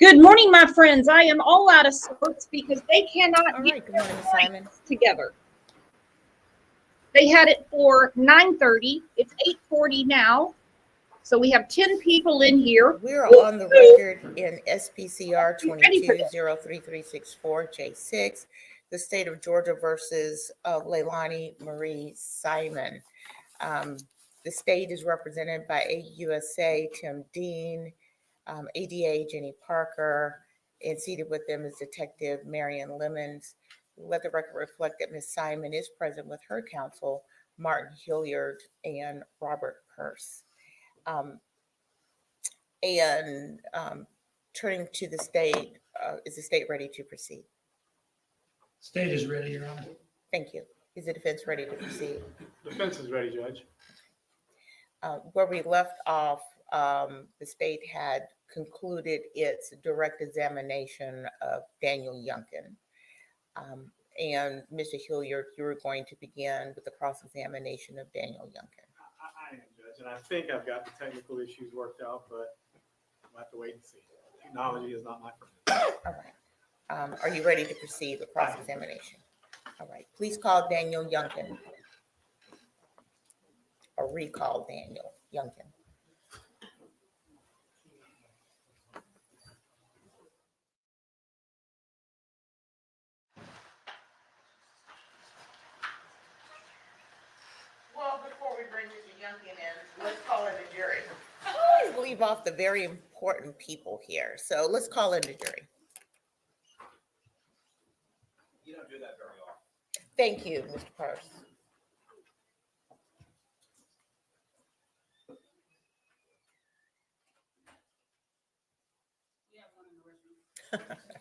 Good morning, my friends. I am all out of sorts because they cannot All get right, good their morning, Ms. Simon. points together. They had it for 9:30. It's 8:40 now. So we have 10 people in here. We're on the record in SPCR Ready for this. 22-03364J6, the state of Georgia versus Leilani Marie Simon. The state is represented by AUSA Tim Dean, ADA Jenny Parker, and seated with them is Detective Marion Lemons. Let the record reflect that Ms. Simon is present with her counsel, Martin Hilliard and Robert Purse. Turning to the state, is the state ready to proceed? State is ready, Your Honor. Thank you. Is the defense ready to proceed? Defense is ready, Judge. Where we left off, the state had concluded its direct examination of Daniel Youngkin. And Mr. Hilliard, you were going to begin with the cross-examination of Daniel Youngkin. I am, Judge, and I think I've got the technical issues worked out, but we'll have to wait and see. Technology is not my friend. All right. Are you ready to proceed with cross-examination? All right. Please call Daniel Youngkin. Or recall Daniel Youngkin. Well, before we bring Mr. Youngkin in, let's call in the jury. I always leave off the very important people here. So let's call in the jury. You don't do that very often. Thank you, Mr. Purse.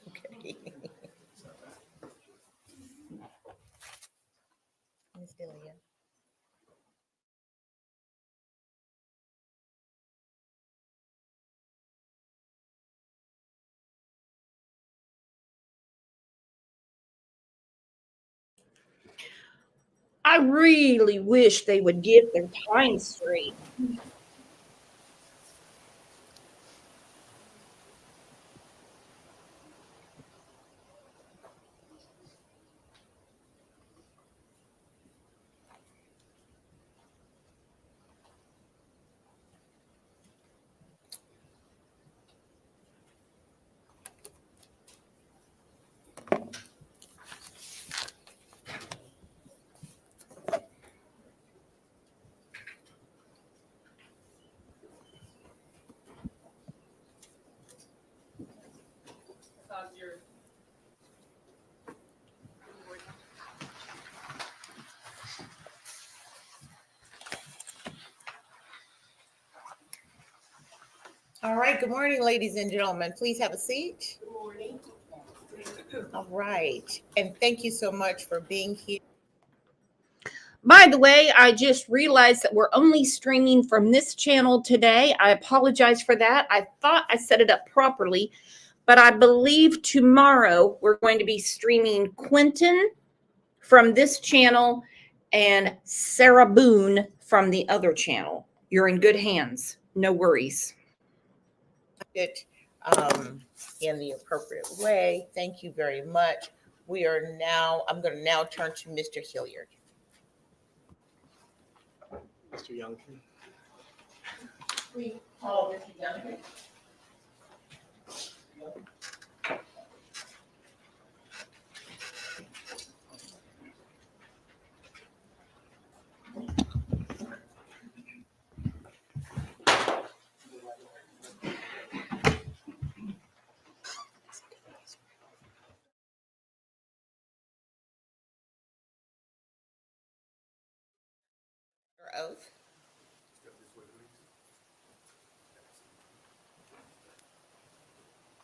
Okay. Ms. Delia. I really wish they would get their time straight. All right. Good morning, ladies and gentlemen. Please have a seat. Good morning. All right. And thank you so much for being here. By the way, I just realized that we're only streaming from this channel today. I apologize for that. I thought I set it up properly, but I believe tomorrow we're going to be streaming Quentin from this channel and Sarah Boone from the other channel. You're in good hands. No worries. It in the appropriate way. Thank you very much. I'm going to now turn to Mr. Hilliard. Mr. Youngkin. We call Mr. Youngkin. Oath.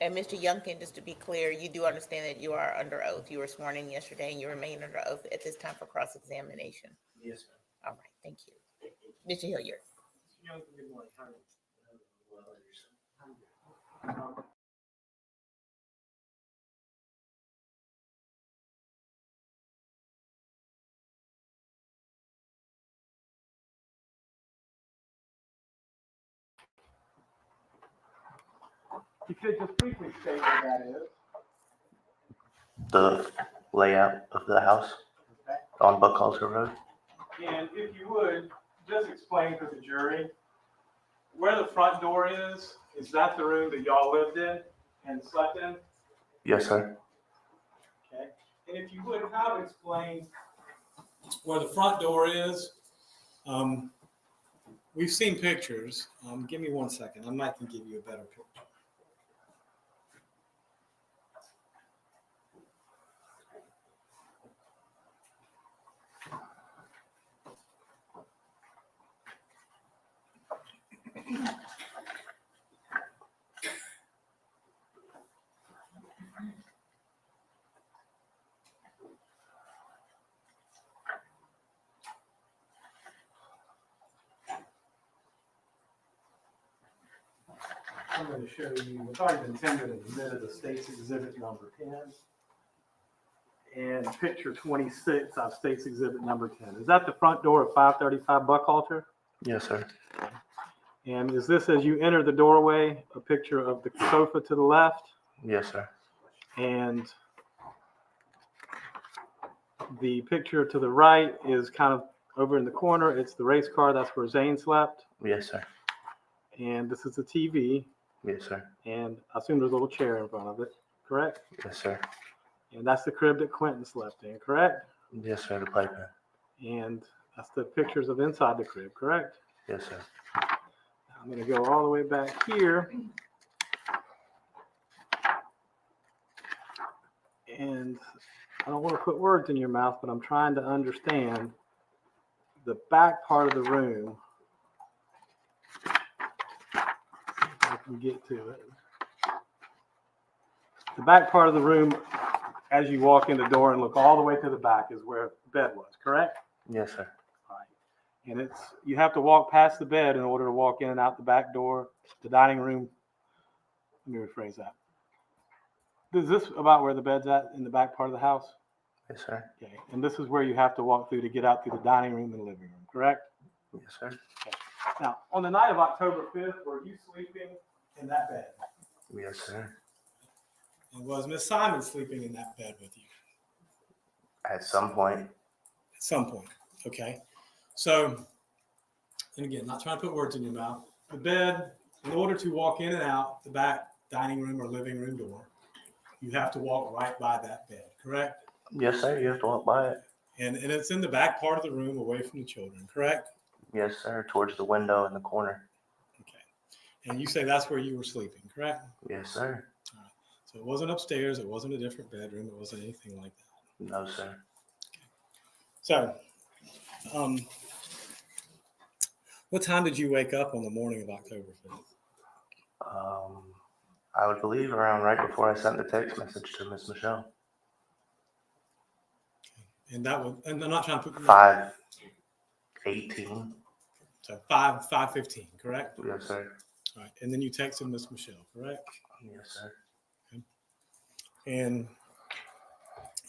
And Mr. Youngkin, just to be clear, you do understand that you are under oath. You were sworn in yesterday and you remain under oath at this time for cross-examination. Yes, All right, thank you. Mr. Hilliard. ma'am. Good morning. How are you? you could just briefly state what that is. The layout of the house Okay. on Buckhalter Road. And if you would, just explain to the jury where the front door is that the room that y'all lived in and slept in? Yes, sir. Okay. And if you would, how to explain where the front door is. We've seen pictures. Give me 1 second. I might can give you a better picture. I'm going to show you, it's already been tendered and admitted the state's exhibit number 10. And picture 26 of state's exhibit number 10. Is that the front door of 535 Buckhalter? Yes, sir. And is this, as you enter the doorway, a picture of the sofa to the left? Yes, sir. And the picture to the right is kind of over in the corner. It's the race car. That's where Zane slept. Yes, sir. And this is the TV. Yes, sir. And I assume there's a little chair in front of it, correct? Yes, sir. And that's the crib that Quentin slept in, correct? Yes, sir. The playpen. And that's the pictures of inside the crib, correct? Yes, sir. I'm going to go all the way back here. And I don't want to put words in your mouth, but I'm trying to understand the back part of the room. If I can get to it. The back part of the room, as you walk in the door and look all the way to the back, is where the bed was, correct? Yes, sir. All right. And you have to walk past the bed in order to walk in and out the back door, the dining room. Let me rephrase that. Is this about where the bed's at in the back part of the house? Yes, sir. Okay. And this is where you have to walk through to get out through the dining room and the living room, correct? Yes, sir. Now, on the night of October 5th, were you sleeping in that bed? Yes, sir. And was Miss Simon sleeping in that bed with you? At some point. At some point. Okay. So, and again, not trying to put words in your mouth. The bed, in order to walk in and out the back dining room or living room door, you have to walk right by that bed, correct? Yes, sir. You have to walk by it. And it's in the back part of the room away from the children, correct? Yes, sir. Towards the window in the corner. Okay. And you say that's where you were sleeping, correct? Yes, sir. So it wasn't upstairs. It wasn't a different bedroom. It wasn't anything like that. No, sir. So, what time did you wake up on the morning of October 5th? I would believe around right before I sent the text message to Miss Michelle. And that was, and I'm not trying to put 5:18. So 5:15, correct? Yes, sir. All right. And then you texted Miss Michelle, correct? Yes, sir. And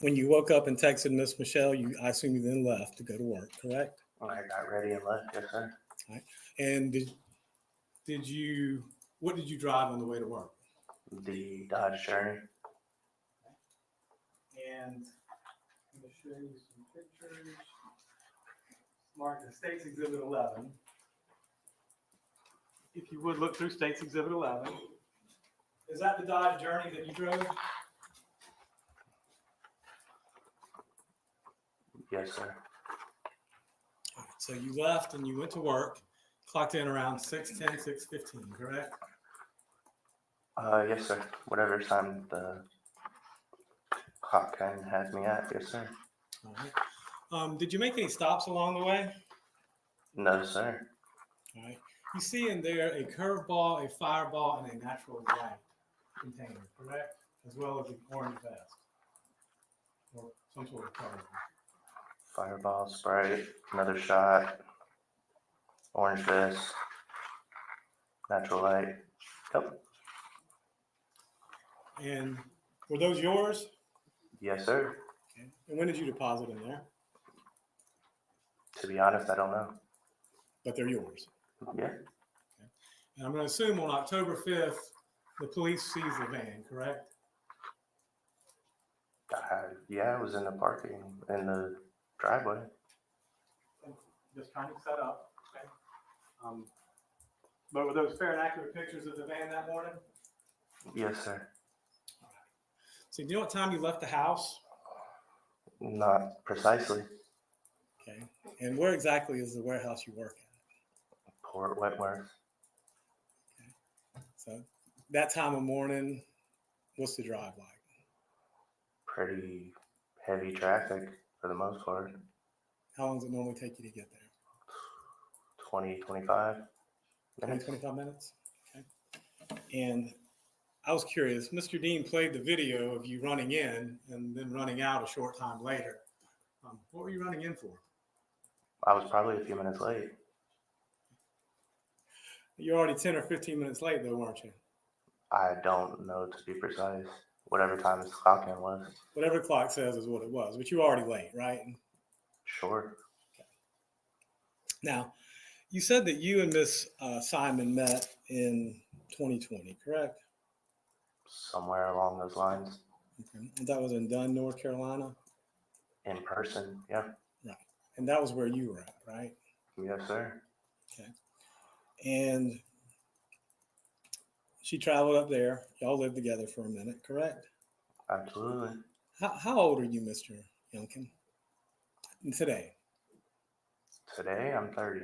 when you woke up and texted Miss Michelle, I assume you then left to go to work, correct? I got ready and left. Yes, sir. And what did you drive on the way to work? The Dodge Journey. And I'm going to show you some pictures. Mark the State's Exhibit 11. If you would look through State's Exhibit 11. Is that the Dodge Journey that you drove? Yes, sir. All right, so you left and you went to work, clocked in around 6:10, 6:15, correct? Yes, sir. Whatever time the clock kind of has me at. Yes, sir. All right. Did you make any stops along the way? No, sir. All right. You see in there a curveball, a fireball, and a natural light container, correct? As well as an orange vest or some sort of color. Fireball, Sprite, another shot, orange vest, natural light. Yep. And were those yours? Yes, sir. Okay. And when did you deposit them there? To be honest, I don't know. But they're yours. Yeah. And I'm going to assume on October 5th, the police sees the van, correct? Yeah, it was in the parking, in the driveway. Just trying to set up. Okay. But were those fair and accurate pictures of the van that morning? Yes, sir. So do you know what time you left the house? Not precisely. Okay. And where exactly is the warehouse you work at? Port Wentworth. So that time of morning, what's the drive like? Pretty heavy traffic for the most part. How long does it normally take you to get there? 20, 25 20, minutes. 25 minutes? Okay. And I was curious, Mr. Dean played the video of you running in and then running out a short time later. What were you running in for? I was probably a few minutes late. You're already 10 or 15 minutes late though, weren't you? I don't know to be precise. Whatever time his clock in was. Whatever the clock says is what it was, but you were already late, right? Sure. Now, you said that you and Miss Simon met in 2020, correct? Somewhere along those lines. Okay. And that was in Dunn, North Carolina? In person. Yeah. And that was where you were at, right? Yes, sir. And she traveled up there. Y'all lived together for a minute, correct? Absolutely. How old are you, Mr. Youngkin? Today? Today, I'm 30.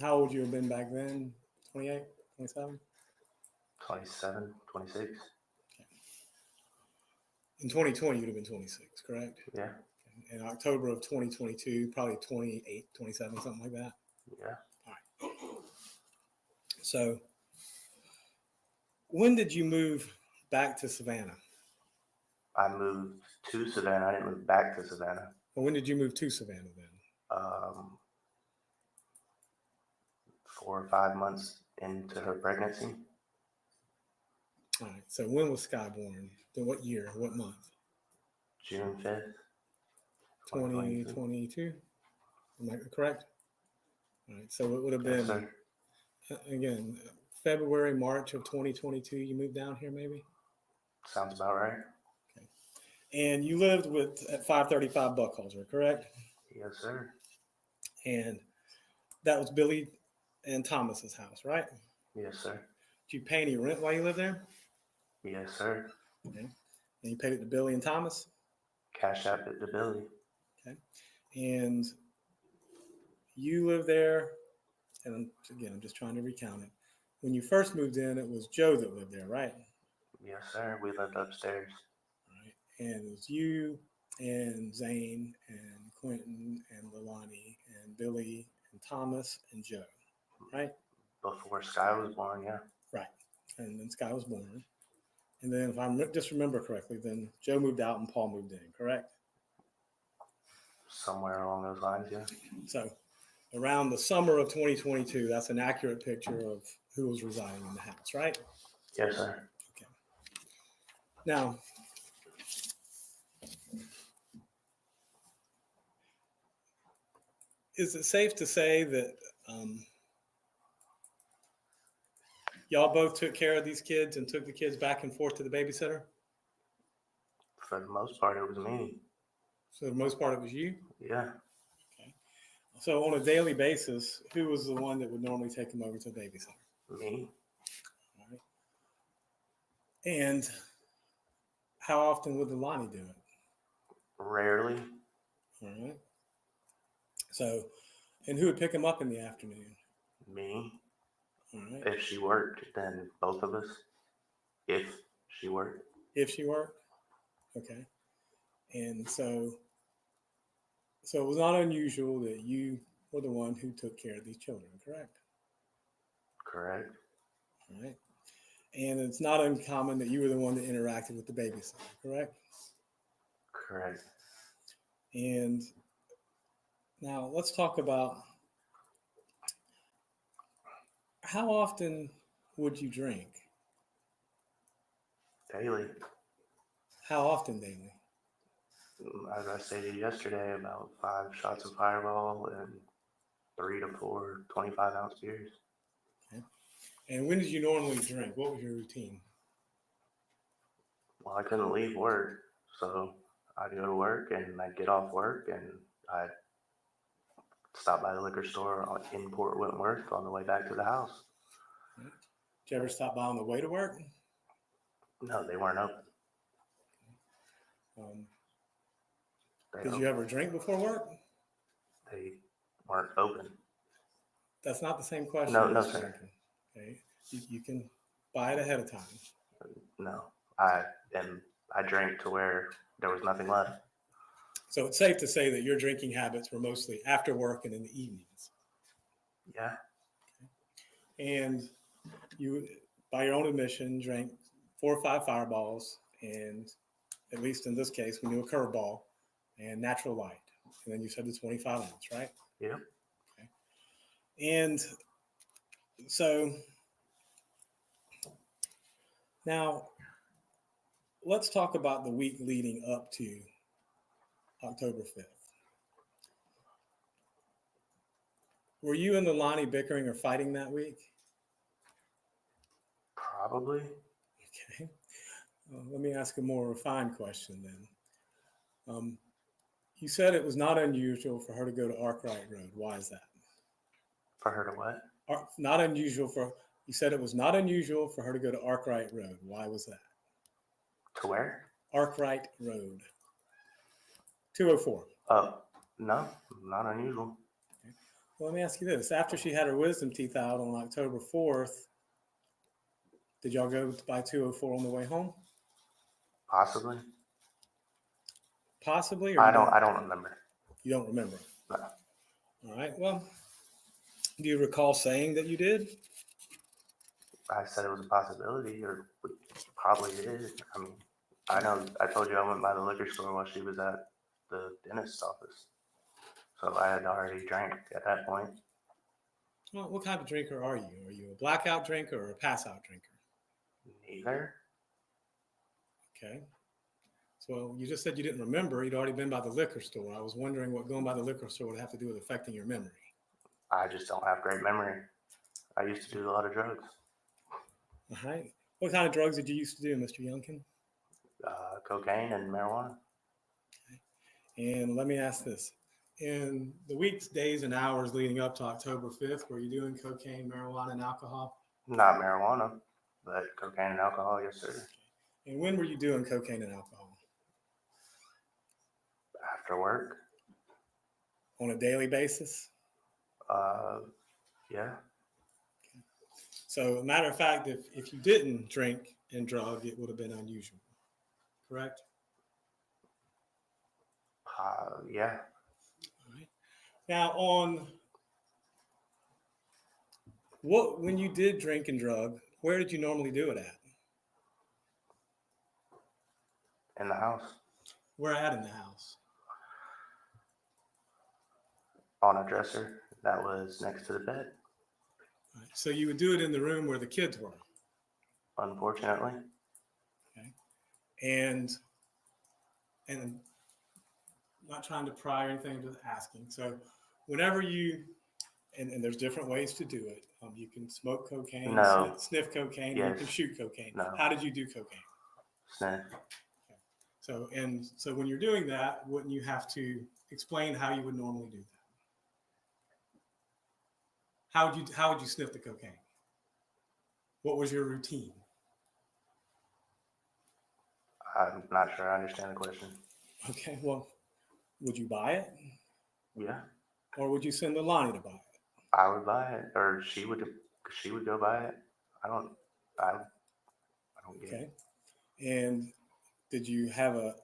How old you have been back then? 28, 27? 27, 26. In 2020, you'd have been 26, correct? Yeah. In October of 2022, probably 28, 27, something like that. Yeah. So when did you move back to Savannah? I moved to Savannah. I didn't move back to Savannah. Or when did you move to Savannah then? 4 or 5 months into her pregnancy. All right. So when was Sky born? Then what year? What month? June 5th. 2022? Am I correct? All right. So it would have Yes, been, sir. again, February, March of 2022, you moved down here maybe? Sounds about right. And you lived at 535 Buckhalter, correct? Yes, sir. And that was Billy and Thomas's house, right? Yes, sir. Did you pay any rent while you lived there? Yes, sir. Okay. And you paid it to Billy and Thomas? Cash App it to Billy. Okay. And you lived there, and again, I'm just trying to recount it. When you first moved in, it was Joe that lived there, right? Yes, sir. We lived upstairs. Right. And it was you and Zane and Quentin and Leilani and Billy and Thomas and Joe, right? Before Sky was born, yeah. Right. And then Sky was born. And then if I just remember correctly, then Joe moved out and Paul moved in, correct? Somewhere along those lines, yeah. So around the summer of 2022, that's an accurate picture of who was residing in the house, right? Yes, sir. Now, is it safe to say that y'all both took care of these kids and took the kids back and forth to the babysitter? For the most part, it was me. So the most part it was you? Yeah. So on a daily basis, who was the one that would normally take them over to the babysitter? Me. All right. And how often would Leilani do it? Rarely. All right. So, and who would pick them up in the afternoon? Me. All right. If she worked, then both of us. If she worked. If she worked? Okay. And so it was not unusual that you were the one who took care of these children, correct? Correct. All right. And it's not uncommon that you were the one that interacted with the babysitter, correct? Correct. And now let's talk about how often would you drink? Daily. How often daily? As I stated yesterday, about 5 shots of Fireball and 3 to 4 25-ounce beers. And when did you normally drink? What was your routine? Well, I couldn't leave work, so I'd go to work and I'd get off work and I'd stop by the liquor store in Port Wentworth on the way back to the house. Did you ever stop by on the way to work? No, they weren't open. Did you ever drink before work? They weren't open. That's not the same question. No, Mr. sir. Lincoln. Okay, you can buy it ahead of time. No, I drank to where there was nothing left. So it's safe to say that your drinking habits were mostly after work and in the evenings. Yeah, And you, by your own admission, drank 4 or 5 Fireballs, and at least in this case, we knew a Curveball and Natural Light. And then you said the 25 ounce, right? yeah. Okay. And so now let's talk about the week leading up to October 5th. Were you and Leilani bickering or fighting that week? Probably. Okay. Let me ask a more refined question then. You said it was not unusual for her to go to Arkwright Road. Why is that? For her to what? Not unusual for, you said it was not unusual for her to go to Arkwright Road. Why was that? To where? Arkwright Road. 204. Oh, no, not unusual. Well, let me ask you this. After she had her wisdom teeth out on October 4th, did y'all go by 204 on the way home? Possibly. Possibly, or I don't remember. you don't remember? No. All right. Well, do you recall saying that you did? I said it was a possibility, or we probably did. I mean, I know I told you I went by the liquor store while she was at the dentist's office. So I had already drank at that point. Well, what kind of drinker are you? Are you a blackout drinker or a pass out drinker? Neither. Okay. So you just said you didn't remember. You'd already been by the liquor store. I was wondering what going by the liquor store would have to do with affecting your memory. I just don't have great memory. I used to do a lot of drugs. All right. What kind of drugs did you used to do, Mr. Youngkin? Cocaine and marijuana. And let me ask this. In the weeks, days, and hours leading up to October 5th, were you doing cocaine, marijuana, and alcohol? Not marijuana, but cocaine and alcohol, yes, sir. And when were you doing cocaine and alcohol? After work. On a daily basis? Yeah. So, a matter of fact, if you didn't drink and drug, it would have been unusual. Correct? Yeah. All right. Now, when you did drink and drug, where did you normally do it at? In the house. Where at in the house? On a dresser that was next to the bed. All right. So you would do it in the room where the kids were. Unfortunately. Okay. And I'm not trying to pry or anything, just asking. So whenever you, and there's different ways to do it. You can smoke cocaine, No. sniff cocaine, Yes. you can shoot cocaine. No. How did you do cocaine? Sniff. So when you're doing that, wouldn't you have to explain how you would normally do that? How would you sniff the cocaine? What was your routine? I'm not sure I understand the question. Okay, well, would you buy it? Yeah. Or would you send Leilani to buy it? I would buy it, or she would go buy it. I don't get it. Okay. And did you have a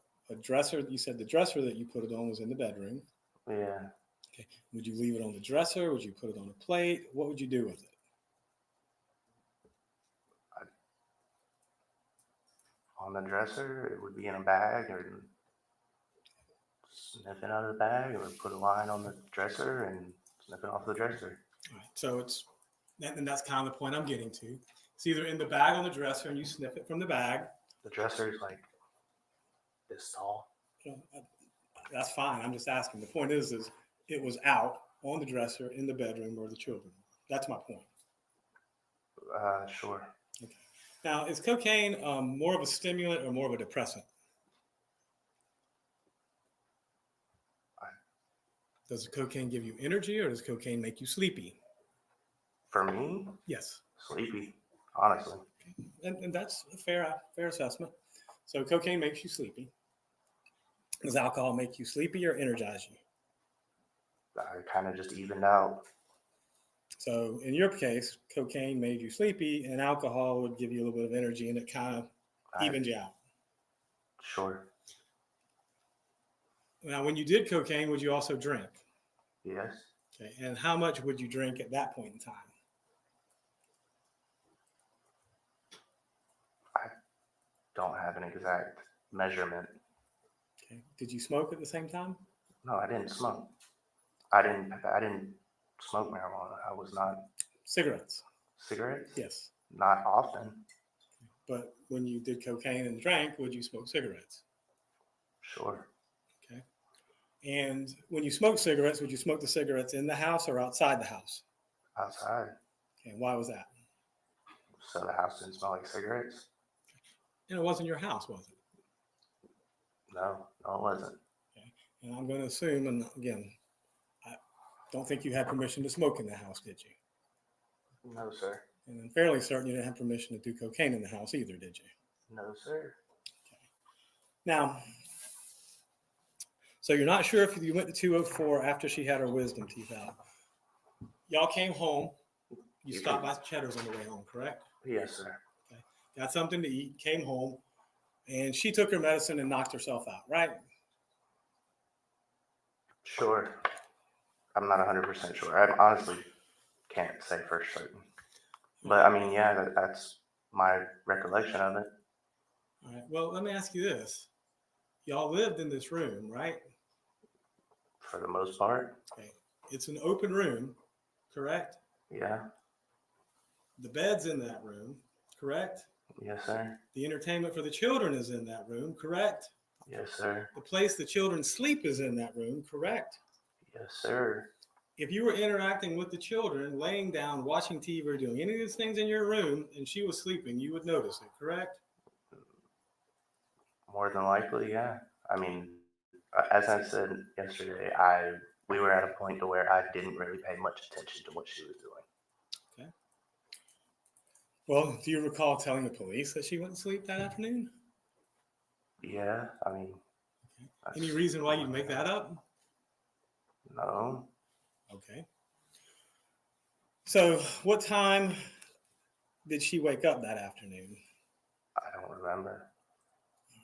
dresser? You said the dresser that you put it on was in the bedroom. Yeah. Okay. Would you leave it on the dresser? Would you put it on a plate? What would you do with it? On the dresser, it would be in a bag, or sniff it out of the bag, or put a line on the dresser and sniff it off the dresser. All right. So and that's kind of the point I'm getting to. It's either in the bag on the dresser and you sniff it from the bag. The dresser is like this tall. That's fine. I'm just asking. The point is it was out on the dresser in the bedroom where the children were. That's my point. Sure. Now, is cocaine more of a stimulant or more of a depressant? Does cocaine give you energy or does cocaine make you sleepy? For me, Yes. sleepy, honestly. And that's a fair assessment. So cocaine makes you sleepy. Does alcohol make you sleepy or energize you? I kind of just evened out. So in your case, cocaine made you sleepy and alcohol would give you a little bit of energy and it kind of I, evened you out. sure. Now, when you did cocaine, would you also drink? Yes. Okay. And how much would you drink at that point in time? I don't have an exact measurement. Okay. Did you smoke at the same time? No, I didn't smoke. I didn't smoke marijuana. I was not. Cigarettes? Cigarettes? Yes. Not often. But when you did cocaine and drank, would you smoke cigarettes? Sure. Okay. And when you smoke cigarettes, would you smoke the cigarettes in the house or outside the house? Outside. Okay. And why was that? So the house didn't smell like cigarettes? And it wasn't your house, was it? No, it wasn't. And I'm going to assume, and again, I don't think you had permission to smoke in the house, did you? No, sir. And I'm fairly certain you didn't have permission to do cocaine in the house either, did you? No, sir. Now, so you're not sure if you went to 204 after she had her wisdom teeth out. Y'all came home. You stopped by Cheddar's on the way home, correct? Yes, sir. Got something to eat, came home, and she took her medicine and knocked herself out, right? Sure. I'm not 100% sure. I honestly can't say for certain. But I mean, yeah, that's my recollection of it. All right. Well, let me ask you this. Y'all lived in this room, right? For the most part, Okay. It's an open room, correct? yeah. The bed's in that room, correct? Yes, sir. The entertainment for the children is in that room, correct? Yes, sir. The place the children sleep is in that room, correct? Yes, sir. If you were interacting with the children, laying down, watching TV, or doing any of these things in your room, and she was sleeping, you would notice it, correct? More than likely, yeah. I mean, as I said yesterday, we were at a point to where I didn't really pay much attention to what she was doing. Well, do you recall telling the police that she went to sleep that afternoon? Yeah, I mean, Any reason why you'd make that up? No. Okay. So, what time did she wake up that afternoon? I don't remember.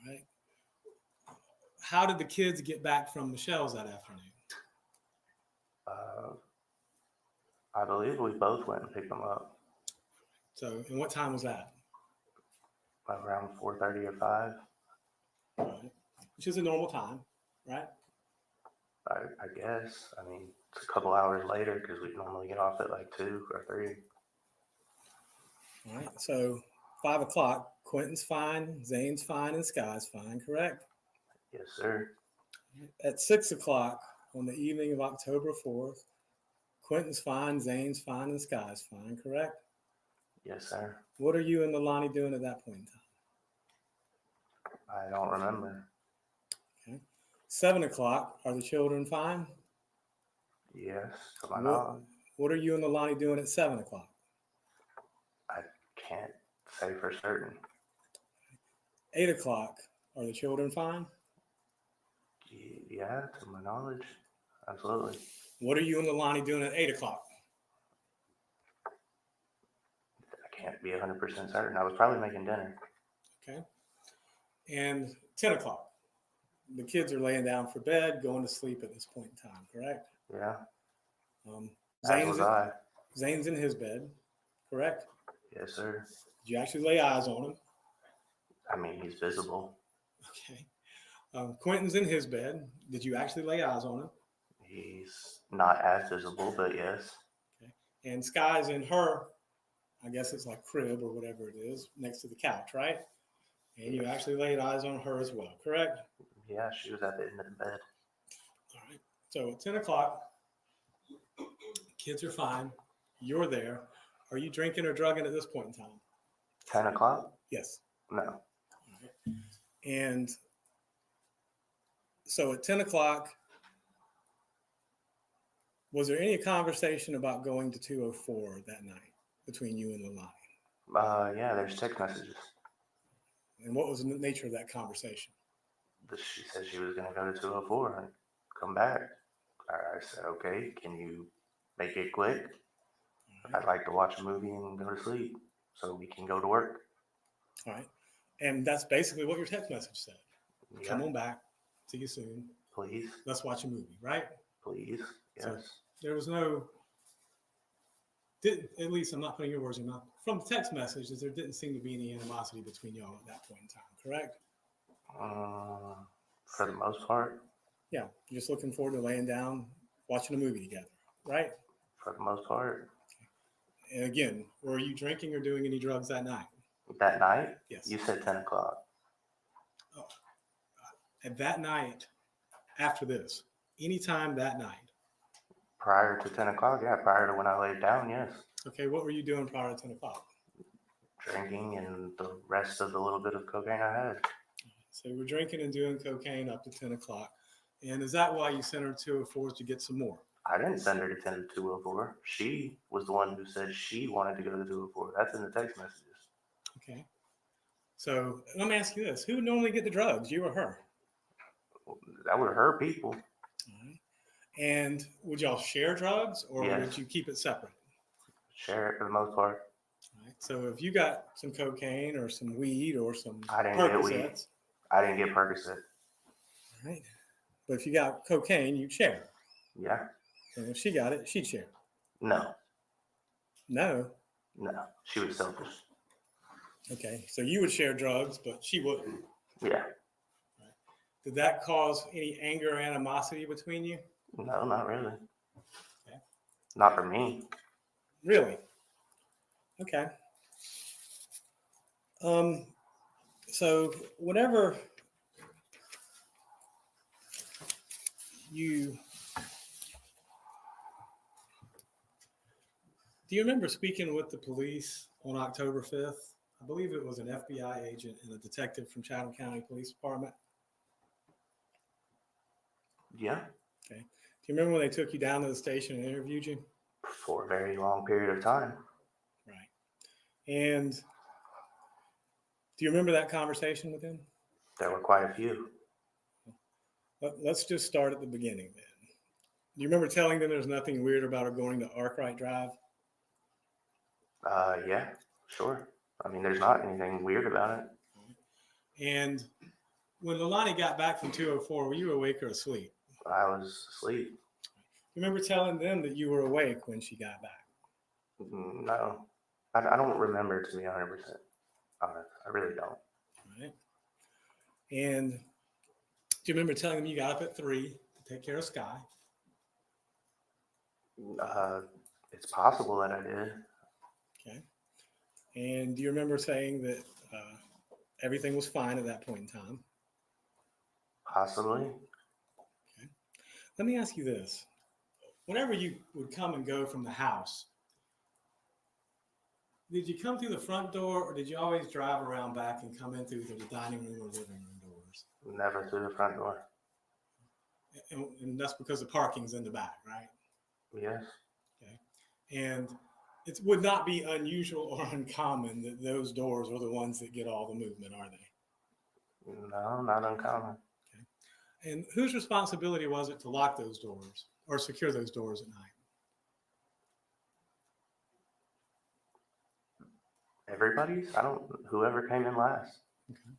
All right. How did the kids get back from Michelle's that afternoon? I believe we both went and picked them up So, and what time was that? around 4:30 or 5. All right. Which is a normal time, right? I guess. I mean, it's a couple hours later because we normally get off at like 2 or 3. All right. So, 5 o'clock, Quentin's fine, Zane's fine, and Sky's fine, correct? Yes, sir. At 6 o'clock on the evening of October 4th, Quentin's fine, Zane's fine, and Sky's fine, correct? Yes, sir. What are you and Leilani doing at that point in time? I don't remember. 7 o'clock, are the children fine? Yes, to my What, knowledge. what are you and Leilani doing at 7 o'clock? I can't say for certain. 8 o'clock, are the children fine? Yeah, to my knowledge. Absolutely. What are you and Leilani doing at 8 o'clock? I can't be 100% certain. I was probably making dinner. Okay. And 10 o'clock, the kids are laying down for bed, going to sleep at this point in time, correct? Yeah, Um, as was I. Zane's in his bed, correct? Yes, sir. Did you actually lay eyes on him? I mean, he's visible. Okay. Quentin's in his bed. Did you actually lay eyes on him? He's not as visible, but yes. And Sky's in her, I guess it's like crib or whatever it is, next to the couch, right? And you actually laid eyes on her as well, correct? Yeah, she was at the end of the bed. All right. So at 10 o'clock, kids are fine. You're there. Are you drinking or drugging at this point in time? 10 o'clock? Yes. No. And so at 10 o'clock, was there any conversation about going to 204 that night between you and Leilani? Yeah, there's text messages. And what was the nature of that conversation? She said she was going to go to 204 and come back. I said, okay, can you make it quick? I'd like to watch a movie and go to sleep so we can go to work. All right. And that's basically what your text message said. Yeah, Come on back. See you soon. please, Let's watch a movie, right? please. Yes. So there was no, at least I'm not putting your words in your mouth. From the text messages, there didn't seem to be any animosity between y'all at that point in time, correct? For the most part, Yeah. You're just looking forward to laying down, watching a movie together, right? for the most part. And again, were you drinking or doing any drugs that night? That night, Yes. you said 10 o'clock. At that night, after this, anytime that night. Prior to 10 o'clock, yeah, prior to when I laid down, yes. Okay, what were you doing prior to 10 o'clock? Drinking and the rest of the little bit of cocaine I had. So you were drinking and doing cocaine up to 10 o'clock. And is that why you sent her to 204 to get some more? I didn't send her to 10 to 204. She was the one who said she wanted to go to 204. That's in the text messages. Okay. So let me ask you this. Who would normally get the drugs, you or her? That were her people. All right. And would y'all share drugs or Yes. would you keep it separate? Share it for the most part. All right. So if you got some cocaine or some weed or some I didn't get weed. Percocets, I didn't get Percocet. all right. But if you got cocaine, you'd share. Yeah. And if she got it, she'd share. No. No. No. She was selfish. Okay. So you would share drugs, but she wouldn't. Yeah. Did that cause any anger or animosity between you? No, not really. Okay. Not for me. Really? Okay. So whenever do you remember speaking with the police on October 5th? I believe it was an FBI agent and a detective from Chatham County Police Department. Yeah. Do you remember when they took you down to the station and interviewed you? For a very long period of time. Right. And do you remember that conversation with them? There were quite a few. Let's just start at the beginning then. Do you remember telling them there's nothing weird about her going to Arkwright Drive? Yeah, sure. I mean, there's not anything weird about it. And when Leilani got back from 204, were you awake or asleep? I was asleep. You remember telling them that you were awake when she got back? No, I don't remember, to be 100% honest. I really don't. All right. And do you remember telling them you got up at 3 to take care of Sky? It's possible that I did. Okay. And do you remember saying that everything was fine at that point in time? Possibly. Let me ask you this. Whenever you would come and go from the house, did you come through the front door or did you always drive around back and come in through the dining room or living room doors? Never through the front door. And that's because the parking's in the back, right? Yes. And it would not be unusual or uncommon that those doors are the ones that get all the movement, are they? No, not uncommon. And whose responsibility was it to lock those doors or secure those doors at night? Everybody's? Whoever came in last. Okay.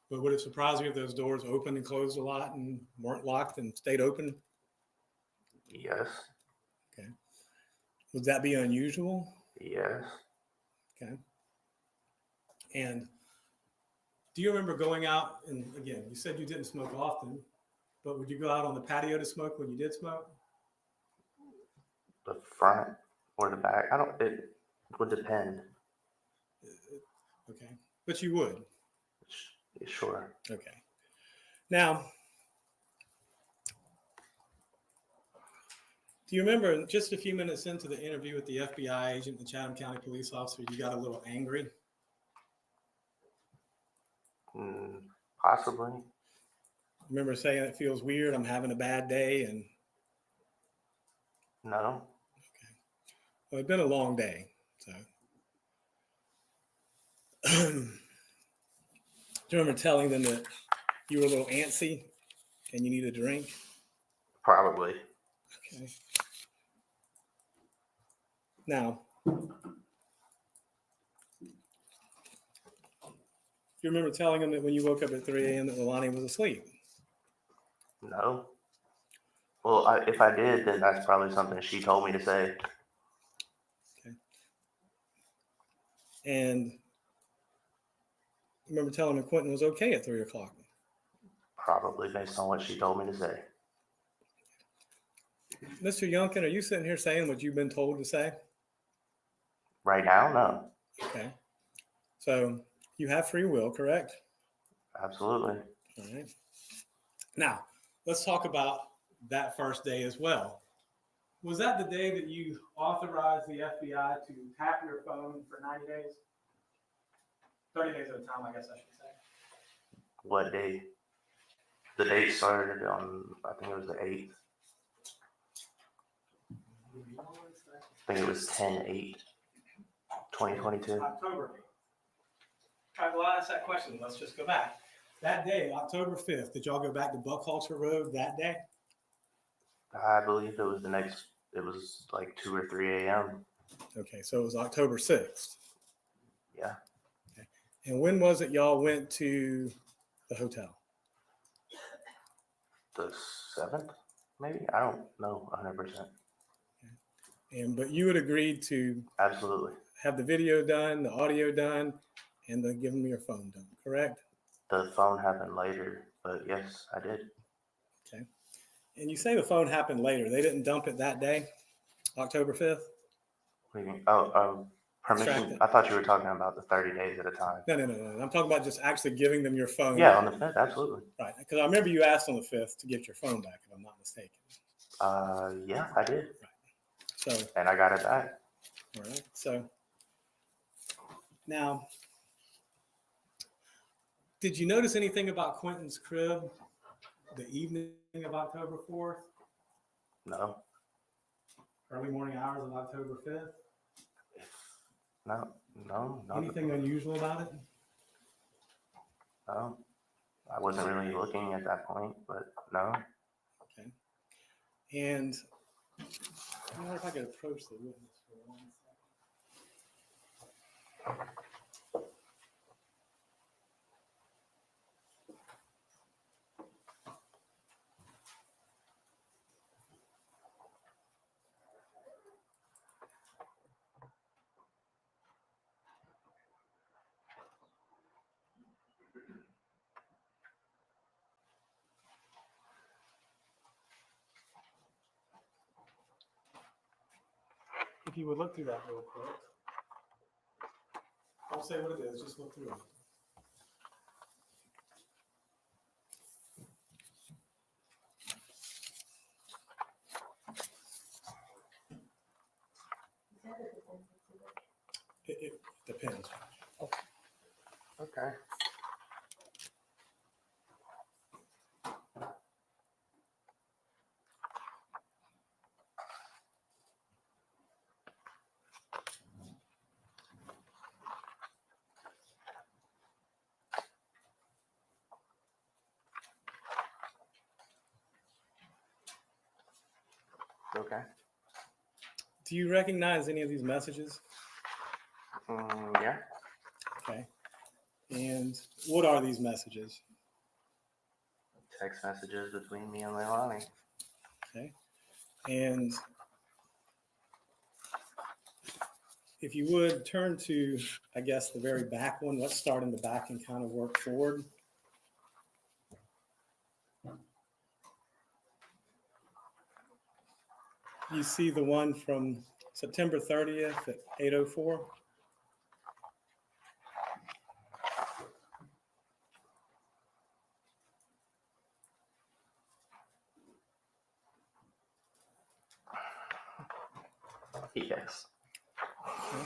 But would it surprise you if those doors opened and closed a lot and weren't locked and stayed open? Yes. Okay. Would that be unusual? Yes. Okay. And do you remember going out, and again, you said you didn't smoke often, but would you go out on the patio to smoke when you did smoke? The front or the back? It would depend. Okay. But you would? Sure. Okay. Now, Do you remember just a few minutes into the interview with the FBI agent, the Chatham County police officer, you got a little angry? Possibly. Remember saying it feels weird, I'm having a bad day, and No. well, it's been a long day, so. Do you remember telling them that you were a little antsy and you need a drink? Probably. Okay. Now, you remember telling them that when you woke up at 3 a.m. that Leilani was asleep? No. Well, if I did, then that's probably something she told me to say. And you remember telling them Quentin was okay at 3 o'clock? Probably based on what she told me to say. Mr. Youngkin, are you sitting here saying what you've been told to say? Right now, no. Okay. So you have free will, correct? Absolutely. All right. Now, let's talk about that first day as well. Was that the day that you authorized the FBI to tap your phone for 90 days? 30 days at a time, I guess I should say. What day? The date started on, I think it was the 8th. I think it was 10/8/2022. October 8th. All right, well, I'll ask that question. Let's just go back. That day, October 5th, did y'all go back to Buckhalter Road that day? I believe it was it was like 2 or 3 a.m. Okay, so it was October 6th. Yeah. And when was it y'all went to the hotel? The 7th, maybe? I don't know 100%. But you had agreed to Absolutely. have the video done, the audio done, and then give them your phone done, correct? The phone happened later, but yes, I did. Okay. And you say the phone happened later. They didn't dump it that day, October 5th? What do you mean? Oh, permission. Extract it. I thought you were talking about the 30 days at a time. No. I'm talking about just actually giving them your phone. Yeah, on the 5th, absolutely. Right. Because I remember you asked on the 5th to get your phone back, if I'm not mistaken. Yeah, I did. So, And I got it back. all right. So now, did you notice anything about Quentin's crib the evening of October 4th, No, early morning hours of October 5th? no, nothing. Anything unusual about it? No, I wasn't really looking at that point, but no. Okay. And I wonder if I could approach the witness for 1 second. If you would look through that real quick. Don't say what it is, just look through it. It depends. Okay. Okay. Do you recognize any of these messages? Yeah. Okay. And what are these messages? Text messages between me and Leilani. Okay. And if you would turn to, I guess, the very back one, let's start in the back and kind of work forward. You see the one from September 30th at 8:04? Yes. Okay.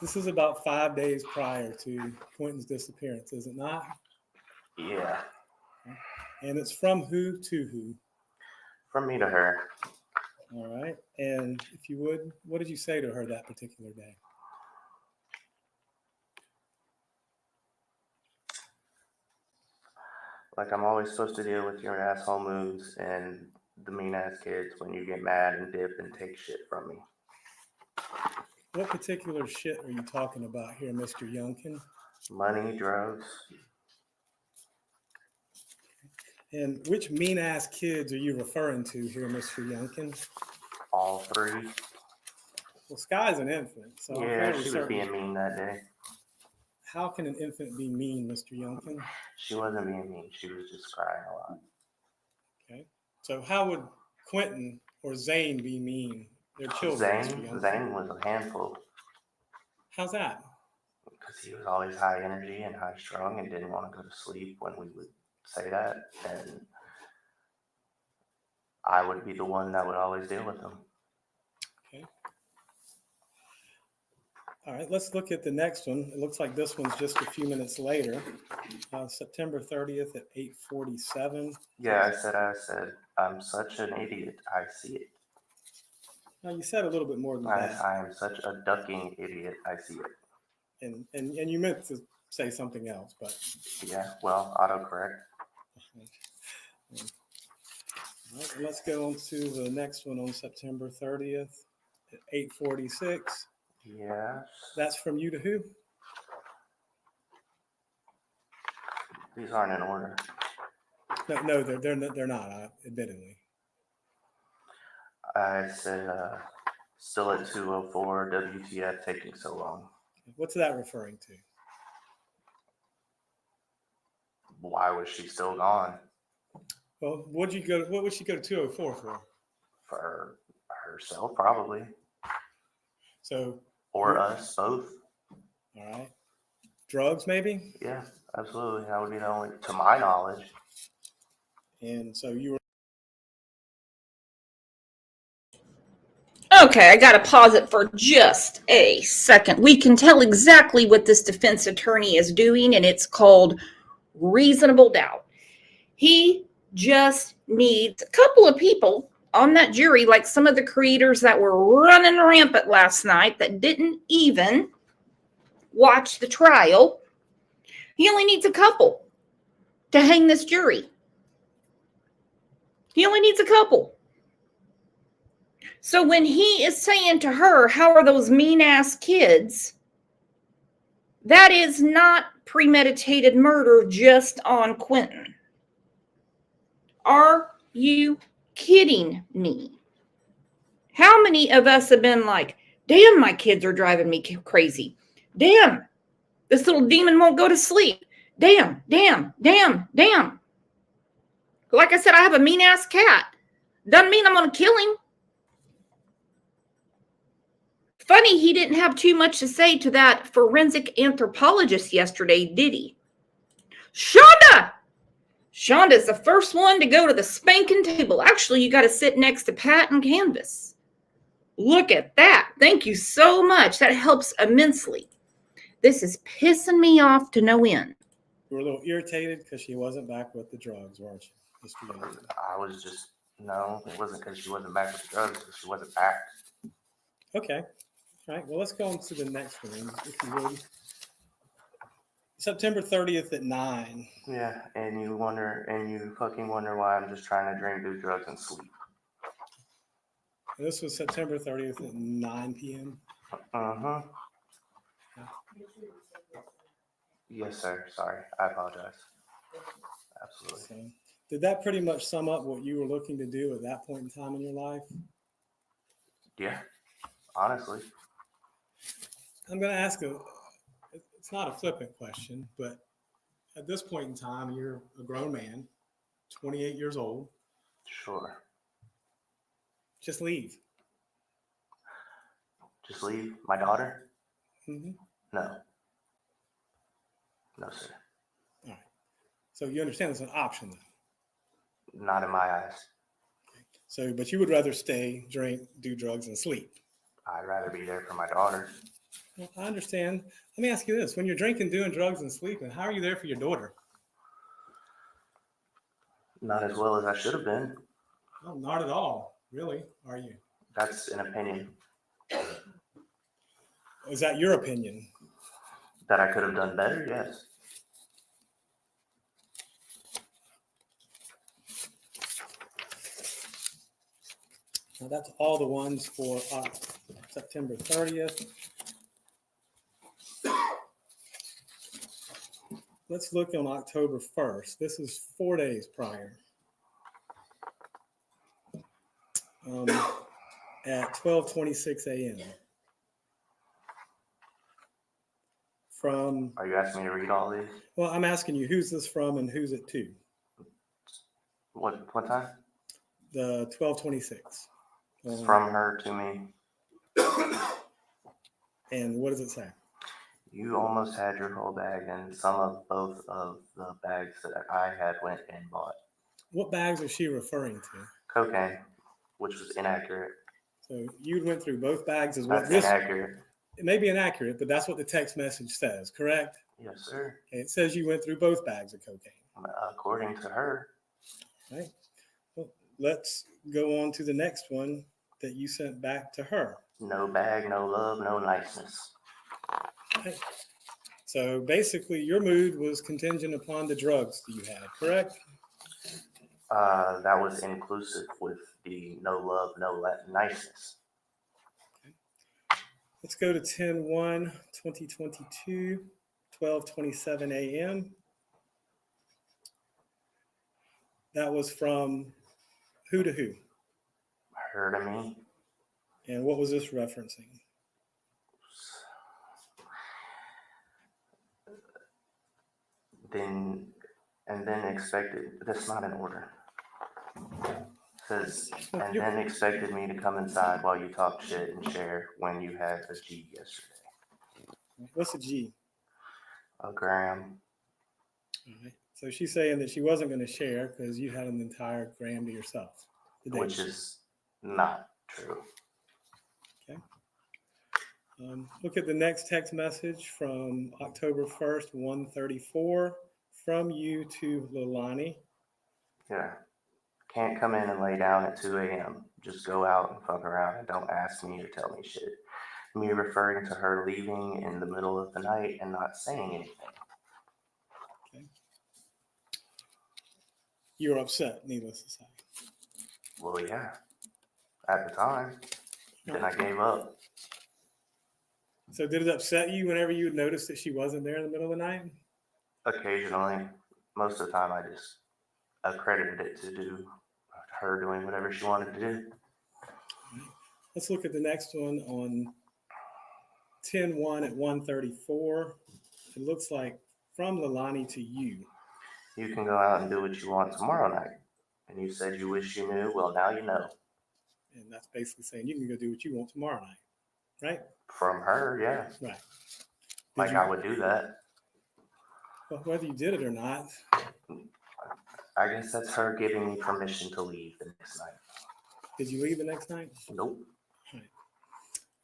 This is about 5 days prior to Quentin's disappearance, is it not? Yeah. And it's from who to who? From me to her. All right. And if you would, what did you say to her that particular day? Like, I'm always supposed to deal with your asshole moves and the mean ass kids when you get mad and dip and take shit from me. What particular shit are you talking about here, Mr. Youngkin? Money, drugs. And which mean ass kids are you referring to here, Mr. Youngkin? All three. Well, Sky's an infant, so I'm Yeah, fairly she was certain. being mean that day. How can an infant be mean, Mr. Youngkin? She wasn't being mean. She was just crying a lot. Okay. So how would Quentin or Zane be mean? They're children, Mr. Youngkin. Zane was a handful How's that? because he was always high energy and high strung and didn't want to go to sleep when we would say that. And I would be the one that would always deal with him. Okay. All right, let's look at the next one. It looks like this one's just a few minutes later, September 30th at 8:47. Yeah, I said, I'm such an idiot. I see it. Now, you said a little bit more than that, I am such a ducking idiot. I see it. and you meant to say something else, but Yeah, well, autocorrect. all right, let's go on to the next one on September 30th at 8:46. Yes. That's from you to who? These aren't in order. No, they're not, admittedly. I said, still at 2:04, WTF taking so long? What's that referring to? Why was she still gone? Well, what would she go to 204 for? For herself, probably. So, Or us both. all right. Drugs, maybe? Yeah, absolutely. That would be the only, to my knowledge. And so you were. Okay, I got to pause it for just a second. We can tell exactly what this defense attorney is doing, and it's called reasonable doubt. He just needs a couple of people on that jury, like some of the creators that were running rampant last night that didn't even watch the trial. He only needs a couple to hang this jury. He only needs a couple. So when he is saying to her, how are those mean ass kids? That is not premeditated murder just on Quentin. Are you kidding me? How many of us have been like, damn, my kids are driving me crazy. Damn, this little demon won't go to sleep. Damn. Like I said, I have a mean ass cat. Doesn't mean I'm going to kill him. Funny, he didn't have too much to say to that forensic anthropologist yesterday, did he? Shonda's the first one to go to the spanking table. Actually, you got to sit next to Pat and Canvas. Look at that. Thank you so much. That helps immensely. This is pissing me off to no end. You were a little irritated because she wasn't back with the drugs, weren't you, Mr. Youngkin? I was just, no, it wasn't because she wasn't back with the drugs, because she wasn't back. Okay. All right. Well, let's go on to the next one, if you would. September 30th at 9. Yeah, and you fucking wonder why I'm just trying to drink, do drugs, and sleep. And this was September 30th at 9 p.m. Uh-huh. Yes, sir. Sorry. I apologize. Absolutely. So, did that pretty much sum up what you were looking to do at that point in time in your life? Yeah, honestly. I'm going to ask it's not a flippant question, but at this point in time, you're a grown man, 28 years old. Sure. Just leave. Just leave my daughter? Mm-hmm. No. No, sir. All right. So you understand it's an option, though. Not in my eyes. So, but you would rather stay, drink, do drugs, and sleep. I'd rather be there for my daughter. Well, I understand. Let me ask you this. When you're drinking, doing drugs, and sleeping, how are you there for your daughter? Not as well as I should have been. No, not at all. Really, are you? That's an opinion Is that your opinion? that I could have done better. Yes. Now, that's all the ones for September 30th. Let's look on October 1st. This is 4 days prior. At 12:26 a.m. From, Are you asking me to read all these? well, I'm asking you, who's this from and who's it to? What time? The 12:26. It's from her to me. And what does it say? You almost had your whole bag, and some of both of the bags that I had went and bought. What bags is she referring to? Cocaine, which was inaccurate. So you went through both bags as well. That's This, inaccurate. it may be inaccurate, but that's what the text message says, correct? Yes, sir. Okay, it says you went through both bags of cocaine. According to her. Right. Well, let's go on to the next one that you sent back to her. No bag, no love, no niceness. Right. So basically, your mood was contingent upon the drugs that you had, correct? That was inclusive with the no love, no niceness. Let's go to 10/1/2022, 12:27 a.m. That was from who to who? Her to me. And what was this referencing? Then expected. That's not in order. Says and then expected me to come inside while you talk shit and share when you had a G yesterday. What's a G? A gram. All right. So she's saying that she wasn't going to share because you had an entire gram to yourself. the day Which before. is not true. Look at the next text message from October 1st, 1:34, from you to Lilani. Yeah. Can't come in and lay down at 2 a.m. Just go out and fuck around and don't ask me or tell me shit. Me referring to her leaving in the middle of the night and not saying anything. You're upset, needless to say. Well, yeah. At the time. Then I gave up. So did it upset you whenever you would notice that she wasn't there in the middle of the night? Occasionally. Most of the time I just accredited it to her doing whatever she wanted to do. Let's look at the next one on 10/1 at 1:34. It looks like from Lilani to you. You can go out and do what you want tomorrow night. And you said you wish you knew. Well, now you know. And that's basically saying you can go do what you want tomorrow night, right? From her, yeah. Right. Like you, I would do that. well, whether you did it or not, I guess that's her giving me permission to leave the next night. did you leave the next night? Nope.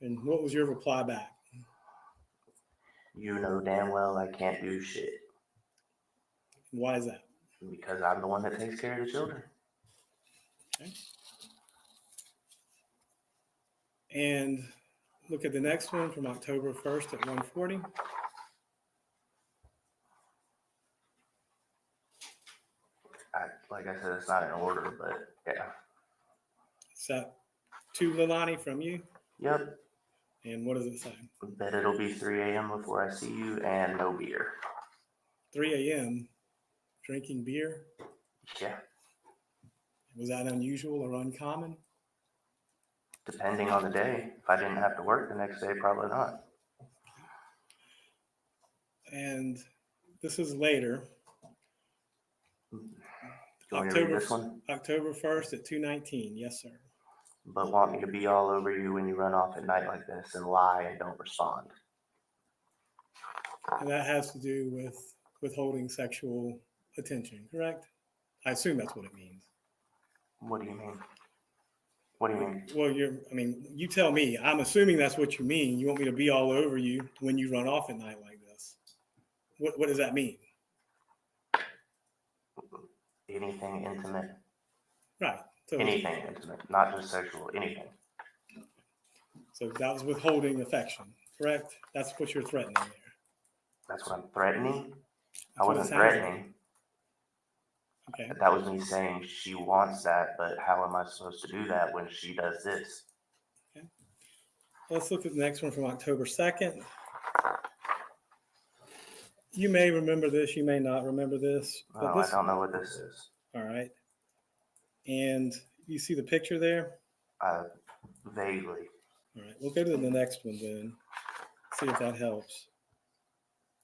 And what was your reply back? You know damn well I can't do shit Why is that? because I'm the one that takes care of the children. Okay. And look at the next one from October 1st at 1:40. Like I said, it's not in order, but yeah. Is that to Lilani from you? Yep. And what does it say? Bet it'll be 3 a.m. before I see you and no beer. 3 a.m. drinking beer. Yeah. Was that unusual or uncommon? Depending on the day. If I didn't have to work the next day, probably not. And this is later. You want me to read this one? October 1st at 2:19. Yes, sir. But want me to be all over you when you run off at night like this and lie and don't respond. And that has to do with withholding sexual attention, correct? I assume that's what it means. What do you mean? What do you mean? Well, you tell me. I'm assuming that's what you mean. You want me to be all over you when you run off at night like this. What does that mean? Anything intimate? Right. So, Anything intimate, not just sexual, anything. so that was withholding affection, correct? That's what you're threatening there. That's what I'm threatening. I That's what it wasn't sounds like. threatening. Okay. That was me saying she wants that, but how am I supposed to do that when she does this? Let's look at the next one from October 2nd. You may remember this, you may not remember this. No, But I this, don't know what this is. all right. And you see the picture there? Vaguely. All right, we'll go to the next one then. See if that helps.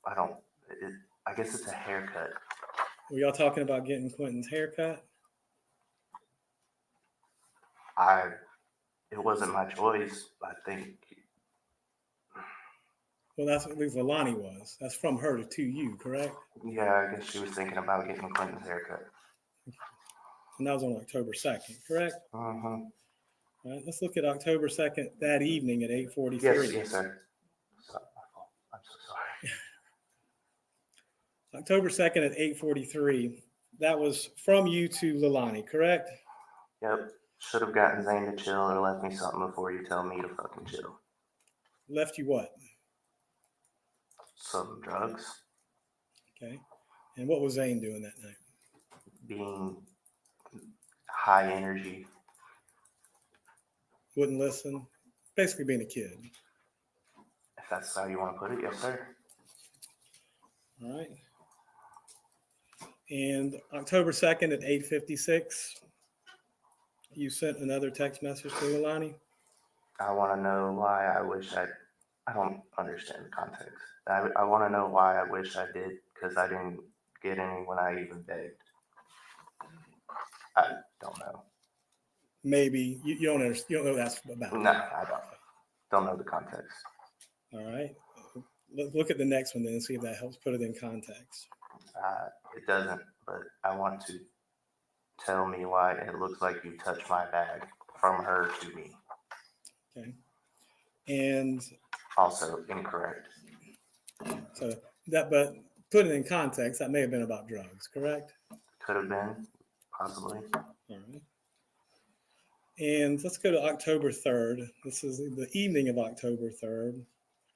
I guess it's a haircut. Were y'all talking about getting Quentin's haircut? It wasn't my choice. I think, Well, that's what at least Alani was. That's from her to you, correct? yeah, I guess she was thinking about getting Quentin's haircut. And that was on October 2nd, correct? Mm-hmm. All right, let's look at October 2nd, that evening at 8:43. Yes, sir. I'm so sorry. October 2nd at 8:43. That was from you to Lilani, correct? Yep. Should have gotten Zane to chill or left me something before you tell me to fucking chill. Left you what? Some drugs. Okay. And what was Zane doing that night? Being high energy. Wouldn't listen. Basically being a kid. If that's how you want to put it, yes, sir. All right. And October 2nd at 8:56, you sent another text message to Lilani. I want to know why I don't understand the context. I want to know why I wish I did, because I didn't get any when I even begged. I don't know. Maybe you don't understand. You don't know what that's about. No, I don't know the context. All right. Let's look at the next one then and see if that helps put it in context. It doesn't, but I want to tell me why it looks like you touched my bag from her to me. Okay. And Also incorrect. so but put it in context, that may have been about drugs, correct? Could have been, possibly. All right. And let's go to October 3rd. This is the evening of October 3rd.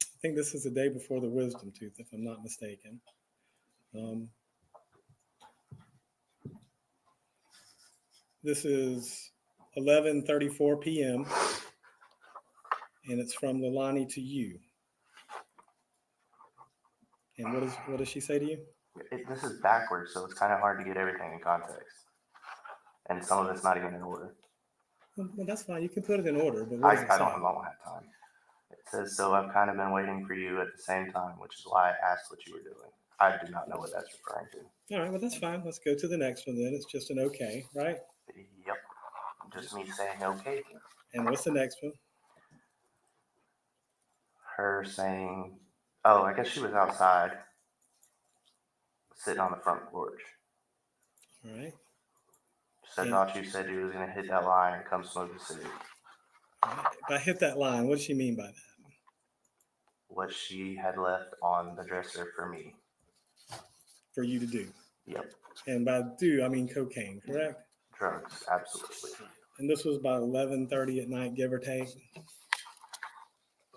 I think this is the day before the wisdom tooth, if I'm not mistaken. This is 11:34 p.m. and it's from Lilani to you. And what does she say to you? This is backwards, so it's kind of hard to get everything in context. And some of it's not even in order. Well, that's fine. You can put it in order, but I what does it say? don't have time. It says, so I've kind of been waiting for you at the same time, which is why I asked what you were doing. I do not know what that's referring to. All right, well, that's fine. Let's go to the next one then. It's just an okay, right? Yep. Just me saying okay. And what's the next one? Her saying, oh, I guess she was outside, sitting on the front porch. All right. I thought you said you was going to hit that line and come smoke a cig. All right. If I hit that line, what does she mean by that? What she had left on the dresser for me. For you to do. Yep. And by do, I mean cocaine, correct? Drugs, absolutely. And this was about 11:30 at night, give or take.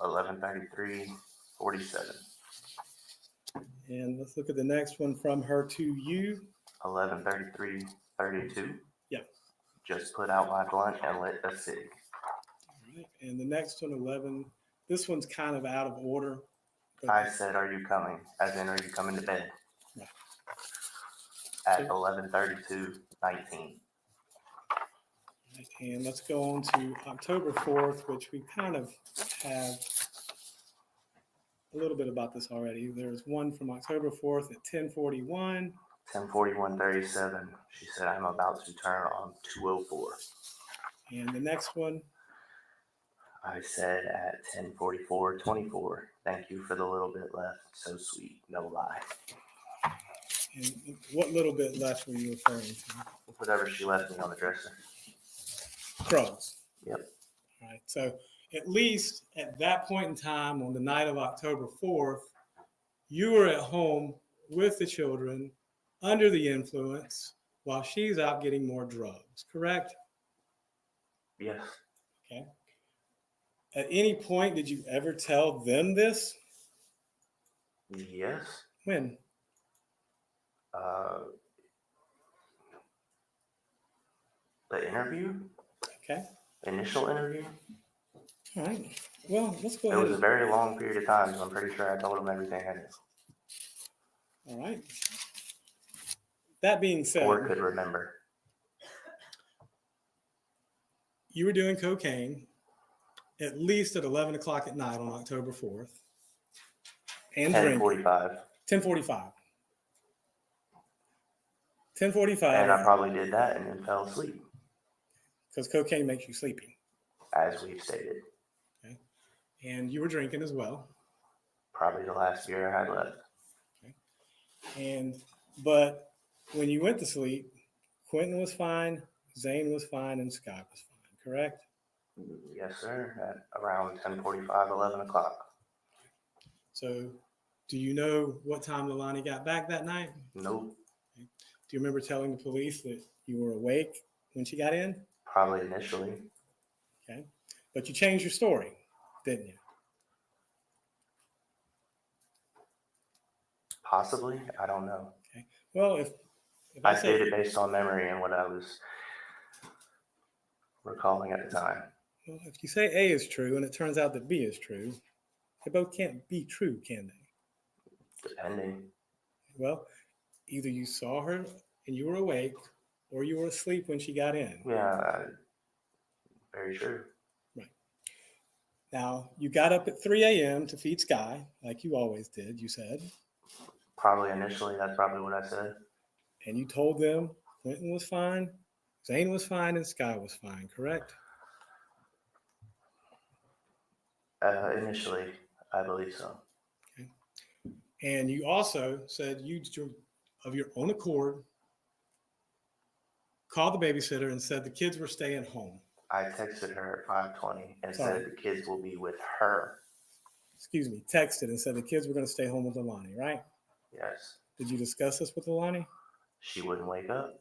11:33:47. And let's look at the next one from her to you. 11:33:32. Yeah. Just put out my blunt and lit a cig. All right. And the next one, 11. This one's kind of out of order. but- I said, are you coming? As in, are you coming to bed? Yeah. At 11:32:19. And let's go on to October 4th, which we kind of have a little bit about this already. There's one from October 4th at 10:41. 10:41:37. She said, I'm about to turn on 204. And the next one, I said at 10:44:24. Thank you for the little bit left. So sweet. No lie. and what little bit left were you referring to? Whatever she left me on the dresser. Drugs. Yep. All right. So at least at that point in time on the night of October 4th, you were at home with the children under the influence while she's out getting more drugs, correct? Yes. Okay. At any point, did you ever tell them this? Yes. When? Uh, the interview, Okay. initial interview, All right. Well, let's go it ahead. was a very long period of time, so I'm pretty sure I told them everything I knew All right. That being said, or could remember. you were doing cocaine at least at 11 o'clock at night on October 4th and drinking. 10:45, 10:45. 10:45 and I probably did that and then fell asleep, because cocaine makes you sleepy. as we've stated. And you were drinking as well. Probably the last beer I had left. But when you went to sleep, Quentin was fine, Zane was fine, and Scott was fine, correct? Yes, sir. At around 10:45, 11 o'clock. So do you know what time Leilani got back that night? Nope. Do you remember telling the police that you were awake when she got in? Probably initially. Okay. But you changed your story, didn't you? Possibly. I don't know. Well, if I say, stated based on memory and what I was recalling at the time. well, if you say A is true and it turns out that B is true, they both can't be true, can they? Depending. Well, either you saw her and you were awake, or you were asleep when she got in. Yeah, very true. Now, you got up at 3 a.m. to feed Sky, like you always did, you said, Probably initially, that's probably what I said. and you told them Quentin was fine, Zane was fine, and Sky was fine, correct? Initially, I believe so. And you also said you, of your own accord, called the babysitter and said the kids were staying home. I texted her at 5:20 and Sorry. said the kids will be with her. Excuse me, texted and said the kids were going to stay home with Leilani, right? Yes. Did you discuss this with Leilani? She wouldn't wake up.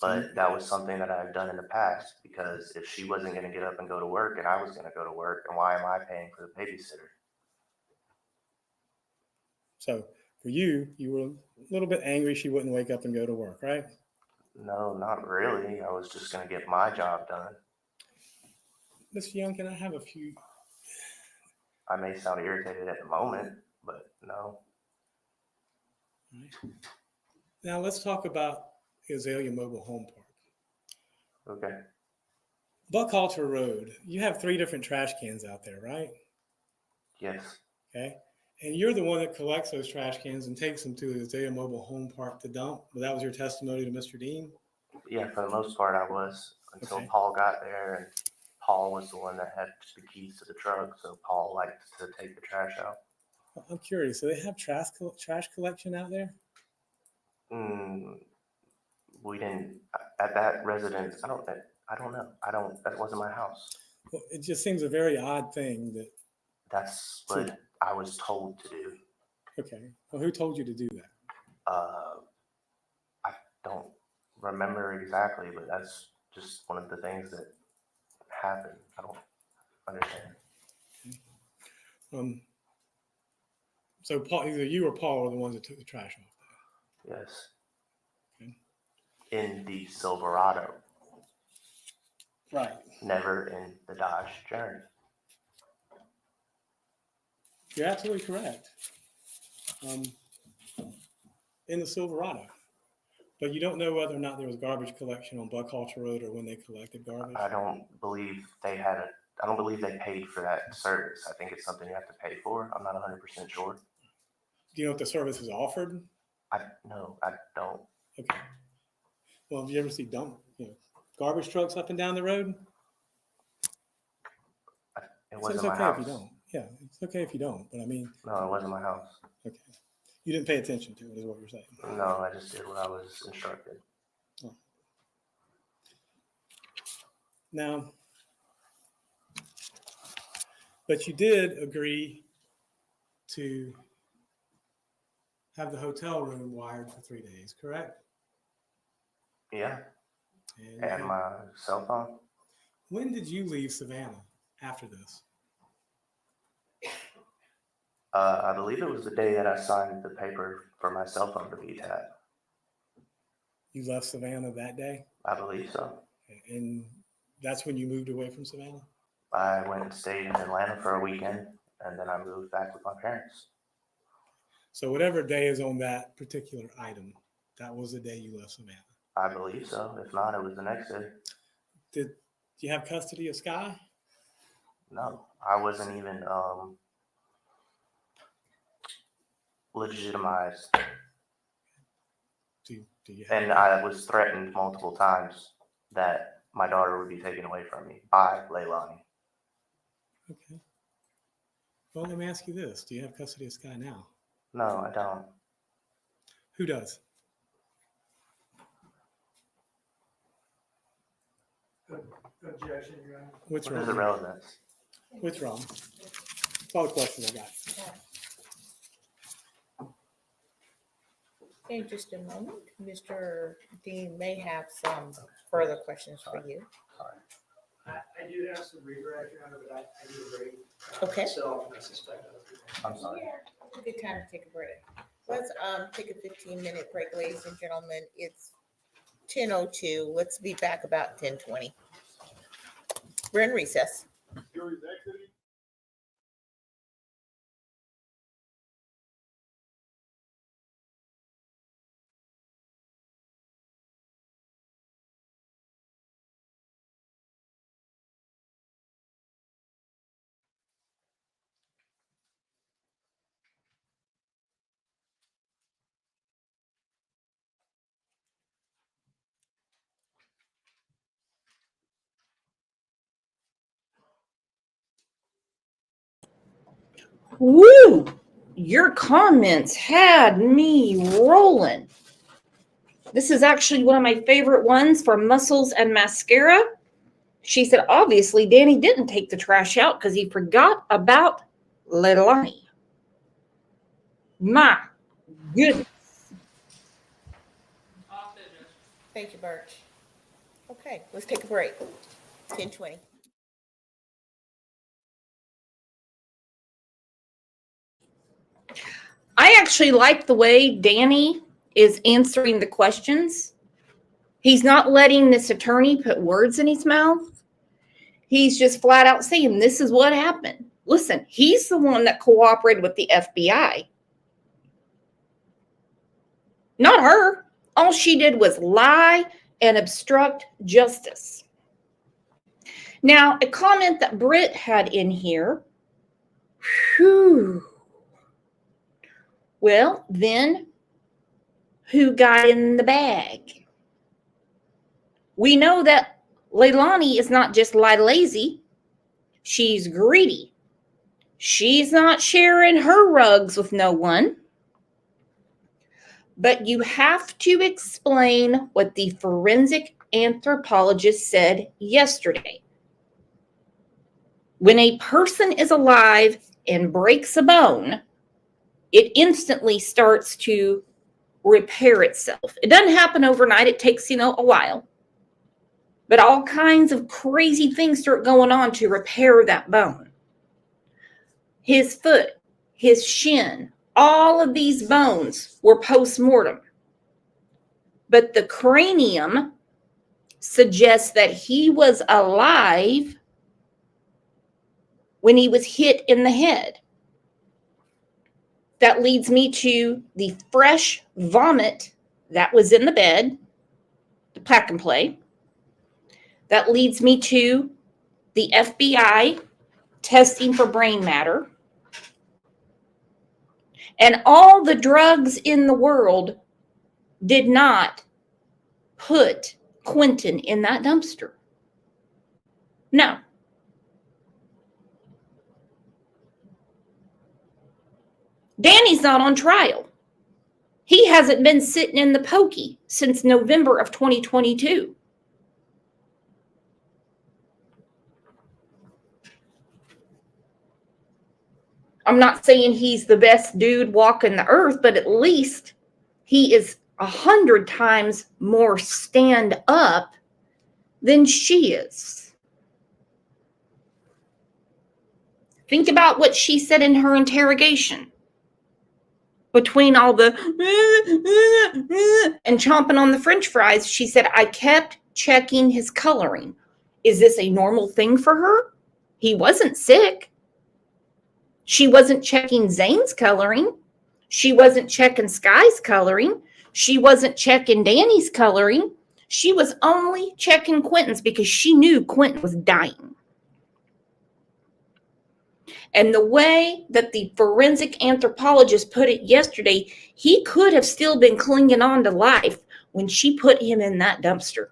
But that was something that I've done in the past, because if she wasn't going to get up and go to work and I was going to go to work, and why am I paying for the babysitter? So for you, you were a little bit angry she wouldn't wake up and go to work, right? No, not really. I was just going to get my job done. Mr. Young, can I have a few? I may sound irritated at the moment, but no. Now let's talk about Azalea Mobile Home Park. Okay. Buckhalter Road, you have 3 different trash cans out there, right? Yes. Okay. And you're the one that collects those trash cans and takes them to the Azalea Mobile Home Park to dump. Well, that was your testimony to Mr. Dean? Yeah, for the most part, I was, until Okay. Paul got there, and Paul was the one that had the keys to the truck, so Paul liked to take the trash out. I'm curious. So they have trash collection out there? We didn't at that residence. I don't know. That wasn't my house. Well, it just seems a very odd thing that, That's what I was told to do. okay. Well, who told you to do that? I don't remember exactly, but that's just one of the things that happened. I don't understand. So Paul, either you or Paul are the ones that took the trash off there. Yes. Okay. In the Silverado, Right. never in the Dodge Journey. You're absolutely correct. In the Silverado. But you don't know whether or not there was garbage collection on Buckhalter Road or when they collected garbage? I don't believe they paid for that service. I think it's something you have to pay for. I'm not 100% sure. Do you know if the service is offered? No, I don't. Okay. Well, have you ever see garbage trucks up and down the road? It So wasn't it's my okay house. if you don't. Yeah, it's okay if you don't. But I mean, No, it wasn't my house. okay. You didn't pay attention to it, is what you're saying. No, I just did what I was instructed. Now, But you did agree to have the hotel room wired for 3 days, correct? Yeah, And and my cell phone. when did you leave Savannah after this? I believe it was the day that I signed the paper for my cell phone to be tapped. You left Savannah that day, I believe so. and that's when you moved away from Savannah? I went and stayed in Atlanta for a weekend, and then I moved back with my parents. So whatever day is on that particular item, that was the day you left Savannah. I believe so. If not, it was the next day. Did you have custody of Sky? No, I wasn't even legitimized, Do you have? and I was threatened multiple times that my daughter would be taken away from me by Leilani. Okay. Well, let me ask you this: do you have custody of Sky now? No, I don't. Who does? Objection, Your Honor. What's What is the wrong? relevance? What's wrong? That's all the question I got. In just a moment, Mr. Dean may have some further questions for you. I do have some redirect, Your Honor, but I need a break. Okay. So I suspect I'll. I'm sorry. Good time to take a break. Let's take a 15-minute break, ladies and gentlemen. It's 10:02. Let's be back about 10:20. We're in recess. Woo! Your comments had me rolling. This is actually one of my favorite ones for Muscles and Mascara. She said, obviously, Danny didn't take the trash out because he forgot about Leilani. My goodness. Thank you, Birch. Okay, let's take a break. 10:20. I actually like the way Danny is answering the questions. He's not letting this attorney put words in his mouth. He's just flat out saying, this is what happened. Listen, he's the one that cooperated with the FBI. Not her. All she did was lie and obstruct justice. Now, a comment that Britt had in here. Whew. Well, then, who got in the bag? We know that Leilani is not just lazy. She's greedy. She's not sharing her rugs with no one. But you have to explain what the forensic anthropologist said yesterday. When a person is alive and breaks a bone, it instantly starts to repair itself. It doesn't happen overnight. It takes, a while. But all kinds of crazy things start going on to repair that bone. His foot, his shin, all of these bones were post-mortem. But the cranium suggests that he was alive when he was hit in the head. That leads me to the fresh vomit that was in the bed, the pack and play. That leads me to the FBI testing for brain matter. And all the drugs in the world did not put Quentin in that dumpster. No. Danny's not on trial. He hasn't been sitting in the pokey since November of 2022. I'm not saying he's the best dude walking the earth, but at least he is 100 times more stand up than she is. Think about what she said in her interrogation. Between all the and chomping on the French fries, she said, I kept checking his coloring. Is this a normal thing for her? He wasn't sick. She wasn't checking Zane's coloring. She wasn't checking Sky's coloring. She wasn't checking Danny's coloring. She was only checking Quentin's because she knew Quentin was dying. And the way that the forensic anthropologist put it yesterday, he could have still been clinging on to life when she put him in that dumpster.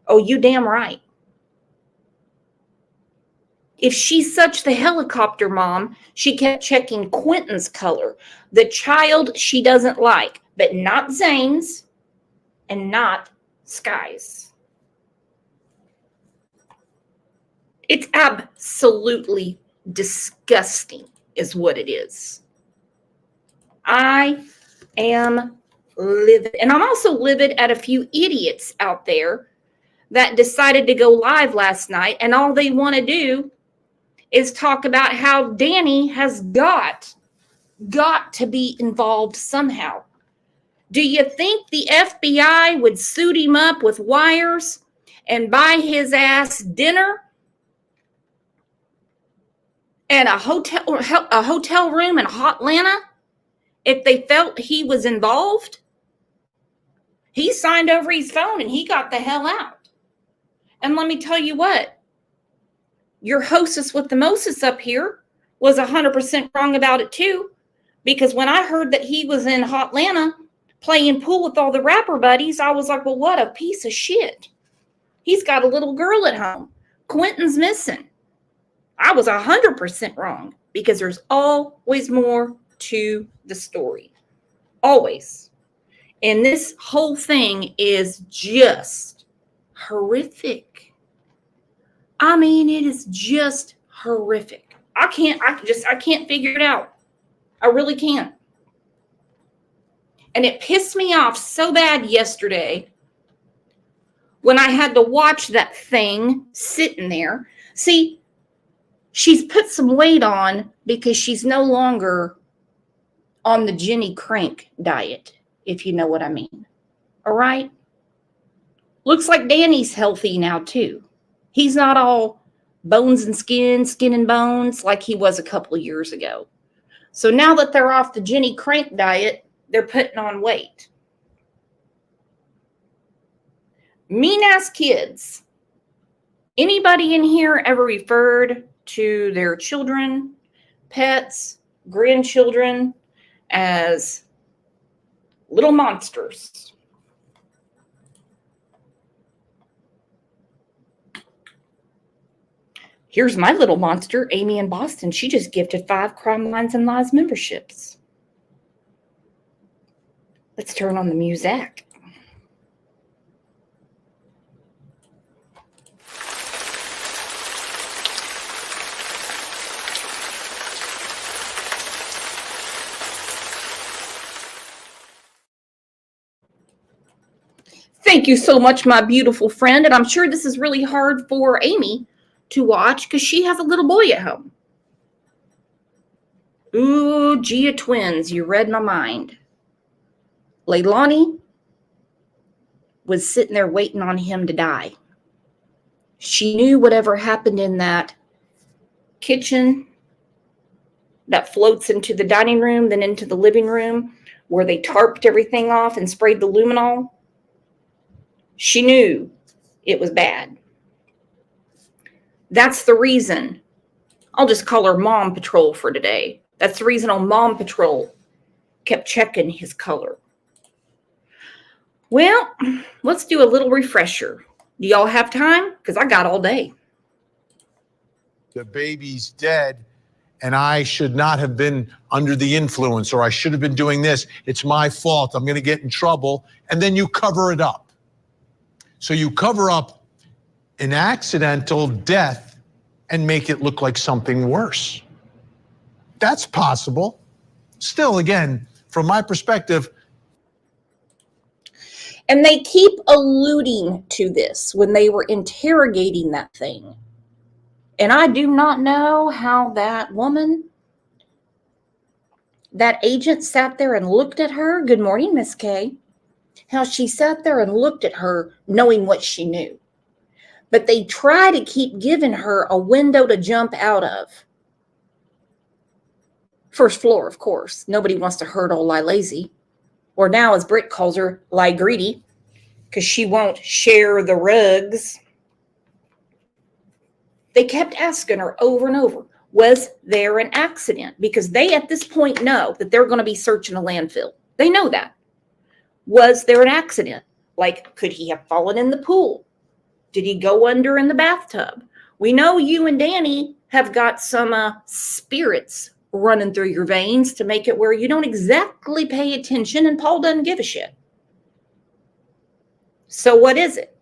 Oh, you damn right. If she's such the helicopter mom, she kept checking Quentin's color, the child she doesn't like, but not Zane's and not Sky's. It's absolutely disgusting is what it is. I am livid. And I'm also livid at a few idiots out there that decided to go live last night, and all they want to do is talk about how Danny has got to be involved somehow. Do you think the FBI would suit him up with wires and buy his ass dinner and a hotel room in Hotlanta if they felt he was involved? He signed over his phone and he got the hell out. And let me tell you what, your hostess with the Moses up here was 100% wrong about it too, because when I heard that he was in Hotlanta playing pool with all the rapper buddies, I was like, well, what a piece of shit. He's got a little girl at home. Quentin's missing. I was 100% wrong, because there's always more to the story. Always. And this whole thing is just horrific. I mean, it is just horrific. I can't figure it out. I really can't. And it pissed me off so bad yesterday when I had to watch that thing sitting there. See, she's put some weight on because she's no longer on the Jenny Crank diet, if you know what I mean. All right? Looks like Danny's healthy now, too. He's not all bones and skin and bones like he was a couple of years ago. So now that they're off the Jenny Crank diet, they're putting on weight. Mean-ass kids. Anybody in here ever referred to their children, pets, grandchildren as little monsters? Here's my little monster, Amy in Boston. She just gifted 5 Crime Lines and Lies memberships. Let's turn on the music. Thank you so much, my beautiful friend. And I'm sure this is really hard for Amy to watch because she has a little boy at home. Ooh, Gia twins, you read my mind. Leilani was sitting there waiting on him to die. She knew whatever happened in that kitchen that floats into the dining room, then into the living room, where they tarped everything off and sprayed the luminol. She knew it was bad. That's the reason. I'll just call her Mom Patrol for today. That's the reason on Mom Patrol kept checking his color. Well, let's do a little refresher. Do y'all have time? Because I got all day. The baby's dead, and I should not have been under the influence, or I should have been doing this. It's my fault. I'm going to get in trouble. And then you cover it up. So you cover up an accidental death and make it look like something worse. That's possible. Still, again, from my perspective, And they keep alluding to this when they were interrogating that thing. And I do not know how that woman, that agent sat there and looked at her. Good morning, Miss Kay. How she sat there and looked at her knowing what she knew. But they try to keep giving her a window to jump out of. First floor, of course. Nobody wants to hurt old lie lazy. Or now, as Britt calls her, lie greedy. Because she won't share the rugs. They kept asking her over and over, was there an accident? Because they, at this point, know that they're going to be searching a landfill. They know that. Was there an accident? Like, could he have fallen in the pool? Did he go under in the bathtub? We know you and Danny have got some spirits running through your veins to make it where you don't exactly pay attention, and Paul doesn't give a shit. So what is it?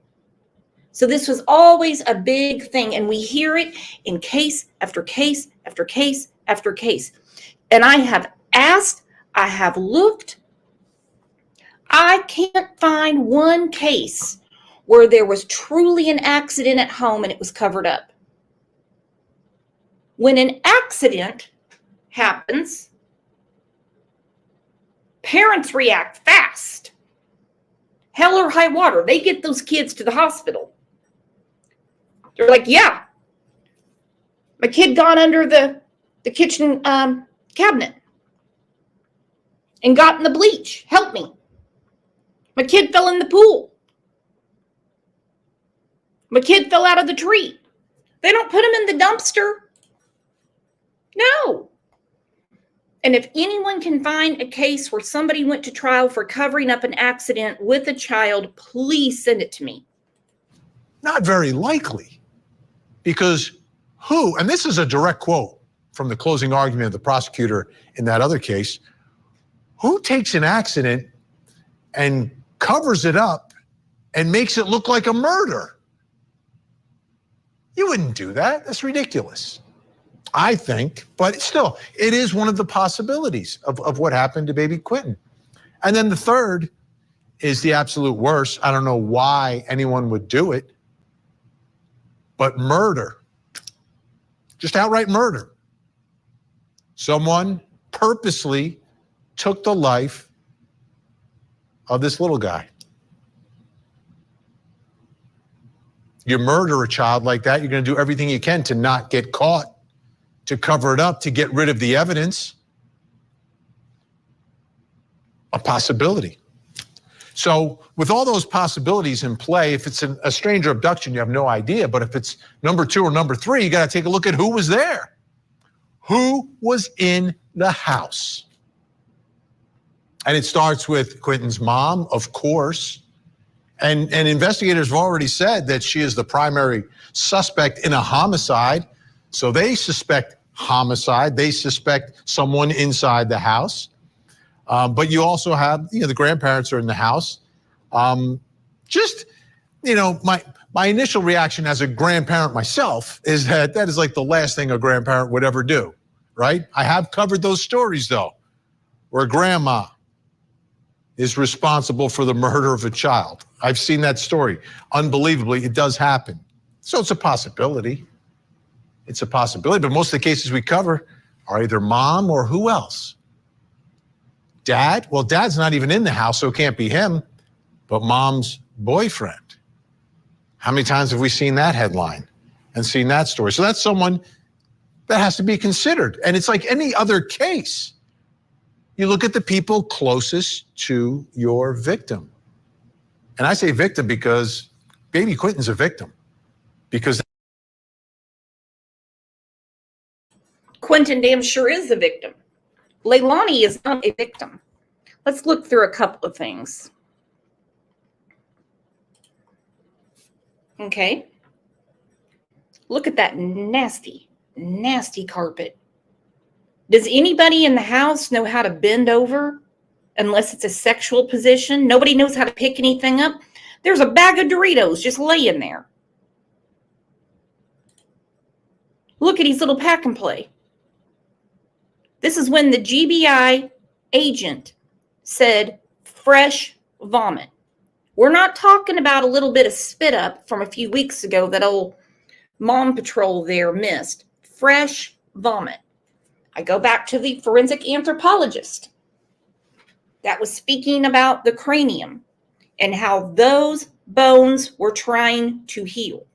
So this was always a big thing, and we hear it in case after case after case after case. And I have asked, I have looked, I can't find one case where there was truly an accident at home and it was covered up. When an accident happens, parents react fast. Hell or high water, they get those kids to the hospital. They're like, yeah, my kid gone under the kitchen cabinet and got in the bleach. Help me. My kid fell in the pool. My kid fell out of the tree. They don't put him in the dumpster. No. And if anyone can find a case where somebody went to trial for covering up an accident with a child, please send it to me. not very likely. Because who, and this is a direct quote from the closing argument of the prosecutor in that other case, who takes an accident and covers it up and makes it look like a murder? You wouldn't do that. That's ridiculous, I think. But still, it is one of the possibilities of what happened to baby Quentin. And then the third is the absolute worst. I don't know why anyone would do it, but murder, just outright murder. Someone purposely took the life of this little guy. You murder a child like that, you're going to do everything you can to not get caught, to cover it up, to get rid of the evidence. A possibility. So with all those possibilities in play, if it's a stranger abduction, you have no idea. But if it's number 2 or number 3, you got to take a look at who was there. Who was in the house? And it starts with Quentin's mom, of course. And investigators have already said that she is the primary suspect in a homicide. So they suspect homicide. They suspect someone inside the house. But you also have, the grandparents are in the house. My initial reaction as a grandparent myself is that is like the last thing a grandparent would ever do, right? I have covered those stories though, where grandma is responsible for the murder of a child. I've seen that story. Unbelievably, it does happen. So it's a possibility. It's a possibility, but most of the cases we cover are either mom or who else? Dad? Well, dad's not even in the house, so it can't be him, but mom's boyfriend. How many times have we seen that headline and seen that story? So that's someone that has to be considered. And it's like any other case. You look at the people closest to your victim. And I say victim because baby Quentin's a victim. Because Quentin damn sure is the victim. Leilani is not a victim. Let's look through a couple of things. Okay. Look at that nasty, nasty carpet. Does anybody in the house know how to bend over unless it's a sexual position? Nobody knows how to pick anything up. There's a bag of Doritos just laying there. Look at his little pack and play. This is when the GBI agent said fresh vomit. We're not talking about a little bit of spit up from a few weeks ago that old Mom Patrol there missed. Fresh vomit. I go back to the forensic anthropologist that was speaking about the cranium and how those bones were trying to heal.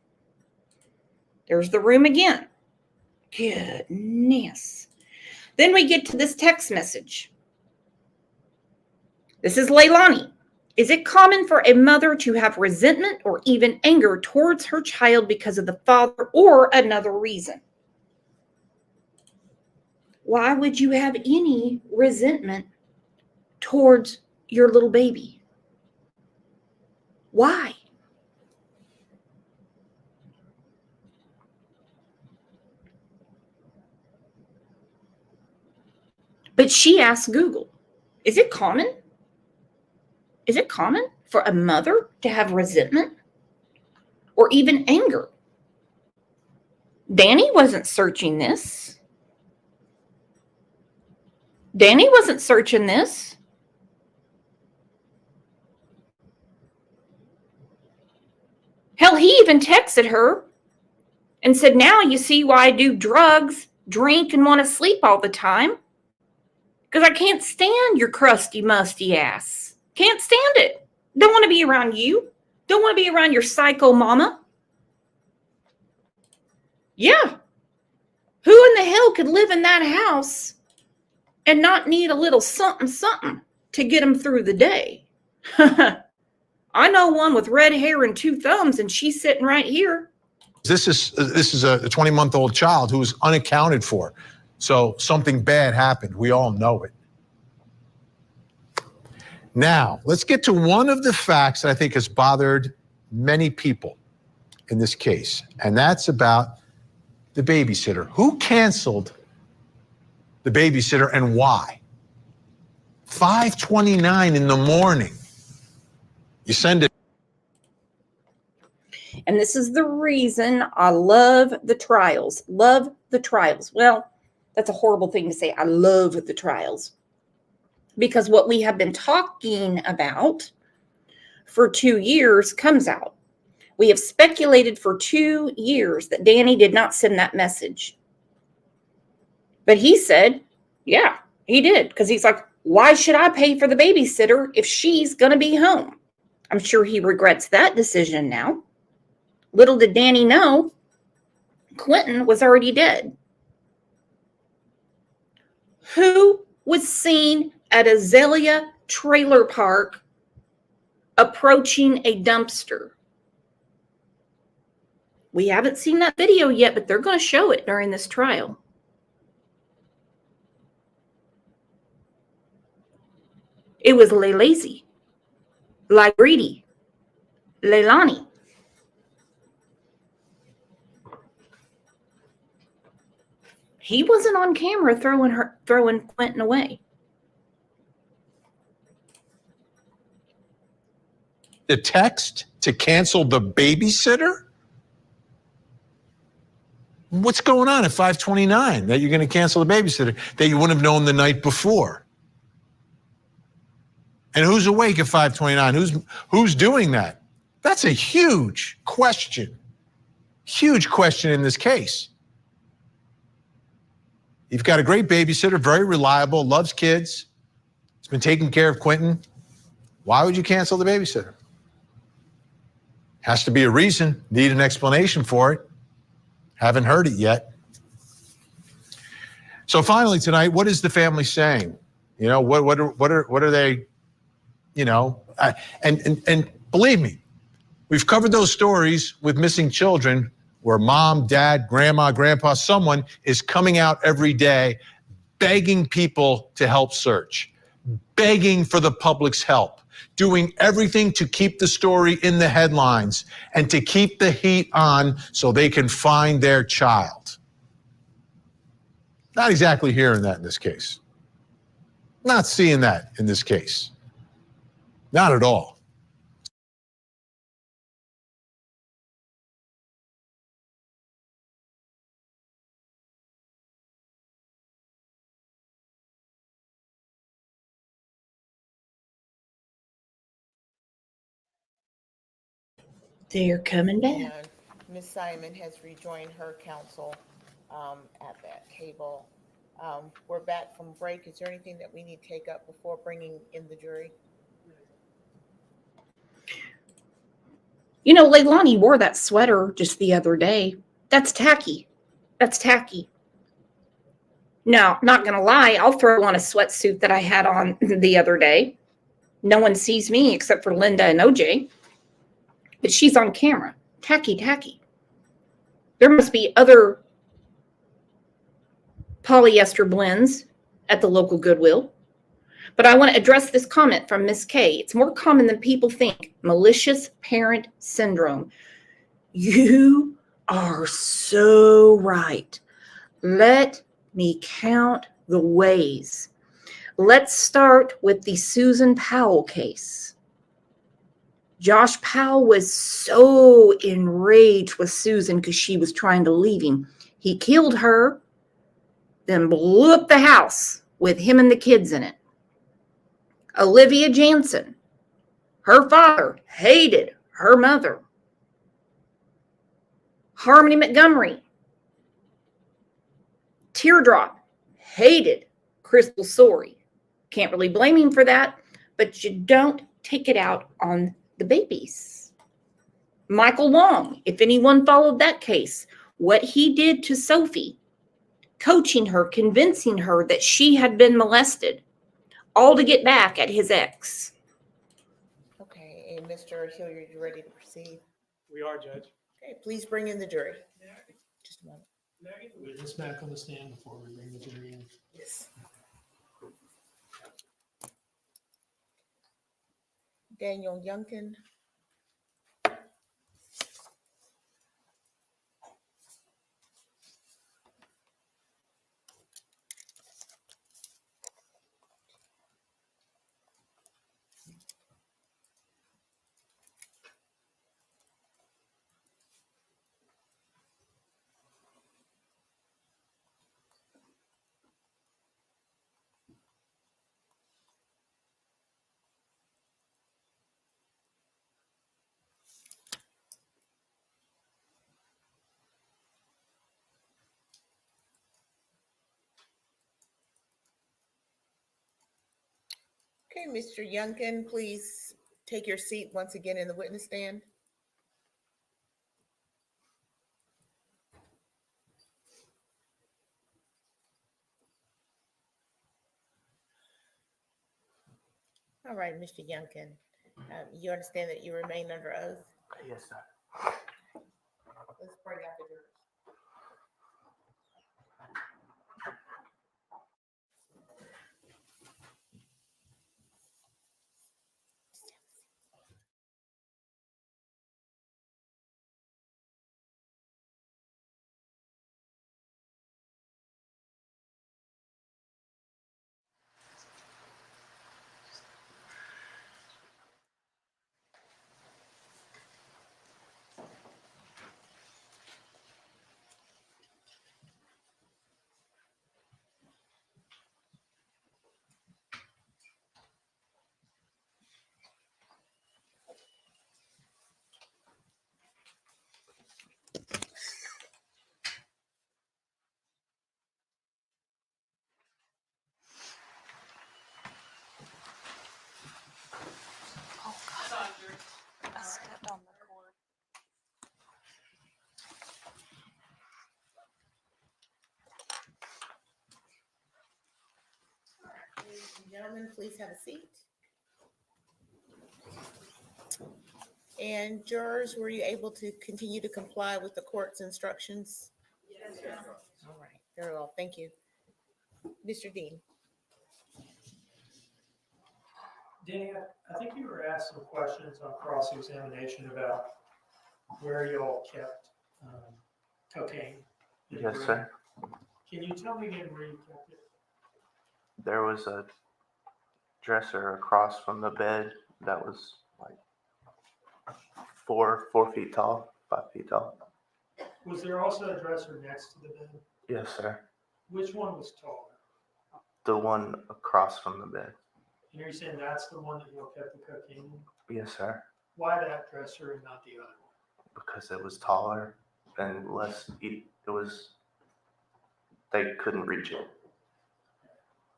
There's the room again. Goodness. Then we get to this text message. This is Leilani. Is it common for a mother to have resentment or even anger towards her child because of the father or another reason? Why would you have any resentment towards your little baby? Why? But she asked Google, is it common? Is it common for a mother to have resentment or even anger? Danny wasn't searching this. Danny wasn't searching this. Hell, he even texted her and said, now you see why I do drugs, drink, and want to sleep all the time. Because I can't stand your crusty, musty ass. Can't stand it. Don't want to be around you. Don't want to be around your psycho mama. Yeah. Who in the hell could live in that house and not need a little something, something to get them through the day? I know one with red hair and 2 thumbs, and she's sitting right here. This is a 20-month-old child who is unaccounted for. So something bad happened. We all know it. Now, let's get to one of the facts that I think has bothered many people in this case, and that's about the babysitter. Who canceled the babysitter and why? 5:29 in the morning. You send it. And this is the reason I love the trials. Love the trials. Well, that's a horrible thing to say. I love the trials. Because what we have been talking about for 2 years comes out. We have speculated for 2 years that Danny did not send that message. But he said, yeah, he did. Because he's like, why should I pay for the babysitter if she's going to be home? I'm sure he regrets that decision now. Little did Danny know, Quentin was already dead. Who was seen at Azalea Trailer Park approaching a dumpster? We haven't seen that video yet, but they're going to show it during this trial. It was Leilani, Leilani. He wasn't on camera throwing Quentin away. The text to cancel the babysitter? What's going on at 5:29 that you're going to cancel the babysitter that you wouldn't have known the night before? And who's awake at 5:29? Who's doing that? That's a huge question. Huge question in this case. You've got a great babysitter, very reliable, loves kids. Has been taking care of Quentin. Why would you cancel the babysitter? Has to be a reason. Need an explanation for it. Haven't heard it yet. So finally tonight, what is the family saying? You know, what are they? You know, and believe me, we've covered those stories with missing children where mom, dad, grandma, grandpa, someone is coming out every day begging people to help search, begging for the public's help, doing everything to keep the story in the headlines and to keep the heat on so they can find their child. Not exactly hearing that in this case. Not seeing that in this case. Not at all. They're coming back. And Ms. Simon has rejoined her counsel at that table. We're back from break. Is there anything that we need to take up before bringing in the jury? You know, Leilani wore that sweater just the other day. That's tacky. That's tacky. Now, not gonna lie, I'll throw on a sweatsuit that I had on the other day. No one sees me except for Linda and OJ. But she's on camera. Tacky, tacky. There must be other polyester blends at the local Goodwill. But I want to address this comment from Miss K. It's more common than people think. Malicious parent syndrome. You are so right. Let me count the ways. Let's start with the Susan Powell case. Josh Powell was so enraged with Susan because she was trying to leave him. He killed her, then blew up the house with him and the kids in it. Olivia Jansen, her father hated her mother. Harmony Montgomery, Teardrop, hated Crystal Sorey. Can't really blame him for that, but you don't take it out on the babies. Michael Long, if anyone followed that case, what he did to Sophie, coaching her, convincing her that she had been molested, all to get back at his ex. Okay, and Mr. Hilliard, you ready to proceed? We are, Judge. Okay, please bring in the jury. Just a moment. May I get the witness back on the stand before we bring the jury in? Yes. Daniel Youngkin. Okay, Mr. Youngkin, please take your seat once again in the witness stand. All right, Mr. Youngkin, you understand that you remain under oath? Yes, sir. Let's bring out the jurors. Ladies and gentlemen, please have a seat. And jurors, were you able to continue to comply with the court's instructions? Yes. All right, very well, thank you. Mr. Dean. Danny, I think you were asked some questions on cross-examination about where y'all kept cocaine. Yes, sir. Can you tell me again where you kept it? There was a dresser across from the bed that was like 4 feet tall, 5 feet tall. Was there also a dresser next to the bed? Yes, sir. Which one was taller? The one across from the bed. And you're saying that's the one that y'all kept the cocaine in? Yes, sir. Why that dresser and not the other one? Because it was taller and less, it was, they couldn't reach it.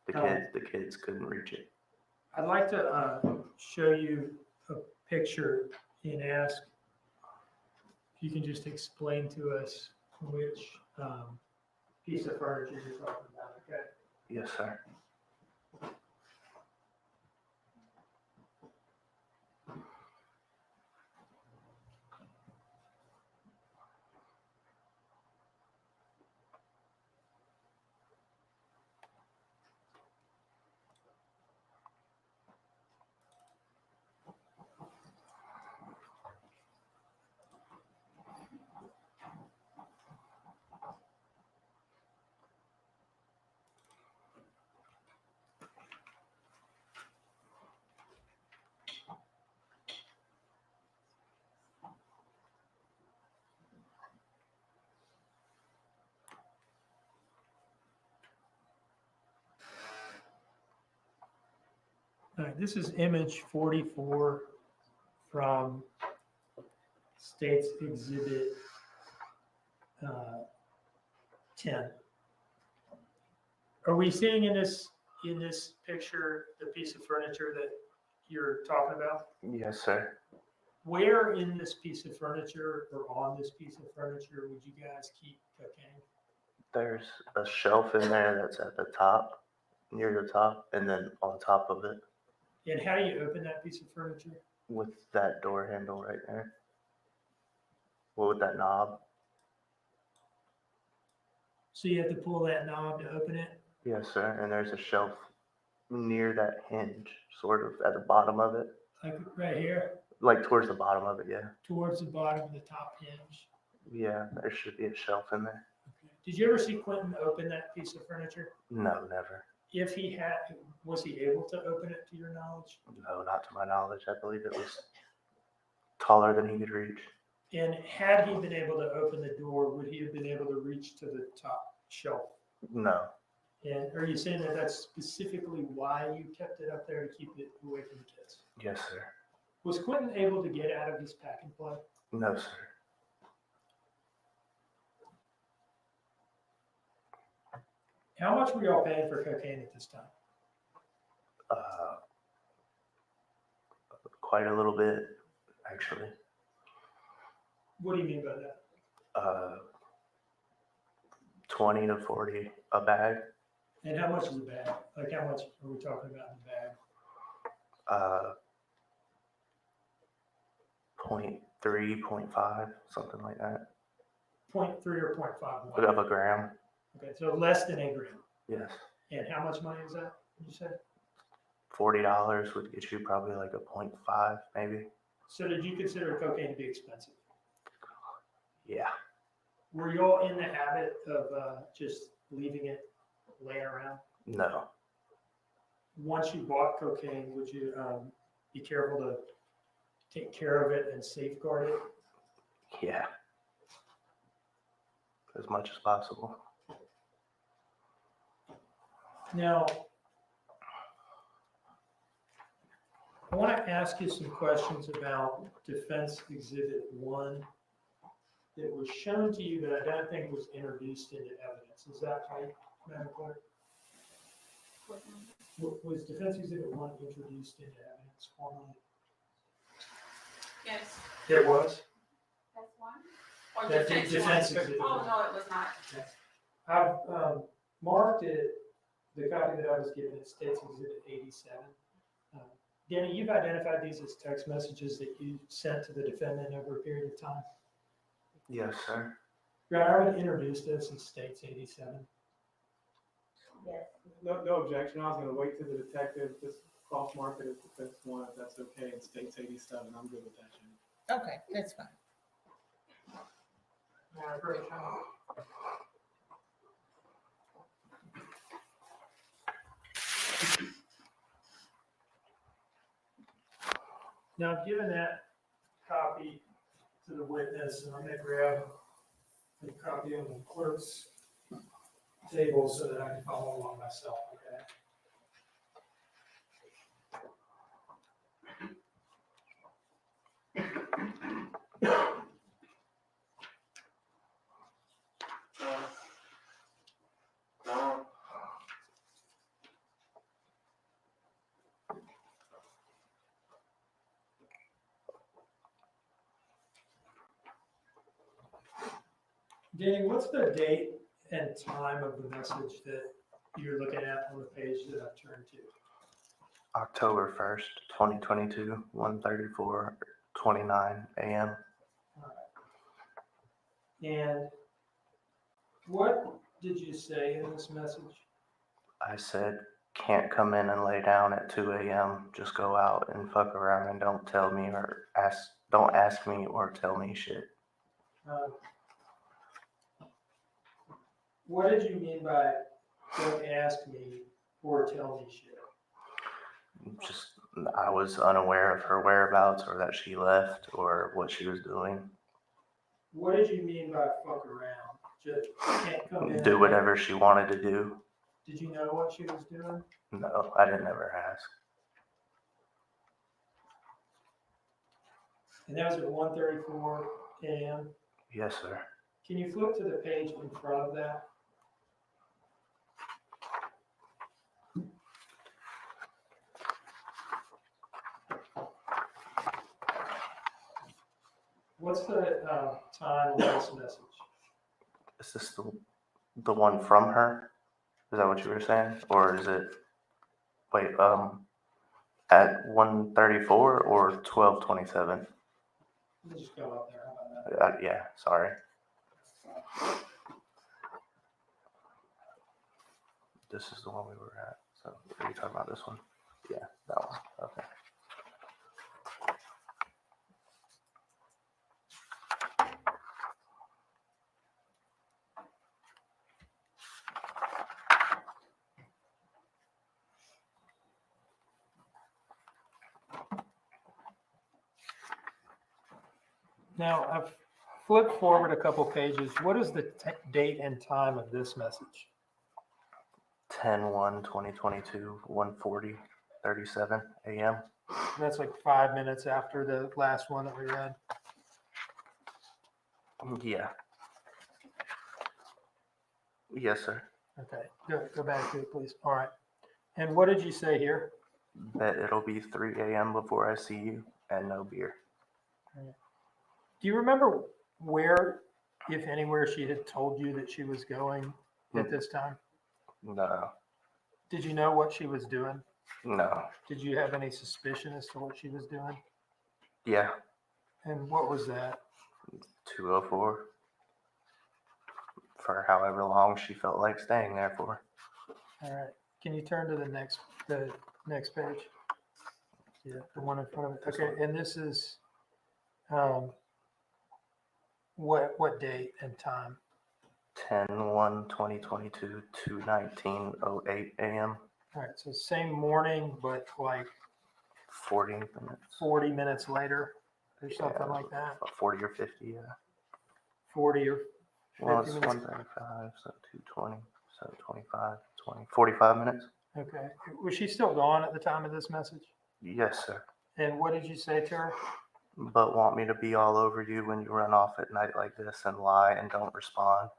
The kids couldn't reach it. I'd like to show you a picture and ask if you can just explain to us which piece of furniture you're talking about, okay? Yes, sir. All right, this is image 44 from State's Exhibit 10. Are we seeing in this picture the piece of furniture that you're talking about? Yes, sir. Where in this piece of furniture or on this piece of furniture would you guys keep cocaine? There's a shelf in there that's at the top, near the top, and then on top of it And how do you open that piece of furniture? with that door handle right there. Well, with that knob. So you have to pull that knob to open it? Yes, sir. And there's a shelf near that hinge, sort of at the bottom of it. Like right here, Like towards the bottom of it, yeah. towards the bottom of the top hinge? Yeah, there should be a shelf in there. Okay. Did you ever see Quentin open that piece of furniture? No, never. If he had, was he able to open it to your knowledge? No, not to my knowledge. I believe it was taller than he could reach. And had he been able to open the door, would he have been able to reach to the top shelf? No. And are you saying that that's specifically why you kept it up there to keep it away from the kids? Yes, sir. Was Quentin able to get out of his pack and play? No, sir. How much were y'all paying for cocaine at this time? Quite a little bit, actually. What do you mean by that? 20 to 40 a bag. And how much is a bag? Like how much are we talking about in the bag? 0.3, 0.5, something like that. 0.3 or 0.5? Of a gram. Okay, so less than a gram. Yes. And how much money is that, you said? $40 would get you probably like a 0.5, maybe. So did you consider cocaine to be expensive? Yeah. Were y'all in the habit of just leaving it laying around? No. Once you bought cocaine, would you be careful to take care of it and safeguard it? Yeah. As much as possible. Now, I want to ask you some questions about Defense Exhibit 1 that was shown to you that I don't think was introduced into evidence. Is that right, Madam Clerk? Was Defense Exhibit 1 introduced into evidence formally? Yes, It was? that's one. Or That defense defense one. exhibit. Oh, no, it was not. I've marked it, the copy that I was given, it states Exhibit 87. Danny, you've identified these as text messages that you sent to the defendant over a period of time. Yes, sir. Your Honor, I would introduce this as states 87. Yes. No objection. I was gonna wait till the detective just cross-mark it as defense one, if that's okay, and states 87. I'm good with that, Jim. Okay, that's fine. Great job. Now, I've given that copy to the witness, and I'm going to grab a copy on the clerk's table so that I can follow along myself, okay? Danny, what's the date and time of the message that you're looking at on the page that I've turned to? October 1st, 2022, 1:34:29 a.m. And what did you say in this message? I said, can't come in and lay down at 2 a.m. Just go out and fuck around and don't tell me or don't ask me or tell me shit. What did you mean by don't ask me or tell me shit? Just, I was unaware of her whereabouts or that she left or what she was doing. What did you mean by fuck around? Just can't come in. Do whatever she wanted to do. Did you know what she was doing? No, I didn't ever ask. And that was at 1:34 a.m. Yes, sir. Can you flip to the page in front of that? What's the time of this message? Is this the one from her? Is that what you were saying? Or is it, wait, at 1:34 or 12:27? Let me just go up there. How about that? Yeah, sorry. This is the one we were at. So are you talking about this one? Yeah, that one. Okay. Now, I've flipped forward a couple pages. What is the date and time of this message? 10/1/2022, 1:40:37 a.m. That's like 5 minutes after the last one that we read. Yeah. Yes, sir. Okay, go back to it, please. All right. And what did you say here? Bet it'll be 3 a.m. before I see you and no beer. Do you remember where, if anywhere, she had told you that she was going at this time? No, Did you know what she was doing? no. Did you have any suspicion as to what she was doing? Yeah, And what was that? 204. For however long she felt like staying there for. All right. Can you turn to the next page? Yeah, the one in front of it. Okay, and this is what date and time? 10/1/2022, 2:19:08 a.m. All right, so same morning, but like 40 minutes. 40 minutes later or something Yeah, like that. 40 or 50, yeah. 40 or 50 Well, it's minutes. 1:35, so 2:20, so 25, 20, 45 minutes. Okay. Was she still gone at the time of this message? Yes, sir. And what did you say to her? But want me to be all over you when you run off at night like this and lie and don't respond?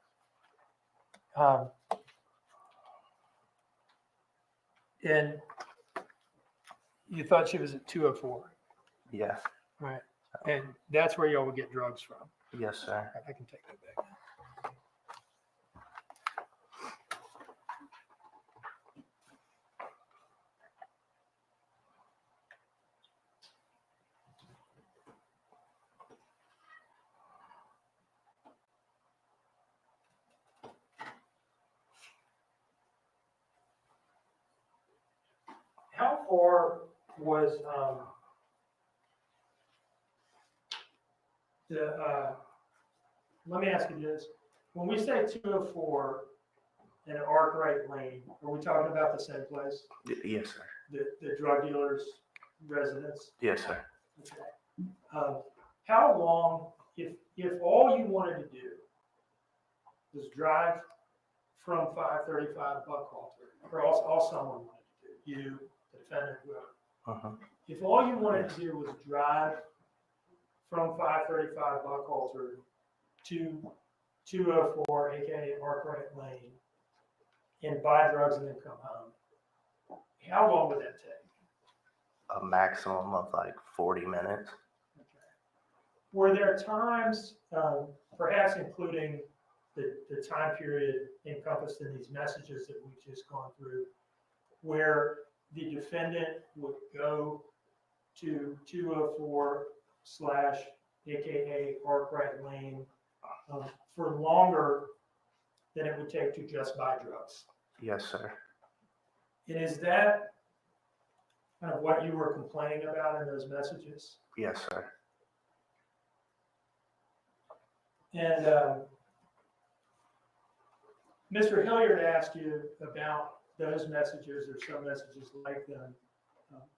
And you thought she was at 204, Yeah. right? And that's where y'all would get drugs from. Yes, sir. I can take that back now. How far was let me ask you this. When we say 204 in an Arkwright Lane, are we talking about the same place? Yes, sir. The drug dealer's residence? Yes, sir. Okay. How long, if all you wanted to do was drive from 535 Buckhalter, or all someone wanted to do, you, the defendant, whoever. If all you wanted to do was drive from 535 Buckhalter to 204, aka Arkwright Lane, and buy drugs and then come home, how long would that take? A maximum of like 40 minutes. Were there times, perhaps including the time period encompassed in these messages that we've just gone through, where the defendant would go to 204 / AKA Arkwright Lane for longer than it would take to just buy drugs. Yes, sir. And is that kind of what you were complaining about in those messages? Yes, sir. And Mr. Hilliard asked you about those messages or some messages like them.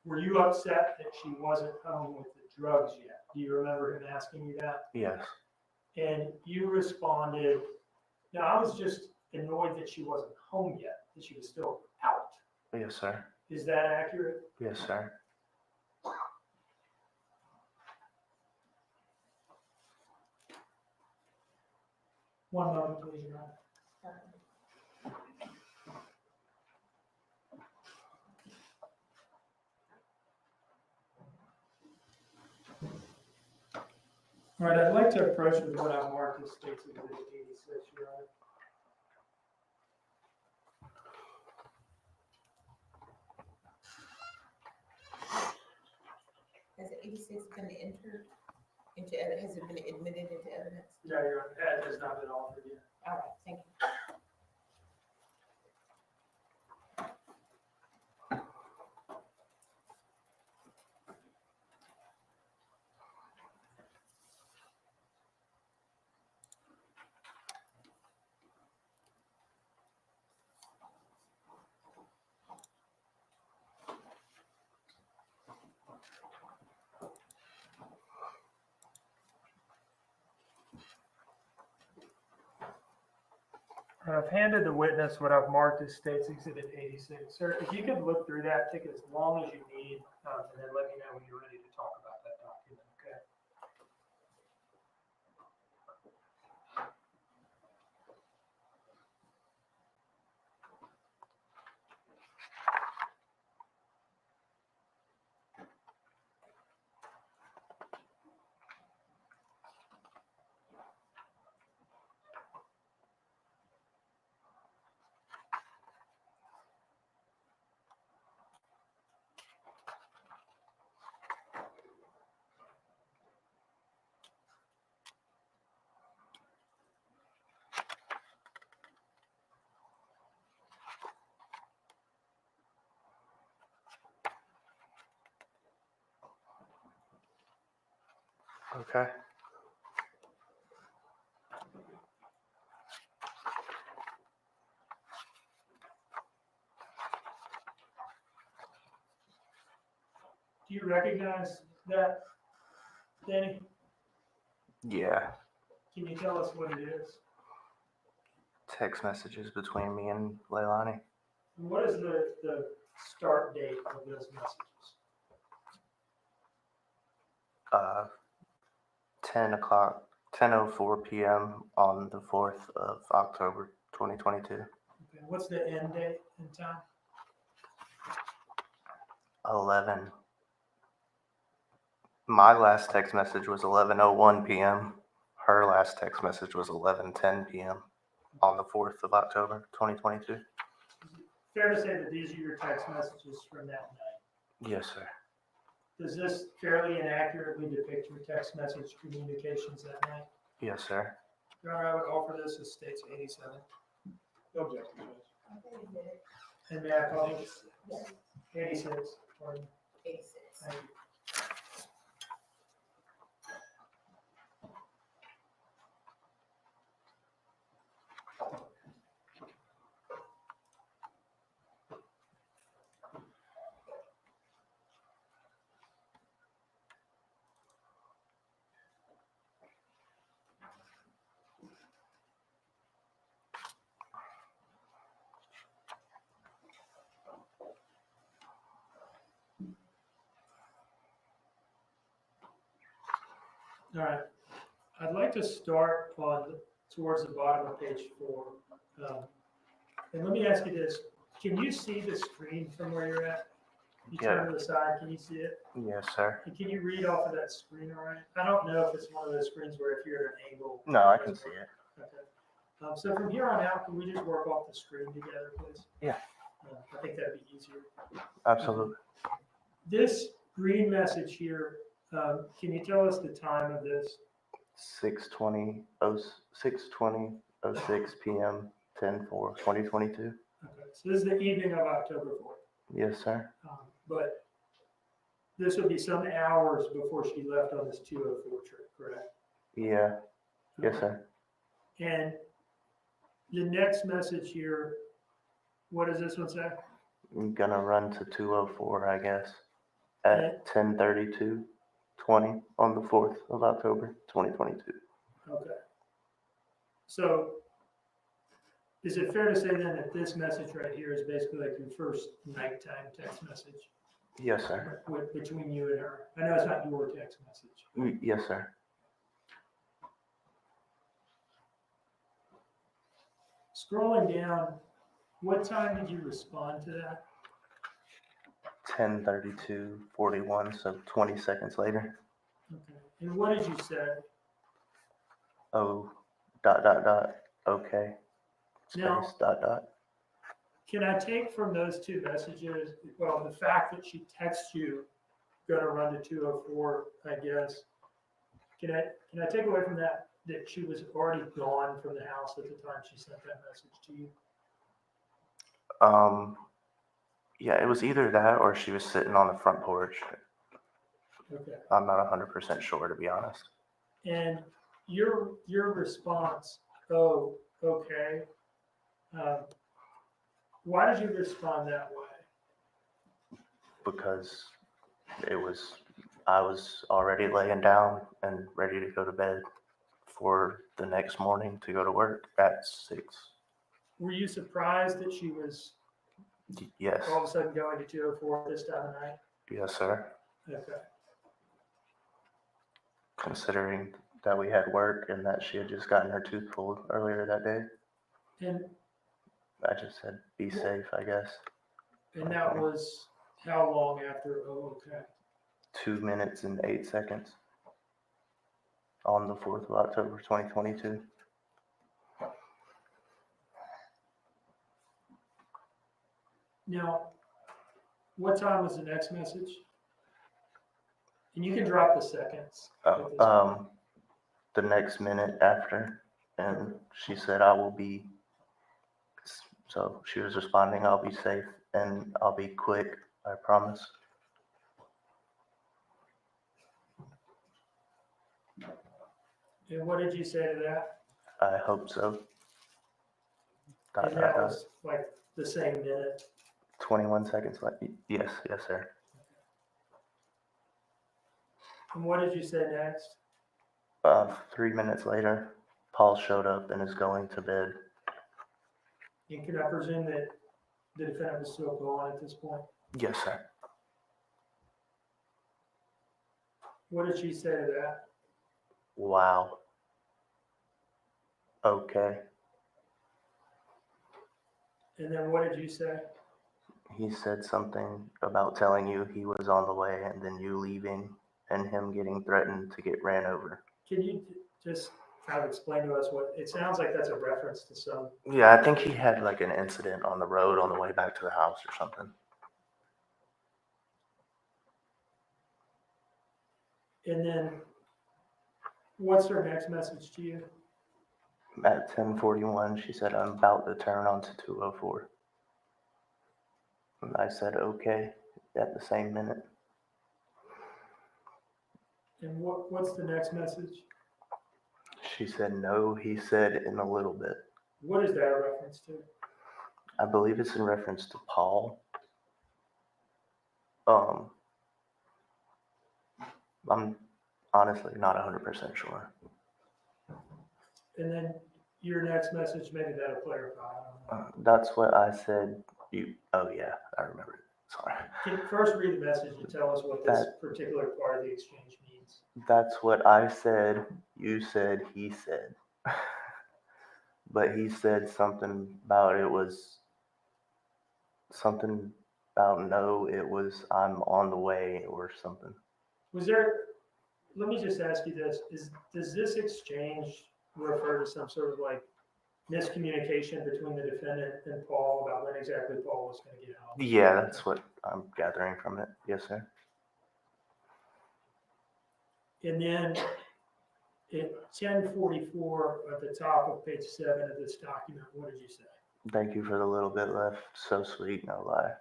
Were you upset that she wasn't home with the drugs yet? Do you remember him asking you that? Yes. And you responded, no, I was just annoyed that she wasn't home yet, that she was still out. Yes, sir. Is that accurate? Yes, sir. One moment, please, Your Honor. All right, I'd like to approach with what I've marked as State's Exhibit 86, Your Honor. Has 86 been entered into, has it been admitted into evidence? No, Your Honor, that has not been offered yet. All right, thank you. I've handed the witness what I've marked as State's Exhibit 86. Sir, if you could look through that, take as long as you need, and then let me know when you're ready to talk about that document, okay? Okay. Do you recognize that, Danny? Yeah. Can you tell us what it is? Text messages between me and Leilani. And what is the start date of those messages? 10 o'clock, 10:04 p.m. on the 4th of October, 2022. Okay, what's the end date and time? 11. My last text message was 11:01 p.m. Her last text message was 11:10 p.m. on the 4th of October, 2022. Fair to say that these are your text messages from that night. Yes, sir. Does this fairly and accurately depict your text message communications that night? Yes, sir. Your Honor, I would offer this as State's 87. No objection, Judge. And may I call it? 86. Pardon. 86. Thank you. All right. I'd like to start towards the bottom of page 4. And let me ask you this. Can you see the screen from where you're at? You turn to the side, can you see it? Yes, sir. And can you read off of that screen all right? I don't know if it's one of those screens where if you're at an angle. No, I can see it. Okay. So from here on out, can we just work off the screen together, please? Yeah. I think that'd be easier. Absolutely. This green message here, can you tell us the time of this? 6:20, 6:06 p.m. 10/4/2022. Okay, so this is the evening of October 4th. Yes, sir. But this would be some hours before she left on this 204 trip, correct? Yeah. Yes, sir. And the next message here, what does this one say? I'm gonna run to 204, I guess, at 10:32:20 on the 4th of October, 2022. Okay. So is it fair to say then that this message right here is basically like your first nighttime text message Yes, sir. between you and her? I know it's not your text message. Yes, sir. Scrolling down, what time did you respond to that? 10:32:41, so 20 seconds later. Okay. And what did you say? Oh, ... Okay. Now- Space ... Can I take from those two messages, well, the fact that she texts you, gonna run to 204, I guess. Can I take away from that she was already gone from the house at the time she sent that message to you? Yeah, it was either that or she was sitting on the front porch. Okay. I'm not 100% sure, to be honest. And your response, oh, okay. Why did you respond that way? Because I was already laying down and ready to go to bed for the next morning to go to work at 6. Were you surprised that she was Yes. all of a sudden going to 204 this time of night? Yes, sir. Okay. Considering that we had work and that she had just gotten her tooth pulled earlier that day, And I just said, be safe, I guess. that was how long after, oh, okay. 2 minutes and 8 seconds on the 4th of October, 2022. Now, what time was the next message? And you can drop the seconds. at this point. The next minute after, and she said, I will be, so she was responding, I'll be safe and I'll be quick, I promise. And what did you say to that? I hope so. ... And that was like the same minute. 21 seconds left. Yes, yes, sir. And what did you say next? 3 minutes later, Paul showed up and is going to bed. And can I presume that the defendant was still gone at this point? Yes, sir. What did she say to that? Wow. Okay. And then what did you say? He said something about telling you he was on the way and then you leaving and him getting threatened to get ran over. Can you just kind of explain to us what, it sounds like that's a reference to some, Yeah, I think he had like an incident on the road on the way back to the house or something. and then what's her next message to you? At 10:41, she said, I'm about to turn onto 204. And I said, okay, at the same minute. And what's the next message? She said, no, he said in a little bit. What is that a reference to? I believe it's in reference to Paul. I'm honestly not 100% sure. And then your next message, maybe that'll clarify. I don't know. That's what I said. Oh yeah, I remember it. Sorry. Can you first read the message and tell us what this particular part of the exchange means? That's what I said, you said, he said. But he said something about no, it was I'm on the way or something. Let me just ask you this, does this exchange refer to some sort of like miscommunication between the defendant and Paul about when exactly Paul was going to get out. Yeah, that's what I'm gathering from it. Yes, sir. And then at 10:44 at the top of page 7 of this document, what did you say? Thank you for the little bit left. So sweet, no lie.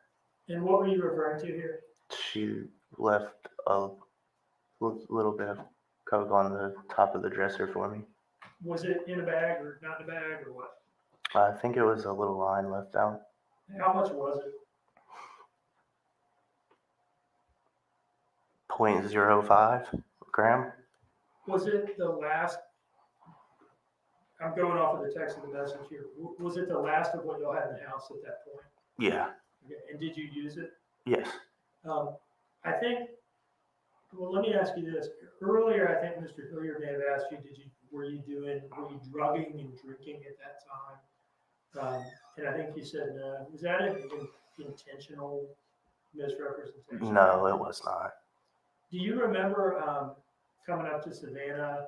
And what were you referring to here? She left a little bit of Coke on the top of the dresser for me. Was it in a bag or not in a bag or what? I think it was a little line left out. How much was it? 0.05 gram. Was it the last? I'm going off of the text of the message here. Was it the last of what y'all had in the house at that point? Yeah. Okay. And did you use it? Yes. I think, well, let me ask you this. Earlier, I think Mr. Hilliard may have asked you, were you drugging and drinking at that time? And I think you said no. Was that an intentional misrepresentation? No, it was not. Do you remember coming up to Savannah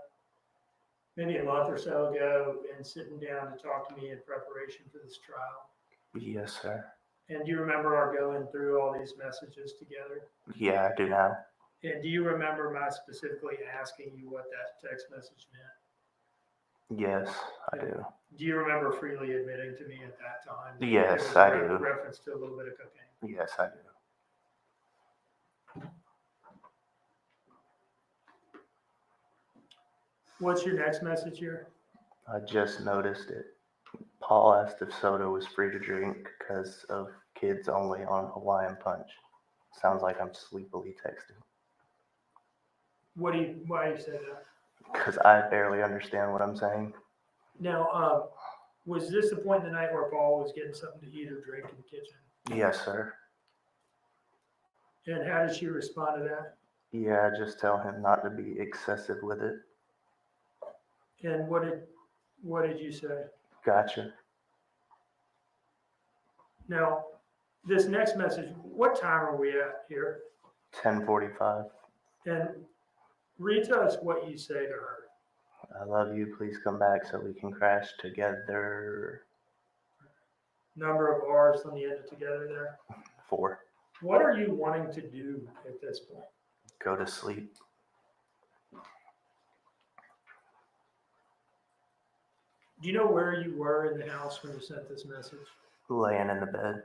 maybe a month or so ago and sitting down to talk to me in preparation for this trial? Yes, sir. And do you remember our going through all these messages together? Yeah, I do now. And do you remember my specifically asking you what that text message meant? Yes, I do. Do you remember freely admitting to me at that time? that Yes, it was I a do. Reference to a little bit of cocaine. Yes, I do. What's your next message here? I just noticed it. Paul asked if soda was free to drink because of kids only on Hawaiian Punch. Sounds like I'm sleepily texting. Why do you say that? Because I barely understand what I'm saying. Now, was this the point in the night where Paul was getting something to eat or drink in the kitchen? Yes, sir. And how did she respond to that? Yeah, just tell him not to be excessive with it. And what did you say? Gotcha. Now, this next message, what time are we at here? 10:45. And read to us what you say to her. I love you. Please come back so we can crash together. Number of R's on the end of together there. 4. What are you wanting to do at this point? Go to sleep. Do you know where you were in the house when you sent this message? Laying in the bed.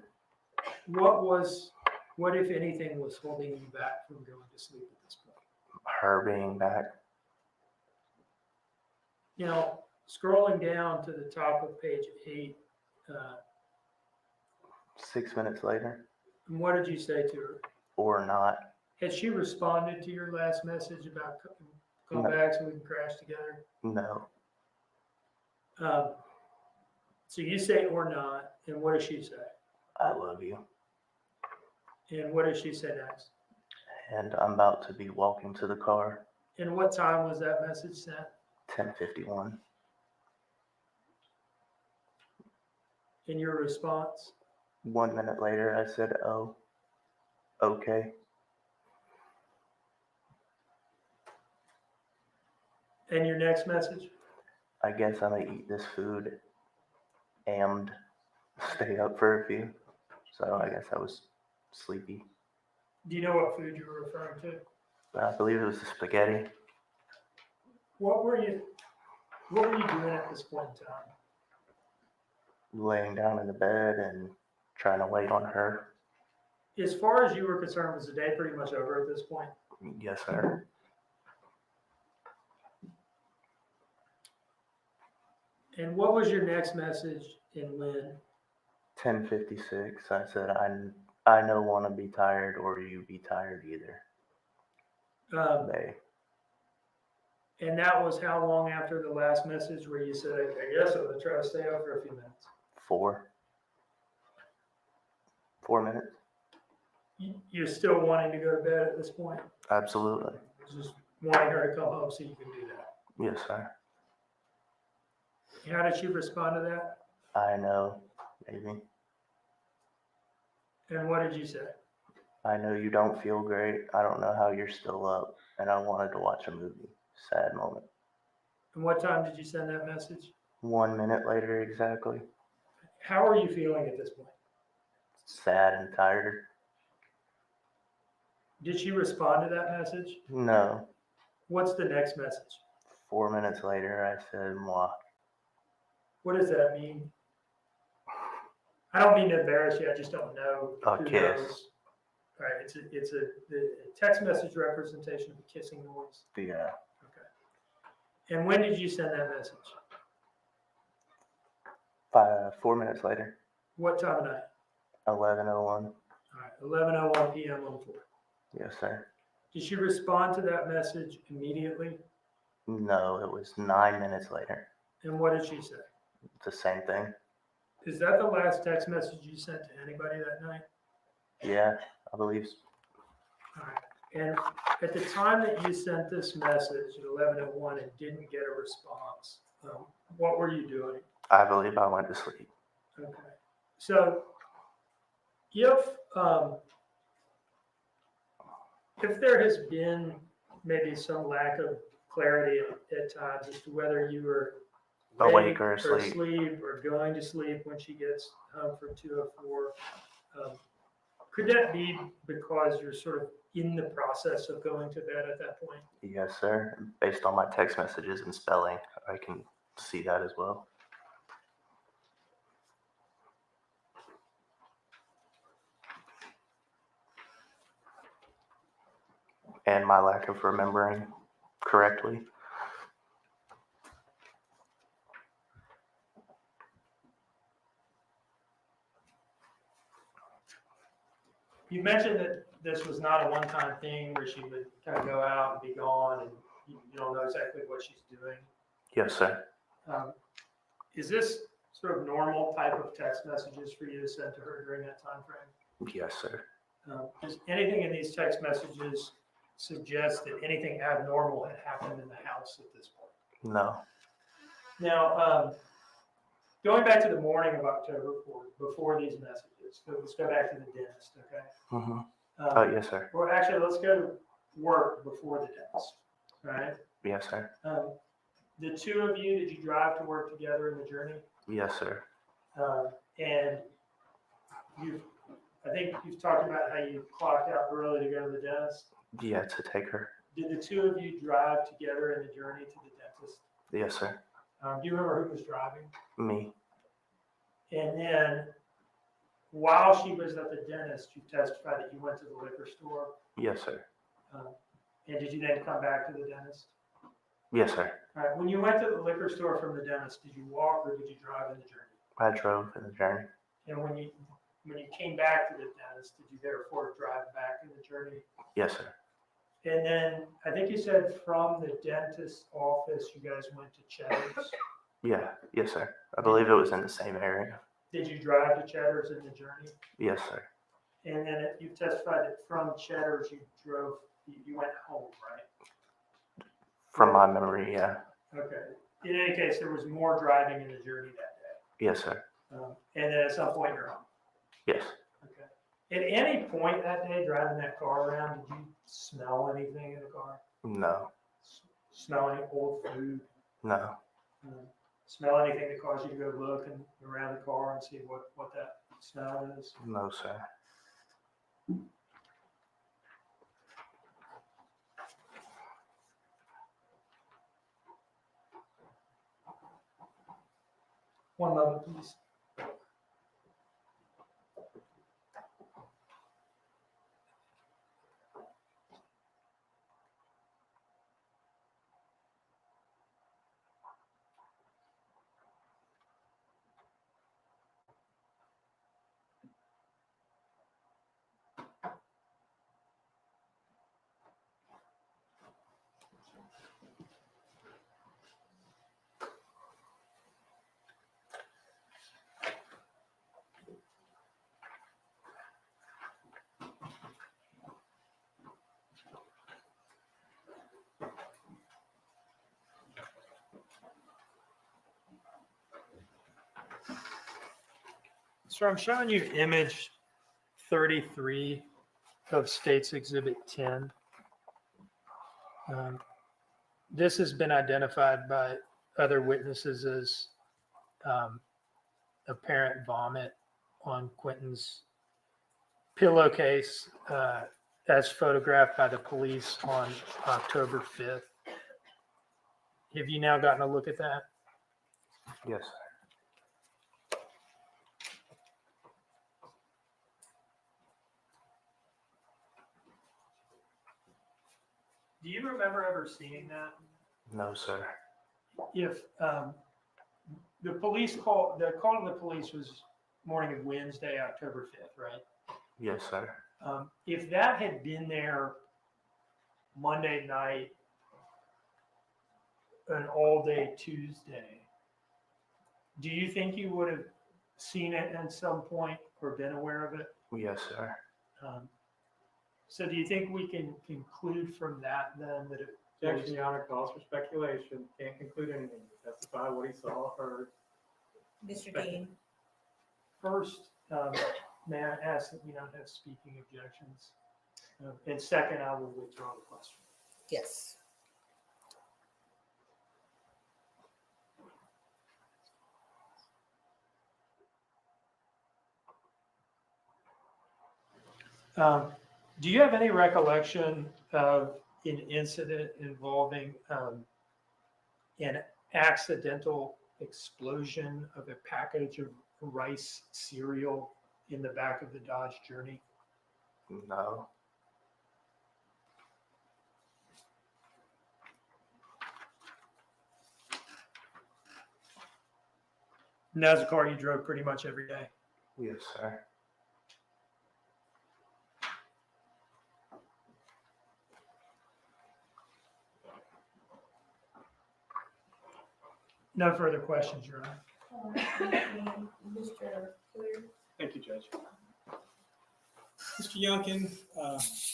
What if anything was holding you back from going to sleep at this point? Her being back. Now, scrolling down to the top of page 8, 6 minutes later. what did you say to her? Or not. Has she responded to your last message about come No. back so we can crash together? No. So you say or not, and what does she say? I love you. And what does she say next? And I'm about to be walking to the car. And what time was that message sent? 10:51. In your response? 1 minute later, I said, oh, okay. And your next message? I guess I'm gonna eat this food and stay up for a few. So I guess I was sleepy. Do you know what food you were referring to? I believe it was the spaghetti. What were you doing at this point in time? Laying down in the bed and trying to wait on her. As far as you were concerned, was the day pretty much over at this point? Yes, sir. And what was your next message and when? 10:56. I said, I no want to be tired or you be tired either. They. And that was how long after the last message where you said, I guess I'm going to try to stay up for a few minutes? 4 minutes. You're still wanting to go to bed at this point? Absolutely. Just wanting her to come home so you can do that. Yes, sir. How did she respond to that? I know, baby. And what did you say? I know you don't feel great. I don't know how you're still up. And I wanted to watch a movie. Sad moment. And what time did you send that message? 1 minute later, exactly. How are you feeling at this point? Sad and tired. Did she respond to that message? No. What's the next message? 4 minutes later, I said, moi. What does that mean? I don't mean to embarrass you. I just don't know. A who kiss. knows. All right. It's a text message representation of a kissing noise. Yeah. Okay. And when did you send that message? 4 minutes later, What time of night? 11:01. All right. 11:01 p.m. on the 4th. Yes, sir. Did she respond to that message immediately? No, it was 9 minutes later. And what did she say? The same thing. Is that the last text message you sent to anybody that night? Yeah, I believe. All right. And at the time that you sent this message at 11:01 and didn't get a response, what were you doing? I believe I went to sleep. Okay. So if there has been maybe some lack of clarity at times as to whether you were Awake or asleep. asleep or going to sleep when she gets home from 2:04, could that be because you're sort of in the process of going to bed at that point? Yes, sir. Based on my text messages and spelling, I can see that as well. And my lack of remembering correctly. You mentioned that this was not a one-time thing where she would kind of go out and be gone and you don't know exactly what she's doing. Yes, sir. Is this sort of normal type of text messages for you to send to her during that time frame? Yes, sir. Does anything in these text messages suggest that anything abnormal had happened in the house at this point? No. Now, going back to the morning of October 4th, before these messages, so let's go back to the dentist, okay? Mm-hmm. Oh, yes, sir. Well, actually, let's go to work before the dentist, all right? Yes, sir. The two of you, did you drive to work together in the journey? Yes, sir. And I think you've talked about how you clocked out early to go to the dentist. Yeah, to take her. Did the two of you drive together in the journey to the dentist? Yes, sir. Do you remember who was driving? Me. And then while she was at the dentist, you testified that you went to the liquor store. Yes, sir. And did you then come back to the dentist? Yes, sir. All right. When you went to the liquor store from the dentist, did you walk or did you drive in the journey? I drove in the journey. And when you came back to the dentist, did you therefore drive back in the journey? Yes, sir. And then I think you said from the dentist's office, you guys went to Cheddar's. Yeah. Yes, sir. I believe it was in the same area. Did you drive to Cheddar's in the journey? Yes, sir. And then you testified that from Cheddar's you went home, right? From my memory, yeah. Okay. In any case, there was more driving in the journey that day. Yes, sir. And then at some point you're home. Yes. Okay. At any point that day driving that car around, did you smell anything in the car? No. Smell any old food? No. Smell anything that caused you to go look around the car and see what that smell is? No, sir. One moment, please. So I'm showing you image 33 of State's Exhibit 10. This has been identified by other witnesses as apparent vomit on Quentin's pillowcase as photographed by the police on October 5th. Have you now gotten a look at that? Yes, sir. Do you remember ever seeing that? No, sir. If the police call, the call to the police was morning of Wednesday, October 5th, right? Yes, sir. If that had been there Monday night, an all-day Tuesday, do you think you would have seen it at some point or been aware of it? Yes, sir. So do you think we can conclude from that then that it Objection, Your Honor, calls for speculation. Can't conclude anything. Testify what he saw or heard. Mr. Dean, first, may I ask that we not have speaking objections? And second, I will withdraw the question. yes. Do you have any recollection of an incident involving an accidental explosion of a package of rice cereal in the back of the Dodge Journey? No. And that's a car you drove pretty much every day. Yes, sir. No further questions, Your Honor. Mr. Clear? Thank you, Judge. Mr. Youngkin,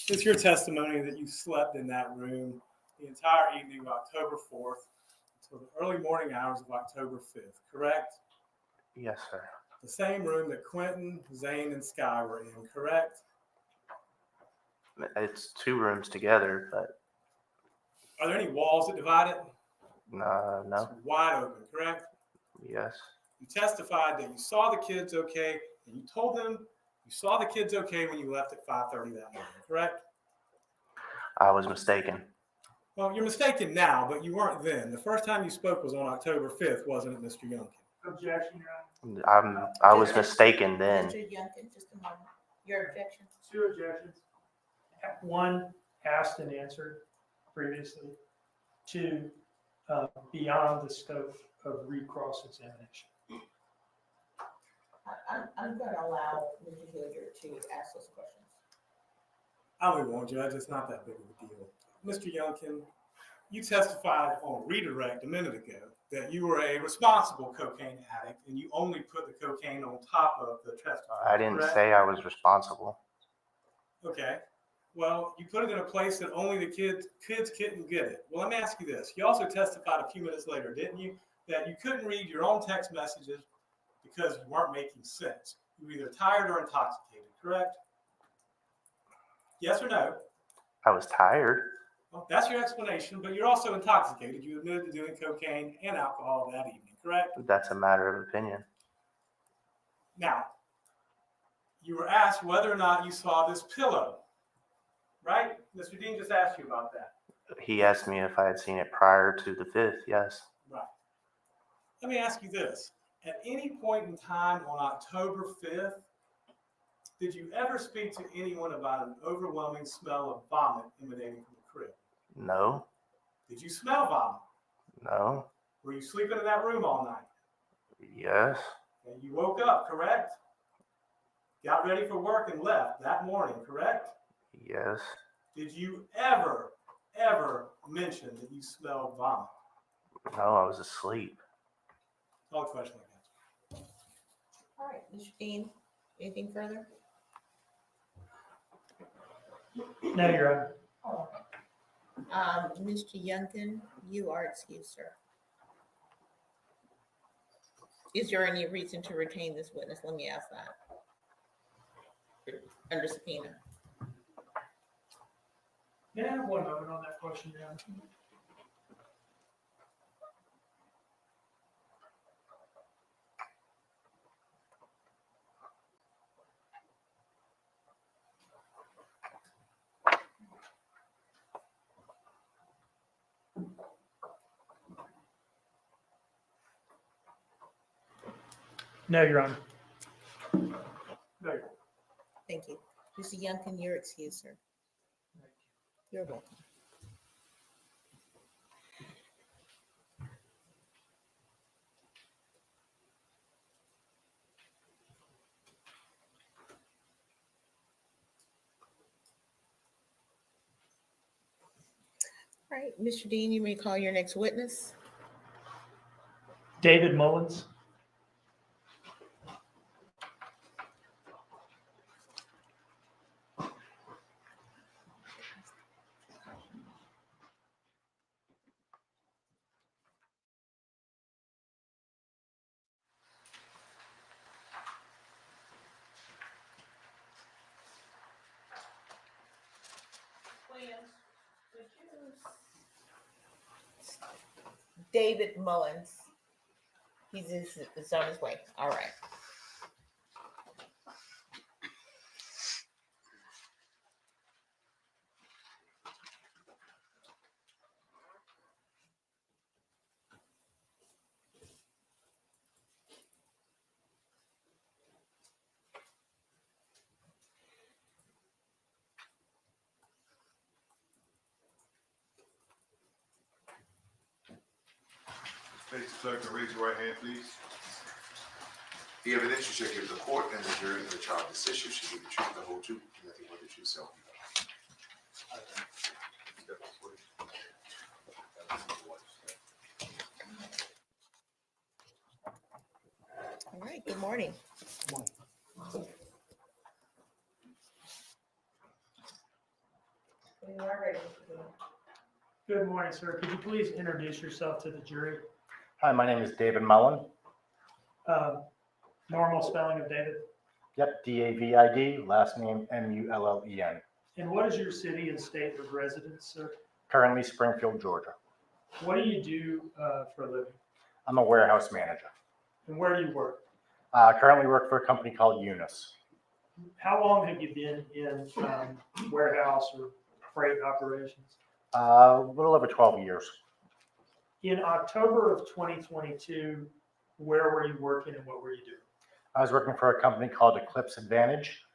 it's your testimony that you slept in that room the entire evening of October 4th until the early morning hours of October 5th, correct? Yes, sir. The same room that Quentin, Zane, and Sky were in, correct? It's two rooms together, but Are there any walls that divide it? no. It's wide open, correct? Yes. You testified that you saw the kids okay, and you told them you saw the kids okay when you left at 5:30 that morning, correct? I was mistaken. Well, you're mistaken now, but you weren't then. The first time you spoke was on October 5th, wasn't it, Mr. Youngkin? Objection, Your Honor. I was mistaken then. Mr. Youngkin, just a moment. Your objection? Two objections. One, asked and answered previously. Two, beyond the scope of recross examination. I'm going to allow Mr. Hilliard to ask those questions. I really won't, Judge. It's not that big of a deal. Mr. Youngkin, you testified on redirect a minute ago that you were a responsible cocaine addict and you only put the cocaine on top of the testifier. I didn't correct? say I was responsible. Okay. Well, you put it in a place that only the kids couldn't get it. Well, let me ask you this. You also testified a few minutes later, didn't you, that you couldn't read your own text messages because you weren't making sense. You were either tired or intoxicated, correct? Yes or no? I was tired. Well, that's your explanation, but you're also intoxicated. You admitted to doing cocaine and alcohol that evening, correct? That's a matter of opinion. Now, you were asked whether or not you saw this pillow, right? Mr. Dean just asked you about that. He asked me if I had seen it prior to the 5th. Yes. Right. Let me ask you this. At any point in time on October 5th, did you ever speak to anyone about an overwhelming smell of vomit emanating from the crib? No. Did you smell vomit? No. Were you sleeping in that room all night? Yes. And you woke up, correct? Got ready for work and left that morning, correct? Yes. Did you ever mention that you smelled vomit? No, I was asleep. All the question I got. All right, Mr. Dean, anything further? No, Your Honor. Mr. Youngkin, you are excused, sir. Is there any reason to retain this witness? Let me ask that. Under subpoena. May I have one moment on that question, Your Honor? No, Your Honor. Thank you. Mr. Youngkin, you're excused, sir. You're welcome. All right, Mr. Dean, you may call your next witness. David Mullins. David Mullins. He's on his way. All right. Mr. Clerk, can you raise your right hand, please? The evidence you shall give the court and the jury of the trial this issue shall be the truth, the whole truth, and nothing but the truth, so help you God. All right, good morning. When you are ready, Mr. Dean. Good morning, sir. Could you please introduce yourself to the jury? Hi, my name is David Mullen. Normal spelling of David. Yep, David, last name Mullen. And what is your city and state of residence, sir? Currently Springfield, Georgia. What do you do for a living? I'm a warehouse manager. And where do you work? Currently work for a company called Unis. How long have you been in warehouse or freight operations? A little over 12 years. In October of 2022, where were you working and what were you doing? I was working for a company called Eclipse Advantage.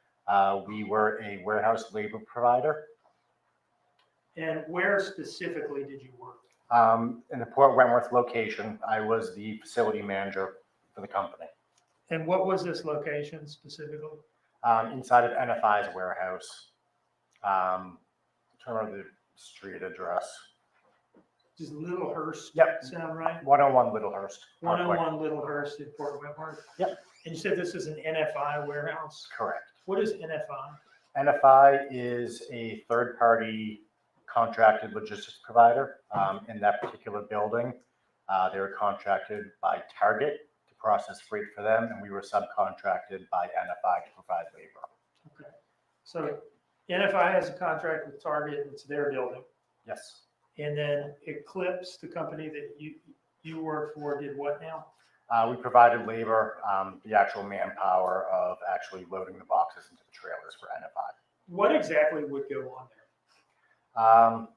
We were a warehouse labor provider. And where specifically did you work? In the Port Wentworth location, I was the facility manager for the company. And what was this location specifically? Inside of NFI's warehouse. I'm trying to remember the street address. Does Littlehurst Yep. sound right? 101 Littlehurst. Parkway. 101 Littlehurst in Port Wentworth? Yep. And you said this is an NFI warehouse? Correct. What is NFI? NFI is a third-party contracted logistics provider in that particular building. They were contracted by Target to process freight for them, and we were subcontracted by NFI to provide labor. Okay. So NFI has a contract with Target, it's their building. Yes. And then Eclipse, the company that you work for, did what now? We provided labor, the actual manpower of actually loading the boxes into the trailers for NFI. What exactly would go on there?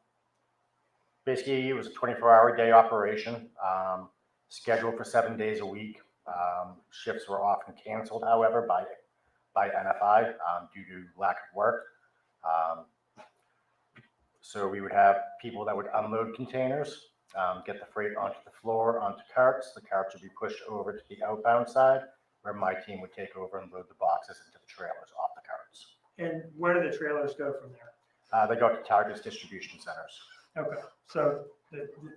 Basically, it was a 24-hour day operation, scheduled for 7 days a week. Shifts were often canceled, however, by NFI due to lack of work. So we would have people that would unload containers, get the freight onto the floor, onto carts. The carts would be pushed over to the outbound side, where my team would take over and load the boxes into the trailers off the carts. And where do the trailers go from there? They go to Target's distribution centers. Okay, so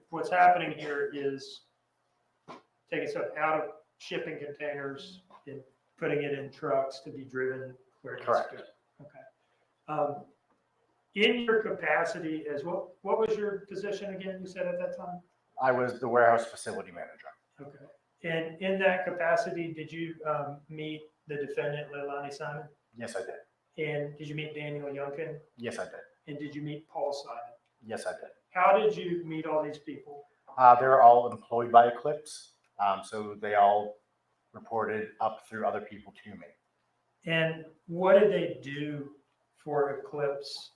what's happening here is taking stuff out of shipping containers and putting it in trucks to be driven where it needs to Correct. go. Okay. In your capacity as what was your position again, you said at that time? I was the warehouse facility manager. Okay. And in that capacity, did you meet the defendant, Leilani Simon? Yes, I did. And did you meet Daniel Youngkin? Yes, I did. And did you meet Paul Simon? Yes, I did. How did you meet all these people? They're all employed by Eclipse, so they all reported up through other people to me. And what did they do for Eclipse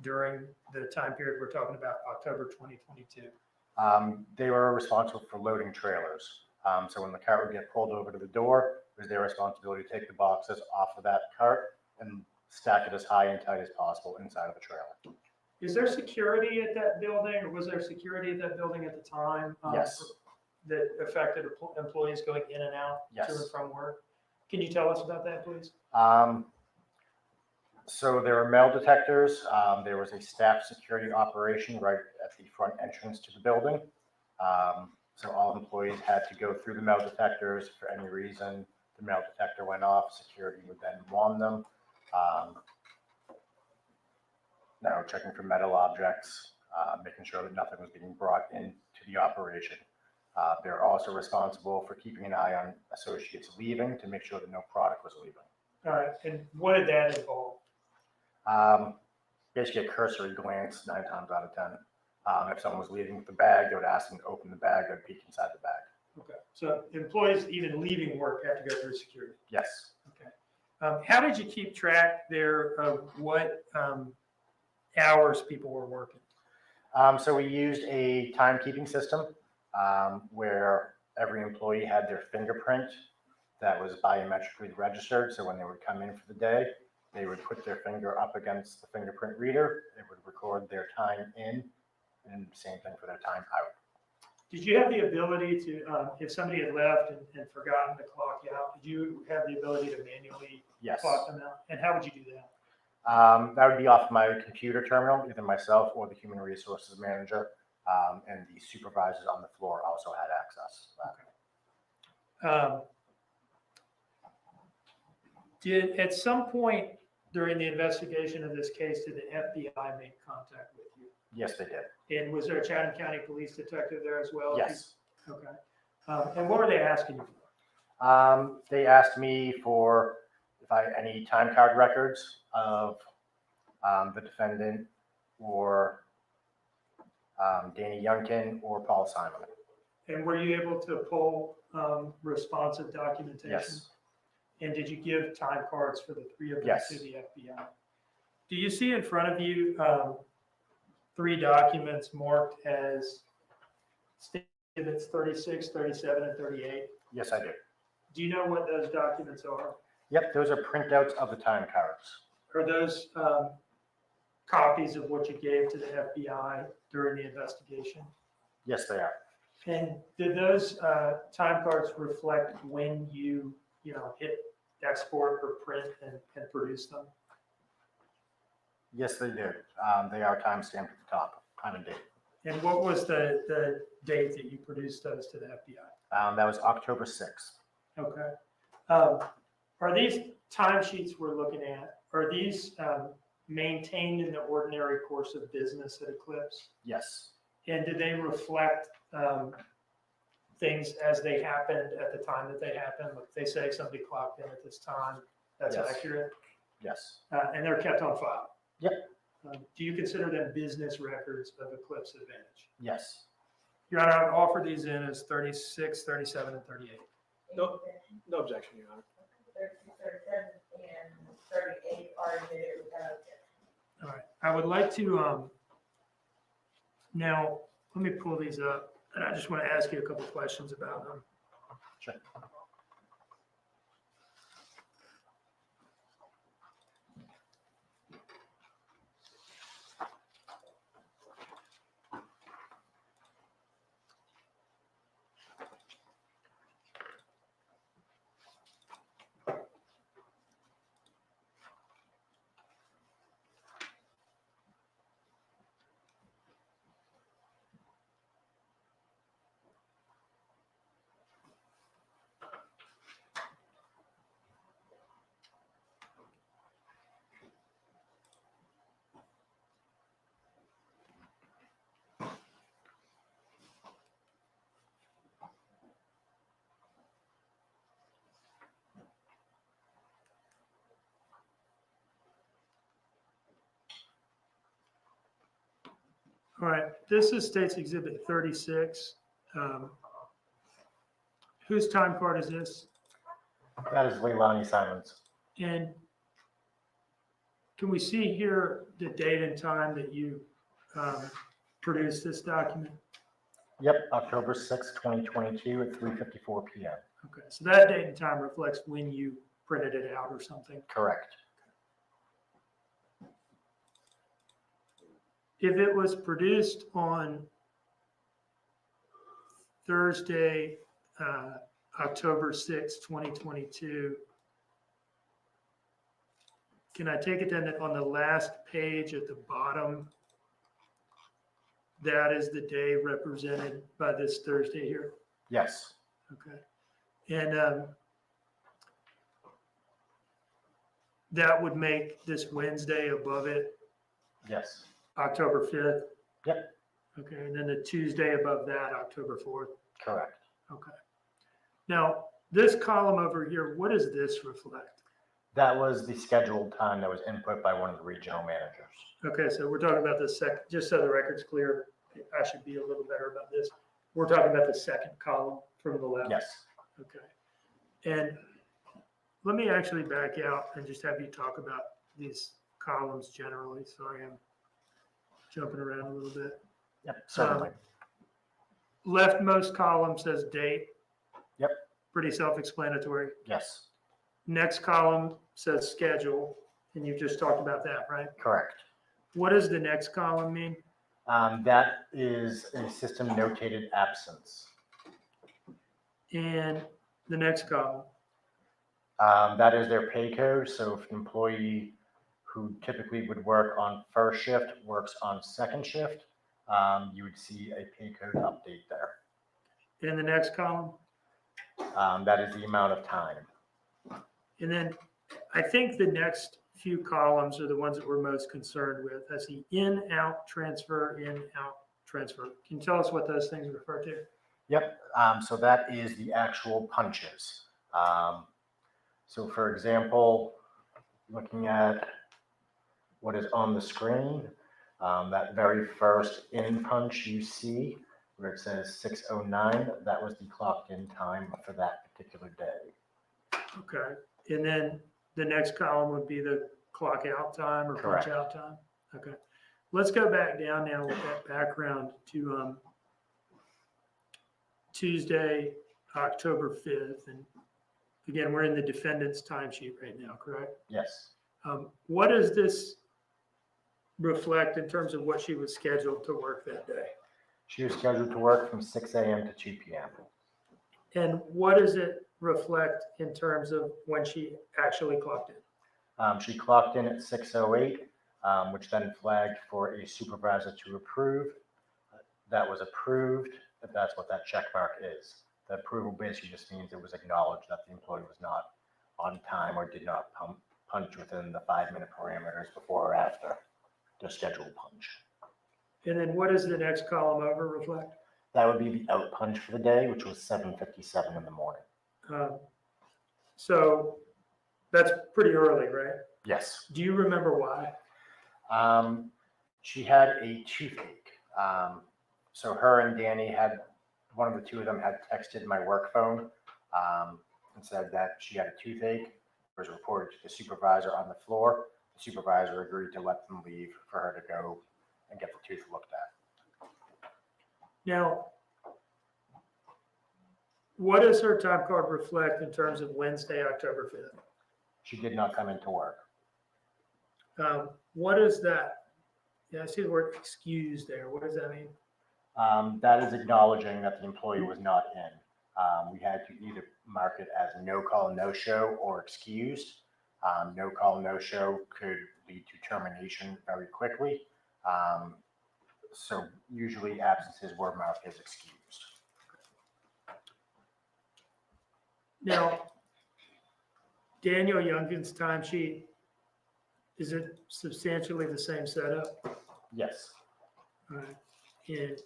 during the time period we're talking about, October 2022? They were responsible for loading trailers. So when the cart would get pulled over to the door, it was their responsibility to take the boxes off of that cart and stack it as high and tight as possible inside of the trailer. Is there security at that building, or was there security at that building at the time? Yes. That affected employees going in and out to Yes. and from work? Can you tell us about that, please? So there were metal detectors. There was a staff security operation right at the front entrance to the building. So all employees had to go through the metal detectors. For any reason the metal detector went off, security would then wand them. Now checking for metal objects, making sure that nothing was being brought into the operation. They're also responsible for keeping an eye on associates leaving to make sure that no product was leaving. All right, and what did that involve? Basically a cursory glance 9 times out of 10. If someone was leaving with the bag, they would ask them to open the bag, they'd peek inside the bag. Okay, so employees even leaving work have to go through security. Yes. Okay. How did you keep track there of what hours people were working? So we used a timekeeping system where every employee had their fingerprint that was biometrically registered. So when they would come in for the day, they would put their finger up against the fingerprint reader. It would record their time in, and same thing for their time out. Did you have the ability to, if somebody had left and forgotten to clock out, did you have the ability to manually Yes. clock them out? And how would you do that? That would be off my computer terminal, either myself or the human resources manager, and the supervisors on the floor also had access to that. Did, at some point during the investigation of this case, did the FBI make contact with you? Yes, they did. And was there a Chatham County Police detective there as well? Yes. Okay. And what were they asking you for? They asked me for if I had any time card records of the defendant or Danny Youngkin or Paul Simon. And were you able to pull responsive documentation? Yes. And did you give time cards for the 3 of them Yes. to the FBI? Do you see in front of you 3 documents marked as statements 36, 37, and 38? Yes, I do. Do you know what those documents are? Yep, those are printouts of the time cards. Are those copies of what you gave to the FBI during the investigation? Yes, they are. And did those time cards reflect when you hit export or print and produce them? Yes, they do. They are time stamped at the top, time and date. And what was the date that you produced those to the FBI? That was October 6th. Okay. Are these timesheets we're looking at, are these maintained in the ordinary course of business at Eclipse? Yes. And do they reflect things as they happened at the time that they happened? Like they say somebody clocked in at this time, that's Yes. accurate? Yes. And they're kept on file? Yep. Do you consider them business records of Eclipse Advantage? Yes. Your Honor, I would offer these in as 36, 37, and 38. No objection, Your Honor. 36, 37, and 38 are admitted without objection. All right, I would like to, now, let me pull these up, and I just want to ask you a couple questions about them. Sure. All right, this is State's Exhibit 36. Whose time card is this? That is Leilani Simons. And can we see here the date and time that you produced this document? Yep, October 6th, 2022 at 3:54 PM. Okay, so that date and time reflects when you printed it out or something. Correct. If it was produced on Thursday, October 6th, 2022, can I take it then that on the last page at the bottom, that is the day represented by this Thursday here? Yes, Okay. And that would make this Wednesday above it yes, October 5th? Yep. Okay, and then the Tuesday above that, October 4th? correct. Okay. Now, this column over here, what does this reflect? That was the scheduled time that was input by one of the regional managers. Okay, so we're talking about the second, just so the record's clear, I should be a little better about this. We're talking about the second column from the left. Yes, Okay. And let me actually back out and just have you talk about these columns generally. Sorry, I'm jumping around a little bit. yep, certainly. Leftmost column says date. Yep. Pretty self-explanatory. Yes, Next column says schedule, and you just talked about that, right? correct. What does the next column mean? That is a system notated absence. And the next column? That is their pay code. So if an employee who typically would work on first shift works on second shift, you would see a pay code update there. And the next column? That is the amount of time. And then I think the next few columns are the ones that we're most concerned with. I see in, out, transfer, in, out, transfer. Can you tell us what those things refer to? Yep, so that is the actual punches. So for example, looking at what is on the screen, that very first in punch you see where it says 6:09, that was the clocked in time for that particular day. Okay. And then the next column would be the clock out time or punch Correct. out time? Okay. Let's go back down now with that background to Tuesday, October 5th. And again, we're in the defendant's timesheet right now, correct? Yes, What does this reflect in terms of what she was scheduled to work that day? she was scheduled to work from 6 a.m. to 2 p.m. And what does it reflect in terms of when she actually clocked in? She clocked in at 6:08, which then flagged for a supervisor to approve. That was approved. That's what that check mark is. The approval basically just means it was acknowledged that the employee was not on time or did not punch within the 5-minute parameters before or after the scheduled punch. And then what does the next column over reflect? That would be the out punch for the day, which was 7:57 in the morning. So that's pretty early, right? Yes. Do you remember why? She had a toothache. So her and Danny had, one of the two of them had texted my work phone and said that she had a toothache. It was reported to the supervisor on the floor. The supervisor agreed to let them leave for her to go and get the tooth looked at. Now, what does her time card reflect in terms of Wednesday, October 5th? She did not come into work. What is that? Yeah, I see the word excused there. What does that mean? That is acknowledging that the employee was not in. We had to either mark it as no call, no show or excused. No call, no show could lead to termination very quickly. So usually absences were marked as excused. Now, Daniel Youngkin's timesheet, is it substantially the same setup? Yes, All right. And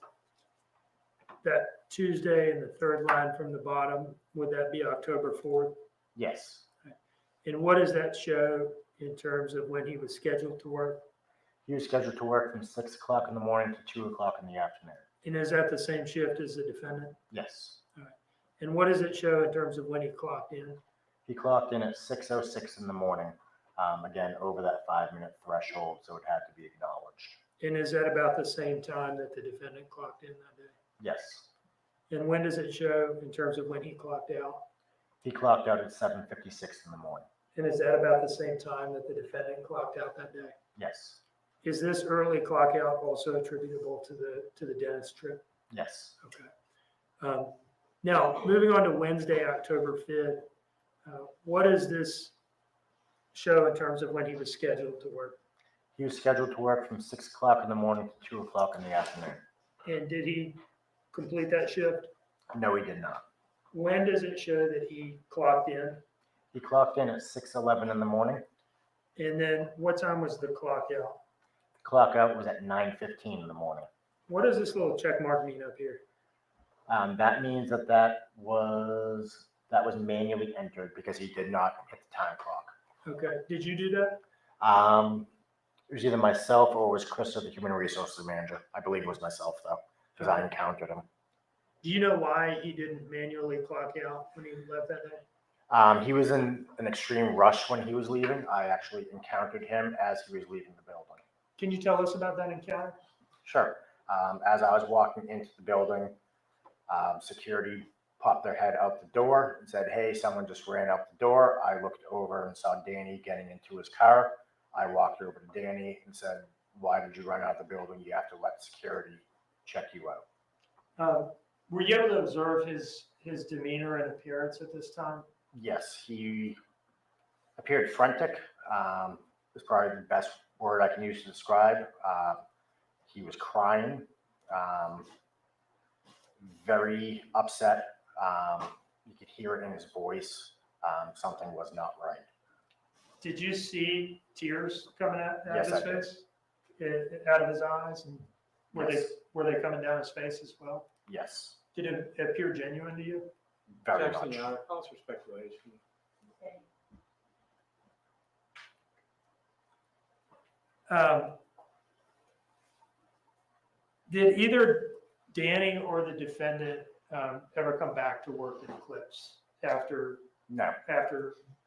that Tuesday and the third line from the bottom, would that be October 4th? yes. And what does that show in terms of when he was scheduled to work? He was scheduled to work from 6 o'clock in the morning to 2 o'clock in the afternoon. And is that the same shift as the defendant? Yes. And what does it show in terms of when he clocked in? He clocked in at 6:06 in the morning, again, over that 5-minute threshold, so it had to be acknowledged. And is that about the same time that the defendant clocked in that day? Yes. And when does it show in terms of when he clocked out? He clocked out at 7:56 in the morning. And is that about the same time that the defendant clocked out that day? Yes. Is this early clock out also attributable to the dentist trip? Yes. Okay. Now, moving on to Wednesday, October 5th, what does this show in terms of when he was scheduled to work? He was scheduled to work from 6 o'clock in the morning to 2 o'clock in the afternoon. And did he complete that shift? No, he did not. When does it show that he clocked in? He clocked in at 6:11 in the morning. And then what time was the clock out? The clock out was at 9:15 in the morning. What does this little check mark mean up here? That means that was manually entered because he did not hit the time clock. Okay, did you do that? It was either myself or it was Krista, the human resources manager. I believe it was myself though, because I encountered him. Do you know why he didn't manually clock out when he left that day? He was in an extreme rush when he was leaving. I actually encountered him as he was leaving the building. Can you tell us about that encounter? Sure. As I was walking into the building, security popped their head out the door and said, "Hey, someone just ran out the door." I looked over and saw Danny getting into his car. I walked over to Danny and said, "Why did you run out of the building? You have to let security check you out." Were you able to observe his demeanor and appearance at this time? Yes, he appeared frantic. Is probably the best word I can use to describe. He was crying, very upset. You could hear it in his voice. Something was not right. Did you see tears coming out Yes, of his I did. face, out of his eyes, and were Yes. they coming down his face as well? Yes, Did it appear genuine to you? very Jackson, much. Your Honor, cause for speculation. Did either Danny or the defendant ever come back to work in Eclipse after No,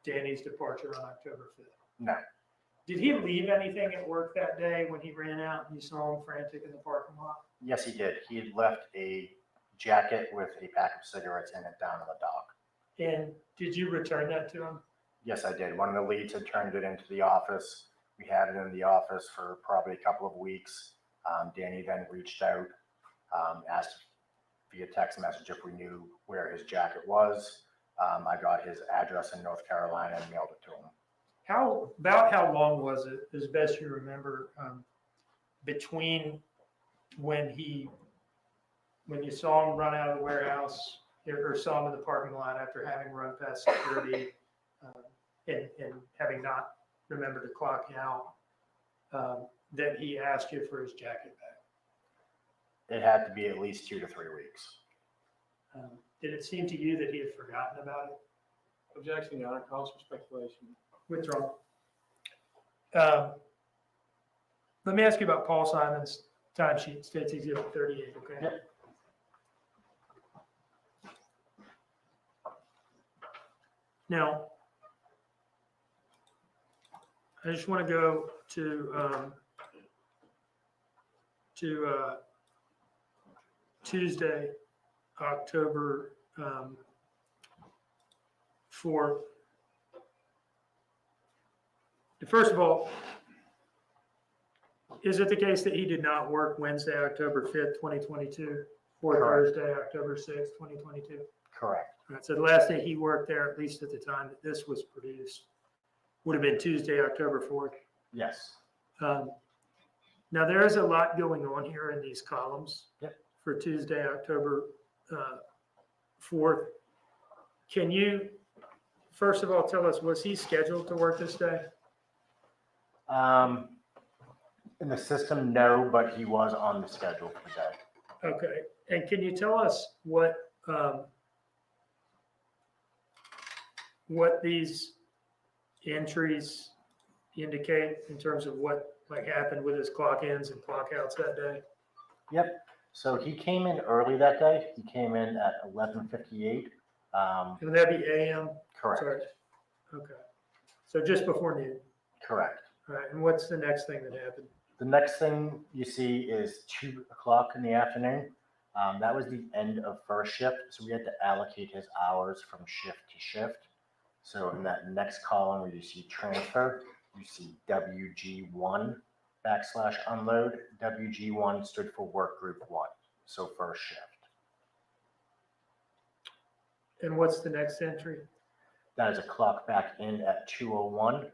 Danny's departure on October 5th? no, Did he leave anything at work that day when he ran out and you saw him frantic in the parking lot? yes, he did. He had left a jacket with a pack of cigarettes in it down on the dock. And did you return that to him? Yes, I did. One of the leads had turned it into the office. We had it in the office for probably a couple of weeks. Danny then reached out, asked via text message if we knew where his jacket was. I got his address in North Carolina and mailed it to him. How long was it, as best you remember, between when you saw him run out of the warehouse or saw him in the parking lot after having run past security and having not remembered to clock out, that he asked you for his jacket back? It had to be at least 2 to 3 weeks. Did it seem to you that he had forgotten about it? Objection, Your Honor, cause for speculation. Withdraw. Let me ask you about Paul Simon's timesheet, State's Exhibit 38, okay? Yep. Now, I just want to go to Tuesday, October 4th. First of all, is it the case that he did not work Wednesday, October 5th, 2022, or Correct. Thursday, October 6th, 2022? Correct. All right, so the last day he worked there, at least at the time that this was produced, would have been Tuesday, October 4th. Yes. Now, there is a lot going on here in these columns. Yep. For Tuesday, October 4th. Can you, first of all, tell us, was he scheduled to work this day? In the system, no, but he was on the schedule for the day. Okay, and can you tell us what these entries indicate in terms of what happened with his clock ins and clock outs that day? Yep. So he came in early that day. He came in at 11:58. Would that be AM? Correct. Sorry. Okay, so just before noon. Correct. All right, and what's the next thing that happened? The next thing you see is 2 o'clock in the afternoon. That was the end of first shift, so we had to allocate his hours from shift to shift. So in that next column where you see transfer, you see WG1 / unload. WG1 stood for work group 1, so first shift. And what's the next entry? That is a clock back in at 2:01.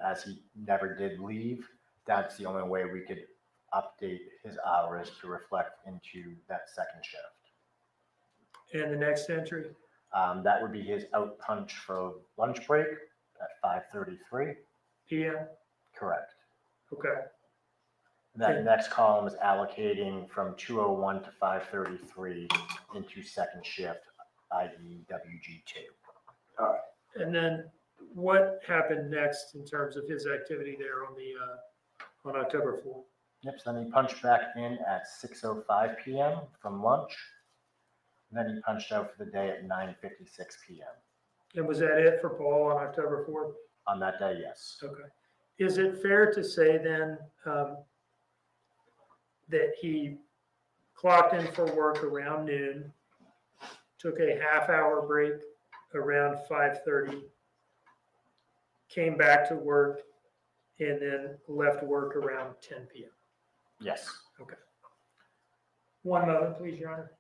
As he never did leave, that's the only way we could update his hours to reflect into that second shift. And the next entry? That would be his out punch for lunch break at 5:33. PM? Correct. Okay. That next column is allocating from 2:01 to 5:33 into second shift, i.e. WG2. And then what happened next in terms of his activity there on the, on October 4th? Yep, so then he punched back in at 6:05 PM from lunch. And then he punched out for the day at 9:56 PM. And was that it for Paul on October 4th? On that day, yes. Okay. Is it fair to say then that he clocked in for work around noon, took a half-hour break around 5:30, came back to work, and then left work around 10 PM? Yes. Okay. One moment, please, Your Honor.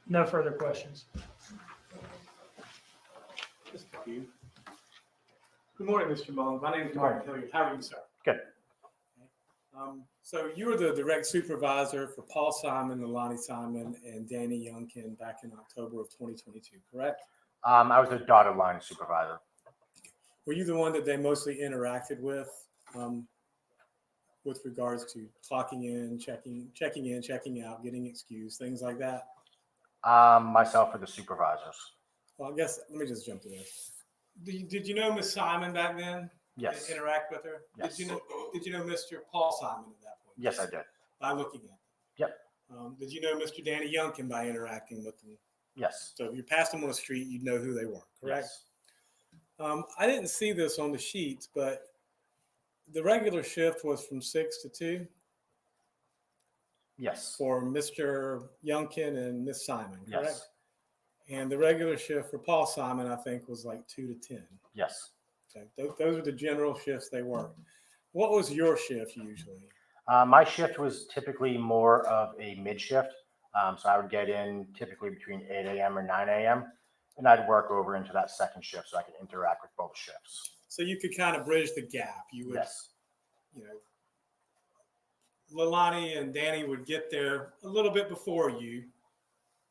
No further questions. Good morning, Mr. Mullins. My name is Martin Hilliard. How are you, sir? Good. So you were the direct supervisor for Paul Simon, Leilani Simon, and Danny Youngkin back in October of 2022, correct? I was a dotted line supervisor. Were you the one that they mostly interacted with regards to clocking in, checking out, getting excused, things like that? Myself or the supervisors. Well, I guess, let me just jump to this. Did you know Miss Simon back then? Yes. Interact with her? Yes. Did you know Mr. Paul Simon at that point? Yes, I did. By looking at him? Yep. Did you know Mr. Danny Youngkin by interacting with them? Yes. So if you passed them on the street, you'd know who they were, correct? Yes. I didn't see this on the sheets, but the regular shift was from 6 to 2 Yes. for Mr. Youngkin and Miss Simon, correct? Yes. And the regular shift for Paul Simon, I think, was like 2 to 10. Yes. Okay. Those are the general shifts they worked. What was your shift usually? My shift was typically more of a mid shift. So I would get in typically between 8 a.m. or 9 a.m. and I'd work over into that second shift so I could interact with both shifts. So you could kind of bridge the gap. You would, Yes. you know, Leilani and Danny would get there a little bit before you,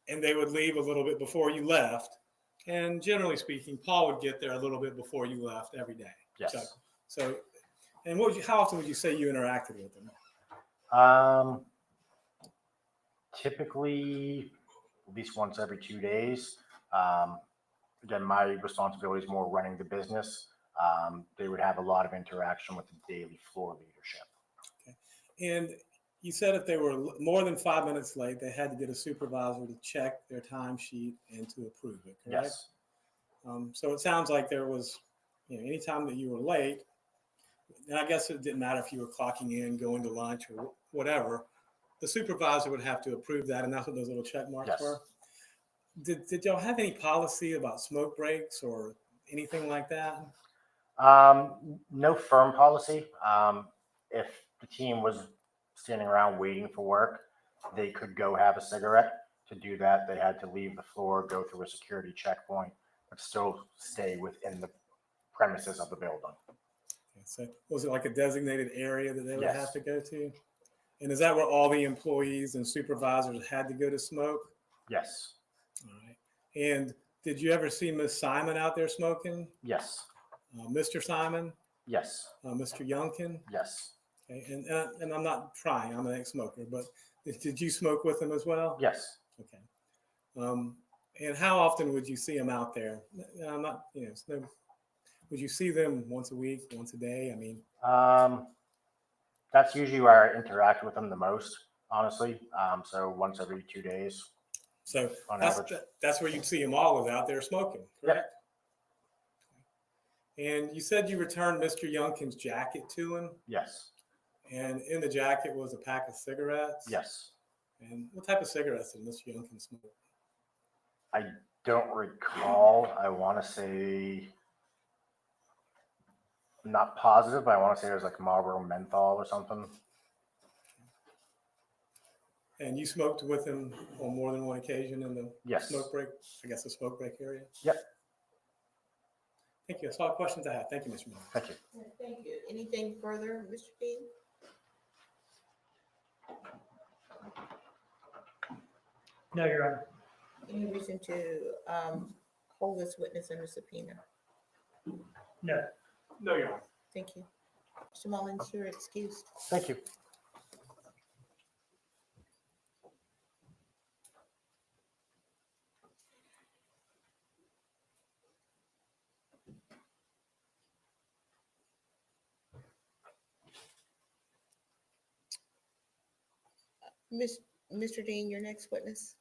and they would leave a little bit before you left. And generally speaking, Paul would get there a little bit before you left every day. Yes. So and how often would you say you interacted with them? Typically at least once every 2 days. Again, my responsibility is more running the business. They would have a lot of interaction with the daily floor leadership. Okay. And you said if they were more than 5 minutes late, they had to get a supervisor to check their timesheet and to approve it, correct? Yes. So it sounds like there was, anytime that you were late, and I guess it didn't matter if you were clocking in, going to lunch, or whatever, the supervisor would have to approve that, and that's what those little check marks Yes. were. Did y'all have any policy about smoke breaks or anything like that? No firm policy. If the team was standing around waiting for work, they could go have a cigarette. To do that, they had to leave the floor, go through a security checkpoint, but still stay within the premises of the building. Okay, so was it like a designated area that they would Yes. have to go to? And is that where all the employees and supervisors had to go to smoke? Yes. All right. And did you ever see Miss Simon out there smoking? Yes. Mr. Simon? Yes. Mr. Youngkin? Yes. Okay. And I'm not prying, I'm an ex-smoker, but did you smoke with them as well? Yes. Okay. And how often would you see them out there? I'm not, would you see them once a week, once a day? I mean, That's usually where I interact with them the most, honestly. So once every 2 days. so On that's, average. that's where you'd see them all was out there smoking, correct? And you said you returned Mr. Youngkin's jacket to him, Yes, and in the jacket was a pack of cigarettes? yes. And what type of cigarettes did Mr. Youngkin smoke? I don't recall. I want to say, I'm not positive, but I want to say it was like Marlboro menthol or something. And you smoked with him on more than one occasion in the Yes. smoke break, I guess the smoke break area? Yep. Thank you. That's all the questions I have. Thank you, Mr. Miller. Thank you. Thank you. Anything further, Mr. Dean? No, Your Honor. Any reason to hold this witness under subpoena? No. No, Your Honor. Thank you. Mr. Mullins, you're excused. Thank you. Mr. Dean, your next witness.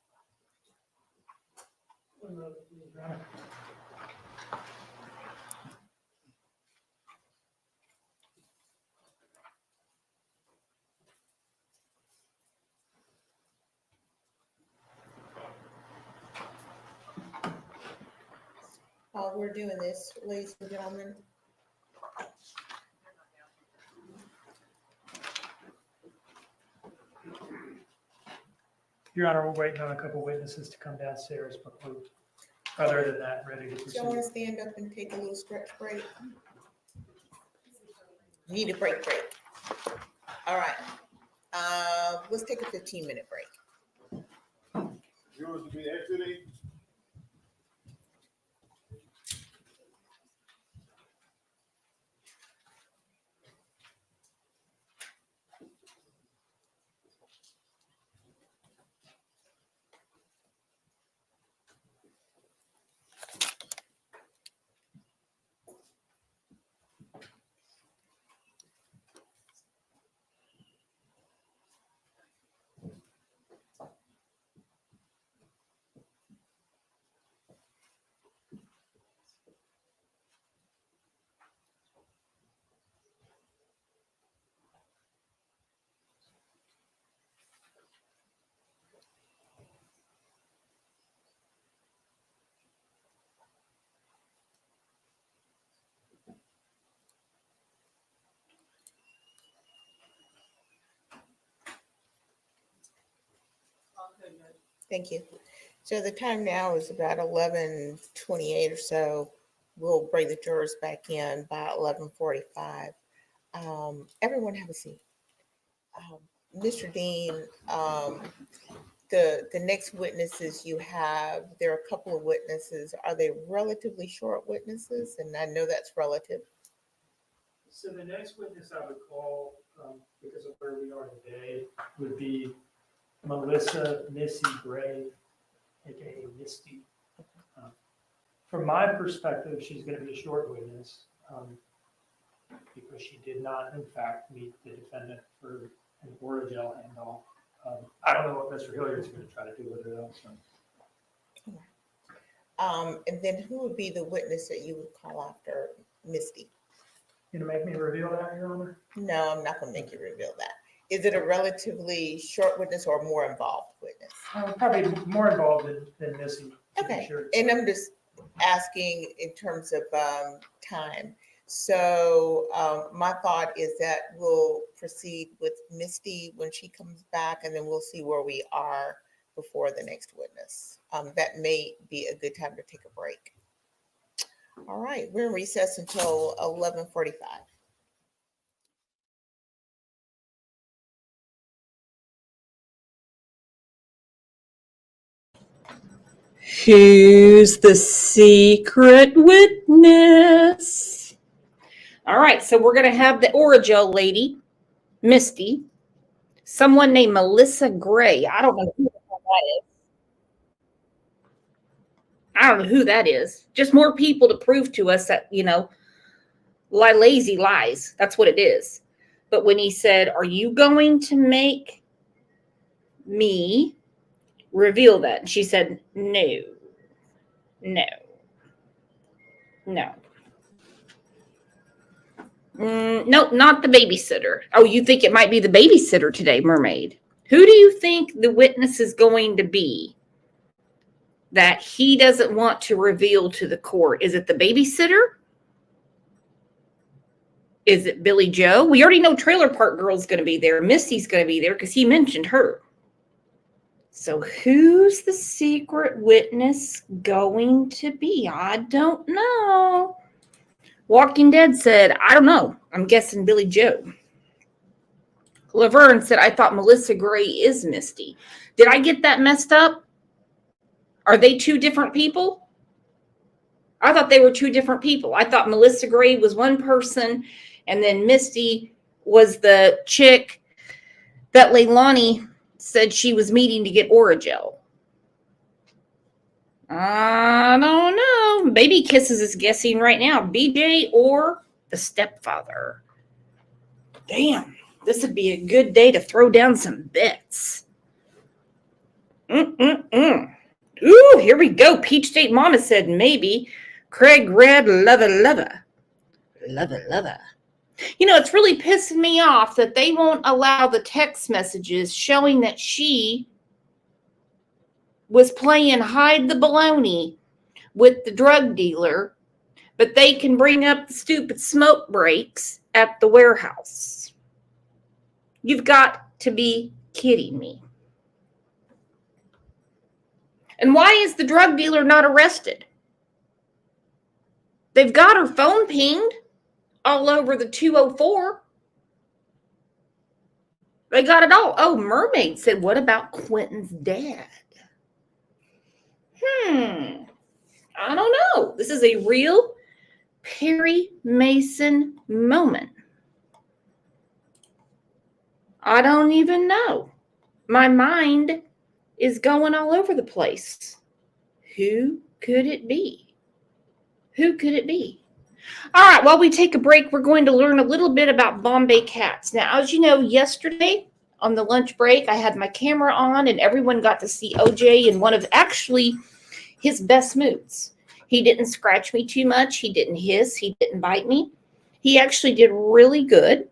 While we're doing this, ladies and gentlemen, Your Honor, we're waiting on a couple witnesses to come downstairs, but we're, other than that, ready to do y'all want to proceed. stand up and take a little stretch break? Need a break. All right. Let's take a 15-minute break. Yours will be exiting. Thank you. So the time now is about 11:28 or so. We'll bring the jurors back in by 11:45. Everyone have a seat. Mr. Dean, the next witnesses you have, there are a couple of witnesses. Are they relatively short witnesses? And I know that's relative. So the next witness I would call, because of where we are today, would be Melissa Missy Gray, aka Misty. From my perspective, she's going to be a short witness because she did not, in fact, meet the defendant for an Oragel handoff. I don't know what Mr. Hilliard is going to try to do with her though. So. And then who would be the witness that you would call after Misty? You gonna make me reveal that, Your Honor? No, I'm not going to make you reveal that. Is it a relatively short witness or a more involved witness? Probably more involved than Missy. to be Okay, sure. and I'm just asking in terms of time. So my thought is that we'll proceed with Misty when she comes back, and then we'll see where we are before the next witness. That may be a good time to take a break. All right, we're in recess until 11:45. Who's the secret witness? All right, so we're going to have the Oragel lady, Misty, someone named Melissa Gray. I don't know who the hell that is. I don't know who that is. Just more people to prove to us that, lazy lies. That's what it is. But when he said, "Are you going to make me reveal that?" And she said, no. Nope, not the babysitter. Oh, you think it might be the babysitter today, Mermaid? Who do you think the witness is going to be that he doesn't want to reveal to the court? Is it the babysitter? Is it Billy Joe? We already know Trailer Park Girl's going to be there. Misty's going to be there because he mentioned her. So who's the secret witness going to be? I don't know. Walking Dead said, I don't know. I'm guessing Billy Joe. Laverne said, I thought Melissa Gray is Misty. Did I get that messed up? Are they two different people? I thought they were two different people. I thought Melissa Gray was one person, and then Misty was the chick that Leilani said she was meeting to get Orajel. I don't know. Baby Kisses is guessing right now. BJ or the stepfather. Damn, this would be a good day to throw down some bets. Ooh, here we go. Peach State Mama said maybe. Craig Red Lova. You know, it's really pissing me off that they won't allow the text messages showing that she was playing hide the baloney with the drug dealer, but they can bring up the stupid smoke breaks at the warehouse. You've got to be kidding me. And why is the drug dealer not arrested? They've got her phone pinged all over the 204. They got it all. Oh, Mermaid said, what about Quentin's dad? I don't know. This is a real Perry Mason moment. I don't even know. My mind is going all over the place. Who could it be? Who could it be? All right, while we take a break, we're going to learn a little bit about Bombay cats. Now, as you know, yesterday on the lunch break, I had my camera on and everyone got to see OJ in one of actually his best moods. He didn't scratch me too much. He didn't hiss. He didn't bite me. He actually did really good.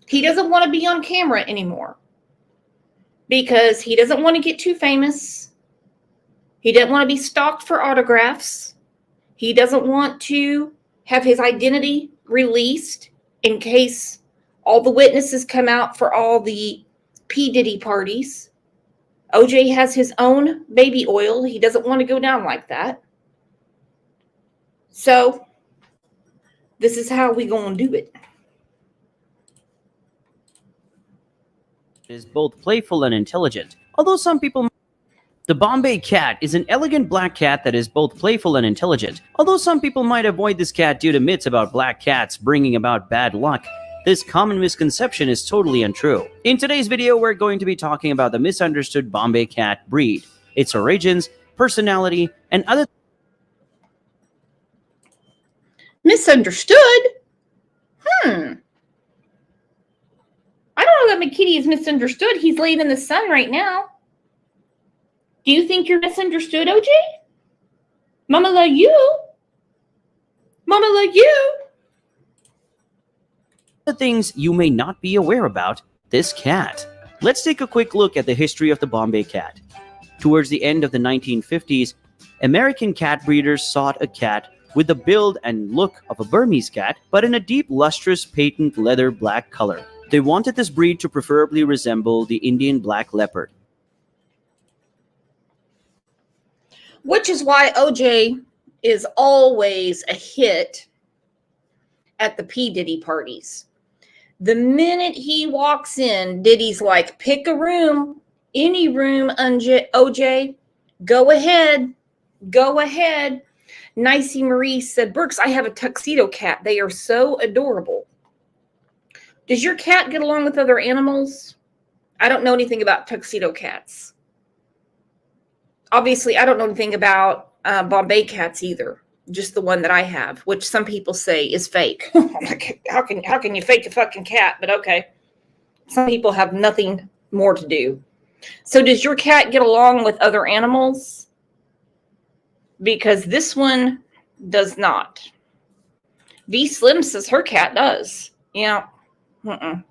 He doesn't want to be on camera anymore because he doesn't want to get too famous. He didn't want to be stalked for autographs. He doesn't want to have his identity released in case all the witnesses come out for all the P. Diddy parties. OJ has his own baby oil. He doesn't want to go down like that. So this is how we gonna do it. Is both playful and intelligent. Although some people... The Bombay cat is an elegant black cat that is both playful and intelligent. Although some people might avoid this cat due to myths about black cats bringing about bad luck, this common misconception is totally untrue. In today's video, we're going to be talking about the misunderstood Bombay cat breed, its origins, personality, and other... Misunderstood? I don't know that my kitty is misunderstood. He's laying in the sun right now. Do you think you're misunderstood, OJ? Mama love you. Mama love you. The things you may not be aware about this cat. Let's take a quick look at the history of the Bombay cat. Towards the end of the 1950s, American cat breeders sought a cat with the build and look of a Burmese cat, but in a deep, lustrous, patent leather black color. They wanted this breed to preferably resemble the Indian black leopard. Which is why OJ is always a hit at the P. Diddy parties. The minute he walks in, Diddy's like, pick a room, any room, OJ, go ahead, go ahead. Nicey Marie said, Brooks, I have a tuxedo cat. They are so adorable. Does your cat get along with other animals? I don't know anything about tuxedo cats. Obviously, I don't know anything about Bombay cats either. Just the one that I have, which some people say is fake. Like, how can you fake a fucking cat? But okay. Some people have nothing more to do. So does your cat get along with other animals? Because this one does not. V Slim says her cat does. Yeah. Mm-mm.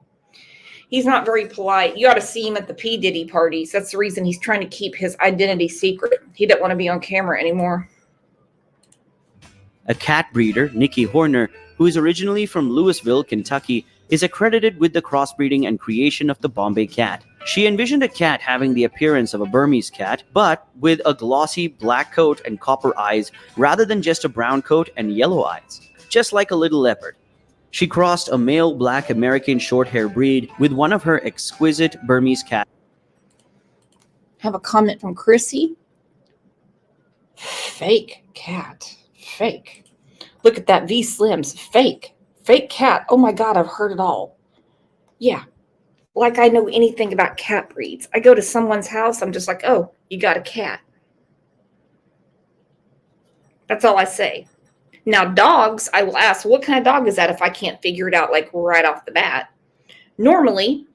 He's not very polite. You ought to see him at the P. Diddy parties. That's the reason he's trying to keep his identity secret. He doesn't want to be on camera anymore. A cat breeder, Nikki Horner, who is originally from Louisville, Kentucky, is accredited with the crossbreeding and creation of the Bombay cat. She envisioned a cat having the appearance of a Burmese cat, but with a glossy black coat and copper eyes rather than just a brown coat and yellow eyes, just like a little leopard. She crossed a male black American short-hair breed with one of her exquisite Burmese cats. Have a comment from Chrissy. Fake cat. Fake. Look at that V Slims. Fake. Fake cat. Oh my God, I've heard it all. Yeah. Like I know anything about cat breeds. I go to someone's house, I'm just like, oh, you got a cat. That's all I say. Now, dogs, I will ask, what kind of dog is that if I can't figure it out like right off the bat? Normally,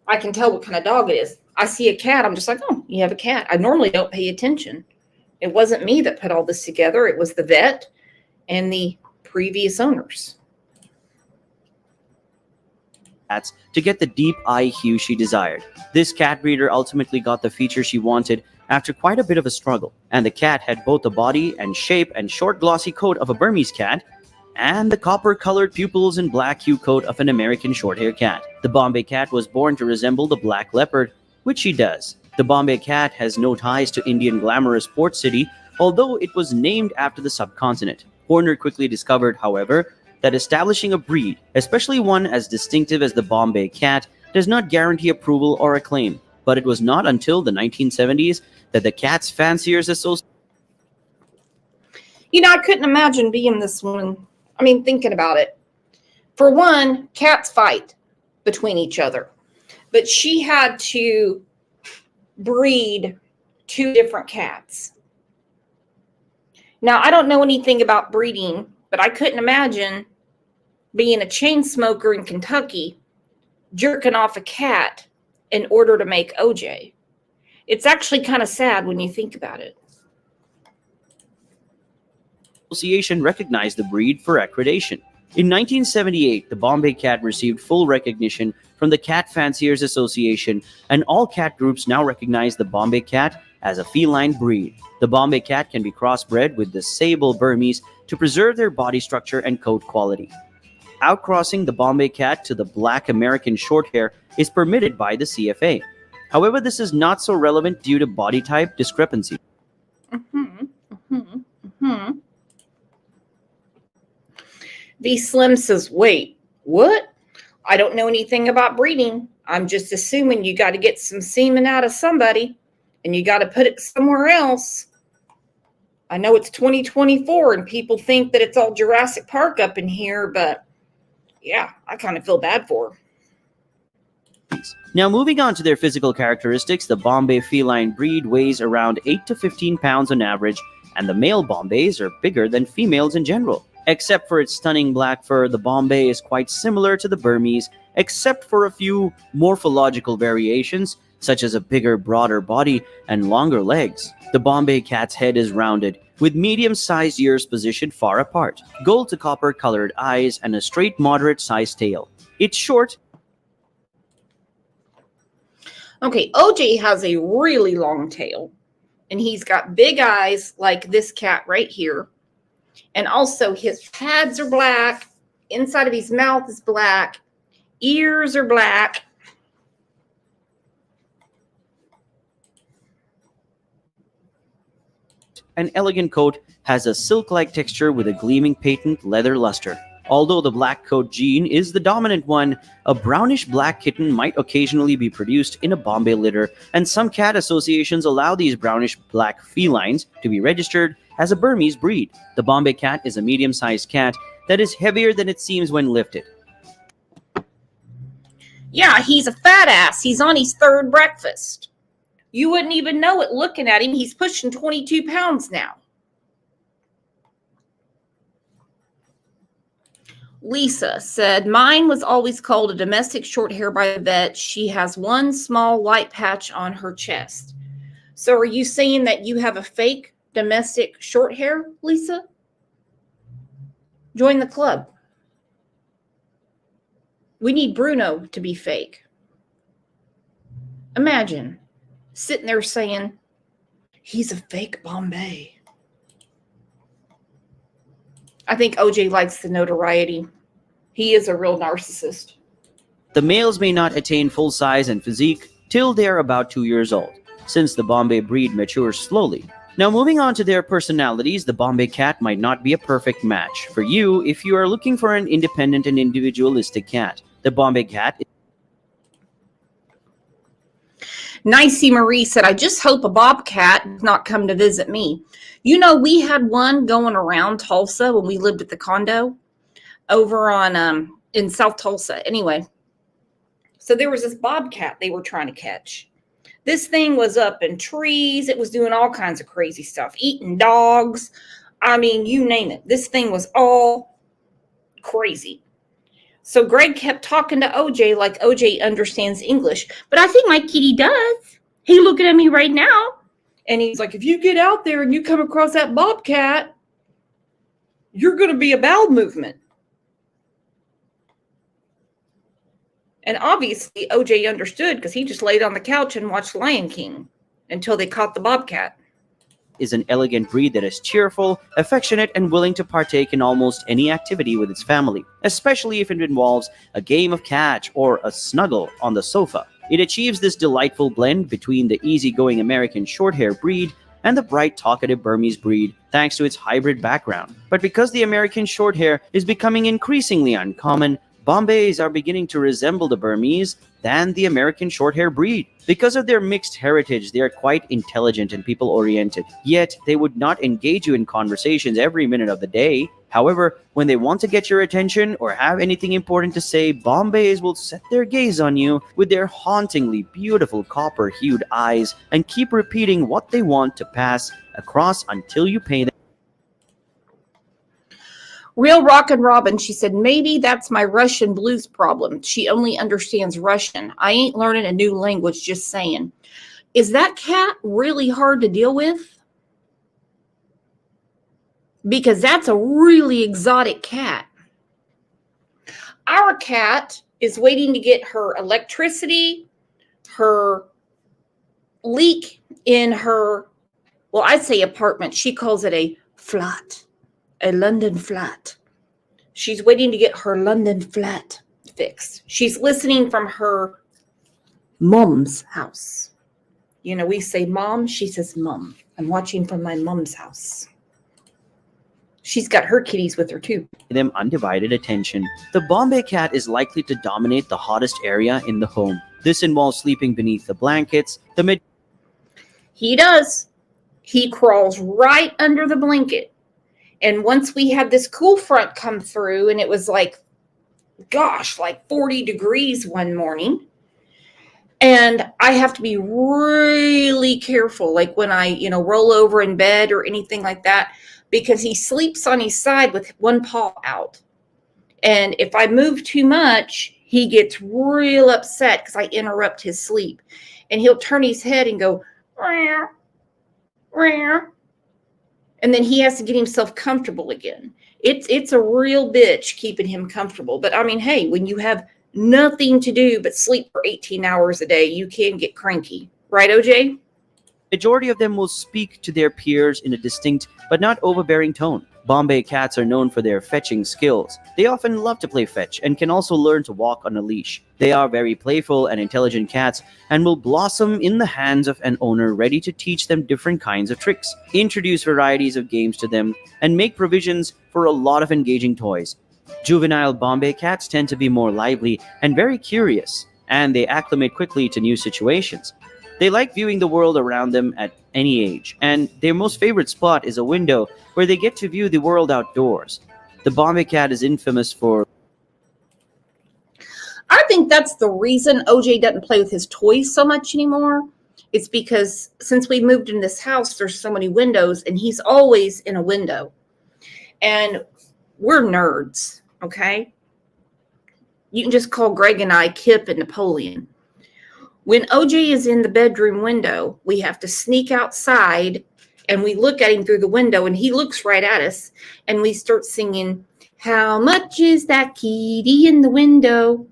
I can tell what kind of dog it is. I see a cat, I'm just like, oh, you have a cat. I normally don't pay attention. It wasn't me that put all this together. It was the vet and the previous owners. Cats to get the deep eye hue she desired. This cat breeder ultimately got the feature she wanted after quite a bit of a struggle, and the cat had both the body and shape and short glossy coat of a Burmese cat and the copper-colored pupils and black hue coat of an American short-hair cat. The Bombay cat was born to resemble the black leopard, which she does. The Bombay cat has no ties to Indian glamorous port city, although it was named after the subcontinent. Horner quickly discovered, however, that establishing a breed, especially one as distinctive as the Bombay cat, does not guarantee approval or acclaim. But it was not until the 1970s that the Cats Fanciers Association... You know, I couldn't imagine being this one. I mean, thinking about it. For one, cats fight between each other. But she had to breed 2 different cats. Now, I don't know anything about breeding, but I couldn't imagine being a chain smoker in Kentucky jerking off a cat in order to make OJ. It's actually kind of sad when you think about it. Association recognized the breed for accreditation. In 1978, the Bombay cat received full recognition from the Cat Fanciers Association, and all cat groups now recognize the Bombay cat as a feline breed. The Bombay cat can be crossbred with the sable Burmese to preserve their body structure and coat quality. Outcrossing the Bombay cat to the black American Shorthair is permitted by the CFA. However, this is not so relevant due to body type discrepancy. V Slim says, wait, what? I don't know anything about breeding. I'm just assuming you got to get some semen out of somebody and you got to put it somewhere else. I know it's 2024 and people think that it's all Jurassic Park up in here, but yeah, I kind of feel bad for her. Now, moving on to their physical characteristics, the Bombay feline breed weighs around 8 to 15 pounds on average, and the male Bombays are bigger than females in general. Except for its stunning black fur, the Bombay is quite similar to the Burmese, except for a few morphological variations, such as a bigger, broader body and longer legs. The Bombay cat's head is rounded, with medium-sized ears positioned far apart, gold to copper-colored eyes, and a straight, moderate-sized tail. It's short. Okay, OJ has a really long tail, and he's got big eyes like this cat right here. And also his pads are black, inside of his mouth is black, ears are black. An elegant coat has a silk-like texture with a gleaming patent leather luster. Although the black coat gene is the dominant one, a brownish-black kitten might occasionally be produced in a Bombay litter, and some cat associations allow these brownish-black felines to be registered as a Burmese breed. The Bombay cat is a medium-sized cat that is heavier than it seems when lifted. Yeah, he's a fat ass. He's on his 3rd breakfast. You wouldn't even know it looking at him. He's pushing 22 pounds now. Lisa said, mine was always called a domestic short hair by the vet. She has one small white patch on her chest. So are you saying that you have a fake domestic short hair, Lisa? Join the club. We need Bruno to be fake. Imagine sitting there saying, he's a fake Bombay. I think OJ likes the notoriety. He is a real narcissist. The males may not attain full size and physique till they are about 2 years old, since the Bombay breed matures slowly. Now, moving on to their personalities, the Bombay cat might not be a perfect match for you if you are looking for an independent and individualistic cat. The Bombay cat. Nicey Marie said, I just hope a bobcat does not come to visit me. You know, we had one going around Tulsa when we lived at the condo over on in South Tulsa. Anyway, so there was this bobcat they were trying to catch. This thing was up in trees. It was doing all kinds of crazy stuff, eating dogs. I mean, you name it. This thing was all crazy. So Greg kept talking to OJ like OJ understands English. But I think my kitty does. He looking at me right now. And he's like, if you get out there and you come across that bobcat, you're going to be a bowel movement. And obviously OJ understood because he just laid on the couch and watched Lion King until they caught the bobcat. Is an elegant breed that is cheerful, affectionate, and willing to partake in almost any activity with its family, especially if it involves a game of catch or a snuggle on the sofa. It achieves this delightful blend between the easygoing American Shorthair breed and the bright, talkative Burmese breed, thanks to its hybrid background. But because the American Shorthair is becoming increasingly uncommon, Bombays are beginning to resemble the Burmese than the American Shorthair breed. Because of their mixed heritage, they are quite intelligent and people-oriented. Yet, they would not engage you in conversations every minute of the day. However, when they want to get your attention or have anything important to say, Bombays will set their gaze on you with their hauntingly beautiful copper-hued eyes and keep repeating what they want to pass across until you pay them. Real Rockin' Robin, she said, maybe that's my Russian blues problem. She only understands Russian. I ain't learning a new language, just saying. Is that cat really hard to deal with? Because that's a really exotic cat. Our cat is waiting to get her electricity, her leak in her, well, I'd say apartment. She calls it a flat. A London flat. She's waiting to get her London flat fixed. She's listening from her mom's house. You know, we say mom, she says mom. I'm watching from my mom's house. She's got her kitties with her too. Them undivided attention. The Bombay cat is likely to dominate the hottest area in the home. This involves sleeping beneath the blankets, He does. He crawls right under the blanket. And once we had this cool front come through and it was like, gosh, like 40 degrees one morning. And I have to be really careful, like when I, roll over in bed or anything like that, because he sleeps on his side with one paw out. And if I move too much, he gets real upset because I interrupt his sleep. And he'll turn his head and go, rah, rah. And then he has to get himself comfortable again. It's a real bitch keeping him comfortable. But I mean, hey, when you have nothing to do but sleep for 18 hours a day, you can get cranky. Right, OJ? Majority of them will speak to their peers in a distinct but not overbearing tone. Bombay cats are known for their fetching skills. They often love to play fetch and can also learn to walk on a leash. They are very playful and intelligent cats and will blossom in the hands of an owner ready to teach them different kinds of tricks, introduce varieties of games to them, and make provisions for a lot of engaging toys. Juvenile Bombay cats tend to be more lively and very curious, and they acclimate quickly to new situations. They like viewing the world around them at any age, and their most favorite spot is a window where they get to view the world outdoors. The Bombay cat is infamous for... I think that's the reason OJ doesn't play with his toys so much anymore. It's because since we moved in this house, there's so many windows, and he's always in a window. And we're nerds, okay? You can just call Greg and I Kip and Napoleon. When OJ is in the bedroom window, we have to sneak outside and we look at him through the window and he looks right at us and we start singing, How much is that kitty in the window?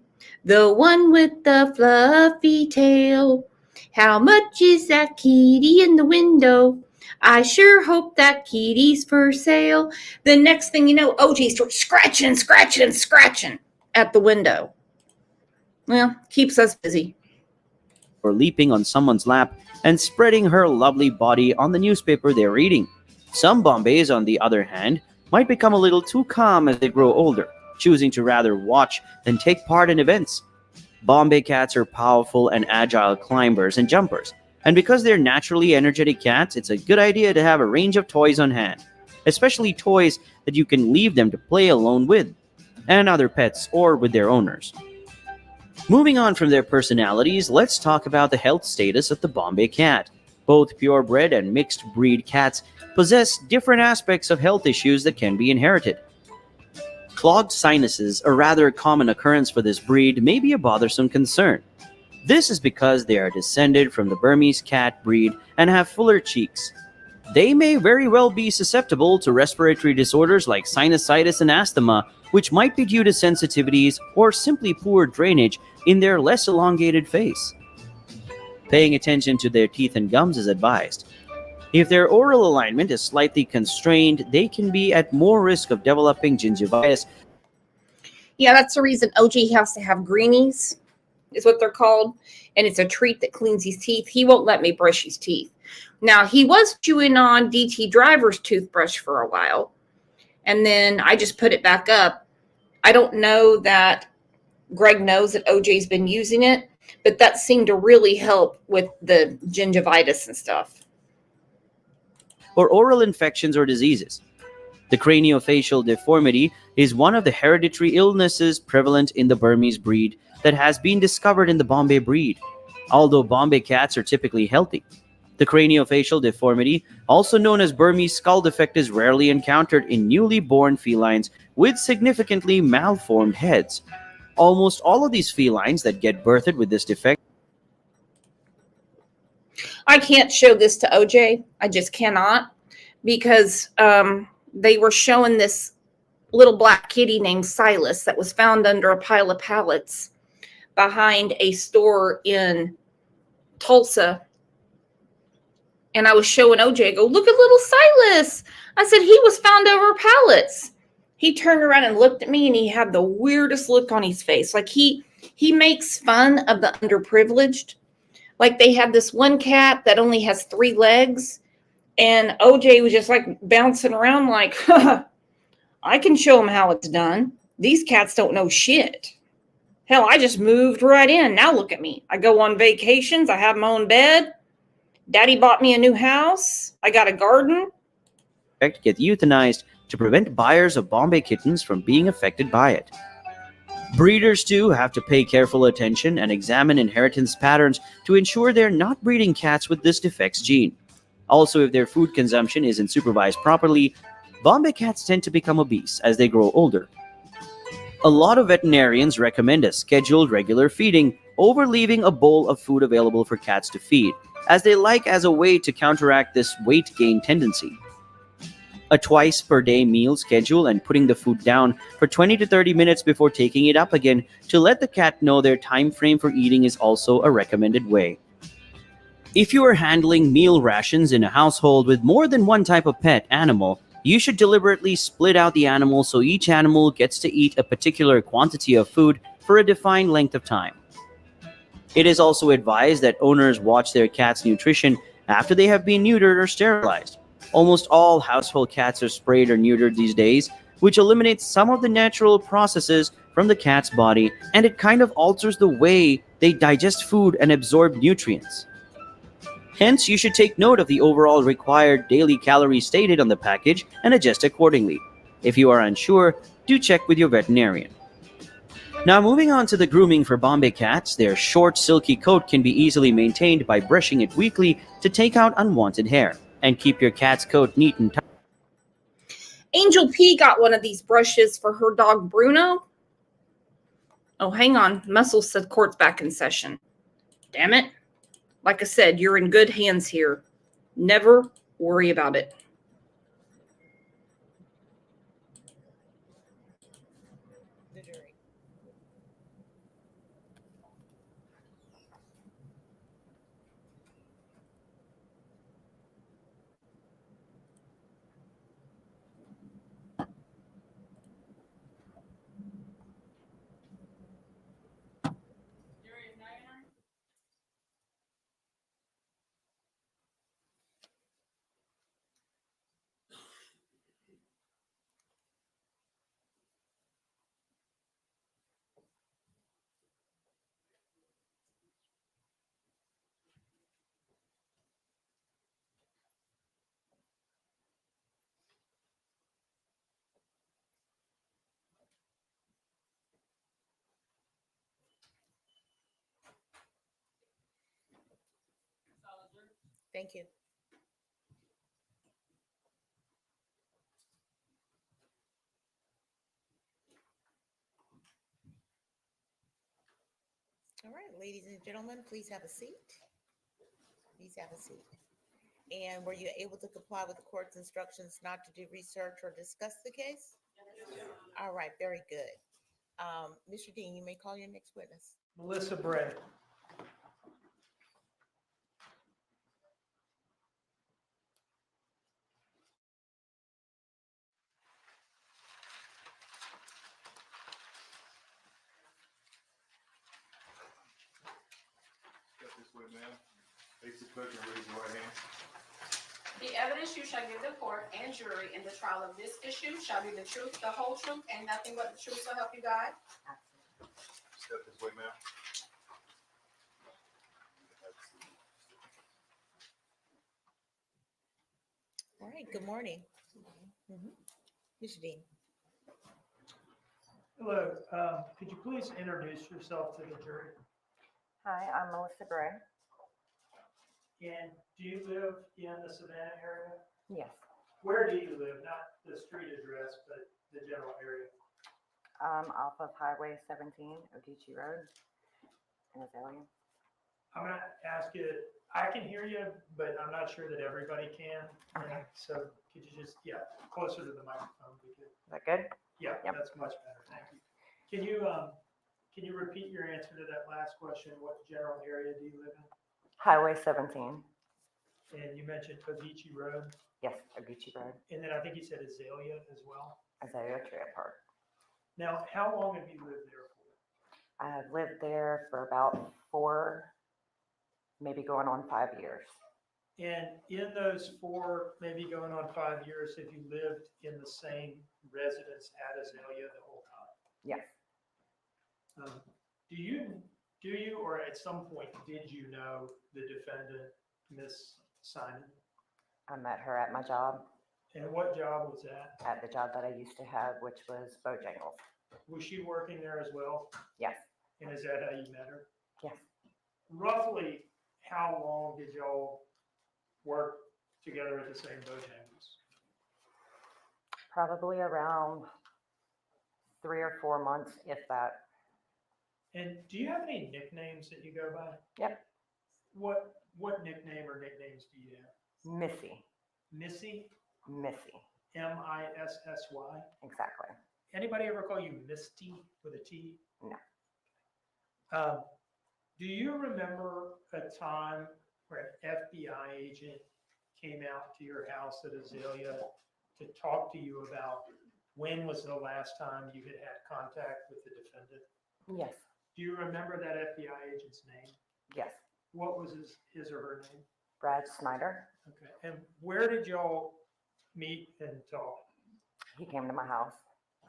The one with the fluffy tail. How much is that kitty in the window? I sure hope that kitty's for sale. The next thing you know, OJ starts scratching and scratching and scratching at the window. Well, keeps us busy. Or leaping on someone's lap and spreading her lovely body on the newspaper they're reading. Some Bombays, on the other hand, might become a little too calm as they grow older, choosing to rather watch than take part in events. Bombay cats are powerful and agile climbers and jumpers, and because they're naturally energetic cats, it's a good idea to have a range of toys on hand, especially toys that you can leave them to play alone with, and other pets or with their owners. Moving on from their personalities, let's talk about the health status of the Bombay cat. Both purebred and mixed breed cats possess different aspects of health issues that can be inherited. Clogged sinuses, a rather common occurrence for this breed, may be a bothersome concern. This is because they are descended from the Burmese cat breed and have fuller cheeks. They may very well be susceptible to respiratory disorders like sinusitis and asthma, which might be due to sensitivities or simply poor drainage in their less elongated face. Paying attention to their teeth and gums is advised. If their oral alignment is slightly constrained, they can be at more risk of developing gingivitis. Yeah, that's the reason OJ has to have greenies, is what they're called. And it's a treat that cleans his teeth. He won't let me brush his teeth. Now, he was chewing on DT Driver's toothbrush for a while. And then I just put it back up. I don't know that Greg knows that OJ's been using it, but that seemed to really help with the gingivitis and stuff. Or oral infections or diseases. The craniofacial deformity is one of the hereditary illnesses prevalent in the Burmese breed that has been discovered in the Bombay breed. Although Bombay cats are typically healthy, the craniofacial deformity, also known as Burmese skull defect, is rarely encountered in newly born felines with significantly malformed heads. Almost all of these felines that get birthed with this defect. I can't show this to OJ. I just cannot, because they were showing this little black kitty named Silas that was found under a pile of pallets behind a store in Tulsa. And I was showing OJ, I go, look at little Silas. I said, he was found over pallets. He turned around and looked at me, and he had the weirdest look on his face. Like he makes fun of the underprivileged. Like they have this one cat that only has 3 legs, and OJ was just like bouncing around like, I can show them how it's done. These cats don't know shit. Hell, I just moved right in. Now look at me. I go on vacations. I have my own bed. Daddy bought me a new house. I got a garden. Get euthanized to prevent buyers of Bombay kittens from being affected by it. Breeders, too, have to pay careful attention and examine inheritance patterns to ensure they're not breeding cats with this defect's gene. Also, if their food consumption isn't supervised properly, Bombay cats tend to become obese as they grow older. A lot of veterinarians recommend a scheduled regular feeding over leaving a bowl of food available for cats to feed, as they like as a way to counteract this weight gain tendency. A twice per day meal schedule and putting the food down for 20 to 30 minutes before taking it up again to let the cat know their time frame for eating is also a recommended way. If you are handling meal rations in a household with more than one type of pet animal, you should deliberately split out the animal so each animal gets to eat a particular quantity of food for a defined length of time. It is also advised that owners watch their cat's nutrition after they have been neutered or sterilized. Almost all household cats are sprayed or neutered these days, which eliminates some of the natural processes from the cat's body, and it kind of alters the way they digest food and absorb nutrients. Hence, you should take note of the overall required daily calories stated on the package and adjust accordingly. If you are unsure, do check with your veterinarian. Now, moving on to the grooming for Bombay cats, their short, silky coat can be easily maintained by brushing it weekly to take out unwanted hair and keep your cat's coat neat and tidy. Angel P got one of these brushes for her dog Bruno. Oh, hang on. Muscle said court's back in session. Damn it. Like I said, you're in good hands here. Never worry about it. Thank you. All right, ladies and gentlemen, please have a seat. Please have a seat. And were you able to comply with the court's instructions not to do research or discuss the case? All right, very good. Mr. Dean, you may call your next witness. Melissa Bray. Step this way, ma'am. Face the clerk and raise your right hand. The evidence you shall give the court and jury in the trial of this issue shall be the truth, the whole truth, and nothing but the truth, so help you God. Step this way, ma'am. All right, good morning. Mr. Dean. Hello, could you please introduce yourself to the jury? Hi, I'm Melissa Bray. And do you live in the Savannah area? Yes, Where do you live? Not the street address, but the general area. off of Highway 17, Ogeechee Road in Azalea. I'm gonna ask you, I can hear you, but I'm not sure that everybody can. Okay. So could you just, closer to the microphone, would be good. Is that good? Yeah, Yep. that's much better, thank you. Can you repeat your answer to that last question? What general area do you live in? Highway 17. And you mentioned Ogeechee Road, Yes, Ogeechee Road, and then I think you said Azalea as well. Azalea Trail Park. Now, how long have you lived there for? I have lived there for about 4, maybe going on 5 years. And in those 4, maybe going on 5 years, have you lived in the same residence at Azalea the whole time? Yes, Do you, or at some point, did you know the defendant, Miss Simon? I met her at my job, And what job was that? at the job that I used to have, which was Bojangles. Was she working there as well? Yes, And is that how you met her? yes. Roughly, how long did y'all work together at the same Bojangles? Probably around 3 or 4 months, if that. And do you have any nicknames that you go by? Yep. What nickname or nicknames do you have? Missy, Missy, Missy, Missy. exactly. Anybody ever call you Misty with a T? No. Do you remember a time where an FBI agent came out to your house at Azalea to talk to you about when was the last time you had had contact with the defendant? Yes, Do you remember that FBI agent's name? yes. What was his or her name? Brad Snyder, Okay, and where did y'all meet and talk? he came to my house.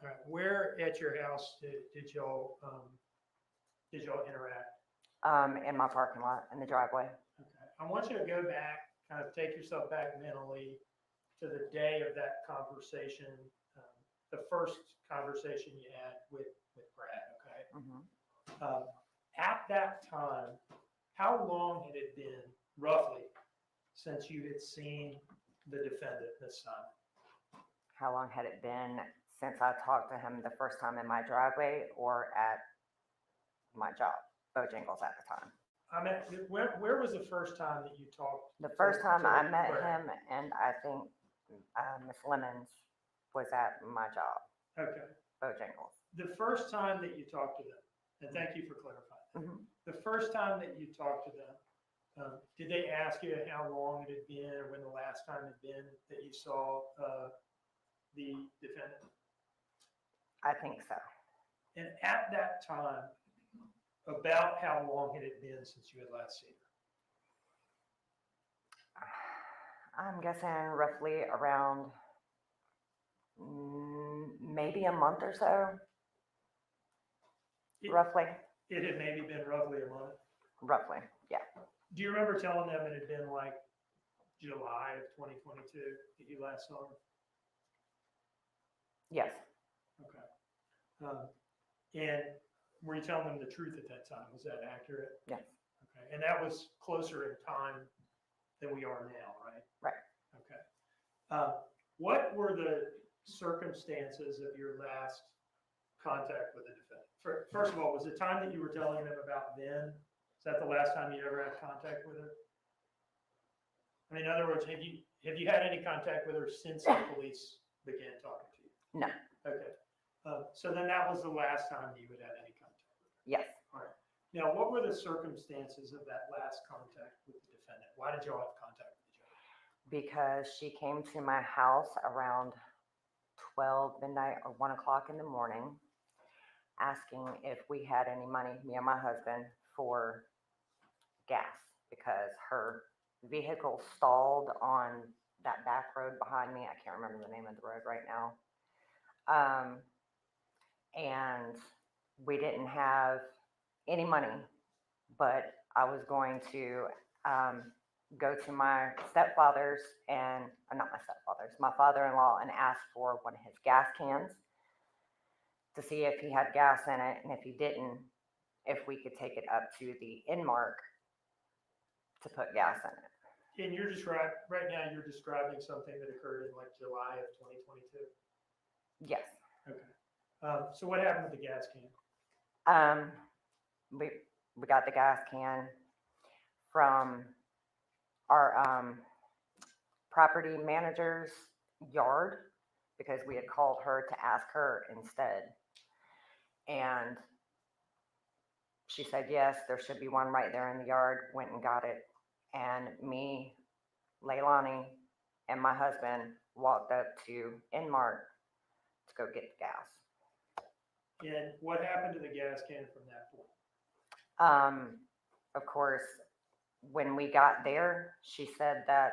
All right, where at your house did y'all interact? In my parking lot, in the driveway. Okay, I want you to go back, kind of take yourself back mentally to the day of that conversation, the first conversation you had with Brad, okay? Mhm. At that time, how long had it been roughly since you had seen the defendant, Ms. Simon? How long had it been since I talked to him the first time in my driveway or at my job, Bojangles at the time? I mean, where was the first time that you talked? The first time I met Brad? him, and I think Miss Lemons was at my job, Okay, Bojangles. the first time that you talked to them, and thank you for clarifying. Mhm. The first time that you talked to them, did they ask you how long it had been or when the last time had been that you saw the defendant? I think so. And at that time, about how long had it been since you had last seen her? I'm guessing roughly around maybe a month or so. Roughly, It had maybe been roughly a month. roughly, yeah. Do you remember telling them it had been like July of 2022 that you last saw her? Yes, Okay. And were you telling them the truth at that time? Was that accurate? yes, Okay. And that was closer in time than we are now, right? Right. Okay. What were the circumstances of your last contact with the defendant? First of all, was the time that you were telling them about then, is that the last time you ever had contact with her? I mean, in other words, have you had any contact with her since the police began talking to you? No. Okay. So then that was the last time you had any contact with her? Yes. All right. Now, what were the circumstances of that last contact with the defendant? Why did y'all have contact with each other? Because she came to my house around 12 midnight or 1 o'clock in the morning, asking if we had any money, me and my husband, for gas, because her vehicle stalled on that back road behind me. I can't remember the name of the road right now. And we didn't have any money, but I was going to go to my stepfather's and, not my stepfather's, my father-in-law, and ask for one of his gas cans to see if he had gas in it, and if he didn't, if we could take it up to the Inmark to put gas in it. And right now you're describing something that occurred in like July of 2022? Yes. Okay. So what happened with the gas can? We got the gas can from our property manager's yard, because we had called her to ask her instead. And she said, yes, there should be one right there in the yard. Went and got it. And me, Leilani, and my husband walked up to Inmark to go get the gas. And what happened to the gas can from that point? Of course, when we got there, she said that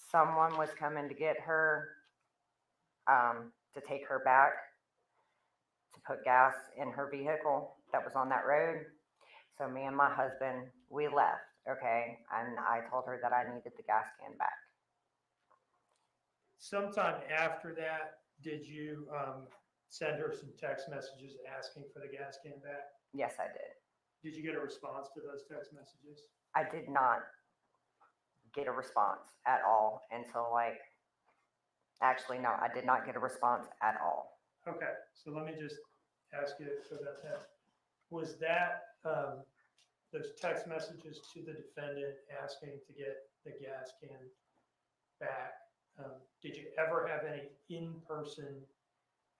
someone was coming to get her, to take her back to put gas in her vehicle that was on that road. So me and my husband, we left, okay? And I told her that I needed the gas can back. Sometime after that, did you send her some text messages asking for the gas can back? Yes, I did. Did you get a response to those text messages? I did not get a response at all until actually, no, I did not get a response at all. Okay, so let me just ask you about that. Was that those text messages to the defendant asking to get the gas can back? Did you ever have any in-person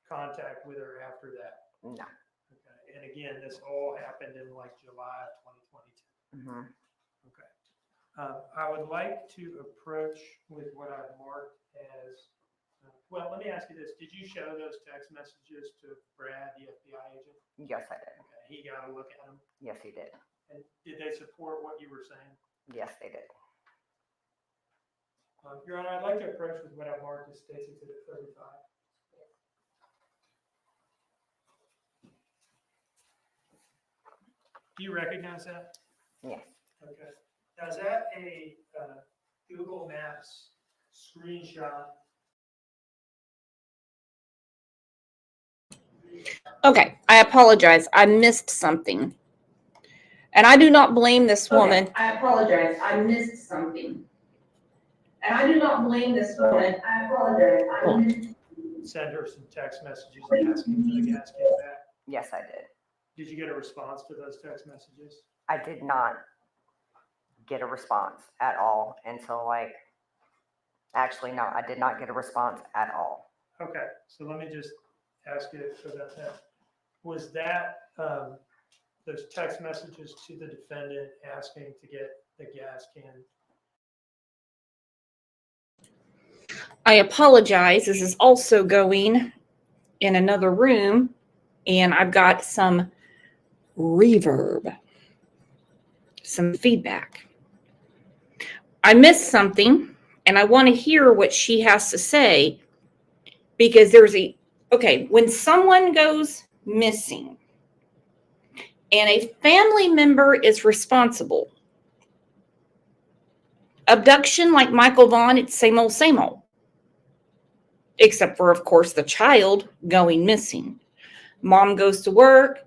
contact with her after that? No. Okay, and again, this all happened in like July of 2022. Mm-hmm. Okay. I would like to approach with what I've marked as, well, let me ask you this. Did you show those text messages to Brad, the FBI agent? Yes, I did. Okay, he got a look at them. Yes, he did. And did they support what you were saying? Yes, they did. Your Honor, I'd like to approach with what I've marked as State's Exhibit 35. Do you recognize that? Yes. Okay. Now, is that a Google Maps screenshot? Okay, I apologize. I missed something. And I do not blame this woman. I apologize. I missed something. And I do not blame this woman. I apologize. Send her some text messages asking for the gas can back. Yes, I did. Did you get a response to those text messages? I did not get a response at all until actually, no, I did not get a response at all. Okay, so let me just ask you about that. Was that those text messages to the defendant asking to get the gas can? I apologize. This is also going in another room, and I've got some reverb, some feedback. I missed something, and I want to hear what she has to say, because when someone goes missing and a family member is responsible, abduction like Michael Vaughn, it's same old. Except for, of course, the child going missing. Mom goes to work.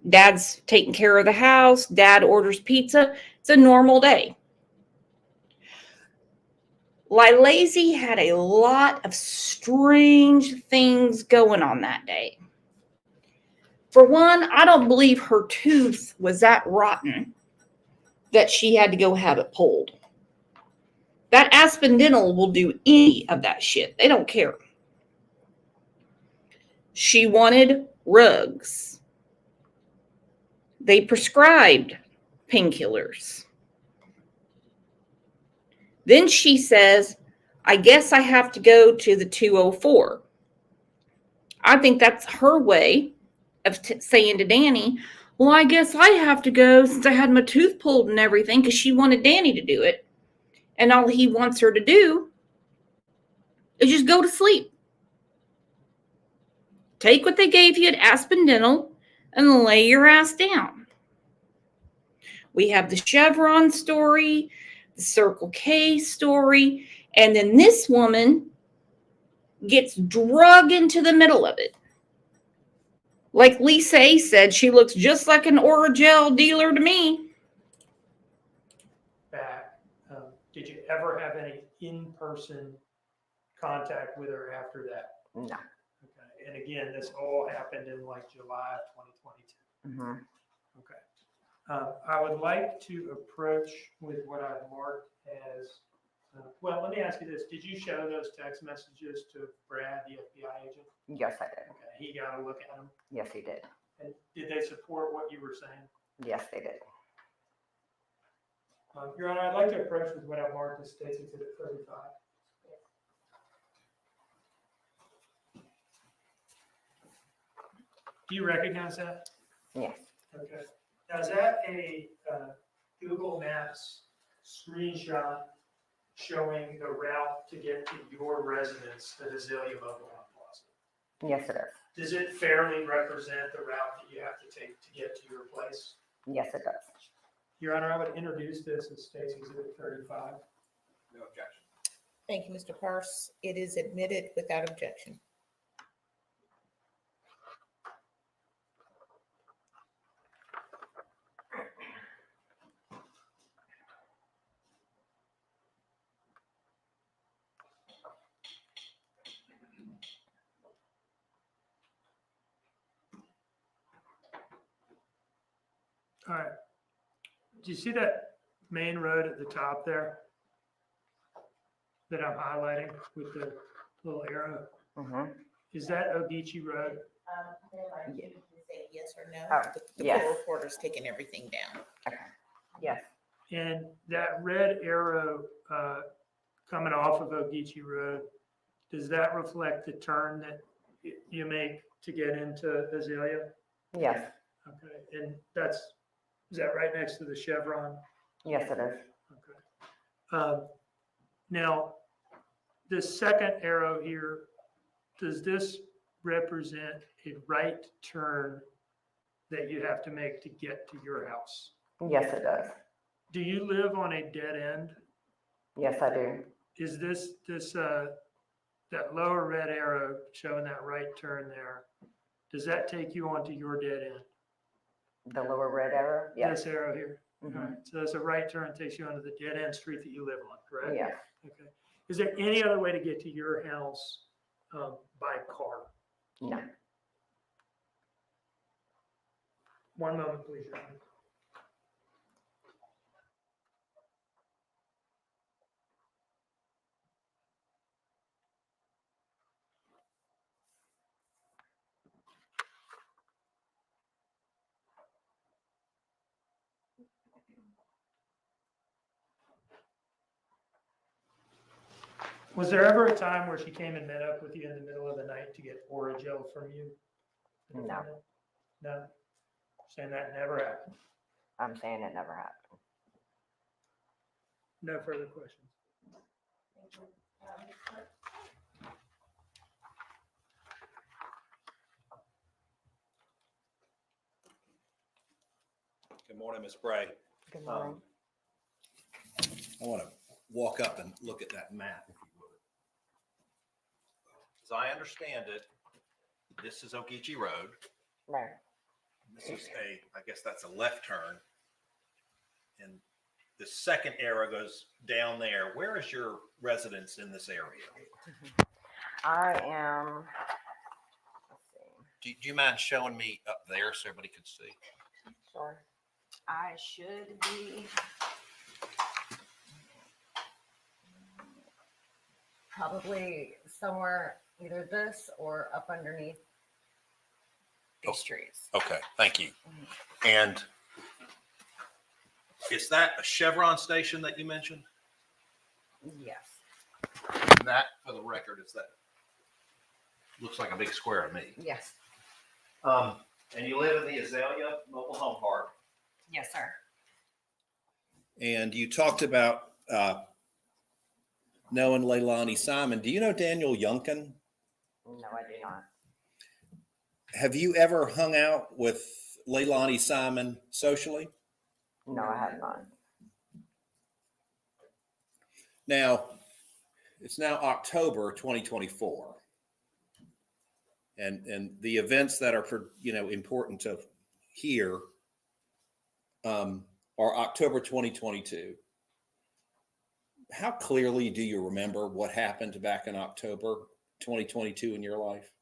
Dad's taking care of the house. Dad orders pizza. It's a normal day. Lilazy had a lot of strange things going on that day. For one, I don't believe her tooth was that rotten that she had to go have it pulled. That Aspen Dental will do any of that shit. They don't care. She wanted rugs. They prescribed painkillers. Then she says, I guess I have to go to the 204. I think that's her way of saying to Danny, well, I guess I have to go since I had my tooth pulled and everything, because she wanted Danny to do it. And all he wants her to do is just go to sleep. Take what they gave you at Aspen Dental and lay your ass down. We have the Chevron story, the Circle K story, and then this woman gets drug into the middle of it. Like Lisa A. said, she looks just like an Orajel dealer to me. Back, did you ever have any in-person contact with her after that? No. Okay. And again, this all happened in like July of 2022. Mm-hmm. Okay. I would like to approach with what I've marked as, well, let me ask you this. Did you show those text messages to Brad, the FBI agent? Yes, I did. Okay. He got a look at them. Yes, he did. And did they support what you were saying? Yes, they did. Your Honor, I'd like to approach with what I've marked as State's Exhibit 35. Do you recognize that? Yes. Okay. Now, is that a Google Maps screenshot showing the route to get to your residence, the Azalea Mobile Home Plaza? Yes, it is. Does it fairly represent the route that you have to take to get to your place? Yes, it does. Your Honor, I would introduce this as State's Exhibit 35. No objection. Thank you, Mr. Parse. It is admitted without objection. All right. Do you see that main road at the top there that I'm highlighting with the little arrow? Mm-hmm. Is that Ogeechee Road? You can say yes or no. Oh, The yes. poll reporter's taking everything down. Okay. Yes. And that red arrow coming off of Ogeechee Road, does that reflect the turn that you make to get into Azalea? Yes. Okay, and is that right next to the Chevron? Yes, it is. Okay. Now, the second arrow here, does this represent a right turn that you have to make to get to your house? Yes, it does. Do you live on a dead end? Yes, I do. Is this that lower red arrow showing that right turn there, does that take you onto your dead end? The lower red arrow? Yes. This arrow here? Mhm. All right, so that's a right turn takes you onto the dead end street that you live on, correct? Yes. Okay. Is there any other way to get to your house by car? No. One moment, please, Your Honor. Was there ever a time where she came and met up with you in the middle of the night to get Orajel from you? No. No? Saying that never happened? I'm saying it never happened. No further questions? Good morning, Ms. Bray. Good morning. I want to walk up and look at that map, if you would. As I understand it, this is Ogeechee Road. Right. This is I guess that's a left turn. And the second arrow goes down there. Where is your residence in this area? I am, let's see, Do you mind showing me up there so everybody could see? sure. I should be probably somewhere either this or up underneath these trees. Okay, thank you. And is that a Chevron station that you mentioned? Yes. That, for the record, is that? Looks like a big square to me. Yes. And you live in the Azalea Mobile Home Park. Yes, sir. And you talked about knowing Leilani Simon. Do you know Daniel Youngkin? No, I do not. Have you ever hung out with Leilani Simon socially? No, I have not. Now, it's now October 2024. And the events that are, important to hear are October 2022. How clearly do you remember what happened back in October 2022 in your life?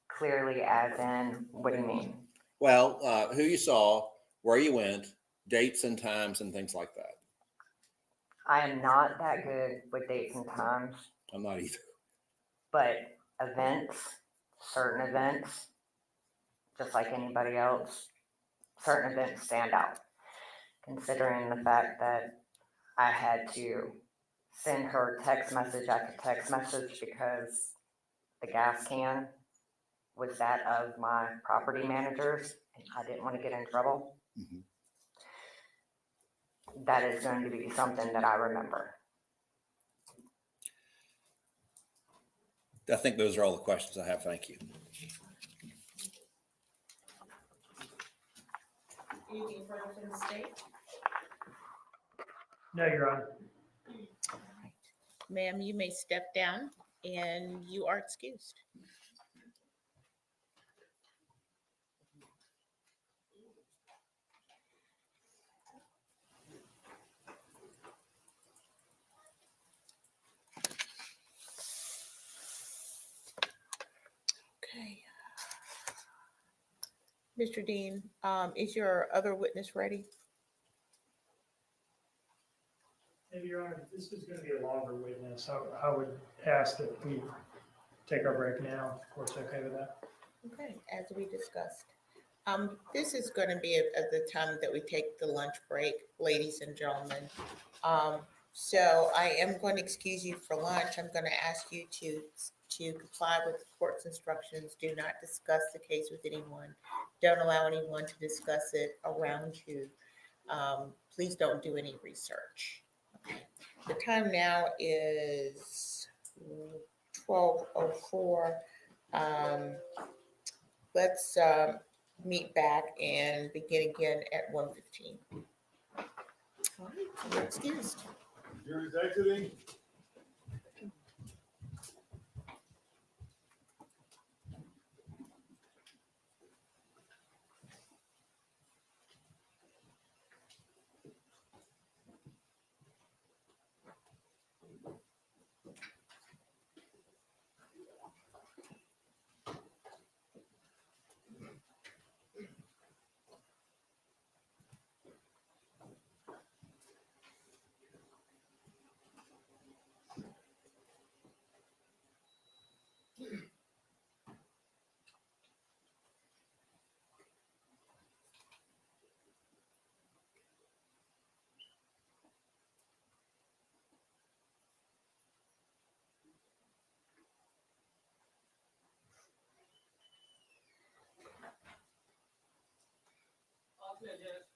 Clearly, as in, what do you mean? Well, who you saw, where you went, dates and times and things like that. I am not that good with dates and times, I'm not either. but events, certain events, just like anybody else, certain events stand out. Considering the fact that I had to send her text message after text message because the gas can was that of my property managers, and I didn't want to get in trouble. Mhm. That is going to be something that I remember. I think those are all the questions I have. Thank you. Anything further from the state? No, Your Honor. Ma'am, you may step down and you are excused. Okay. Mr. Dean, is your other witness ready? Maybe, Your Honor, this is going to be a longer witness. I would ask that we take our break now. Of course, okay with that? Okay, as we discussed. This is going to be at the time that we take the lunch break, ladies and gentlemen. So I am going to excuse you for lunch. I'm going to ask you to comply with the court's instructions. Do not discuss the case with anyone. Don't allow anyone to discuss it around you. Please don't do any research. Okay. The time now is 12:04. Let's meet back and begin again at 1:15. All right, you're excused. Jury's exiting.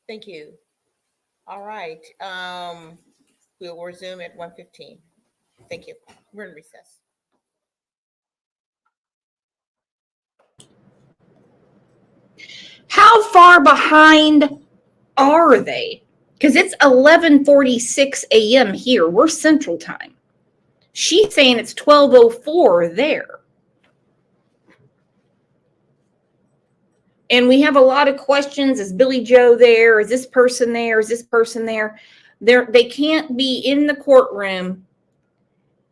Thank you. All right. We'll resume at 1:15. Thank you. We're in recess. How far behind are they? Because it's 11:46 a.m. here. We're Central Time. She's saying it's 12:04 there. And we have a lot of questions. Is Billy Joe there? Is this person there? Is this person there? They can't be in the courtroom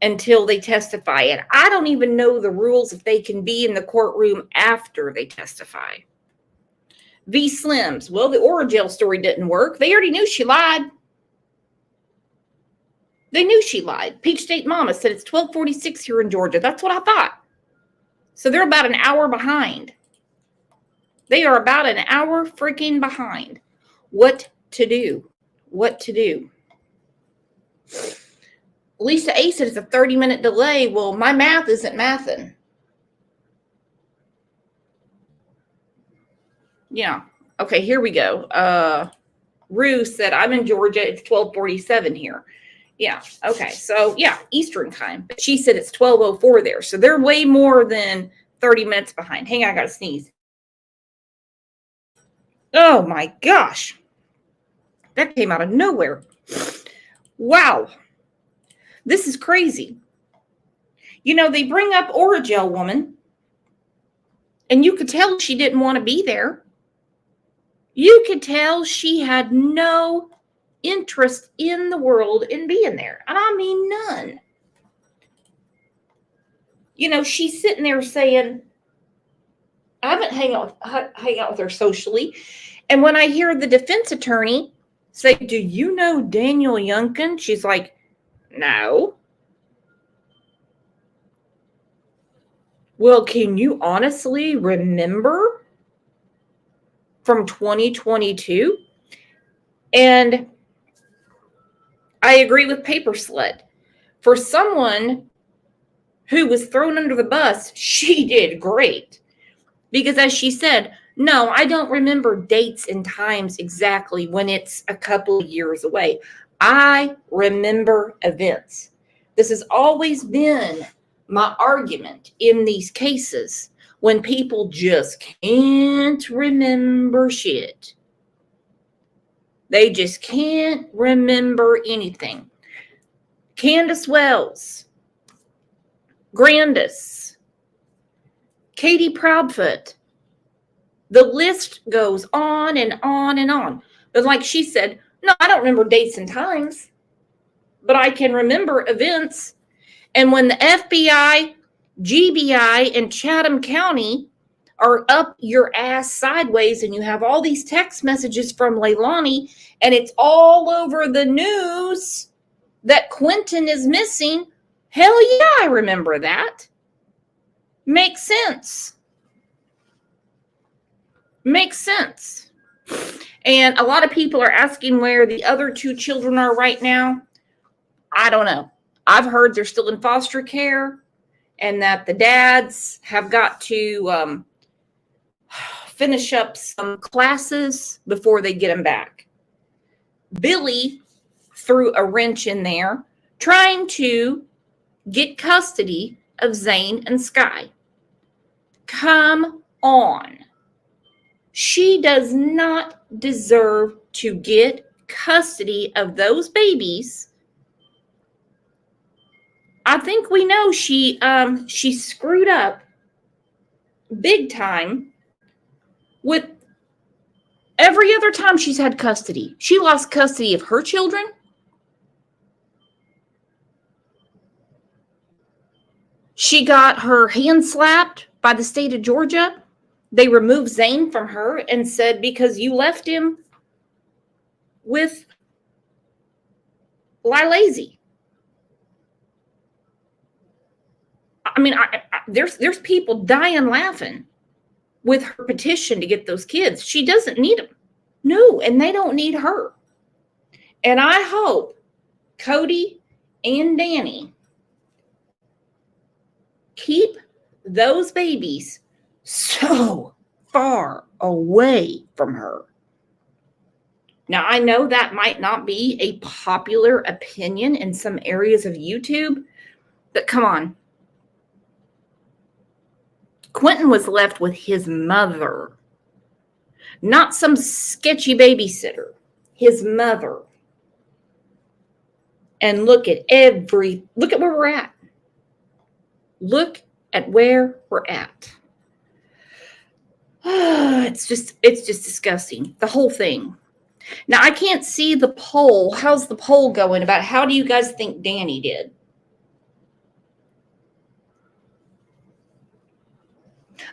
until they testify. And I don't even know the rules if they can be in the courtroom after they testify. V. Slims. Well, the Origel story didn't work. They already knew she lied. They knew she lied. Peach State Mama said it's 12:46 here in Georgia. That's what I thought. So they're about an hour behind. They are about an hour freaking behind. What to do? What to do? Lisa A said it's a 30-minute delay. Well, my math isn't mathing. Yeah. Okay, here we go. Rue said, I'm in Georgia. It's 12:47 here. Yeah. Okay. So, yeah, Eastern time. But she said it's 12:04 there. So they're way more than 30 minutes behind. Hang on, I got to sneeze. Oh, my gosh. That came out of nowhere. Wow. This is crazy. You know, they bring up Origel woman, and you could tell she didn't want to be there. You could tell she had no interest in the world in being there. And I mean none. You know, she's sitting there saying, I haven't hang out with her socially. And when I hear the defense attorney say, do you know Daniel Youngkin? She's like, no. Well, can you honestly remember from 2022? And I agree with Paper Sled. For someone who was thrown under the bus, she did great. Because as she said, no, I don't remember dates and times exactly when it's a couple of years away. I remember events. This has always been my argument in these cases when people just can't remember shit. They just can't remember anything. Candace Wells, Grandis, Katie Proudfoot. The list goes on and on and on. But like she said, no, I don't remember dates and times, but I can remember events. And when the FBI, GBI, and Chatham County are up your ass sideways and you have all these text messages from Leilani and it's all over the news that Quentin is missing, hell yeah, I remember that. Makes sense. Makes sense. And a lot of people are asking where the other two children are right now. I don't know. I've heard they're still in foster care and that the dads have got to finish up some classes before they get them back. Billy threw a wrench in there trying to get custody of Zane and Sky. Come on. She does not deserve to get custody of those babies. I think we know she screwed up big time with every other time she's had custody. She lost custody of her children. She got her hand slapped by the state of Georgia. They removed Zane from her and said, because you left him with Lilazy. I mean, there's people dying laughing with her petition to get those kids. She doesn't need them. No, and they don't need her. And I hope Cody and Danny keep those babies so far away from her. Now, I know that might not be a popular opinion in some areas of YouTube, but come on. Quentin was left with his mother, not some sketchy babysitter, his mother. And look at where we're at. Look at where we're at. It's just disgusting. The whole thing. Now I can't see the poll. How's the poll going about how do you guys think Danny did?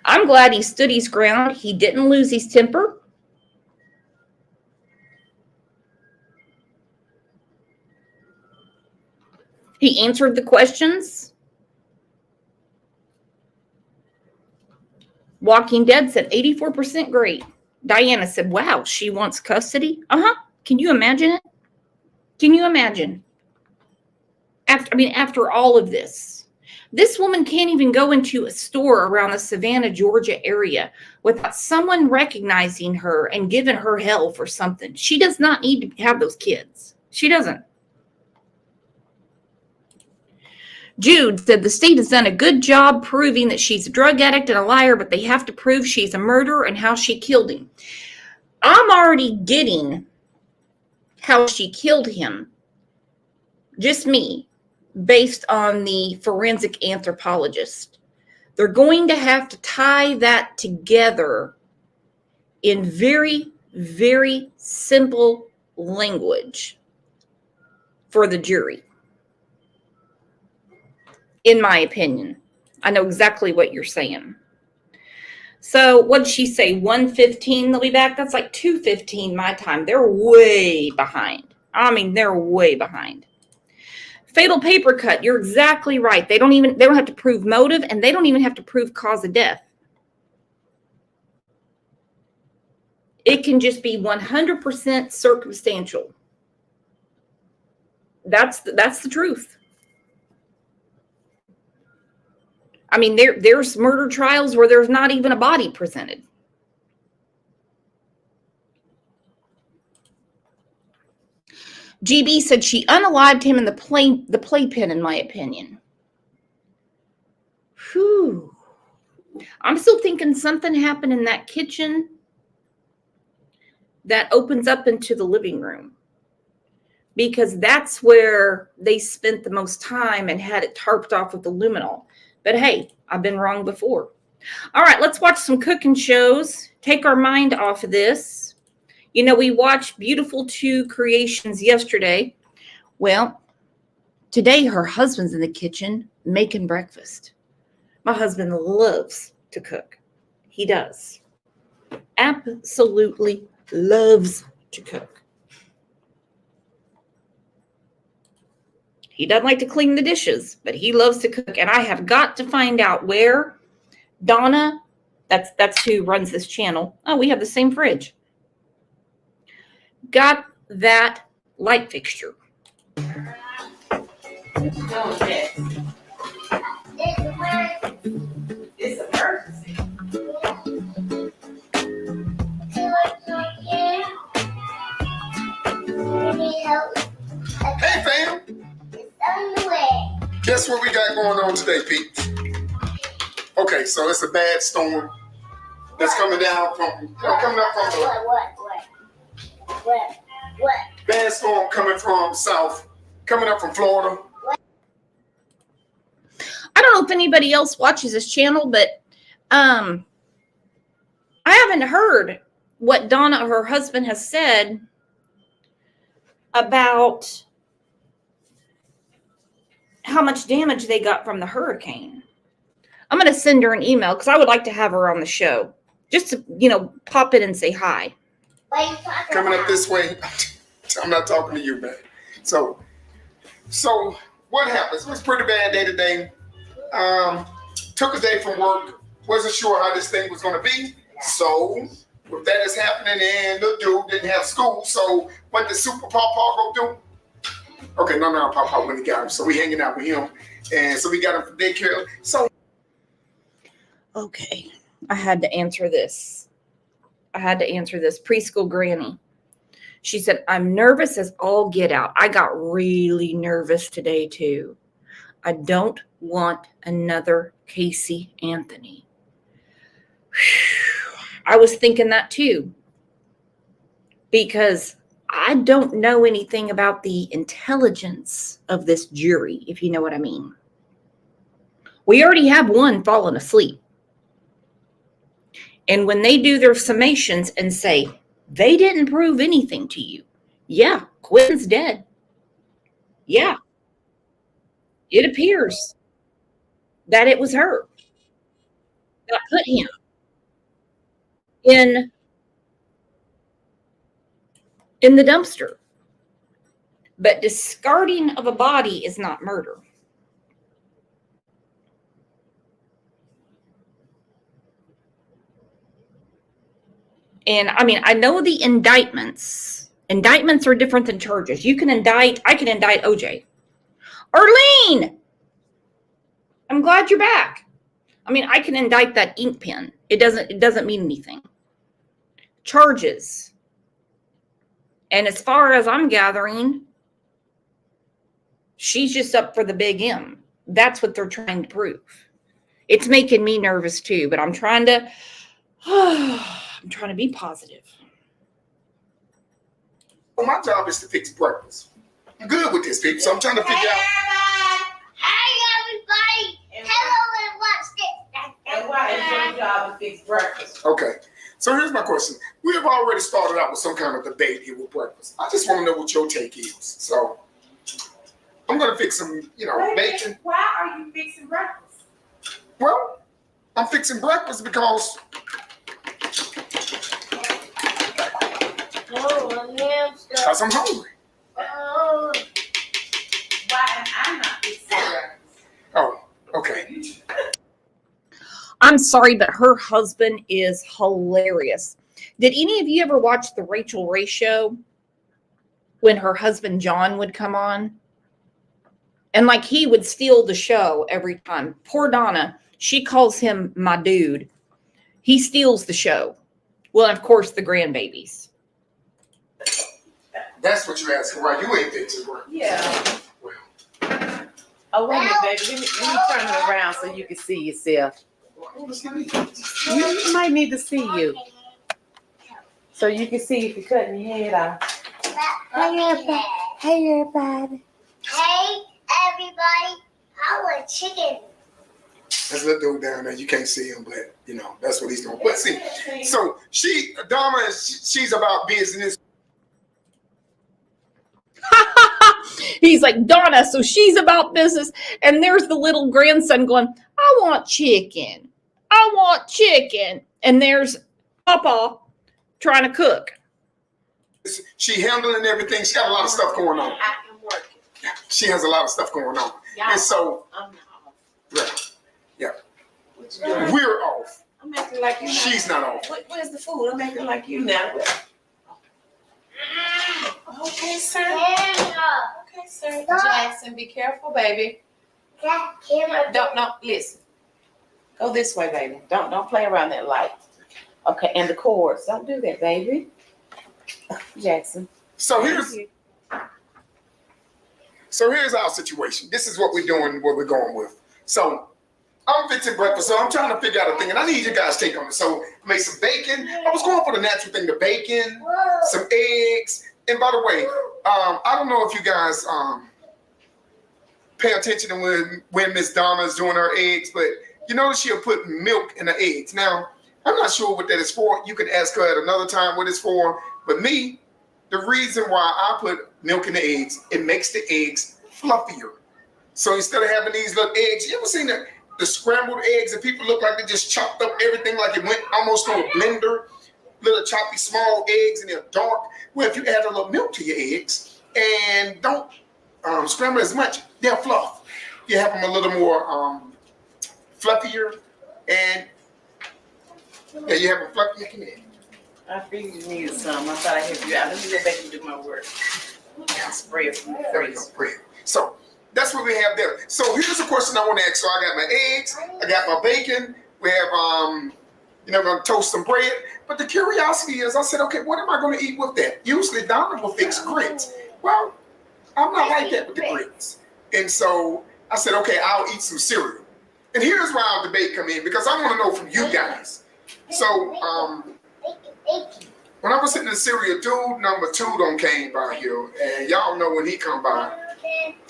I'm glad he stood his ground. He didn't lose his temper. He answered the questions. Walking Dead said 84% great. Diana said, wow, she wants custody. Uh-huh. Can you imagine it? Can you imagine? After all of this, this woman can't even go into a store around the Savannah, Georgia area without someone recognizing her and giving her hell for something. She does not need to have those kids. She doesn't. Jude said the state has done a good job proving that she's a drug addict and a liar, but they have to prove she's a murderer and how she killed him. I'm already getting how she killed him. Just me, based on the forensic anthropologist. They're going to have to tie that together in very, very simple language for the jury. In my opinion, I know exactly what you're saying. So what did she say? 1:15 they'll be back? That's like 2:15 my time. They're way behind. I mean, they're way behind. Fatal paper cut. You're exactly right. They don't have to prove motive, and they don't even have to prove cause of death. It can just be 100% circumstantial. That's the truth. I mean, there's murder trials where there's not even a body presented. GB said she unalived him in the playpen, in my opinion. Whew. I'm still thinking something happened in that kitchen that opens up into the living room, because that's where they spent the most time and had it tarped off with aluminol. But hey, I've been wrong before. All right, let's watch some cooking shows. Take our mind off of this. You know, we watched Beautiful 2 Creations yesterday. Well, today her husband's in the kitchen making breakfast. My husband loves to cook. He does. Absolutely loves to cook. He doesn't like to clean the dishes, but he loves to cook. And I have got to find out where Donna, that's who runs this channel. Oh, we have the same fridge. Got that light fixture. It's emergency. Hey, fam. Guess what we got going on today, Pete? Okay, so it's a bad storm that's coming down from bad storm coming from south, coming up from Florida. I don't know if anybody else watches this channel, but I haven't heard what Donna, her husband, has said about how much damage they got from the hurricane. I'm going to send her an email because I would like to have her on the show just to, pop in and say hi. Coming up this way. I'm not talking to you, man. So what happens? It was a pretty bad day today. Took a day from work. Wasn't sure how this thing was going to be. So with that is happening, and the dude didn't have school. So what did Super Pawpaw go do? Okay, no, Pawpaw went and got him. So we hanging out with him, and so we got him for daycare. So okay, I had to answer this. Preschool granny. She said, I'm nervous as all get out. I got really nervous today too. I don't want another Casey Anthony. Whew. I was thinking that too, because I don't know anything about the intelligence of this jury, if you know what I mean. We already have one falling asleep. And when they do their summations and say, they didn't prove anything to you. Yeah, Quentin's dead. Yeah. It appears that it was her that put him in the dumpster. But discarding of a body is not murder. And I mean, I know the indictments are different than charges. I can indict OJ. Arlene, I'm glad you're back. I mean, I can indict that ink pen. It doesn't mean anything. Charges. And as far as I'm gathering, she's just up for the big M. That's what they're trying to prove. It's making me nervous too, but I'm trying to be positive. Well, my job is to fix breakfast. I'm good with this, people, so I'm trying to figure out. Hey, everybody. Hello, and what's this? And why is your job to fix breakfast? Okay, so here's my question. We have already started out with some kind of debate here with breakfast. I just want to know what your take is. So I'm going to fix some, bacon. Why are you fixing breakfast? Well, I'm fixing breakfast because I'm hungry. Oh. Why am I not fixing breakfast? Oh, okay. I'm sorry, but her husband is hilarious. Did any of you ever watch the Rachel Ray show when her husband John would come on? And like he would steal the show every time. Poor Donna, she calls him my dude. He steals the show. Well, and of course, the grandbabies. That's what you're asking, right? You ain't fixing breakfast. Yeah. Well. Oh, wait a minute, baby. Let me turn it around so you can see yourself. You might need to see you. So you can see if you're cutting your head off. Hey, everybody. Hey, everybody. Hey, everybody. I want chicken. That's that dude down there. You can't see him, but, that's what he's doing. But see, so Donna, she's about business. He's like, Donna, so she's about business. And there's the little grandson going, I want chicken. I want chicken. And there's Papa trying to cook. She handling everything. She got a lot of stuff going on. I am working. She has a lot of stuff going on. Y'all, And so, I'm not off. yeah, What you doing? we're off. I'm acting like you. She's not off. Where's the food? I'm acting like you now. Okay, sir. Okay, sir. Jackson, be careful, baby. Don't listen. Go this way, baby. Don't play around that light. Okay, and the cords. Don't do that, baby. Jackson. So here's our situation. This is what we're doing, what we're going with. So I'm fixing breakfast, so I'm trying to figure out a thing, and I need you guys' take on it. So I made some bacon. I was going for the natural thing, the bacon, some eggs. And by the way, I don't know if you guys pay attention to when Miss Donna is doing her eggs, but you notice she'll put milk in the eggs. Now, I'm not sure what that is for. You can ask her at another time what it's for. But me, the reason why I put milk in the eggs, it makes the eggs fluffier. So instead of having these little eggs, you ever seen the scrambled eggs and people look like they just chopped up everything like it went almost through a blender? Little choppy small eggs and they're dark. Well, if you add a little milk to your eggs and don't scramble as much, they'll fluff. You have them a little more fluffier, and yeah, you have them fluffier. Come here. I figured you needed some. I thought I'd help you out. Let me go back and do my work. Spray it from the There we go, freezer. bread. So that's what we have there. So here's a question I want to ask. So I got my eggs, I got my bacon. We have gonna toast some bread. But the curiosity is, I said, okay, what am I gonna eat with that? Usually Donna will fix grits. Well, I'm not like that with the grits. And so I said, okay, I'll eat some cereal. And here's where our debate come in, because I want to know from you guys. So when I was sitting in the cereal, dude number 2 came by here, and y'all know when he come by,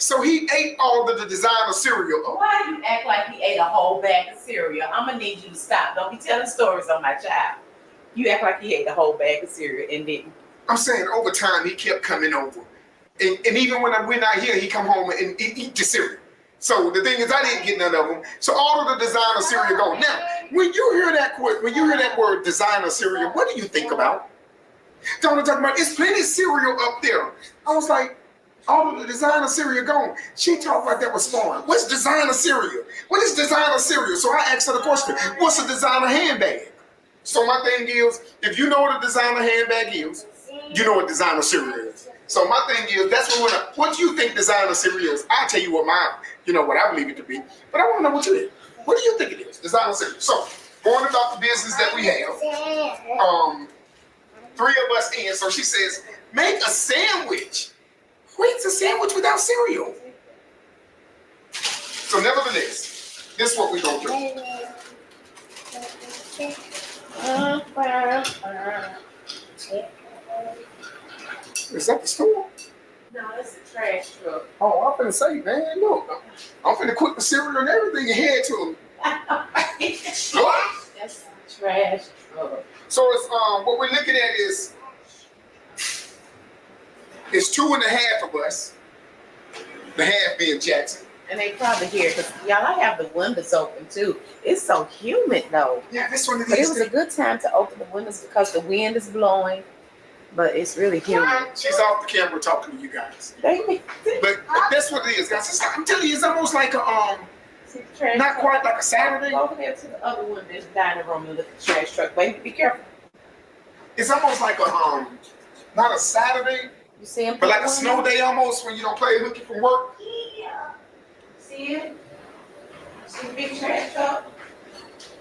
So he ate all of the designer cereal up. Why you act like he ate a whole bag of cereal? I'm gonna need you to stop. Don't be telling stories on my child. You act like he ate a whole bag of cereal and didn't. I'm saying over time he kept coming over. And even when we're not here, he come home and eat the cereal. So the thing is, I didn't get none of them. So all of the designer cereal gone. Now, when you hear that word designer cereal, what do you think about? Don't talk about it's plenty of cereal up there. I was like, all of the designer cereal gone. She talked like that was foreign. What's designer cereal? What is designer cereal? So I asked her the question, what's a designer handbag? So my thing is, if you know what a designer handbag is, you know what designer cereal is. So my thing is, that's what you think designer cereal is. I'll tell you what what I believe it to be. But I want to know what you think. What do you think it is? Designer cereal. So going about the business that we have, 3 of us in. So she says, make a sandwich. What's a sandwich without cereal? So nevertheless, this is what we're going to do. Is that the store? No, it's a trash truck. Oh, I'm finna say, man, look. I'm finna quit the cereal and everything and head to him. That's a trash truck. So it's what we're looking at is it's 2.5 of us. The half being Jackson. And they probably hear because y'all, I have the windows open too. It's so humid though. Yeah, that's what it But it is. was a good time to open the windows because the wind is blowing, but it's really humid. She's off the camera talking to you guys. But that's what it is, guys. I'm telling you, it's almost like a not quite like a Saturday. Go over there to the other one, there's dining room and look at the trash truck. Baby, be careful. It's almost like a not a Saturday, You see him? but like a snow day almost when you don't play hooky from work. See it? See the big trash truck?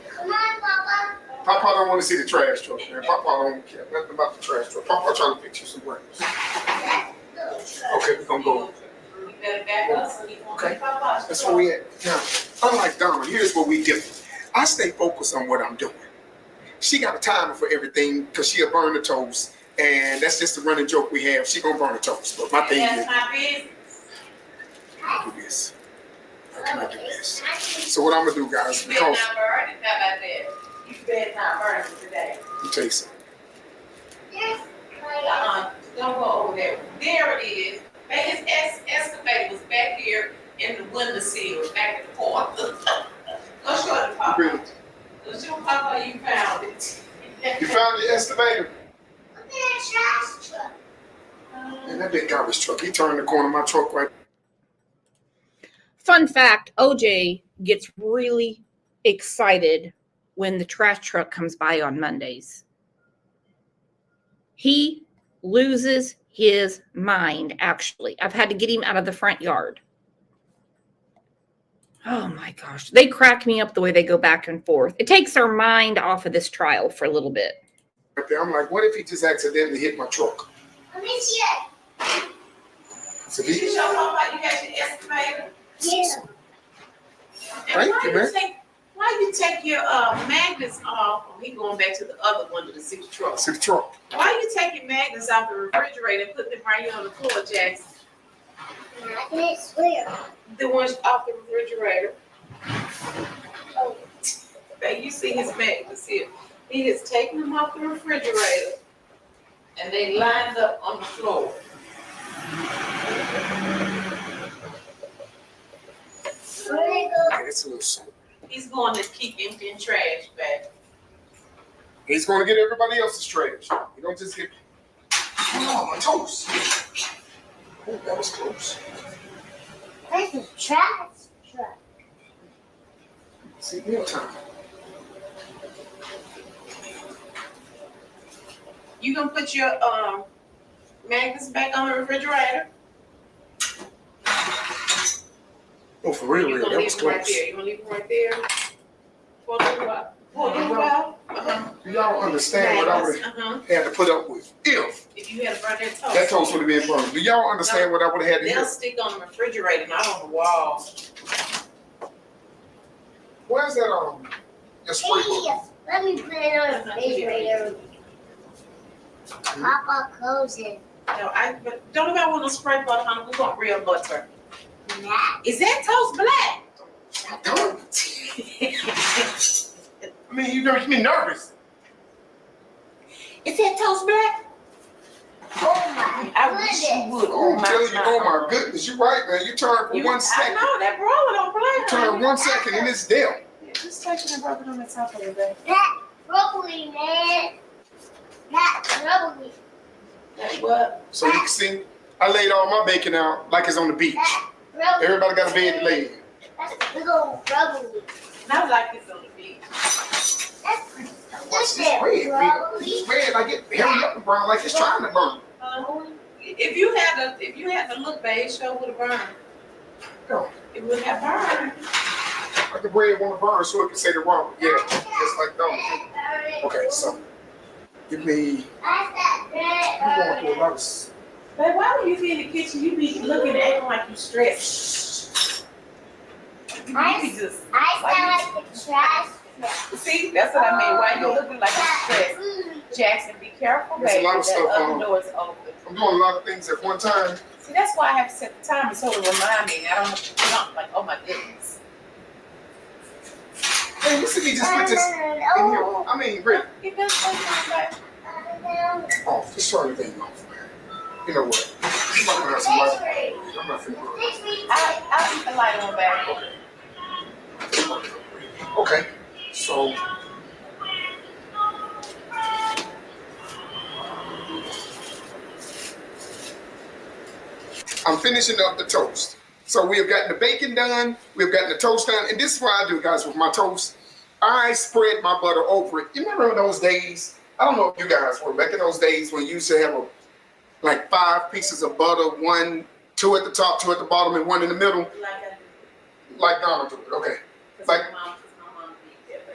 Come on, Papa. Papa don't want to see the trash truck, man. Papa don't care nothing about the trash truck. Papa trying to fix you some breakfast. Okay, we're gonna go. You better back up so he won't Okay. make Papa. That's where we at. Now, unlike Donna, here's what we do. I stay focused on what I'm doing. She got a timer for everything because she'll burn the toast. And that's just a running joke we have. She gonna burn the toast. But my thing That's is, my business. I can do this. How can I do this? So what I'm gonna do, guys, You better because not burn it. How about that? You better not burn it today. let me tell you something. Don't go over there. There it is. Man, his excavator was back here in the windowsill, back and forth. Go show it to Papa. Really? Go show Papa you found it. You found the excavator? Look at that trash truck. And that big garbage truck. He turned the corner of my truck right. Fun fact, OJ gets really excited when the trash truck comes by on Mondays. He loses his mind, actually. I've had to get him out of the front yard. Oh my gosh. They crack me up the way they go back and forth. It takes their mind off of this trial for a little bit. there. I'm like, what if he just accidentally hit my truck? Let me see it. So Did you he, show Papa you got your excavator? Yeah. Thank you, man. Why you take your magnets off? Oh, he going back to the other one to the 6 truck. see the truck. Why you taking magnets off the refrigerator and putting them right here on the floor, Jackson? I can't swear. The ones off the refrigerator. Oh, babe, you see his magnets here. He is taking them off the refrigerator and they lined up on the floor. Where they go? Okay, it's a little soon. He's going to keep emptying trash, babe. He's going to get everybody else's trash. You don't just get. Oh, my toes. Oh, that was close. That's a trash truck. See, meal time. You gonna put your magnets back on the refrigerator? Oh, for real, You real. gonna That leave was them right close. there? You gonna leave them right there? For a little while. For a little while? Do y'all understand what I would had to put up with If you had to burn that toast. that toast would have been burned? Do y'all understand what I would have had to They'll do? stick on the refrigerator, not on the wall. Where's that your spray bottle? Hey, let me put it on the refrigerator. Papa, close it. No, but don't nobody want no spray butter, honey. We want real butter. Is that toast black? Don't. I mean, you make me nervous. Is that toast black? Oh my I wish you would. Oh, I'm telling you, oh my goodness, you're right, man. You turn for 1 I second. know that brother don't play. Turn 1 second and it's there. Yeah, just take it and rub it on the top of it, baby. That broccoli, man. That broccoli. That what? So you can see, I laid all my bacon out like it's on the beach. That broccoli. Everybody got a bed to lay in. That's a big old broccoli. Not like it's on the beach. What's this red? It's red like it hurry up and burn like it's trying to burn. If you had the look, babe, it sure would have burned. No. It would have burned. Like the bread want to burn so it can say the wrong. Yeah, just like that. Okay, so give me. You going through a lot of. Babe, why when you be in the kitchen, you be looking and acting like you stressed? You be just. I sound like the trash. See, that's what I mean. Why you looking like you're stressed? Jackson, be careful, There's a baby. lot of That stuff other on. door is open. I'm doing a lot of things at one time. See, that's why I have to set the timer so to remind me. I don't have to jump like, oh my goodness. Hey, you see me just put this in here. I mean, really. You feel like Oh, just turn the thing off, man. You know what? I'm not gonna have some light. I'm not finna do it. I'll keep the light on back. Okay, so. I'm finishing up the toast. So we have gotten the bacon done, we've gotten the toast done, and this is what I do, guys, with my toast. I spread my butter over it. You remember those days? I don't know if you guys were back in those days when you used to have like 5 pieces of butter, 2 at the top, 2 at the bottom, and 1 in the middle. Like Donna do it, okay. Like,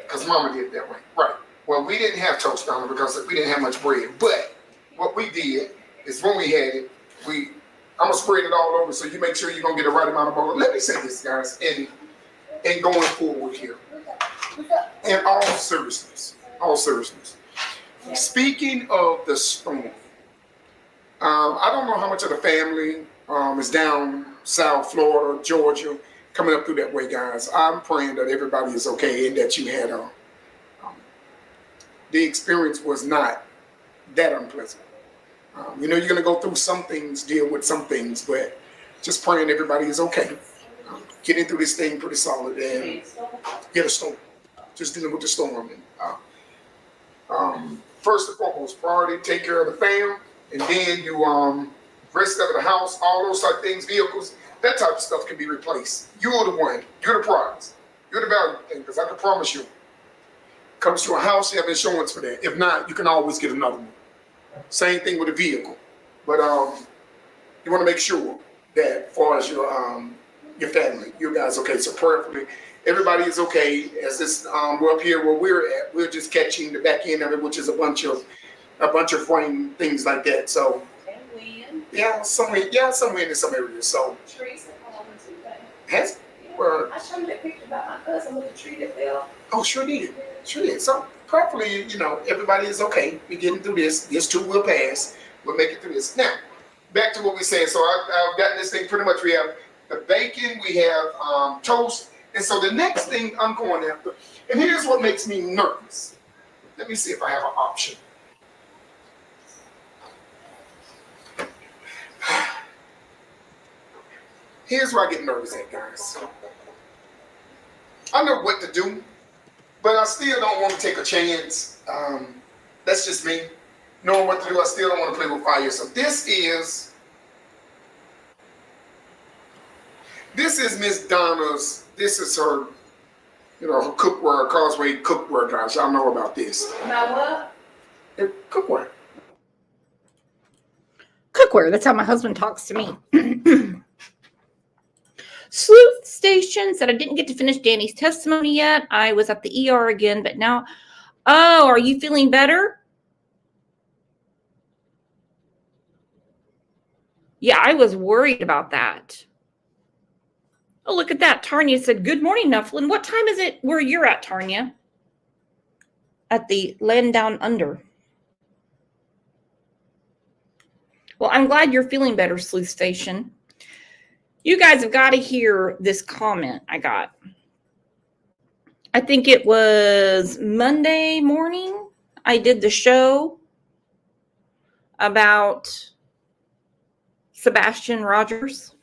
because Mama did it that way, right. Well, we didn't have toast, Donna, because we didn't have much bread. But what we did is when we had it, I'm gonna spread it all over so you make sure you're gonna get the right amount of butter. Let me say this, guys, and going forward here, in all seriousness, speaking of the storm, I don't know how much of the family is down south, Florida, Georgia, coming up through that way, guys. I'm praying that everybody is okay and that you had the experience was not that unpleasant. You know, you're going to go through some things, deal with some things, but just praying everybody is okay. Getting through this thing pretty solid and get a storm. Just dealing with the storm. And, first and foremost, priority, take care of the fam, and then you rest of the house, all those type of things, vehicles, that type of stuff can be replaced. You're the one. You're the prize. You're the value thing, because I can promise you, comes to a house, you have insurance for that. If not, you can always get another one. Same thing with a vehicle, but you want to make sure that, as far as your family, you guys okay. So prayerfully, everybody is okay. As this we're up here where we're at, we're just catching the back end of it, which is a bunch of rain, things like that. So some wind in some areas. So Trees are falling too, babe. has I showed you that picture about my cousin with the tree that fell. oh sure did. So prayerfully, you know, everybody is okay. We're getting through this. This too will pass. We'll make it through this. Now, back to what we said. So I've gotten this thing pretty much. We have the bacon, we have toast, and so the next thing I'm going after, and here's what makes me nervous. Let me see if I have an option. Here's where I get nervous at, guys. I know what to do, but I still don't want to take a chance. That's just me. Knowing what to do, I still don't want to play with fire. So this is Miss Donna's, this is her, you know, her cookware, Causeway cookware, guys. Y'all know about this. My what? Cookware. Cookware, that's how my husband talks to me. Sleuth Station said I didn't get to finish Danny's testimony yet. I was at the ER again, but now, oh, are you feeling better? Yeah, I was worried about that. Oh, look at that. Tanya said, good morning, Nufflin. What time is it where you're at, Tanya? At the Land Down Under. Well, I'm glad you're feeling better, Sleuth Station. You guys have got to hear this comment I got. I think it was Monday morning. I did the show about Sebastian Rogers.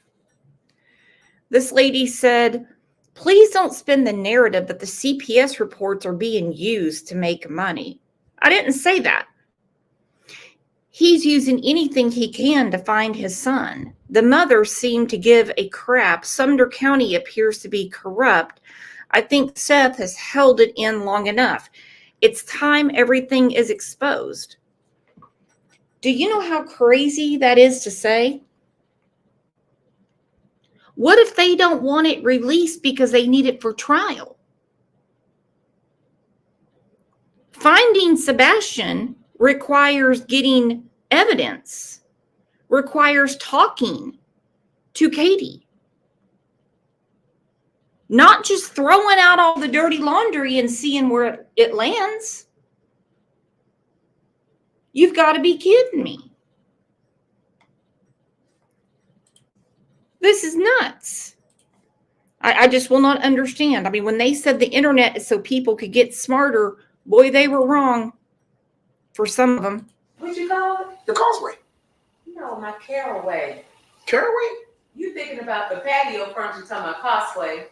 This lady said, please don't spin the narrative that the CPS reports are being used to make money. I didn't say that. He's using anything he can to find his son. The mother seemed to give a crap. Sumner County appears to be corrupt. I think Seth has held it in long enough. It's time everything is exposed. Do you know how crazy that is to say? What if they don't want it released because they need it for trial? Finding Sebastian requires getting evidence, requires talking to Katie. Not just throwing out all the dirty laundry and seeing where it lands. You've got to be kidding me. This is nuts. I just will not understand. I mean, when they said the internet is so people could get smarter, boy, they were wrong for some of them. What'd you call it? The Causeway. No, my Caraway. Caraway? You thinking about the patio furniture, talking about Causeway.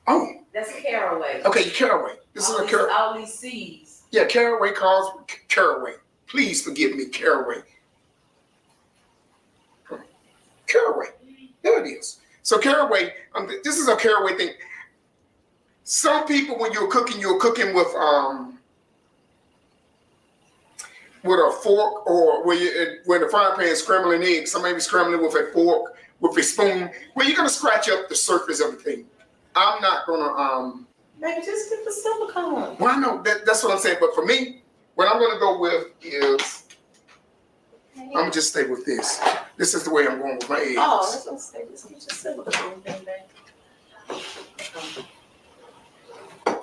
Oh, That's Caraway. okay, Caraway. This is a Caraway. All these C's. Yeah, Caraway Causeway. Caraway. Please forgive me, Caraway. Caraway. There it is. So Caraway, this is a Caraway thing. Some people, when you're cooking with a fork, or when the frying pan is scrambling eggs, some may be scrambling with a fork, with a spoon, where you're gonna scratch up the surface of the thing. I'm not gonna Maybe just get the silicone. well, I know that's what I'm saying, but for me, what I'm gonna go with is I'm gonna just stay with this. This is the way I'm going with my eggs. Oh, that's what I'm saying. Just silicone, baby.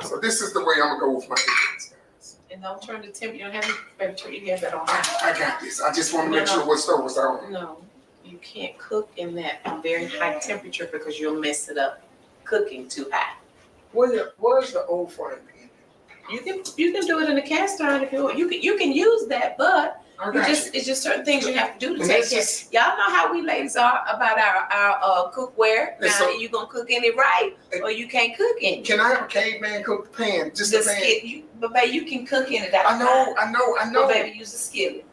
So this is the way I'm gonna go with my eggs, guys. And don't turn the temp. You don't have to, baby, turn your head on. I got this. I just want to make sure what stove is on. No, you can't cook in that on very high temperature because you'll mess it up. Cooking too high. Where's the old frying pan? You can do it in a cast iron if you want. You can use that, but it's just certain things you have to do to And take that's care. just- Y'all know how we ladies are about our cookware. And Now so- you gonna cook in it right, or you can't cook in it. Can I have a caveman cook the pan? Just The the pan? skillet, but baby, you can cook in it. That's I know, fine. I know. But baby, use a skillet.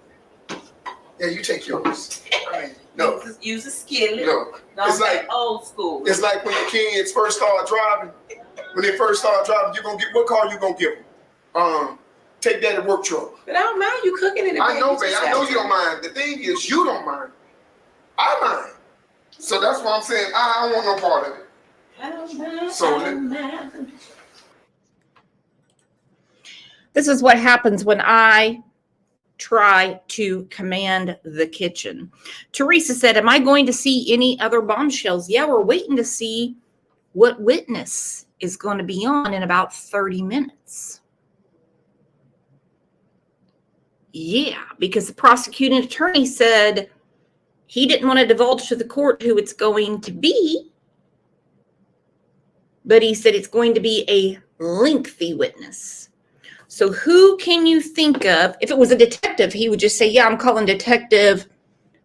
Yeah, you take yours. I mean, no, Use a skillet. look. Don't It's say like old school. it's like when your kids first start driving. When they first start driving, you gonna get what car you gonna give them? Take that to work truck. But I don't mind you cooking in it. I know, You babe. just I know have you to. don't mind. The thing is, you don't mind. I mind. So that's what I'm saying. I don't want no part of it. I don't mind. So I don't mind. This is what happens when I try to command the kitchen. Teresa said, am I going to see any other bombshells? Yeah, we're waiting to see what witness is going to be on in about 30 minutes. Yeah, because the prosecuting attorney said he didn't want to divulge to the court who it's going to be, but he said it's going to be a lengthy witness. So who can you think of? If it was a detective, he would just say, yeah, I'm calling Detective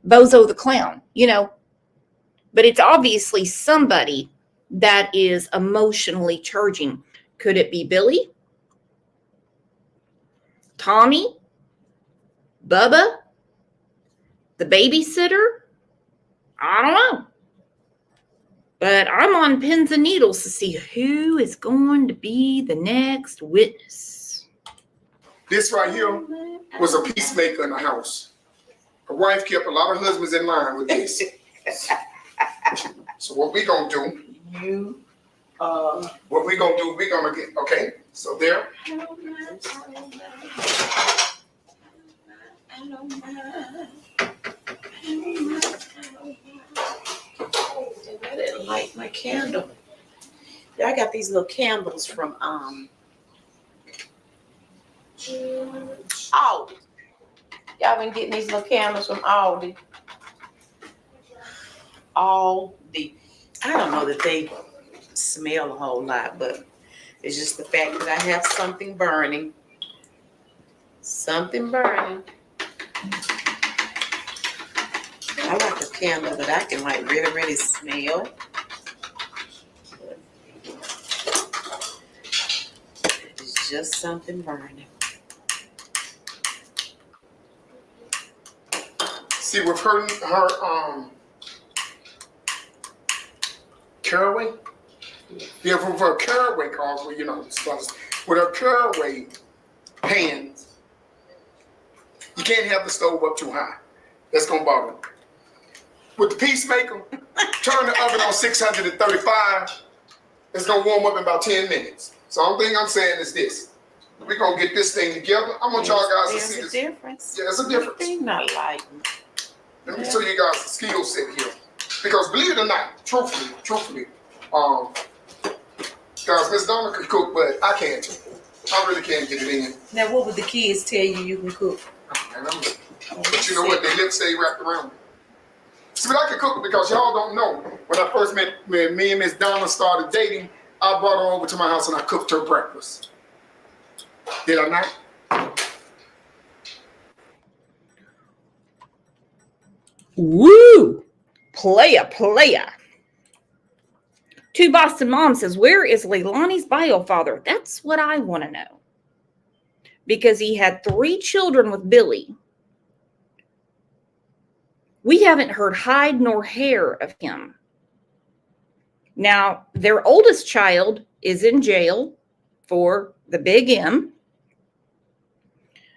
Bozo the Clown, you know. But it's obviously somebody that is emotionally charging. Could it be Billy? Tommy? Bubba? The babysitter? I don't know. But I'm on pins and needles to see who is going to be the next witness. This right here was a peacemaker in the house. A wife kept a lot of husbands in line with this. So what we gonna do? What we gonna do? We gonna get okay. So there. I didn't light my candle. Yeah, I got these little candles from Aldi. Y'all been getting these little candles from Aldi. all the, I don't know that they smell a whole lot, but it's just the fact that I have something burning. Something burning. I like a candle that I can like really, really smell. It's just something burning. See, with her caraway. Yeah, for her caraway calls, well, you know, with her caraway pans, you can't have the stove up too high. That's gonna bother her. With the Peacemaker, turn the oven on 635. It's gonna warm up in about 10 minutes. So the only thing I'm saying is this. We're gonna get this thing together. I want y'all guys to see this. There's a difference. Yeah, there's a difference. Thing not like. Let me show you guys the skill set here. Because believe it or not, truthfully, guys, Miss Donna can cook, but I can't too. I really can't get it in. Now, what would the kids tell you can cook? And but you know what? Their lips stay wrapped around me. See, but I can cook because y'all don't know. When I first met, when me and Miss Donna started dating, I brought her over to my house and I cooked her breakfast. Did I not? Woo! Playa. Two Boston Mom says, where is Leilani's bio father? That's what I want to know. Because he had 3 children with Billy. We haven't heard hide nor hair of him. Now, their oldest child is in jail for the Big M.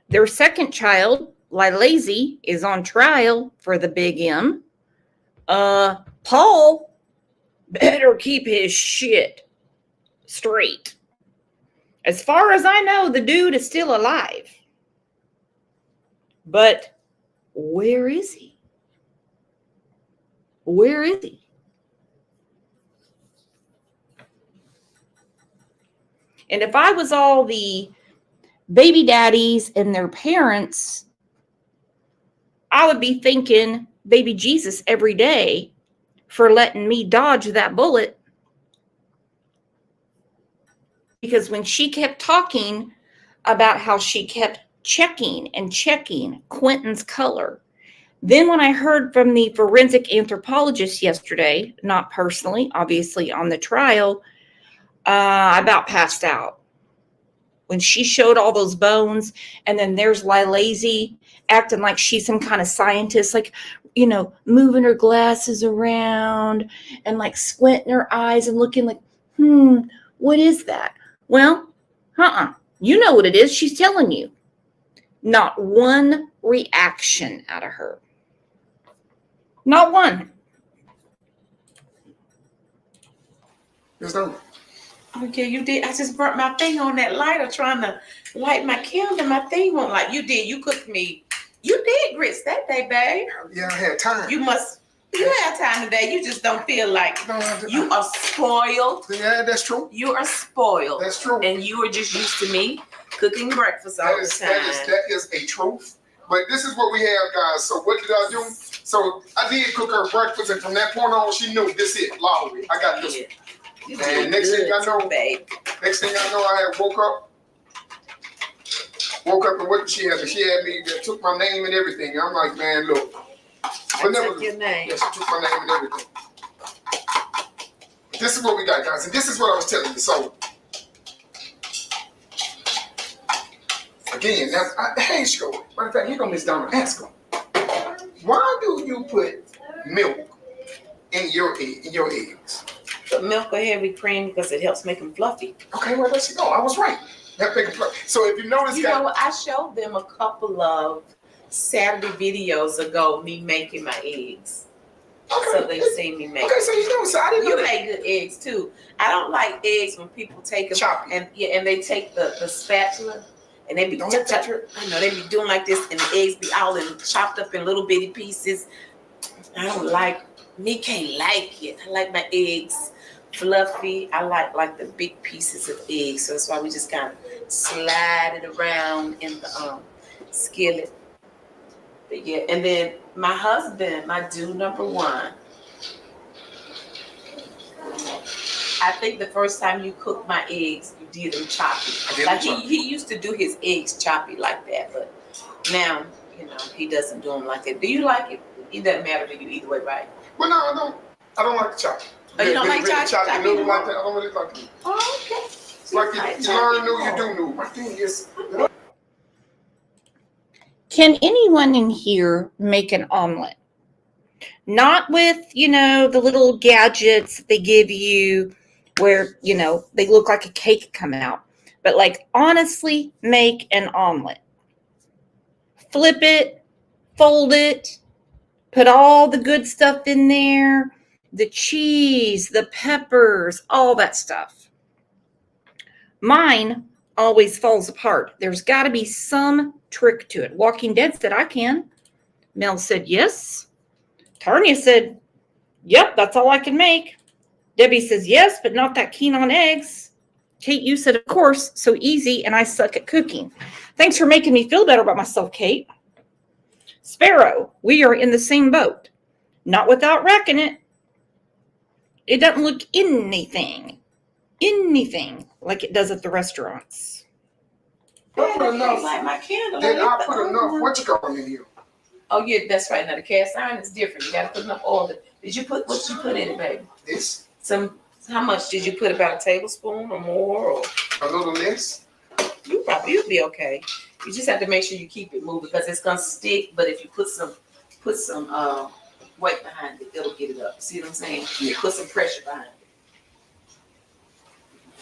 Their second child, Lilazy, is on trial for the Big M. Paul better keep his shit straight. As far as I know, the dude is still alive. But where is he? Where is he? And if I was all the baby daddies and their parents, I would be thanking baby Jesus every day for letting me dodge that bullet. Because when she kept talking about how she kept checking Quentin's color, then when I heard from the forensic anthropologist yesterday, not personally, obviously on the trial, I about passed out. When she showed all those bones, and then there's Lilazy acting like she's some kind of scientist, like, you know, moving her glasses around and like squinting her eyes and looking like, what is that? Well, you know what it is. She's telling you. Not one reaction out of her. Not one. Miss Donna. Okay, you did. I just burnt my thing on that lighter trying to light my candle. My thing won't light. You did. You cooked me. You did grits that day, babe. Yeah, I had time. You had time today. You just don't feel like you are spoiled. Yeah, that's true. You are spoiled. That's true. And you are just used to me cooking breakfast all the time. That is a truth. But this is what we have, guys. So what did I do? So I did cook her breakfast, and from that point on, she knew this it, lottery. I got this. And next thing I know, I had woke up and what did she have? She had me, took my name and everything. I'm like, man, look. I took your name. Yeah, she took my name and everything. This is what we got, guys. And this is what I was telling you. So, again, hey, Sco. Matter of fact, here go Miss Donna. Ask her. Why do you put milk in your eggs? Put milk or heavy cream because it helps make them fluffy. Okay, well, there she go. I was right. So if you notice, you know what? I showed them a couple of Saturday videos ago, me making my eggs. Okay. So they've seen me make. Okay, so you know, so I didn't know. You make good eggs too. I don't like eggs when people take them and they take the spatula and they be I know they be doing like this and the eggs be all chopped up in little bitty pieces. I don't like. Me can't like it. I like my eggs fluffy. I like the big pieces of eggs. So that's why we just kind of slide it around in the skillet. But yeah, and then my husband, my dude number one, I think the first time you cooked my eggs, you did them choppy. I did Like them choppy. he used to do his eggs choppy like that, but now, he doesn't do them like that. Do you like it? It doesn't matter to you either way, right? Well, no, I don't. I don't like the choppy. Oh, you don't like choppy choppy noodle anymore? like that. I don't really like it. Oh, okay. It's like you learn new, you do new. My thing is, Can anyone in here make an omelet? Not with, the little gadgets that they give you where, they look like a cake coming out, but like honestly make an omelet. Flip it, fold it, put all the good stuff in there, the cheese, the peppers, all that stuff. Mine always falls apart. There's got to be some trick to it. Walking Dead said, I can. Mel said, yes. Tanya said, yep, that's all I can make. Debbie says, yes, but not that keen on eggs. Kate, you said, of course, so easy, and I suck at cooking. Thanks for making me feel better about myself, Kate. Sparrow, we are in the same boat. Not without wrecking it. It doesn't look anything like it does at the restaurants. I put enough. Like my candle. Then I put enough. What you call in here? Oh yeah, that's right. Now the cast iron is different. You gotta put enough oil. What did you put in it, baby? This. How much did you put? About a tablespoon or more, or a little less? You'll be okay. You just have to make sure you keep it moving because it's gonna stick. But if you put some weight behind it, it'll get it up. See what I'm saying? Yeah. Put some pressure behind it.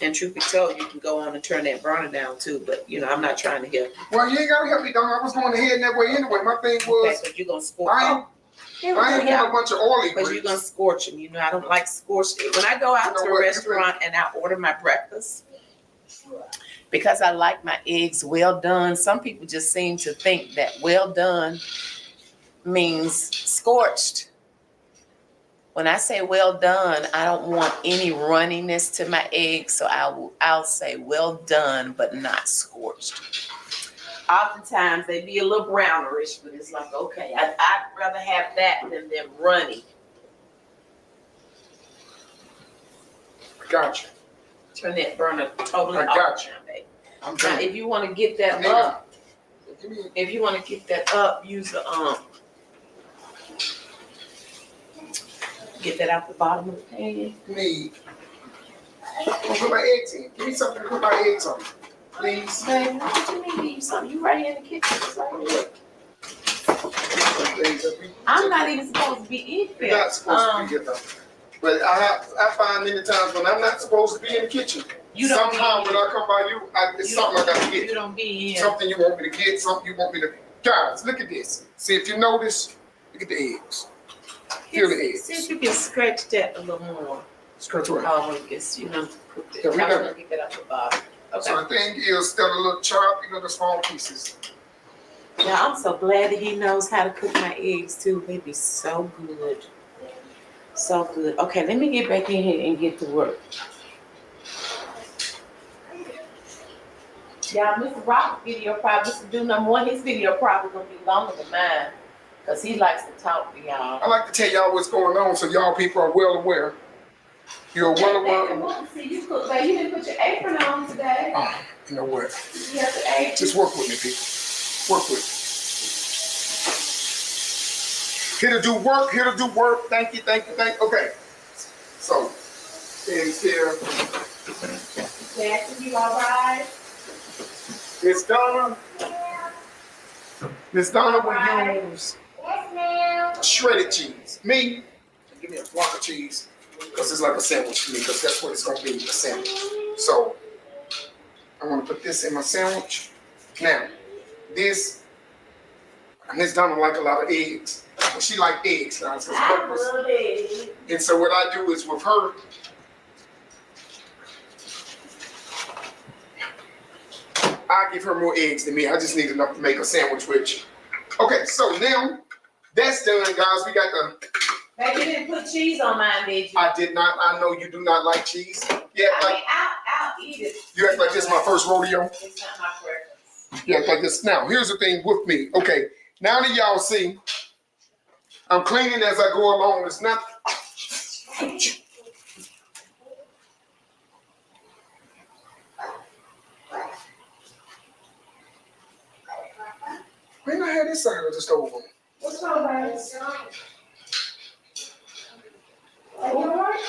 And truth be told, you can go on and turn that burner down too. But I'm not trying to help. Well, you ain't gotta help me, dog. I was going ahead that way anyway. My thing Okay, was, so you're gonna scorch. I ain't want a bunch of oily Because you're gonna grease. scorch them. I don't like scorched. When I go out to a restaurant and I order my breakfast, because I like my eggs well done, some people just seem to think that well done means scorched. When I say well done, I don't want any runniness to my eggs, so I'll say well done, but not scorched. Oftentimes they be a little brownerish, but it's like, okay, I'd rather have that than them runny. I got you. Turn that burner totally I off got you. now, baby. I'm Now, done. if you want to get that up, use the get that out the bottom of the pan. Need. I'll put my eggs in. Give me something to put my eggs on, please. Baby, what you mean leave something? You right here in the kitchen. It's right here. I'm not even supposed to be in You're here. not supposed to be here though. But I find many times when I'm not supposed to be in the kitchen, You don't somehow be when I come by you, it's You something I don't- got to You get. don't be here. Something you want me to get, something you want me to. Guys, look at this. See if you notice. Look at the eggs. Feel the eggs. See if you can scratch that a little more. Scratch away. Oh, I guess put that. Yeah, we I'm done. gonna get that out the bottom. Okay. So the thing is, still a little chopped, the small pieces. Yeah, I'm so glad that he knows how to cook my eggs too. They be so good. So good. Okay, let me get back in here and get to work. Yeah, Mr. Robert's video probably, Mr. Do number one, his video probably gonna be longer than mine. Cause he likes to talk to y'all. I like to tell y'all what's going on so y'all people are well aware. You're well aware. See, you cook, babe. You didn't put your apron on today. Oh, you know what? You have the apron. Just work with me, people. Work with me. Here to do work, here to do work. Thank you. Okay. So, things here. Jackson, you all right? Miss Donna will use shredded cheese. Me, give me a block of cheese because it's like a sandwich to me because that's what it's going to be, a sandwich. So, I want to put this in my sandwich. Now, Miss Donna like a lot of eggs. Well, she like eggs now. It's breakfast. love eggs. And so what I do is with her, I give her more eggs than me. I just need enough to make a sandwich with. Okay, so now that's done, guys. We got the. Baby, you didn't put cheese on mine, did you? I did not. I know you do not like cheese. Yeah, I like mean, I'll eat it. you act like this is my first rodeo. It's not my preference. You act like this. Now, here's the thing with me. Okay, now that y'all see, I'm cleaning as I go along. It's not. this side of the stove on? What's wrong, baby? Are you all right?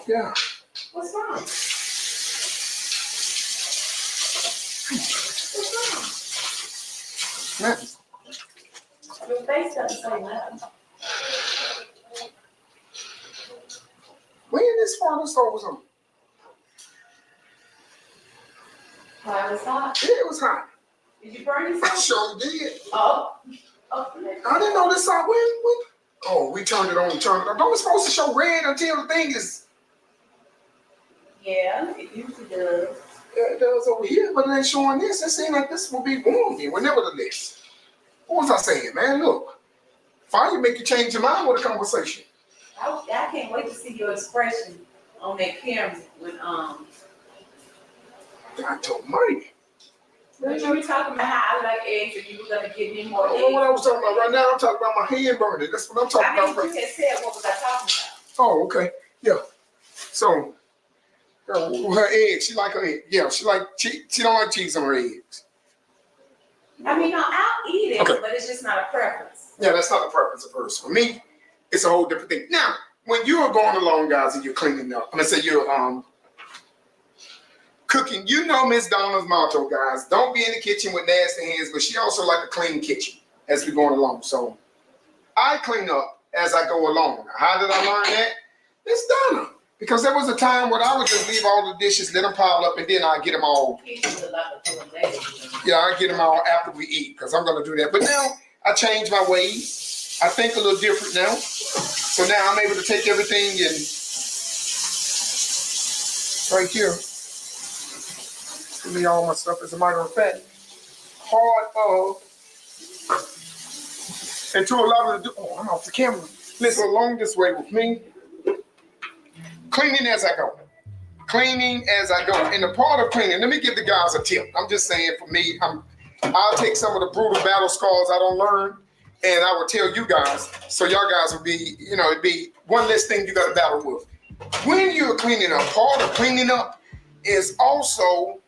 Yeah. What's wrong? Nothing. Your face doesn't say nothing. When this part of the stove was on? Why was hot? Yeah, it was hot. Did you burn I yourself? sure did. Oh. Oh, I didn't know this side. When? Oh, we turned it on and turned it on. Don't it supposed to show red until the thing is? yeah, it usually does. Yeah, it does over here, but it ain't showing this. It seems like this will be warm here. Well, nevertheless, what was I saying, man? Look, fire make you change your mind with a conversation. I can't wait to see your expression on that camera when God told Mike. when you were talking about how I like eggs and you were gonna give me more I don't know what I eggs. was talking about right now. I'm talking about my hand burning. That's what I'm talking I mean, about. you Right. just said what was I talking Oh, okay. Yeah. So, her eggs, she like her eggs. Yeah, she don't like cheese on her eggs. about? I mean, no, I'll eat it, Okay. but it's just not a preference. Yeah, that's not the preference of hers. For me, it's a whole different thing. Now, when you are going along, guys, and you're cleaning up, I'm gonna say you're cooking, you know Miss Donna's motto, guys. Don't be in the kitchen with nasty hands, but she also like to clean kitchen as we're going along. So I clean up as I go along. How did I learn that? It's Donna. Because there was a time when I would just leave all the dishes, let them pile up, and then I get them all. Yeah, I get them all after we eat, because I'm going to do that. But now I change my ways. I think a little different now. So now I'm able to take everything and right here. Give me all my stuff, as a matter of fact. Part of, and to allow her to do, oh, I'm off the camera. Listen along this way with me. Cleaning as I go. Cleaning as I go. And the part of cleaning, let me give the guys a tip. I'm just saying, for me, I'll take some of the brutal battle scars I don't learn, and I will tell you guys, so y'all guys will be, it'd be one less thing you got to battle with. When you're cleaning up, part of cleaning up is also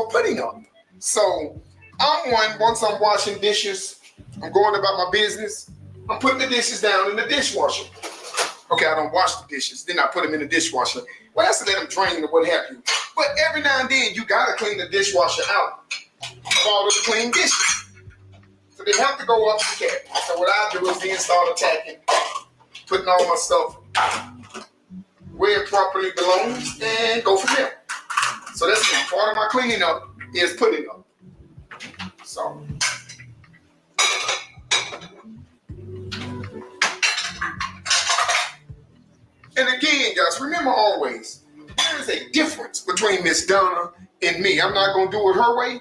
putting up. So once I'm washing dishes, I'm going about my business, I'm putting the dishes down in the dishwasher. Okay, I don't wash the dishes, then I put them in the dishwasher. Well, that's to let them drain or what have you. But every now and then, you gotta clean the dishwasher out of all of the clean dishes. So they have to go up the cabinet. So what I do is then start attacking, putting all my stuff where it properly belongs, and go from there. So that's part of my cleaning up is putting up. So. And again, guys, remember always, there is a difference between Miss Donna and me. I'm not going to do it her way.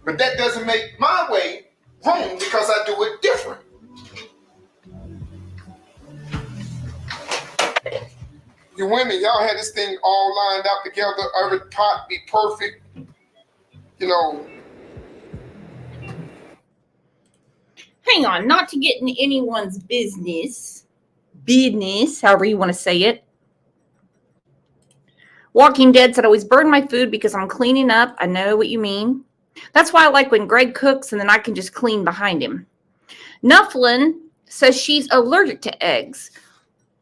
But that doesn't make my way wrong because I do it different. You women, y'all had this thing all lined up together. Every pot be perfect. Hang on, not to get in anyone's business, however you want to say it. Walking Dead said, I always burn my food because I'm cleaning up. I know what you mean. That's why I like when Greg cooks and then I can just clean behind him. Nufflin says she's allergic to eggs.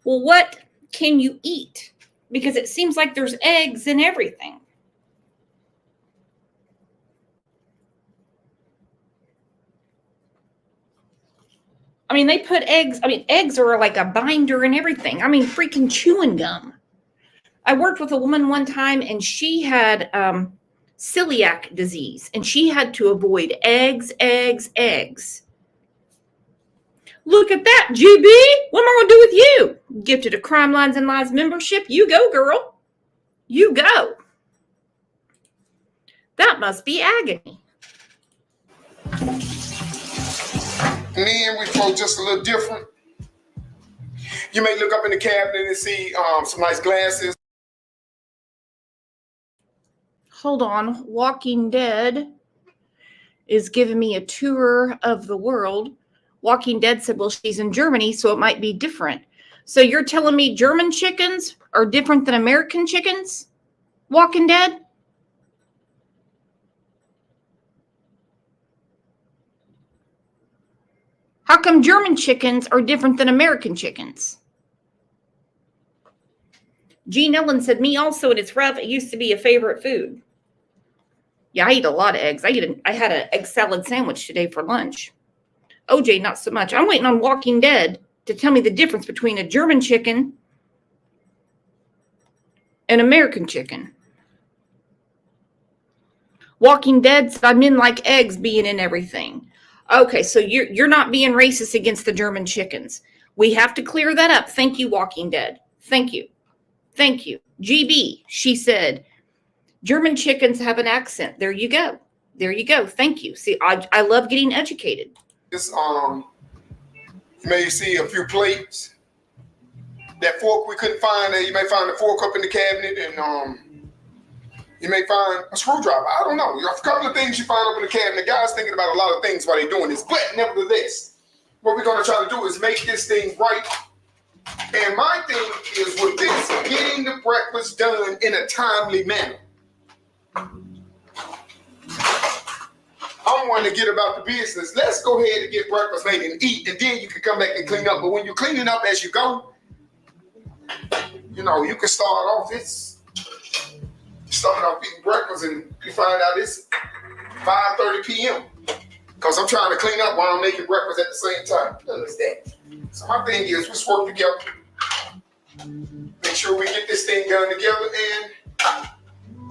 Well, what can you eat? Because it seems like there's eggs in everything. I mean, they put eggs. I mean, eggs are like a binder and everything. I mean, freaking chewing gum. I worked with a woman one time and she had celiac disease and she had to avoid eggs. Look at that, GB. What am I going to do with you? Gifted a Crime Lines and Lies membership. You go, girl. You go. That must be agony. Me and we flow just a little different. You may look up in the cabinet and see some nice glasses. Hold on. Walking Dead is giving me a tour of the world. Walking Dead said, well, she's in Germany, so it might be different. So you're telling me German chickens are different than American chickens? Walking Dead? How come German chickens are different than American chickens? Gene Ellen said, me also, and it's rough. It used to be a favorite food. Yeah, I eat a lot of eggs. I had an egg salad sandwich today for lunch. OJ, not so much. I'm waiting on Walking Dead to tell me the difference between a German chicken and American chicken. Walking Dead said, I'm in like eggs being in everything. Okay, so you're not being racist against the German chickens. We have to clear that up. Thank you, Walking Dead. Thank you. Thank you. GB, she said, German chickens have an accent. There you go. There you go. Thank you. See, I love getting educated. This, you may see a few plates. That fork we couldn't find. You may find the fork up in the cabinet, and you may find a screwdriver. I don't know. A couple of things you find up in the cabinet. The guy's thinking about a lot of things while they're doing this. But nevertheless, what we're going to try to do is make this thing right. And my thing is with this, getting the breakfast done in a timely manner. I want to get about the business. Let's go ahead and get breakfast made and eat, and then you can come back and clean up. But when you're cleaning up as you go, you know, you can start off starting off eating breakfast, and you find out it's 5:30 p.m. because I'm trying to clean up while I'm making breakfast at the same time. You understand? So my thing is, let's work together. Make sure we get this thing done together and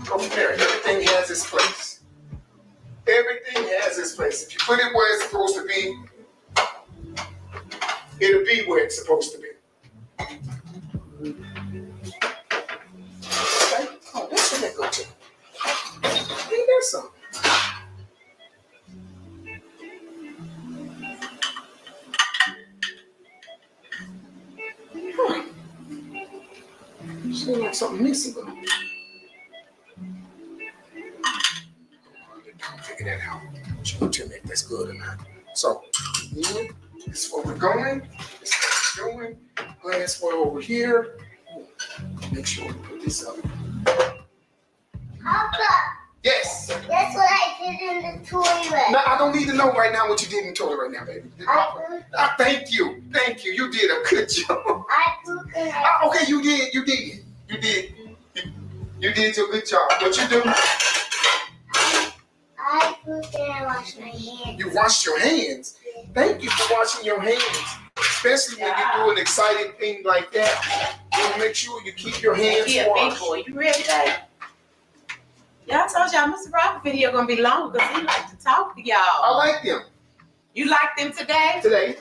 go from there. Everything has its place. Everything has its place. If you put it where it's supposed to be, it'll be where it's supposed to be. Okay. Oh, that's what that go to. Ain't that something? Seems like something missing, but I'll figure that out. She gonna tell me if that's good or not. So, this is where we're going. This is what we're doing. Glass one over here. Make sure we put this up. Papa, Yes. that's what I did in the toilet. No, I don't need to know right now what you did in the toilet right now, baby. Thank you. Thank you. You did a good job. I pooped and Okay, you did. You did your good job. What you do? I pooped and I washed my hands. You washed your hands. Thank you for washing your hands. Especially when you do an exciting thing like that. You want to make sure you keep your hands Yeah, big washed. boy, you ready, babe? Y'all told y'all Mr. Robert video gonna be long because he like to talk to y'all. I like them. You like them today? Today,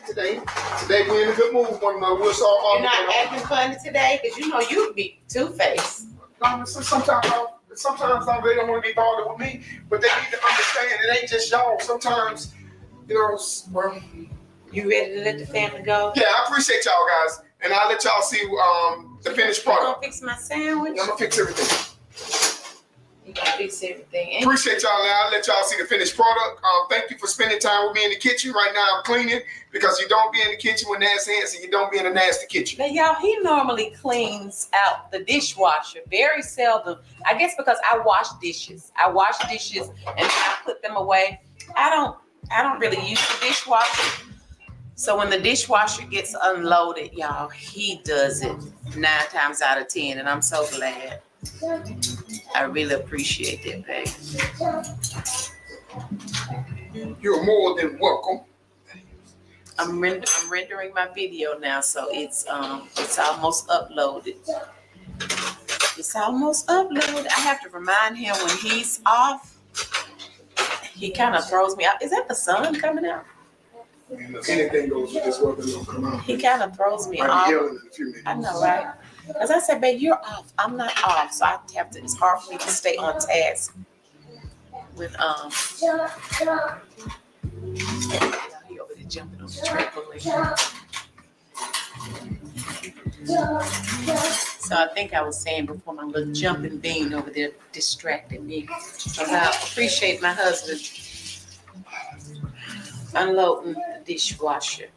we're in a good mood. One another. We'll start You're not acting funny today because you know you'd be two-faced. Sometimes they don't want to be bothered with me, but they need to understand it ain't just y'all. Sometimes, you know, well, You ready to let the family go? yeah, I appreciate y'all guys, and I'll let y'all see the finished You product. gonna fix my sandwich? I'm gonna fix everything. You gonna fix everything? Appreciate y'all. Now I'll let y'all see the finished product. Thank you for spending time with me in the kitchen. Right now I'm cleaning because you don't be in the kitchen with nasty hands, and you don't be in a nasty kitchen. Now, y'all, he normally cleans out the dishwasher very seldom. I guess because I wash dishes. I wash dishes and I put them away. I don't really use the dishwasher. So when the dishwasher gets unloaded, y'all, he does it 9 times out of 10, and I'm so glad. I really appreciate that, babe. You're more than welcome. I'm rendering my video now, so it's almost uploaded. It's almost uploaded. I have to remind him when he's off. He kind of throws me out. Is that the sun coming out? Anything goes with this weather, it'll come out. He kind of throws me Might be off. yelling in a few minutes. I know, right? Because I said, babe, you're off. I'm not off, so I have to. It's hard for me to stay on task with He over there jumping on the trampoline. So I think I was saying before, my little jumping bean over there distracted me. I appreciate my husband unloading the dishwasher.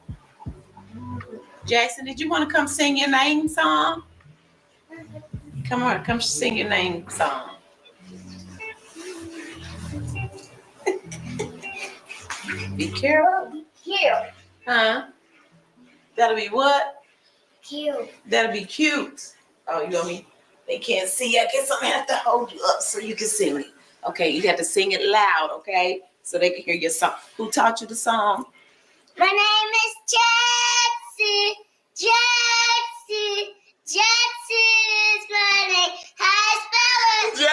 Jackson, did you want to come sing your name song? Come on, come sing your name song. Be careful. Cute. Huh? That'll be what? Cute. That'll be cute. Oh, you want me? They can't see. I guess I'm gonna have to hold you up so you can sing it. Okay, you have to sing it loud, okay? So they can hear your song. Who taught you the song? My name is Jackson. Jackson. Jackson is my name. How I spell it? J-A-X-O-E.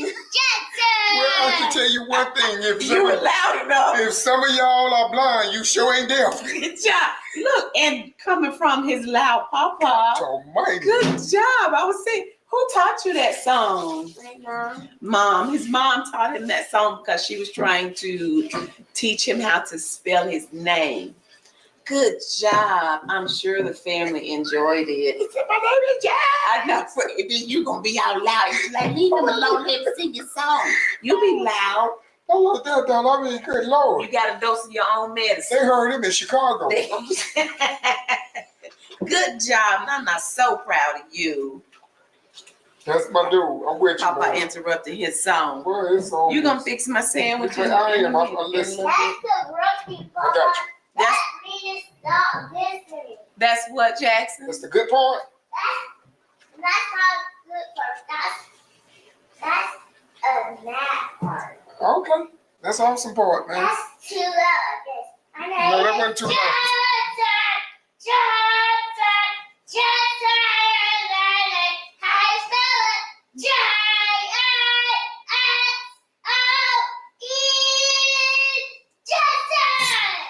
Jackson. Well, I can tell you one thing. You were loud enough. If some of y'all are blind, you sure ain't deaf. Good job. Look, and coming from his loud papa. Almighty. Good job. I was saying, who taught you that song? My mom. Mom. His mom taught him that song because she was trying to teach him how to spell his name. Good job. I'm sure the family enjoyed it. He said, my name is Jack. I know. Then you're going to be out loud. You're like, leave him alone. Let him sing his song. You be loud. I love that, dog. I mean, good Lord. You got a dose of your own medicine. They heard him in Chicago. Good job. And I'm not so proud of you. That's my dude. I'm with you, Papa man. interrupted his song. Well, it's on. You gonna fix my sandwich? I am. I'm listening. That's the rookie, I Papa. got you. That means stop listening. That's what, Jackson? That's the good part. That's not good part. That's a mad part. Okay. That's awesome part, man. That's too loud. My No, name that is wasn't too loud. Jackson. How I spell it? J-A-X-O-E. Jackson.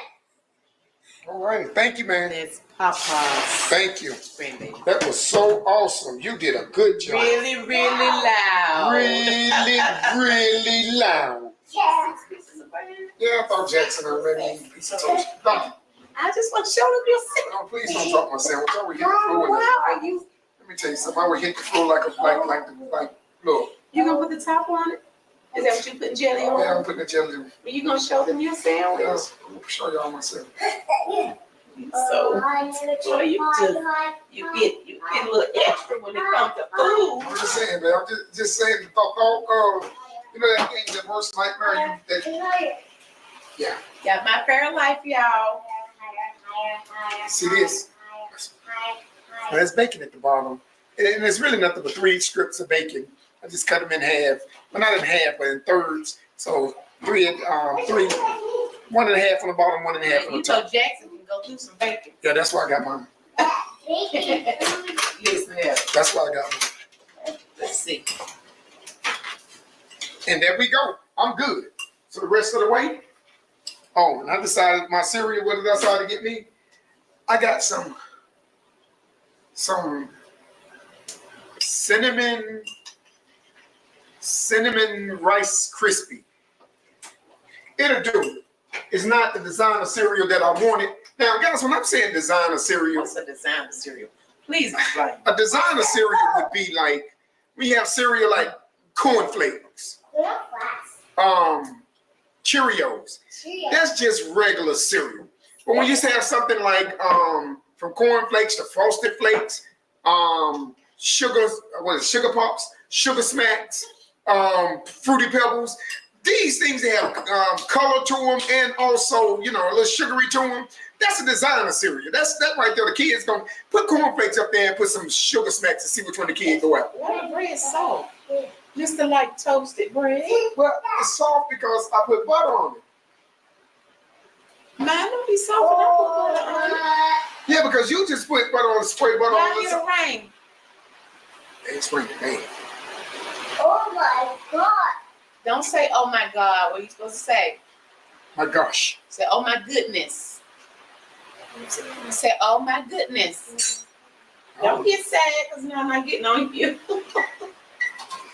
All right. Thank you, man. It's Papa's Thank you. grandbaby. That was so awesome. You did a good job. Really, really loud. Really, really loud. Yeah. Yeah, I thought Jackson already. Piece of toast. No, I just want to show them your sandwich. no, please don't drop my sandwich. I would hit the floor with it. Wow, are you? Let me tell you something. I would hit the floor like look. You gonna put the top on it? Is that what you putting jelly Yeah, on? I'm putting the jelly on. Are you gonna show them your sandwich? Yes, I'm gonna show y'all myself. So, what do? You get a little extra when it comes to food. I'm just saying, man. I'm just saying the thought, you know that thing, that worst nightmare. Yeah. Got my fair life, y'all. See this? Now, there's bacon at the bottom, and it's really nothing but 3 strips of bacon. I just cut them in half. Well, not in half, but in thirds. So 3, 1 1/2 on the bottom, 1 1/2 on the You top. told Jackson to go do some bacon. Yeah, that's why I got mine. Listen here. That's why I got mine. Let's see. And there we go. I'm good. So the rest of the way. Oh, and I decided my cereal. What did I decide to get me? I got some cinnamon rice crispy. It'll do. It's not the designer cereal that I wanted. Now, guys, when I'm saying designer cereal, What's a designer cereal? Please explain. a designer cereal would be like, we have cereal like cornflakes, Cheerios. That's just regular cereal. But when you have something like from cornflakes to frosted flakes, sugar pops, sugar smacks, fruity pebbles, these things that have color to them and also, a little sugary to them. That's a designer cereal. That's that right there. The kids gonna put cornflakes up there and put some sugar smacks and see which one the kids go out. Why the bread soft? Mr. Like toasted bread. Well, it's soft because I put butter on it. Mine don't be soft when I put butter on it. Yeah, because you just put butter on, spray butter Now on hear it. the rain. They spray the name. Oh my God. Don't say, oh my God. What are you supposed to say? My gosh. Say, oh my goodness. Say, oh my goodness. Don't get sad because now I'm not getting on you.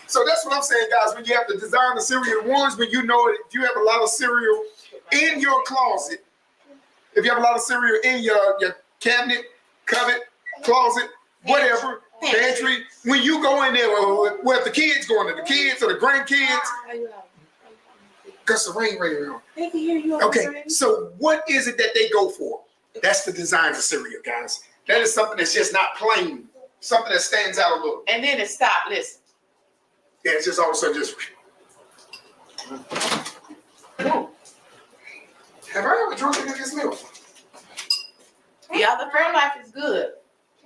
So that's what I'm saying, guys. When you have to design the cereal, ones when you know it, if you have a lot of cereal in your closet, if you have a lot of cereal in your cabinet, cupboard, closet, whatever, pantry, when you go in there, well, if the kids go in there, the kids or the grandkids, because the rain right around. They can hear you. Okay, so what is it that they go for? That's the design of cereal, guys. That is something that's just not plain. Something that stands out a little. And then it stopped. Listen. Yeah, it's just all of a sudden just. Have I ever drunk any of this milk? Yeah, the Fairlife is good.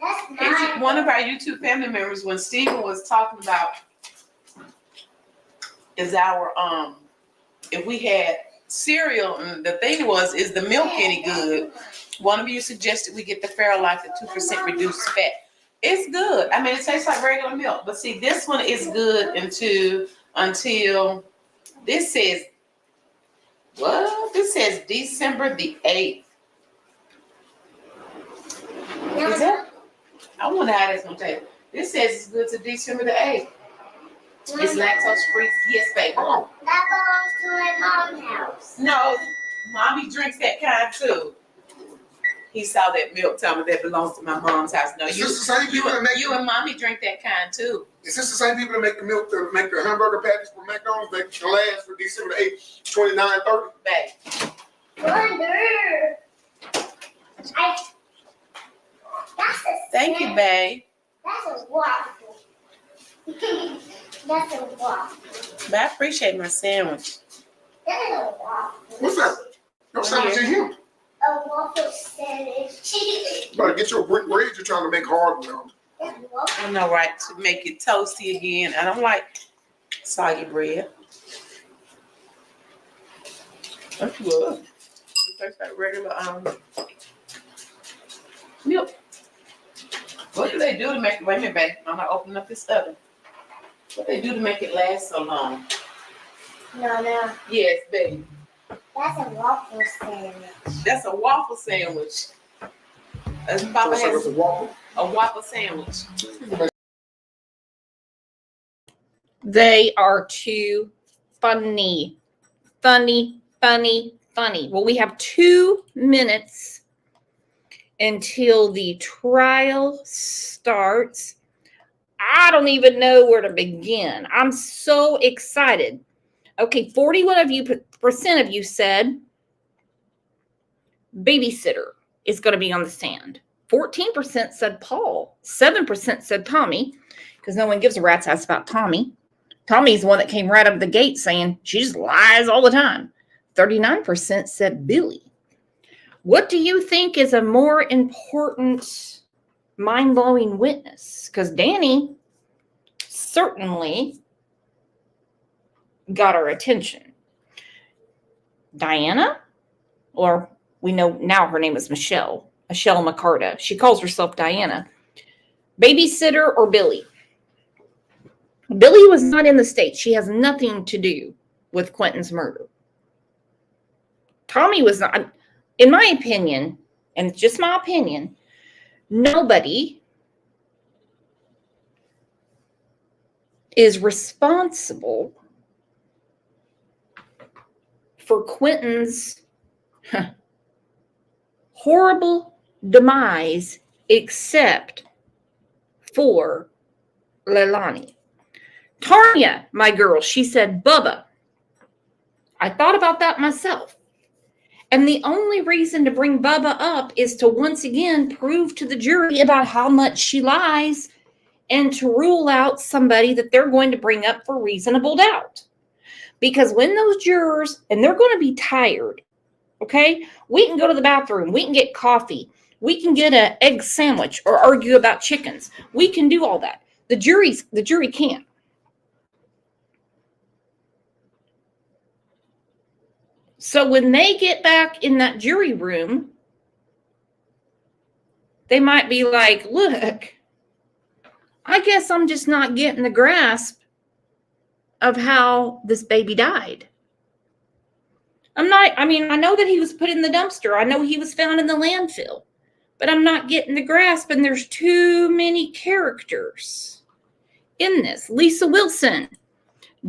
That's It's one of our YouTube family members, when Stephen was talking about is our if we had cereal, and the thing was, is the milk any good? One of you suggested we get the Fairlife at 2% reduced fat. It's good. I mean, it tastes like regular milk, but see, this one is good until this says what? This says December the 8th. Is that? I wonder how that's gonna taste. This says it's good to December the 8th. It's lactose free. Yes, baby. That belongs to my mom's house. No, mommy drinks that kind too. He saw that milk, tell me that belongs to my mom's house. No, Is this the same people that make you and mommy drink that kind too. Is this the same people that make the milk that make the hamburger patties for McDonald's that can last for December 8th, 29, 30? Babe. Wonder. That's a Thank you, babe. That's a waffle. That's a waffle. But I appreciate my sandwich. That is a waffle. What's that? No sandwich in here. A waffle sandwich. You better get your brick bread you're trying to make hard now. I know, right? To make it toasty again. I don't like soggy bread. That's good. It tastes like regular milk. What do they do to make it? Wait a minute, babe. I'm gonna open up this oven. What they do to make it last so long? No. Yes, baby. That's a waffle sandwich. That's a waffle sandwich. That's Papa So has it's a waffle. a waffle sandwich. They are too funny. Funny. Well, we have 2 minutes until the trial starts. I don't even know where to begin. I'm so excited. Okay, 41% of you said babysitter is going to be on the stand. 14% said Paul. 7% said Tommy, because no one gives a rat's ass about Tommy. Tommy's the one that came right out of the gate saying she just lies all the time. 39% said Billy. What do you think is a more important, mind-blowing witness? Because Danny certainly got our attention. Diana, or we know now her name is Michelle McCarta. She calls herself Diana. Babysitter or Billy? Billy was not in the state. She has nothing to do with Quentin's murder. Tommy was not, in my opinion, and it's just my opinion, nobody is responsible for Quentin's horrible demise except for Leilani. Tanya, my girl, she said, Bubba, I thought about that myself. And the only reason to bring Bubba up is to once again prove to the jury about how much she lies and to rule out somebody that they're going to bring up for reasonable doubt. Because when those jurors, and they're going to be tired, okay? We can go to the bathroom. We can get coffee. We can get an egg sandwich or argue about chickens. We can do all that. The jury can't. So when they get back in that jury room, they might be like, look, I guess I'm just not getting the grasp of how this baby died. I know that he was put in the dumpster. I know he was found in the landfill, but I'm not getting the grasp, and there's too many characters in this. Lisa Wilson.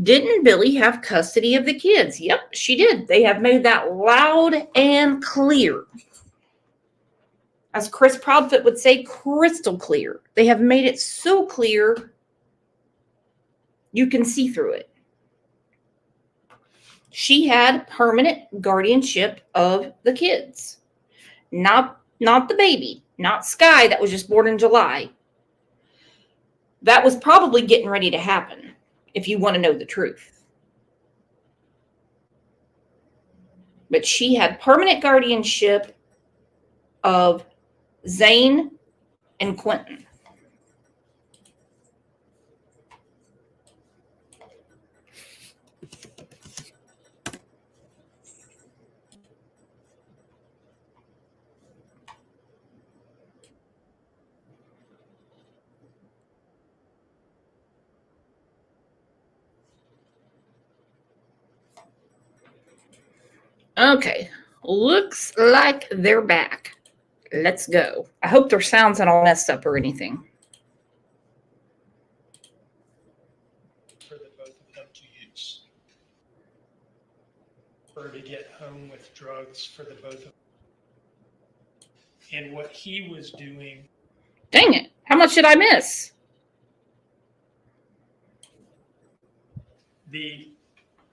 Didn't Billy have custody of the kids? Yep, she did. They have made that loud and clear. As Chris Proudfoot would say, crystal clear. They have made it so clear you can see through it. She had permanent guardianship of the kids. Not not the baby, not Sky that was just born in July. That was probably getting ready to happen, if you want to know the truth. But she had permanent guardianship of Zane and Quentin. Okay, looks like they're back. Let's go. I hope their sound's not all messed up or anything. For the both of them to use. Her to get home with drugs for the both of them. And what he was doing. Dang it. How much did I miss? The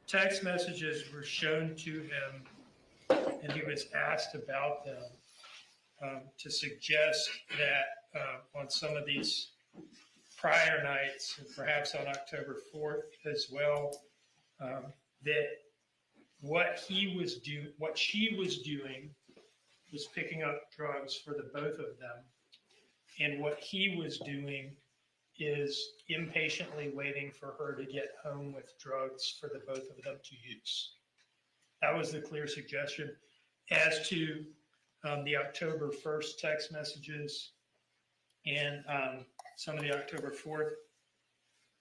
text messages were shown to him, and he was asked about them to suggest that on some of these prior nights, and perhaps on October 4th as well, that what she was doing was picking up drugs for the both of them, and what he was doing is impatiently waiting for her to get home with drugs for the both of them to use. That was the clear suggestion. As to the October 1st text messages and some of the October 4th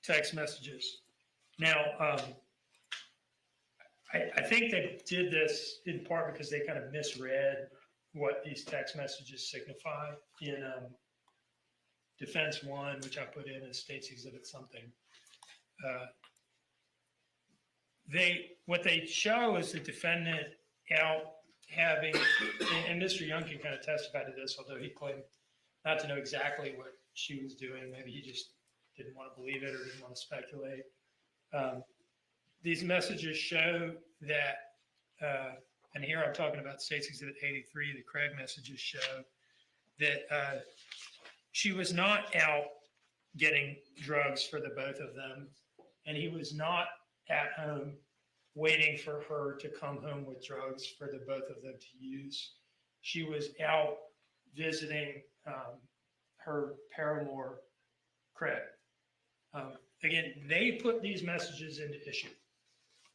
text messages. Now, I think they did this in part because they kind of misread what these text messages signify in Defense 1, which I put in as State's Exhibit something. What they show is the defendant out having, and Mr. Young can kind of testify to this, although he claimed not to know exactly what she was doing. Maybe he just didn't want to believe it or didn't want to speculate. These messages show that, and here I'm talking about State's Exhibit 83, the Craig messages show that she was not out getting drugs for the both of them, and he was not at home waiting for her to come home with drugs for the both of them to use. She was out visiting her paramour, Craig. Again, they put these messages into issue.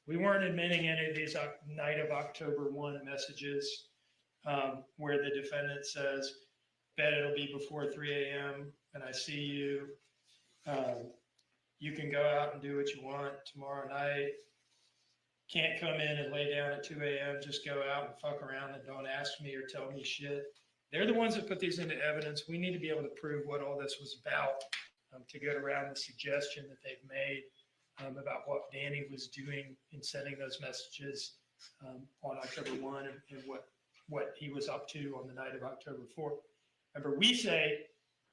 We weren't admitting any of these night of October 1 messages where the defendant says, bet it'll be before 3 a.m. and I see you. You can go out and do what you want tomorrow night. Can't come in and lay down at 2 a.m. Just go out and fuck around and don't ask me or tell me shit. They're the ones that put these into evidence. We need to be able to prove what all this was about to get around the suggestion that they've made about what Danny was doing in sending those messages on October 1 and what he was up to on the night of October 4th. Remember, we say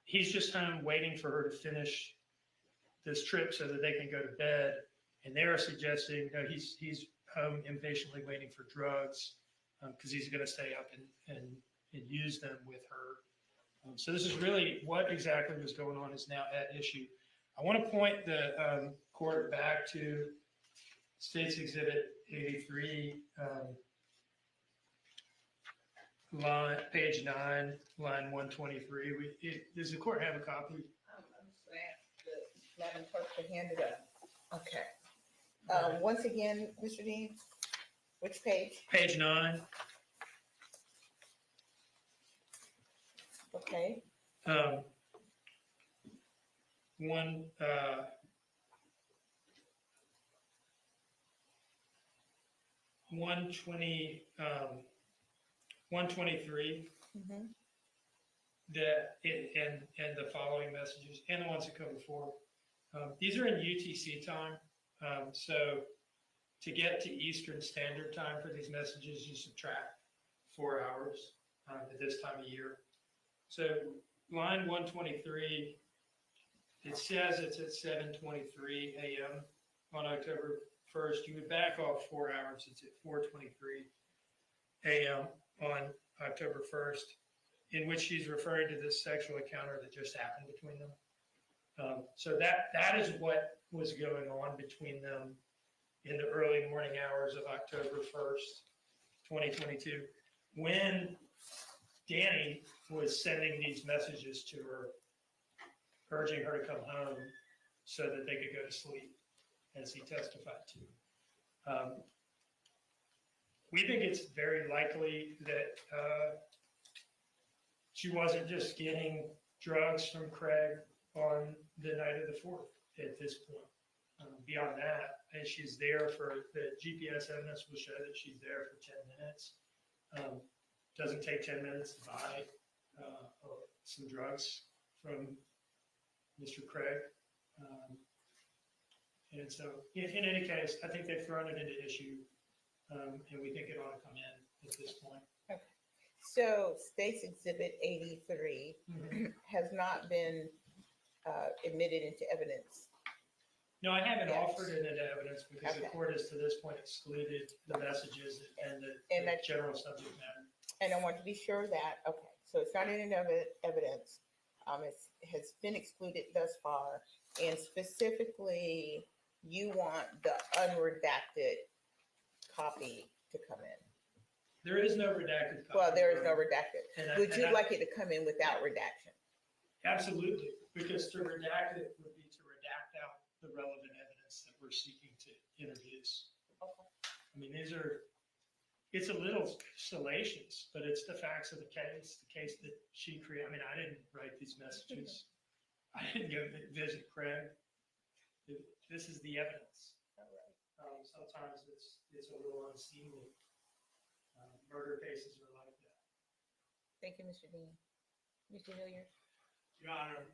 he's just home waiting for her to finish this trip so that they can go to bed. And they're suggesting that he's home impatiently waiting for drugs because he's going to stay up and use them with her. So this is really what exactly was going on is now at issue. I want to point the court back to State's Exhibit 83, page 9, line 123. Does the court have a copy? Madam Clerk, to hand it up. Okay. Once again, Mr. Dean, which page? Page 9. Okay. 123. Mhm. And the following messages and the ones that come before. These are in UTC time. So to get to Eastern Standard Time for these messages, you subtract 4 hours at this time of year. So line 123, it says it's at 7:23 a.m. on October 1st. You would back off 4 hours. It's at 4:23 a.m. on October 1st. in which she's referring to this sexual encounter that just happened between them. So that is what was going on between them in the early morning hours of October 1st, 2022, when Danny was sending these messages to her, urging her to come home so that they could go to sleep, as he testified to. We think it's very likely that she wasn't just getting drugs from Craig on the night of the 4th at this point. Beyond that, and she's there for, the GPS evidence will show that she's there for 10 minutes. Doesn't take 10 minutes to buy some drugs from Mr. Craig. And so in any case, I think they've thrown it into issue, and we think it ought to come in at this point. Okay. So State's Exhibit 83 has not been admitted into evidence. No, I haven't Yes. offered it into evidence because the Okay. court has to this point excluded the messages and the that- general subject matter. And I want to be sure that, okay, so it's not in evidence. It has been excluded thus far. And specifically, you want the unredacted copy to come in. There is no redacted copy. Well, there is no redacted. And Would you like it to come in without redaction? Absolutely, because to redact it would be to redact out the relevant evidence that we're seeking to introduce. I mean, it's a little salacious, but it's the facts of the case that she created. I mean, I didn't write these messages. I didn't go visit Craig. This is the evidence. Sometimes it's a little unseemly. Murder cases are like that. Thank you, Mr. Dean. Mr. Hilliard? Your Honor,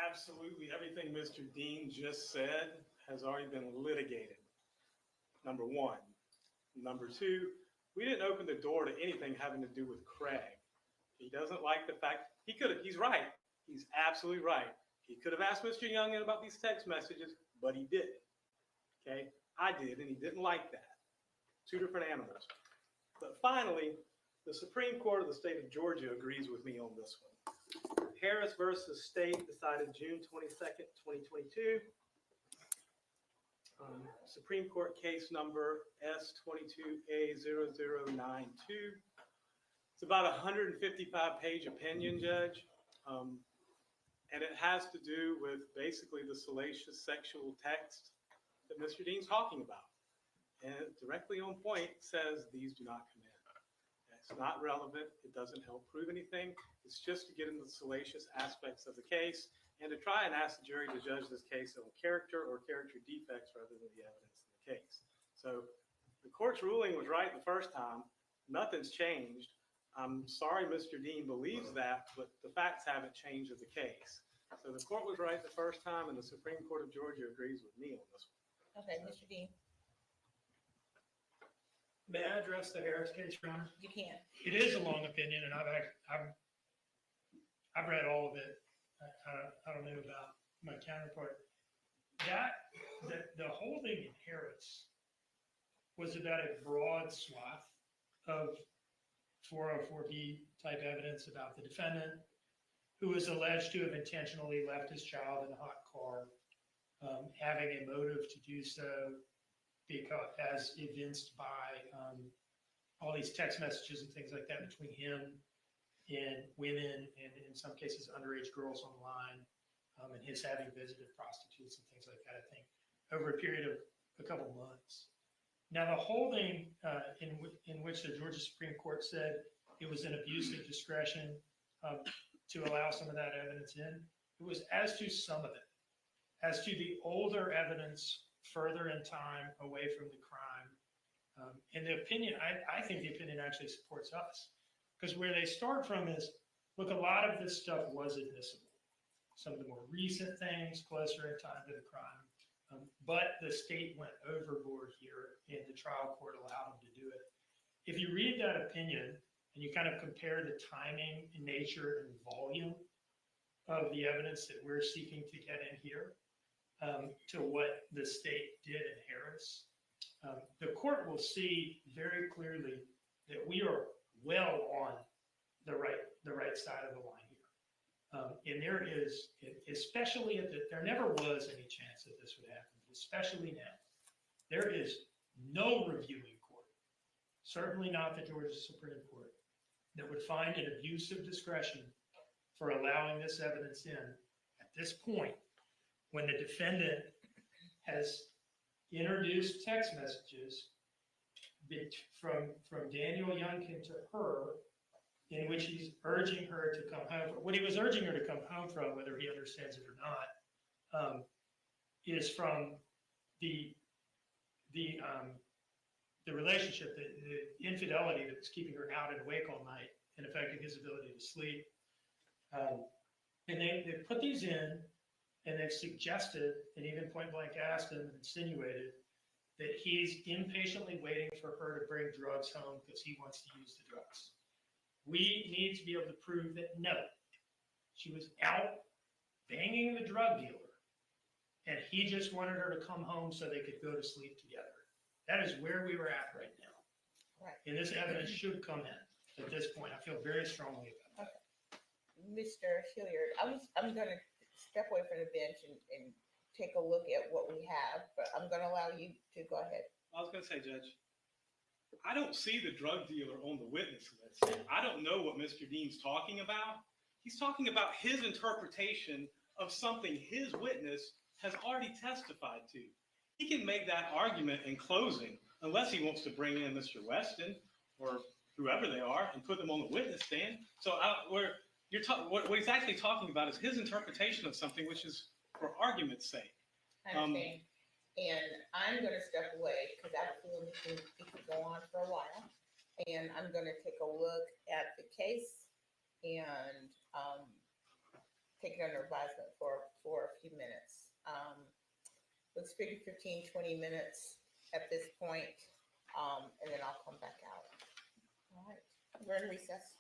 absolutely everything Mr. Dean just said has already been litigated. Number one. Number two, we didn't open the door to anything having to do with Craig. He doesn't like the fact, he's right. He's absolutely right. He could have asked Mr. Youngin about these text messages, but he didn't. Okay, I did, and he didn't like that. Two different animals. But finally, the Supreme Court of the state of Georgia agrees with me on this one. Harris versus State decided June 22nd, 2022. Supreme Court case number S22A0092. It's about a 155-page opinion, Judge. And it has to do with basically the salacious sexual text that Mr. Dean's talking about. And it directly on point says these do not come in. It's not relevant. It doesn't help prove anything. It's just to get into the salacious aspects of the case and to try and ask the jury to judge this case on character or character defects rather than the evidence in the case. So the court's ruling was right the first time. Nothing's changed. I'm sorry Mr. Dean believes that, but the facts haven't changed of the case. So the court was right the first time, and the Supreme Court of Georgia agrees with me on this one. Okay, Mr. Dean, May I address the Harris case, Your Honor? you can. It is a long opinion, and I've read all of it. I don't know about my counterpart. The holding in Harris was about a broad swath of 404B type evidence about the defendant, who was alleged to have intentionally left his child in a hot car, having a motive to do so, because as evinced by all these text messages and things like that between him and women, and in some cases underage girls online, and his having visited prostitutes and things like that, I think, over a period of a couple months. Now, the holding in which the Georgia Supreme Court said it was an abuse of discretion to allow some of that evidence in, it was as to some of it. As to the older evidence further in time away from the crime, and the opinion, I think the opinion actually supports us, because where they start from is, look, a lot of this stuff was admissible. Some of the more recent things closer in time to the crime, but the state went overboard here, and the trial court allowed them to do it. If you read that opinion and you kind of compare the timing, nature, and volume of the evidence that we're seeking to get in here to what the state did in Harris, the court will see very clearly that we are well on the right side of the line here. And there is, especially there never was any chance that this would happen, especially now. There is no reviewing court, certainly not the Georgia Supreme Court, that would find an abuse of discretion for allowing this evidence in at this point, when the defendant has introduced text messages from Daniel Youngkin to her, in which he's urging her to come home. What he was urging her to come home from, whether he understands it or not, is from the relationship, the infidelity that was keeping her out and awake all night and affecting his ability to sleep. And they put these in, and they've suggested, and even point blank asked him and insinuated, that he's impatiently waiting for her to bring drugs home because he wants to use the drugs. We need to be able to prove that no, she was out banging the drug dealer, and he just wanted her to come home so they could go to sleep together. That is where we were at right now. Right. And this evidence should come in at this point. I feel very strongly about that. Mr. Hilliard, I'm going to step away from the bench and take a look at what we have, but I'm going to allow you to go ahead. I was going to say, Judge, I don't see the drug dealer on the witness list. I don't know what Mr. Dean's talking about. He's talking about his interpretation of something his witness has already testified to. He can make that argument in closing, unless he wants to bring in Mr. Weston or whoever they are and put them on the witness stand. So what he's actually talking about is his interpretation of something, which is for argument's sake. I understand. And I'm going to step away because I feel it could go on for a while. And I'm going to take a look at the case and take it under advisement for a few minutes. Let's figure 15, 20 minutes at this point, and then I'll come back out. All right, we're in recess.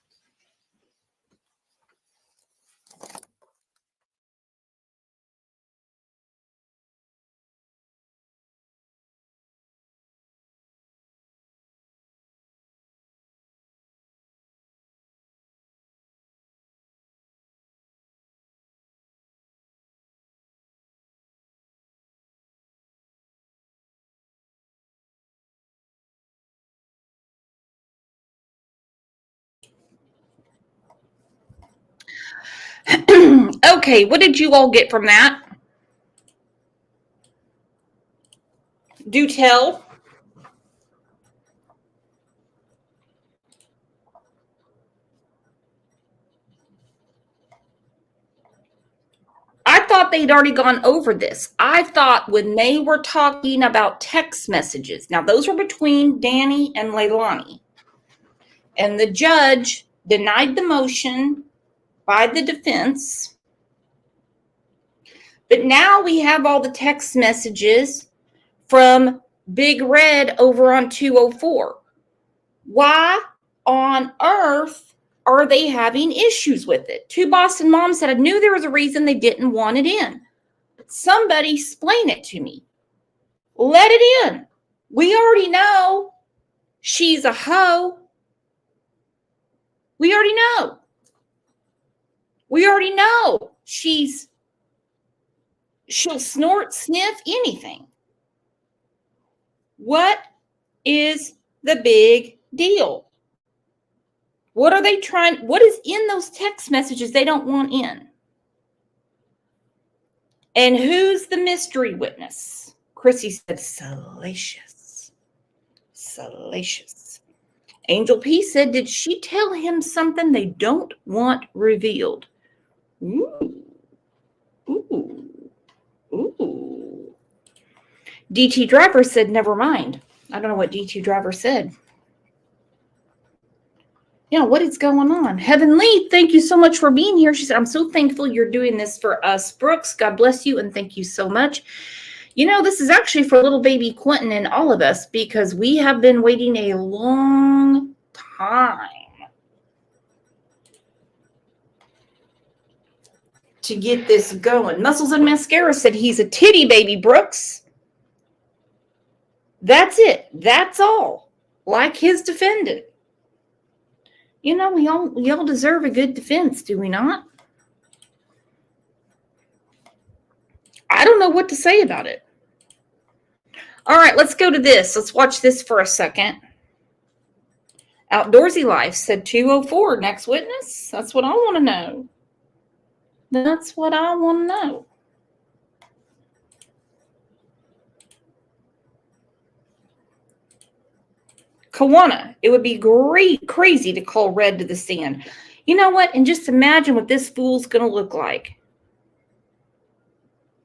Okay, what did you all get from that? Do tell. I thought they'd already gone over this. I thought when they were talking about text messages, now those were between Danny and Leilani, and the judge denied the motion by the defense. But now we have all the text messages from Big Red over on 204. Why on earth are they having issues with it? Two Boston moms said, I knew there was a reason they didn't want it in. Somebody explain it to me. Let it in. We already know she's a hoe. We already know. We already know she'll snort, sniff, anything. What is the big deal? What are they trying? What is in those text messages they don't want in? And who's the mystery witness? Chrissy said salacious. Salacious. Angel P said, did she tell him something they don't want revealed? Ooh. Ooh. Ooh. DT Driver said, never mind. I don't know what DT Driver said. Yeah, what is going on? Heaven Lee, thank you so much for being here. She said, I'm so thankful you're doing this for us. Brooks, God bless you, and thank you so much. You know, this is actually for little baby Quentin and all of us because we have been waiting a long time to get this going. Muscles and Mascara said he's a titty baby, Brooks. That's it. That's all. Like his defendant. You know, we all deserve a good defense, do we not? I don't know what to say about it. All right, let's go to this. Let's watch this for a second. Outdoorsy Life said 204. Next witness? That's what I want to know. That's what I want to know. Kawana, it would be crazy to call Red to the stand. You know what? And just imagine what this fool's going to look like.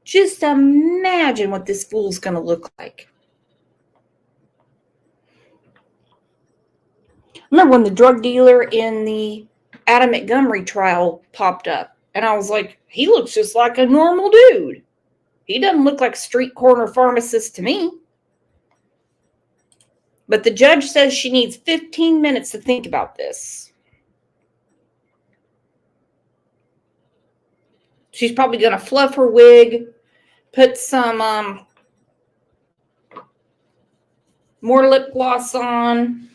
Just imagine what this fool's going to look like. Remember when the drug dealer in the Adam Montgomery trial popped up? And I was like, he looks just like a normal dude. He doesn't look like a street corner pharmacist to me. But the judge says she needs 15 minutes to think about this. She's probably going to fluff her wig, put some more lip gloss on,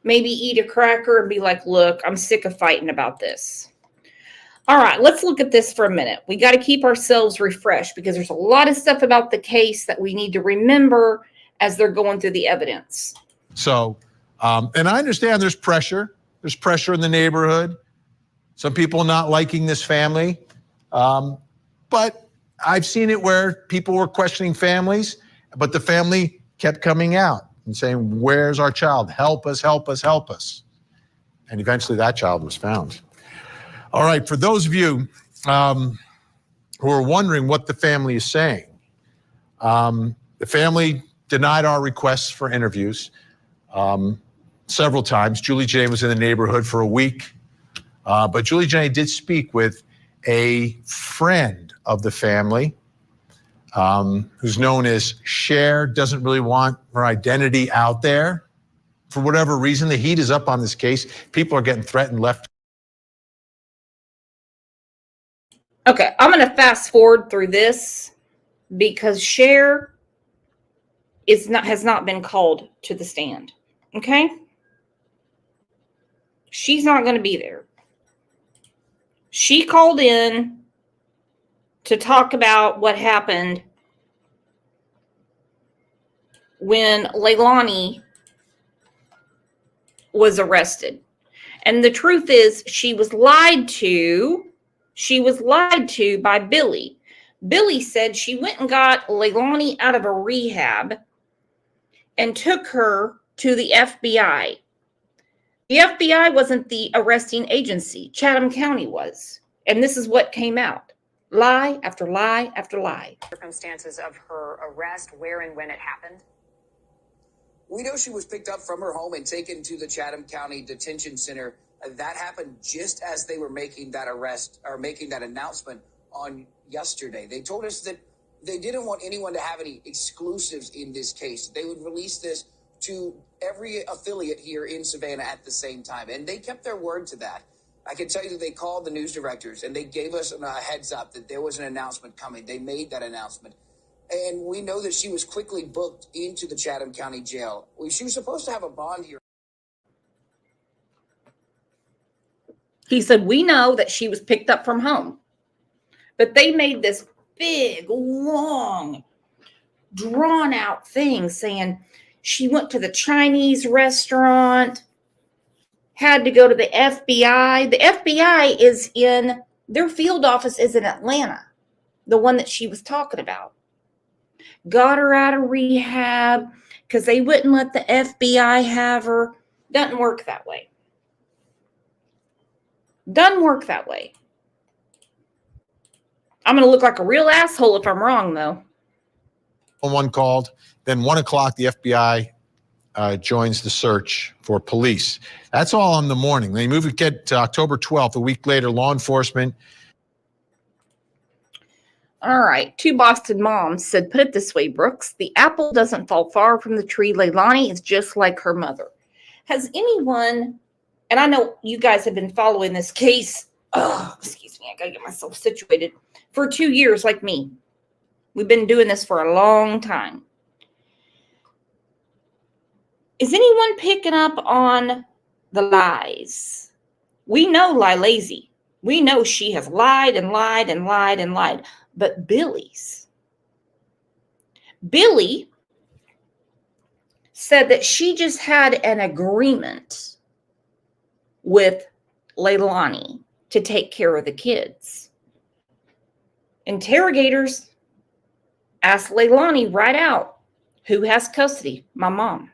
maybe eat a cracker and be like, look, I'm sick of fighting about this. All right, let's look at this for a minute. We got to keep ourselves refreshed because there's a lot of stuff about the case that we need to remember as they're going through the evidence. So, and I understand there's pressure. There's pressure in the neighborhood. Some people not liking this family. But I've seen it where people were questioning families, but the family kept coming out and saying, where's our child? Help us, help us, help us. And eventually that child was found. All right, for those of you who are wondering what the family is saying, the family denied our requests for interviews several times. Julie Jane was in the neighborhood for a week, but Julie Jane did speak with a friend of the family who's known as Cher, doesn't really want her identity out there. For whatever reason, the heat is up on this case. People are getting threatened left. Okay, I'm going to fast forward through this because Cher has not been called to the stand. Okay? She's not going to be there. She called in to talk about what happened when Leilani was arrested. And the truth is, she was lied to. She was lied to by Billy. Billy said she went and got Leilani out of a rehab and took her to the FBI. The FBI wasn't the arresting agency. Chatham County was. And this is what came out. Lie after lie after lie. Circumstances of her arrest, where and when it happened? We know she was picked up from her home and taken to the Chatham County Detention Center. That happened just as they were making that arrest or making that announcement on yesterday. They told us that they didn't want anyone to have any exclusives in this case. They would release this to every affiliate here in Savannah at the same time. And they kept their word to that. I can tell you that they called the news directors and they gave us a heads up that there was an announcement coming. They made that announcement. And we know that she was quickly booked into the Chatham County Jail. She was supposed to have a bond here. He said, we know that she was picked up from home. But they made this big, long, drawn out thing saying she went to the Chinese restaurant, had to go to the FBI. The FBI is in, their field office is in Atlanta, the one that she was talking about. Got her out of rehab because they wouldn't let the FBI have her. Doesn't work that way. Doesn't work that way. I'm going to look like a real asshole if I'm wrong, though. One called, then 1 o'clock, the FBI joins the search for police. That's all in the morning. They move it to October 12th. A week later, law enforcement. All right. 2 Boston moms said, put it this way, Brooks, the apple doesn't fall far from the tree. Leilani is just like her mother. Has anyone, and I know you guys have been following this case, excuse me, I got to get myself situated, for 2 years like me. We've been doing this for a long time. Is anyone picking up on the lies. We know Lilazy. We know she has lied and lied and lied and lied. But Billy said that she just had an agreement with Leilani to take care of the kids. Interrogators asked Leilani right out, who has custody? My mom.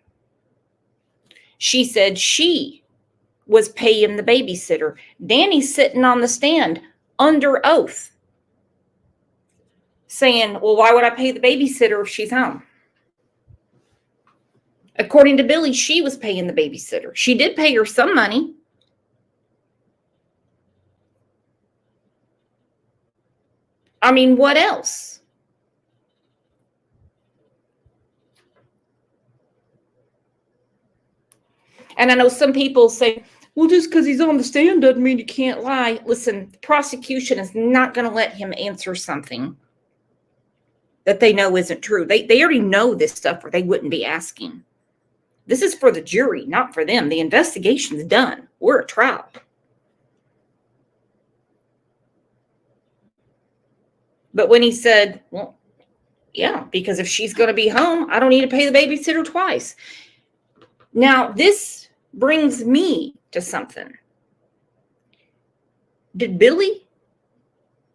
She said she was paying the babysitter. Danny's sitting on the stand under oath saying, well, why would I pay the babysitter if she's home? According to Billy, she was paying the babysitter. She did pay her some money. I mean, what else? And I know some people say, well, just because he's on the stand doesn't mean he can't lie. Listen, the prosecution is not going to let him answer something that they know isn't true. They already know this stuff or they wouldn't be asking. This is for the jury, not for them. The investigation's done. We're at trial. But when he said, well, yeah, because if she's going to be home, I don't need to pay the babysitter twice. Now, this brings me to something. Did Billy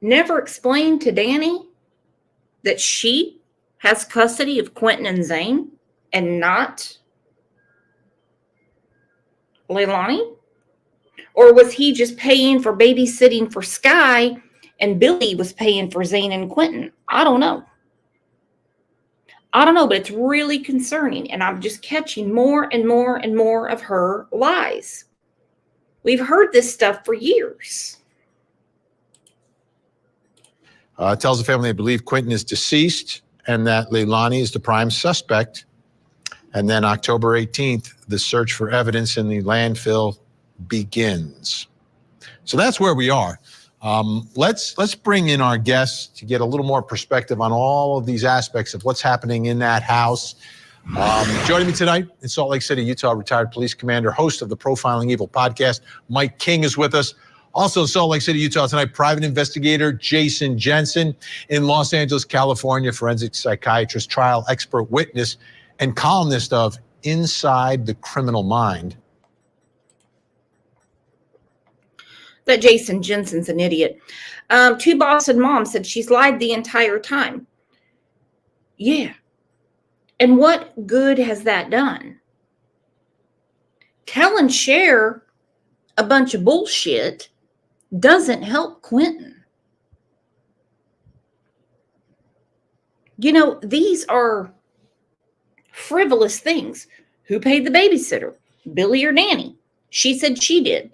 never explain to Danny that she has custody of Quentin and Zane and not Leilani? Or was he just paying for babysitting for Sky and Billy was paying for Zane and Quentin? I don't know. But it's really concerning. And I'm just catching more and more and more of her lies. We've heard this stuff for years. Tells the family they believe Quentin is deceased and that Leilani is the prime suspect. And then October 18th, the search for evidence in the landfill begins. So that's where we are. Let's bring in our guests to get a little more perspective on all of these aspects of what's happening in that house. Joining me tonight in Salt Lake City, Utah, retired police commander, host of the Profiling Evil podcast, Mike King is with us. Also in Salt Lake City, Utah tonight, private investigator Jason Jensen. In Los Angeles, California, forensic psychiatrist, trial expert witness, and columnist of Inside the Criminal Mind. That Jason Jensen's an idiot. Two Boston moms said she's lied the entire time. Yeah. And what good has that done? Tell and share a bunch of bullshit doesn't help Quentin. You know, these are frivolous things. Who paid the babysitter? Billy or Danny? She said she did.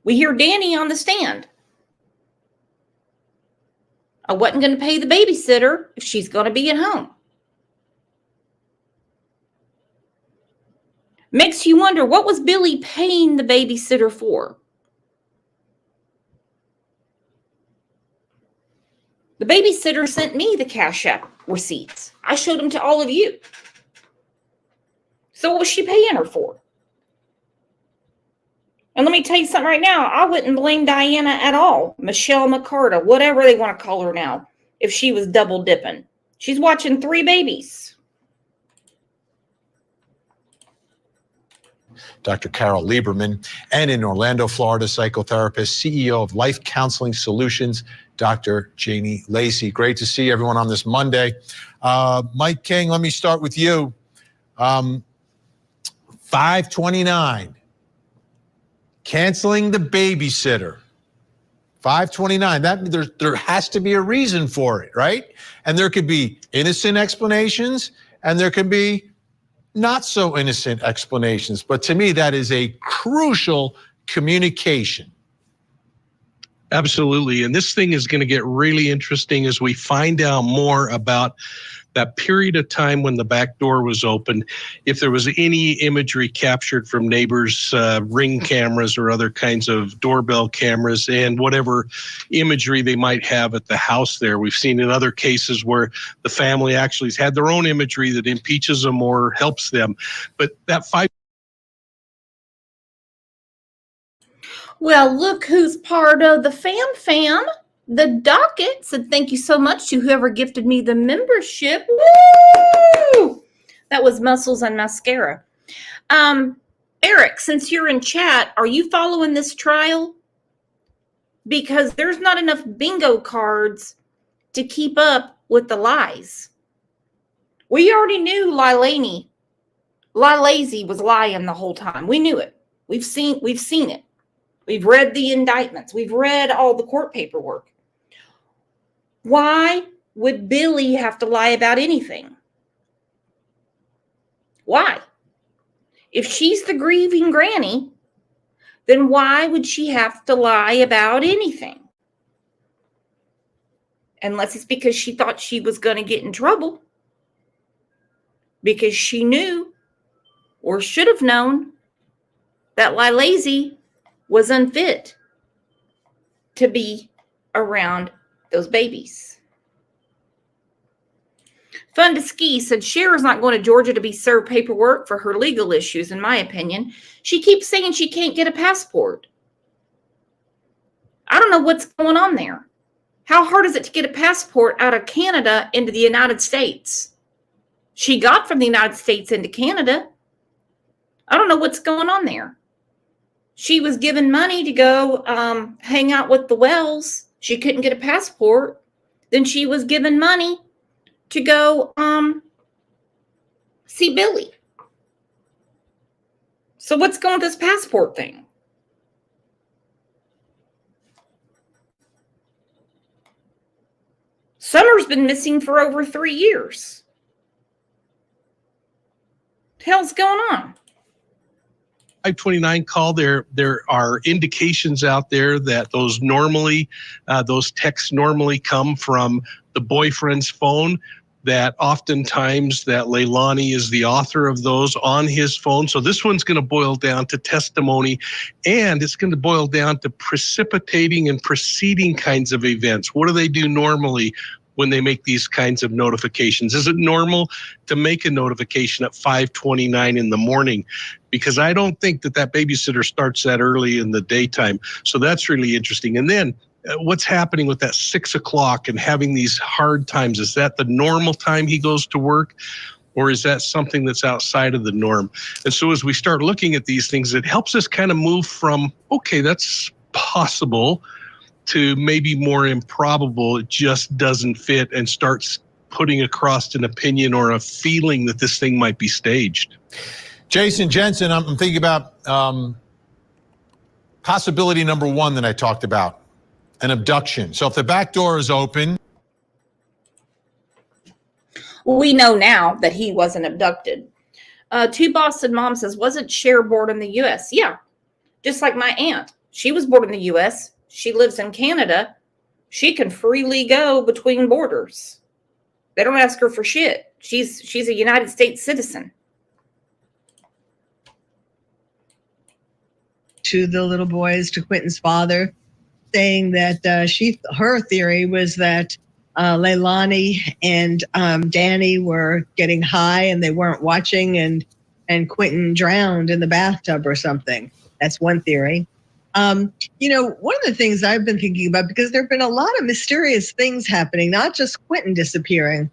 We hear Danny on the stand. I wasn't going to pay the babysitter if she's going to be at home. Makes you wonder, what was Billy paying the babysitter for? The babysitter sent me the Cash App receipts. I showed them to all of you. So what was she paying her for? And let me tell you something right now. I wouldn't blame Diana at all. Michelle McCarta, whatever they want to call her now, if she was double dipping. She's watching 3 babies. Dr. Carol Lieberman, and in Orlando, Florida, psychotherapist, CEO of Life Counseling Solutions, Dr. Janie Lacey. Great to see everyone on this Monday. Mike King, let me start with you. 529. Canceling the babysitter. 529. That there has to be a reason for it, right? And there could be innocent explanations, and there can be not so innocent explanations. But to me, that is a crucial communication. Absolutely. And this thing is going to get really interesting as we find out more about that period of time when the back door was open, if there was any imagery captured from neighbors' Ring cameras or other kinds of doorbell cameras, and whatever imagery they might have at the house there. We've seen in other cases where the family actually has had their own imagery that impeaches them or helps them. But that Well, look who's part of the fam. The docket said thank you so much to whoever gifted me the membership. Woo! That was Muscles and Mascara. Eric, since you're in chat, are you following this trial? Because there's not enough bingo cards to keep up with the lies. We already knew Lilazy was lying the whole time. We knew it. We've seen it. We've read the indictments. We've read all the court paperwork. Why would Billy have to lie about anything? Why? If she's the grieving granny, then why would she have to lie about anything? Unless it's because she thought she was going to get in trouble. Because she knew or should have known that Lilazy was unfit to be around those babies. Fun to Ski said Cher's not going to Georgia to be served paperwork for her legal issues, in my opinion. She keeps saying she can't get a passport. I don't know what's going on there. How hard is it to get a passport out of Canada into the United States? She got from the United States into Canada. I don't know what's going on there. She was given money to go hang out with the Wells. She couldn't get a passport. Then she was given money to go see Billy. So what's going with this passport thing? Summer's been missing for over 3 years. What the hell's going on? 529 call, there are indications out there that those texts normally come from the boyfriend's phone, that oftentimes that Leilani is the author of those on his phone. So this one's going to boil down to testimony, and it's going to boil down to precipitating and preceding kinds of events. What do they do normally when they make these kinds of notifications? Is it normal to make a notification at 5:29 in the morning? Because I don't think that babysitter starts that early in the daytime. So that's really interesting. And then what's happening with that 6 o'clock and having these hard times? Is that the normal time he goes to work? Or is that something that's outside of the norm? And so as we start looking at these things, it helps us kind of move from, okay, that's possible, to maybe more improbable, it just doesn't fit, and starts putting across an opinion or a feeling that this thing might be staged. Jason Jensen, I'm thinking about possibility number one that I talked about, an abduction. So if the back door is open. We know now that he wasn't abducted. Two Boston Mom says, wasn't Cher born in the U.S.? Yeah, just like my aunt. She was born in the U.S. She lives in Canada. She can freely go between borders. They don't ask her for shit. She's a United States citizen. To the little boys, to Quentin's father, saying that her theory was that Leilani and Danny were getting high and they weren't watching, and Quentin drowned in the bathtub or something. That's one theory. One of the things I've been thinking about, because there have been a lot of mysterious things happening, not just Quentin disappearing,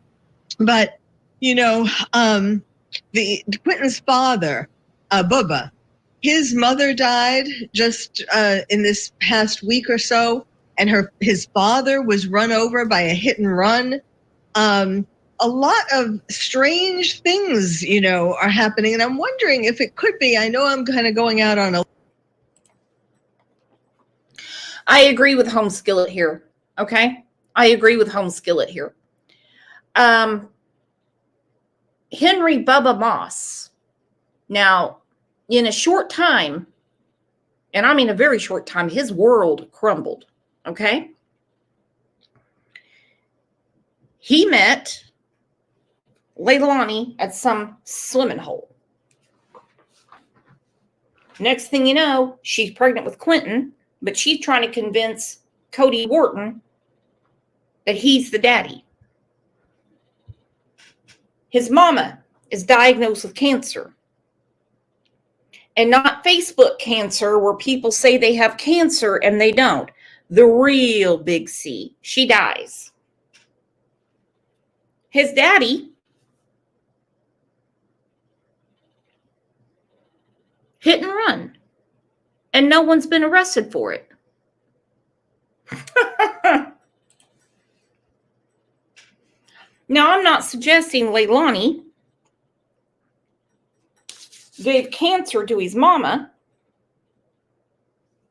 but, the Quentin's father, Bubba, his mother died just in this past week or so, and his father was run over by a hit and run. A lot of strange things, are happening, and I'm wondering if it could be, I know I'm kind of going out on a... I agree with Home Skillet here, okay? I agree with Home Skillet here. Henry Bubba Moss. Now, in a short time, and I mean a very short time, his world crumbled, okay? He met Leilani at some swimming hole. Next thing you know, she's pregnant with Quentin, but she's trying to convince Cody Wharton that he's the daddy. His mama is diagnosed with cancer. And not Facebook cancer where people say they have cancer and they don't. The real big C. She dies. His daddy hit and run, and no one's been arrested for it. Now, I'm not suggesting Leilani gave cancer to his mama,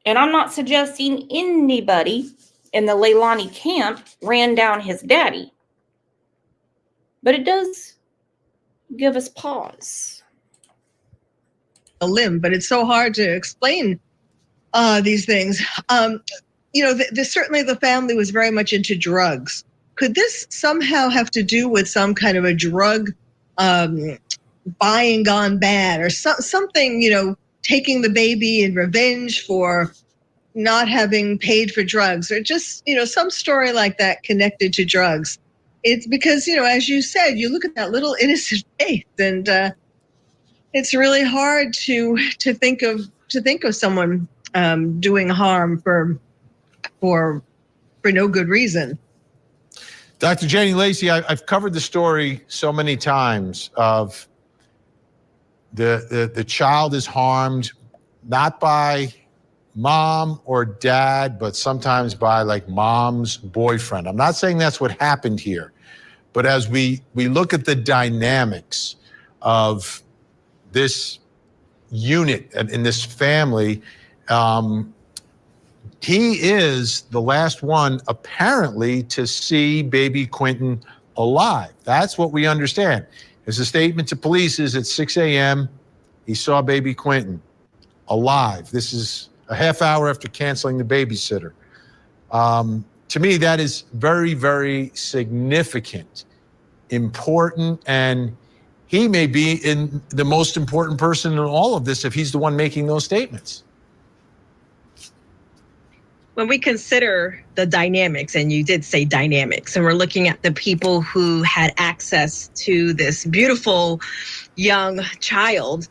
and I'm not suggesting anybody in the Leilani camp ran down his daddy. But it does give us pause. A limb, but it's so hard to explain these things. Certainly the family was very much into drugs. Could this somehow have to do with some kind of a drug buying gone bad, or something, taking the baby in revenge for not having paid for drugs, or just, some story like that connected to drugs? It's because, as you said, you look at that little innocent face, and it's really hard to think of someone doing harm for no good reason. Dr. Janie Lacey, I've covered the story so many times of the child is harmed not by mom or dad, but sometimes by like mom's boyfriend. I'm not saying that's what happened here, but as we look at the dynamics of this unit in this family, he is the last one apparently to see baby Quentin alive. That's what we understand. His statement to police is at 6 a.m. he saw baby Quentin alive. This is a half hour after canceling the babysitter. To me, that is very, very significant, important, and he may be the most important person in all of this if he's the one making those statements. When we consider the dynamics, and you did say dynamics, and we're looking at the people who had access to this beautiful young child,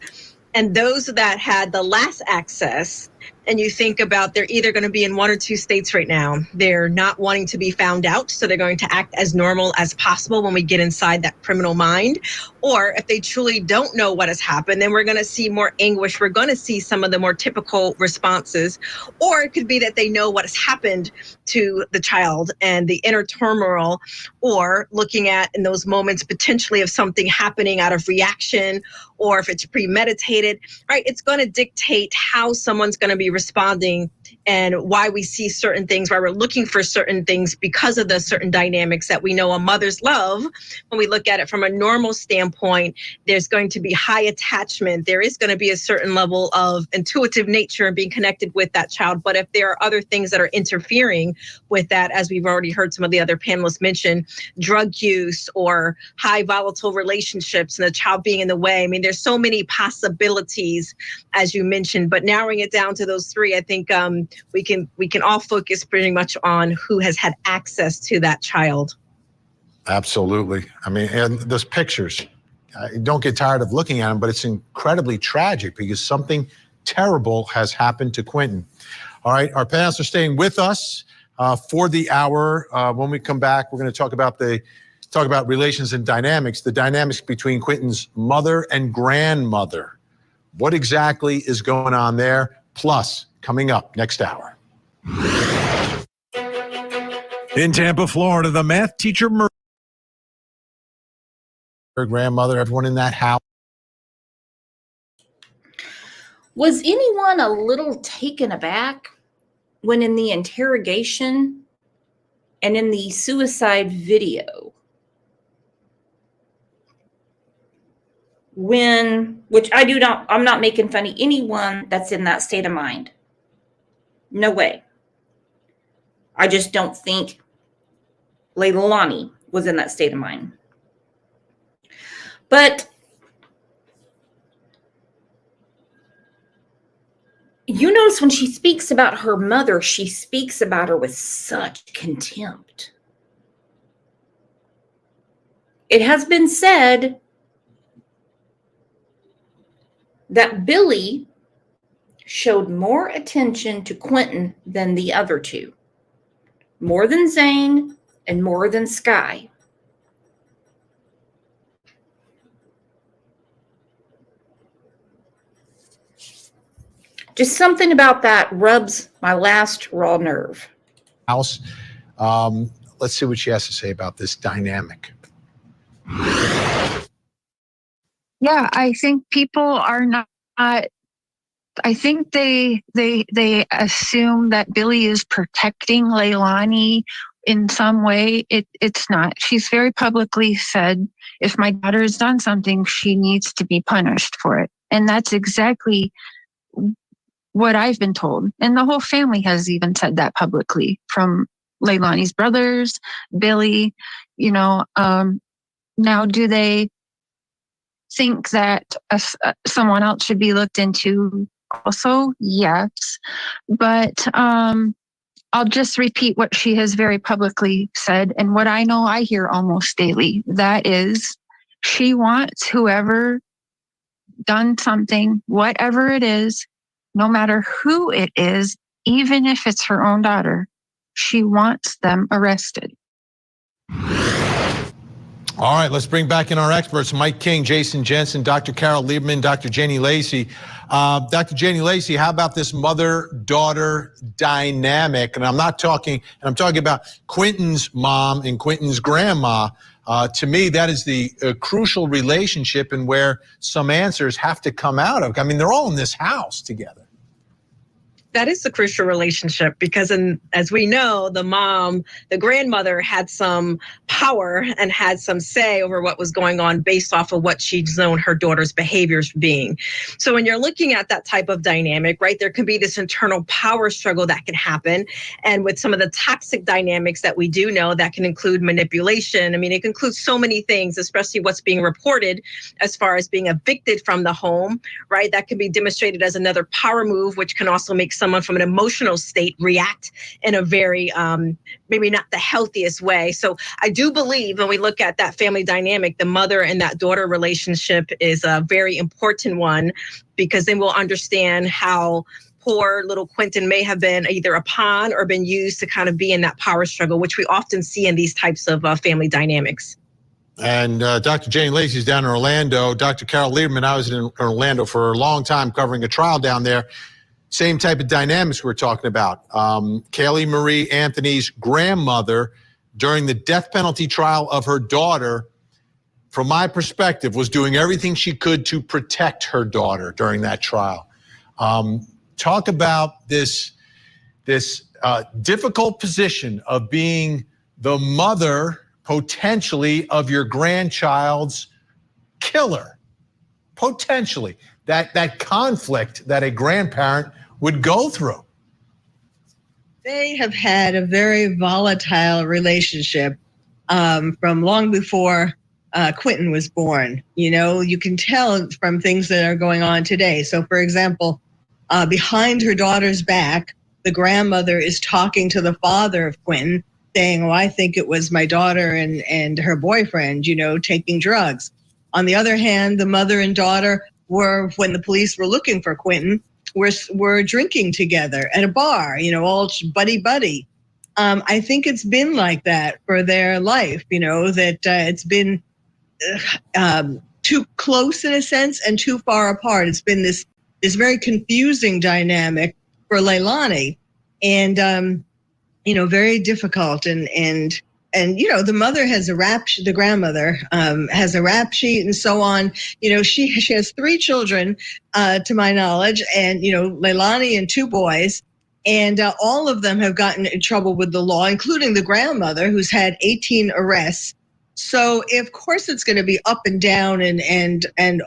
and those that had the last access, and you think about they're either going to be in one or two states right now. They're not wanting to be found out, so they're going to act as normal as possible when we get inside that criminal mind. Or if they truly don't know what has happened, then we're going to see more anguish. We're going to see some of the more typical responses. Or it could be that they know what has happened to the child and the inner turmoil, or looking at in those moments potentially of something happening out of reaction, or if it's premeditated, right? It's going to dictate how someone's going to be responding and why we see certain things, why we're looking for certain things because of the certain dynamics that we know a mother's love. When we look at it from a normal standpoint, there's going to be high attachment. There is going to be a certain level of intuitive nature and being connected with that child. But if there are other things that are interfering with that, as we've already heard some of the other panelists mention, drug use or high volatile relationships and the child being in the way. I mean, there's so many possibilities, as you mentioned, but narrowing it down to those three, I think we can all focus pretty much on who has had access to that child. Absolutely. I mean, and those pictures, I don't get tired of looking at them, but it's incredibly tragic because something terrible has happened to Quentin. All right, our panelists are staying with us for the hour. When we come back, we're going to talk about relations and dynamics, the dynamics between Quentin's mother and grandmother. What exactly is going on there? Plus, coming up next hour. In Tampa, Florida, the math teacher murdered her grandmother, everyone in that house. Was anyone a little taken aback when in the interrogation and in the suicide video, I'm not making fun of anyone that's in that state of mind. No way. I just don't think Leilani was in that state of mind. But you notice when she speaks about her mother, she speaks about her with such contempt. It has been said that Billy showed more attention to Quentin than the other two, more than Zane and more than Sky. Just something about that rubs my last raw nerve. House. Let's see what she has to say about this dynamic. Yeah, I think people are not. I think they assume that Billy is protecting Leilani in some way. It's not. She's very publicly said, if my daughter has done something, she needs to be punished for it, and that's exactly what I've been told. And the whole family has even said that publicly, from Leilani's brothers, Billy. Now, do they think that someone else should be looked into also? Yes. But I'll just repeat what she has very publicly said, and what I know I hear almost daily. That is, she wants whoever done something, whatever it is, no matter who it is, even if it's her own daughter, she wants them arrested. All right, let's bring back in our experts, Mike King, Jason Jensen, Dr. Carol Lieberman, Dr. Jenny Lacey. Dr. Jenny Lacey, how about this mother-daughter dynamic? And I'm talking about Quentin's mom and Quentin's grandma. To me, that is the crucial relationship, and where some answers have to come out of. I mean, they're all in this house together. That is the crucial relationship, because as we know, the grandmother had some power and had some say over what was going on based off of what she'd known her daughter's behaviors being. So when you're looking at that type of dynamic, right, there can be this internal power struggle that can happen. And with some of the toxic dynamics that we do know, that can include manipulation. I mean, it can include so many things, especially what's being reported as far as being evicted from the home, right? That can be demonstrated as another power move, which can also make someone from an emotional state react in a very, maybe not the healthiest way. So I do believe when we look at that family dynamic, the mother and that daughter relationship is a very important one, because then we'll understand how poor little Quentin may have been either a pawn or been used to kind of be in that power struggle, which we often see in these types of family dynamics. And Dr. Jenny Lacey is down in Orlando. Dr. Carol Lieberman, I was in Orlando for a long time covering a trial down there. Same type of dynamics we're talking about. Kaylee Marie Anthony's grandmother, during the death penalty trial of her daughter, from my perspective, was doing everything she could to protect her daughter during that trial. Talk about this difficult position of being the mother, potentially, of your grandchild's killer. Potentially. That conflict that a grandparent would go through. They have had a very volatile relationship from long before Quentin was born. You can tell from things that are going on today. So, for example, behind her daughter's back, the grandmother is talking to the father of Quentin, saying, "Oh, I think it was my daughter and her boyfriend, taking drugs." On the other hand, the mother and daughter were, when the police were looking for Quentin, were drinking together at a bar, all buddy-buddy. I think it's been like that for their life, that it's been too close in a sense and too far apart. It's been this very confusing dynamic for Leilani, and very difficult. And the mother has a rap sheet, the grandmother has a rap sheet and so on. She has 3 children, to my knowledge, and, Leilani and 2 boys. And all of them have gotten in trouble with the law, including the grandmother, who's had 18 arrests. So, of course, it's going to be up and down and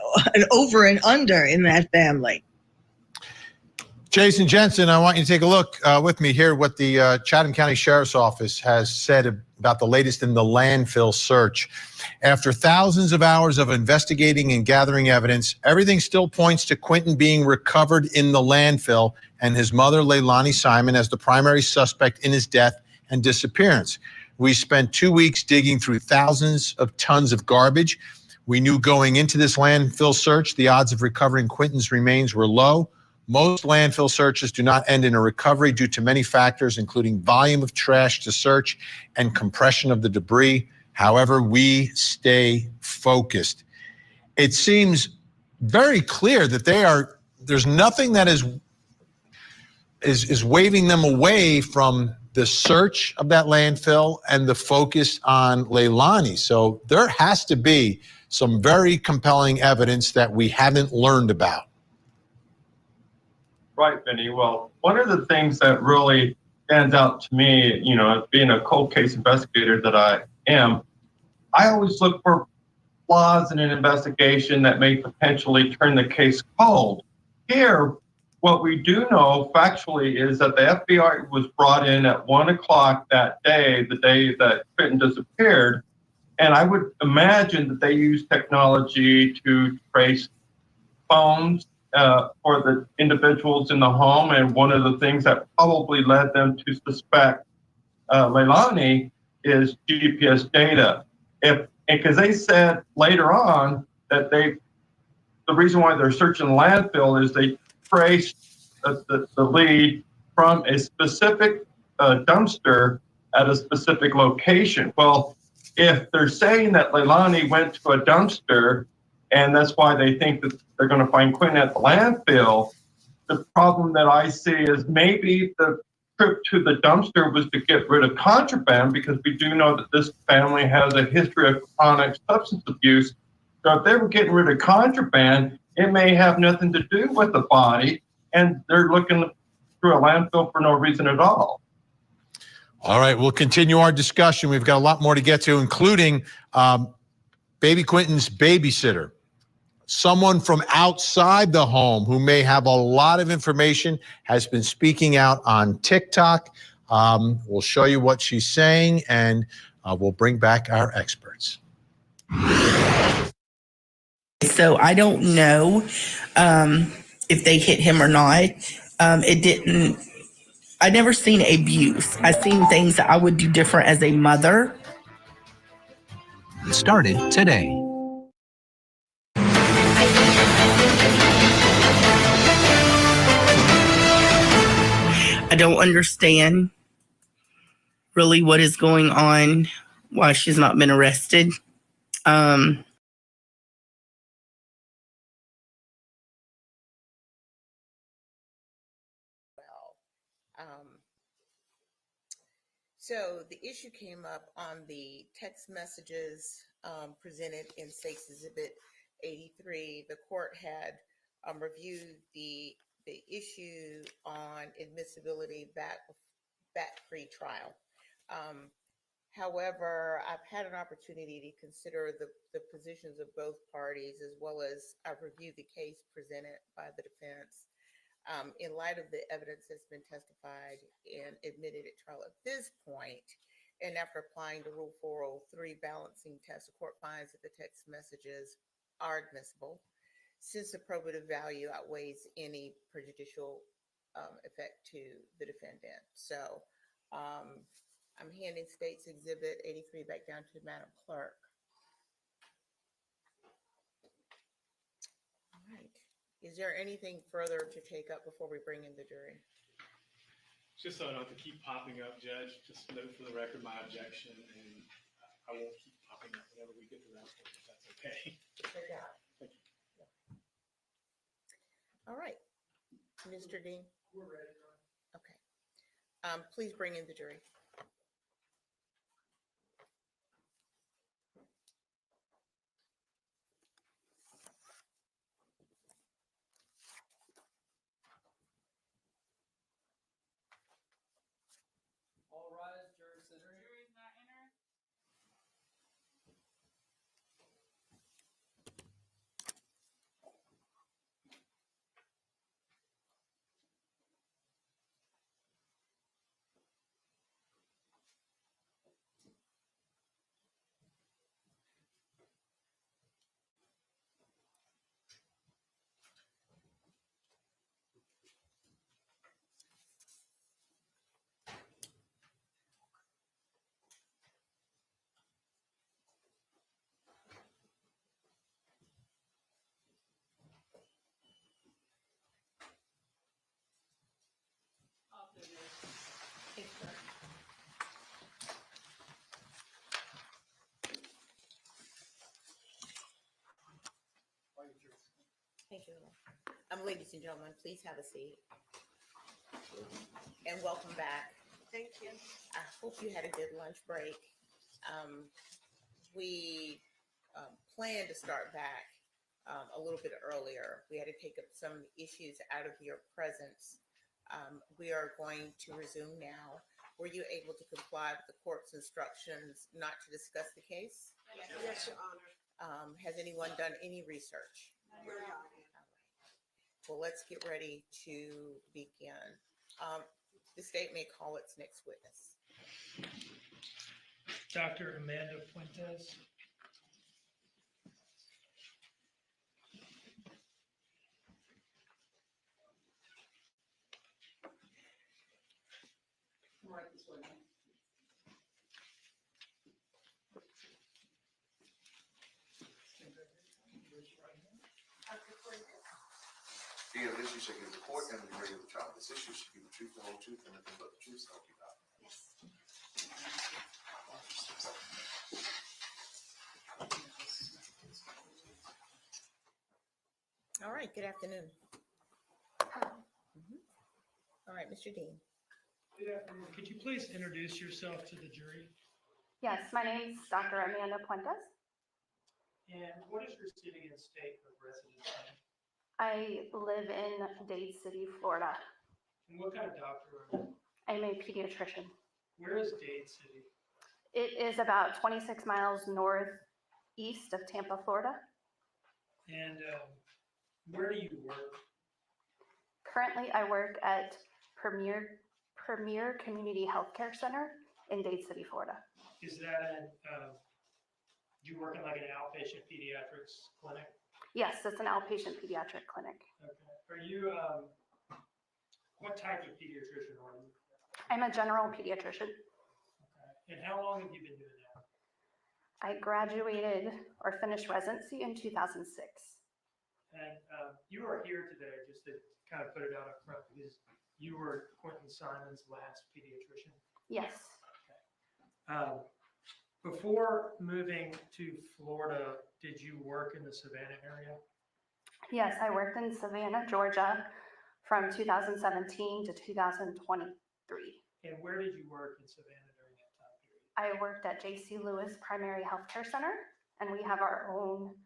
over and under in that family. Jason Jensen, I want you to take a look with me here what the Chatham County Sheriff's Office has said about the latest in the landfill search. After thousands of hours of investigating and gathering evidence, everything still points to Quentin being recovered in the landfill and his mother, Leilani Simon, as the primary suspect in his death and disappearance. We spent 2 weeks digging through thousands of tons of garbage. We knew going into this landfill search, the odds of recovering Quentin's remains were low. Most landfill searches do not end in a recovery due to many factors, including volume of trash to search and compression of the debris. However, we stay focused. It seems very clear that there's nothing that is waving them away from the search of that landfill and the focus on Leilani. So there has to be some very compelling evidence that we haven't learned about. Right, Vinny. Well, one of the things that really stands out to me, you know, as being a cold case investigator that I am, I always look for flaws in an investigation that may potentially turn the case cold. Here, what we do know factually is that the FBI was brought in at 1 o'clock that day, the day that Quinton disappeared. And I would imagine that they used technology to trace phones for the individuals in the home. And one of the things that probably led them to suspect Leilani is GPS data. Because they said later on that the reason why they're searching the landfill is they traced the lead from a specific dumpster at a specific location. Well, if they're saying that Leilani went to a dumpster and that's why they think that they're going to find Quinton at the landfill, the problem that I see is maybe the trip to the dumpster was to get rid of contraband, because we do know that this family has a history of chronic substance abuse. So if they were getting rid of contraband, it may have nothing to do with the body, and they're looking through a landfill for no reason at all. All right, we'll continue our discussion. We've got a lot more to get to, including baby Quinton's babysitter, someone from outside the home who may have a lot of information, has been speaking out on TikTok. We'll show you what she's saying, and we'll bring back our experts. So I don't know if they hit him or not. I never seen abuse. I seen things that I would do different as a mother. Started today. I don't understand really what is going on, why she's not been arrested. So the issue came up on the text messages presented in State's Exhibit 83. The court had reviewed the issue on admissibility back pre-trial. However, I've had an opportunity to consider the positions of both parties, as well as I've reviewed the case presented by the defense. In light of the evidence that's been testified and admitted at trial at this point, and after applying the Rule 403 balancing test, the court finds that the text messages are admissible, since the probative value outweighs any prejudicial effect to the defendant. So I'm handing State's Exhibit 83 back down to Madam Clerk. All right. Is there anything further to take up before we bring in the jury? Just so I don't have to keep popping up, Judge, just note for the record my objection, and I won't keep popping up whenever we get to that point, if that's okay. Thank you. All right. Mr. Dean? We're ready. Okay. Please bring in the jury. Thank you. Ladies and gentlemen, please have a seat. And welcome back. Thank you. I hope you had a good lunch break. We planned to start back a little bit earlier. We had to take up some issues out of your presence. We are going to resume now. Were you able to comply with the court's instructions not to discuss the case? Yes, Your Honor. Has anyone done any research? Your Honor. All right. Well, let's get ready to begin. The state may call its next witness. Dr. Amanda Fuentes. Right this way. Be of this you shall give the court and the jury of the trial. This issue shall be the truth, the whole truth, and nothing but the truth, so help you God. All right, good afternoon. All right, Mr. Dean. Good afternoon. Could you please introduce yourself to the jury? Yes, my name's Dr. Amanda Puentes. And what is your city and state of residence? I live in Dade City, Florida. And what kind of doctor are you? I'm a pediatrician. Where is Dade City? It is about 26 miles northeast of Tampa, Florida. And where do you work? Currently, I work at Premier Community Healthcare Center in Dade City, Florida. Is that do you work in like an outpatient pediatrics clinic? Yes, it's an outpatient pediatric clinic. Okay. Are you, what type of pediatrician are you? I'm a general pediatrician. Okay. And how long have you been doing that? I graduated or finished residency in 2006. And you are here today, just to kind of put it out up front, because you were Quentin Simon's last pediatrician. Yes. Before moving to Florida, did you work in the Savannah area? Yes, I worked in Savannah, Georgia from 2017 to 2023. And where did you work in Savannah during that time period? I worked at J.C. Lewis Primary Healthcare Center, and we have our own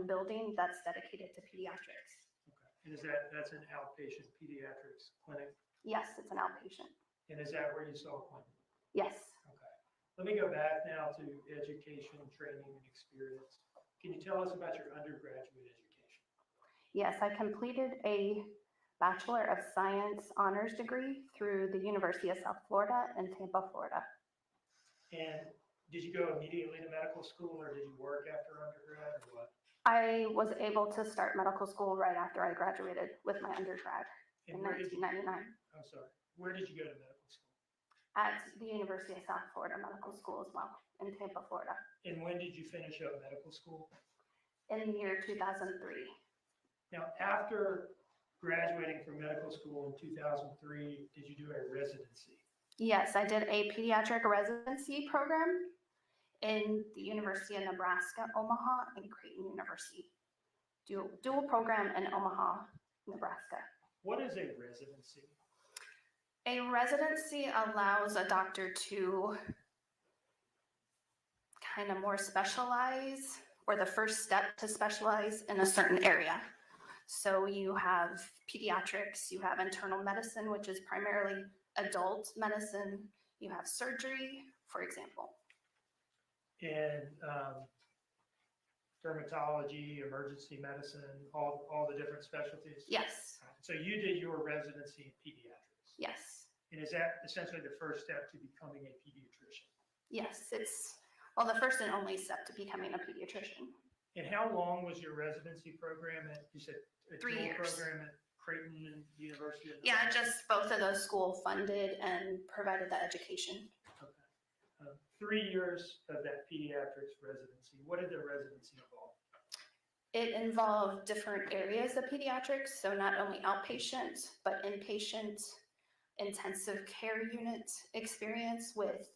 building that's dedicated to pediatrics. Okay. And is that's an outpatient pediatrics clinic? Yes, it's an outpatient. And is that where you saw Quentin? Yes. Okay. Let me go back now to education, training, and experience. Can you tell us about your undergraduate education? Yes, I completed a Bachelor of Science honors degree through the University of South Florida in Tampa, Florida. And did you go immediately to medical school, or did you work after undergrad, or what? I was able to start medical school right after I graduated with my undergrad in 1999. I'm sorry. Where did you go to medical school? At the University of South Florida Medical School as well in Tampa, Florida. And when did you finish up medical school? In the year 2003. Now, after graduating from medical school in 2003, did you do a residency? Yes, I did a pediatric residency program in the University of Nebraska, Omaha, and Creighton University. Dual program in Omaha, Nebraska. What is a residency? A residency allows a doctor to kind of more specialize, or the first step to specialize in a certain area. So you have pediatrics, you have internal medicine, which is primarily adult medicine, you have surgery, for example. And dermatology, emergency medicine, all the different specialties? Yes. So you did your residency in pediatrics? Yes. And is that essentially the first step to becoming a pediatrician? Yes, it's, well, the first and only step to becoming a pediatrician. And how long was your residency program at, you said, a 3 dual years. program at Creighton and University of Yeah, Nebraska? just both of those school funded and provided the education. 3 years of that pediatrics residency. What did the residency involve? It involved different areas of pediatrics, so not only outpatient, but inpatient, intensive care unit experience with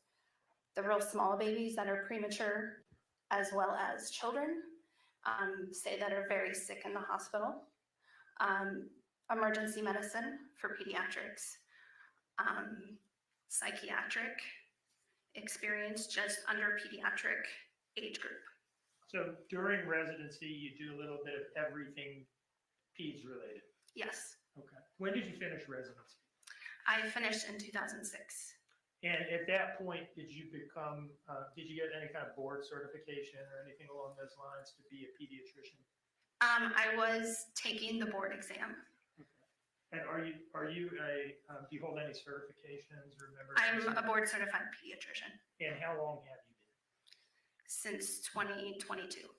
the real small babies that are premature, as well as children. say that are very sick in the hospital, emergency medicine for pediatrics, psychiatric experience just under pediatric age group. So during residency, you do a little bit of everything PEDS related. Yes, Okay. When did you finish residency? I finished in 2006. And at that point, did you become, did you get any kind of board certification or anything along those lines to be a pediatrician? I was taking the board exam. And are you do you hold any certifications or members? I'm a board certified pediatrician And how long have you been? since 2022.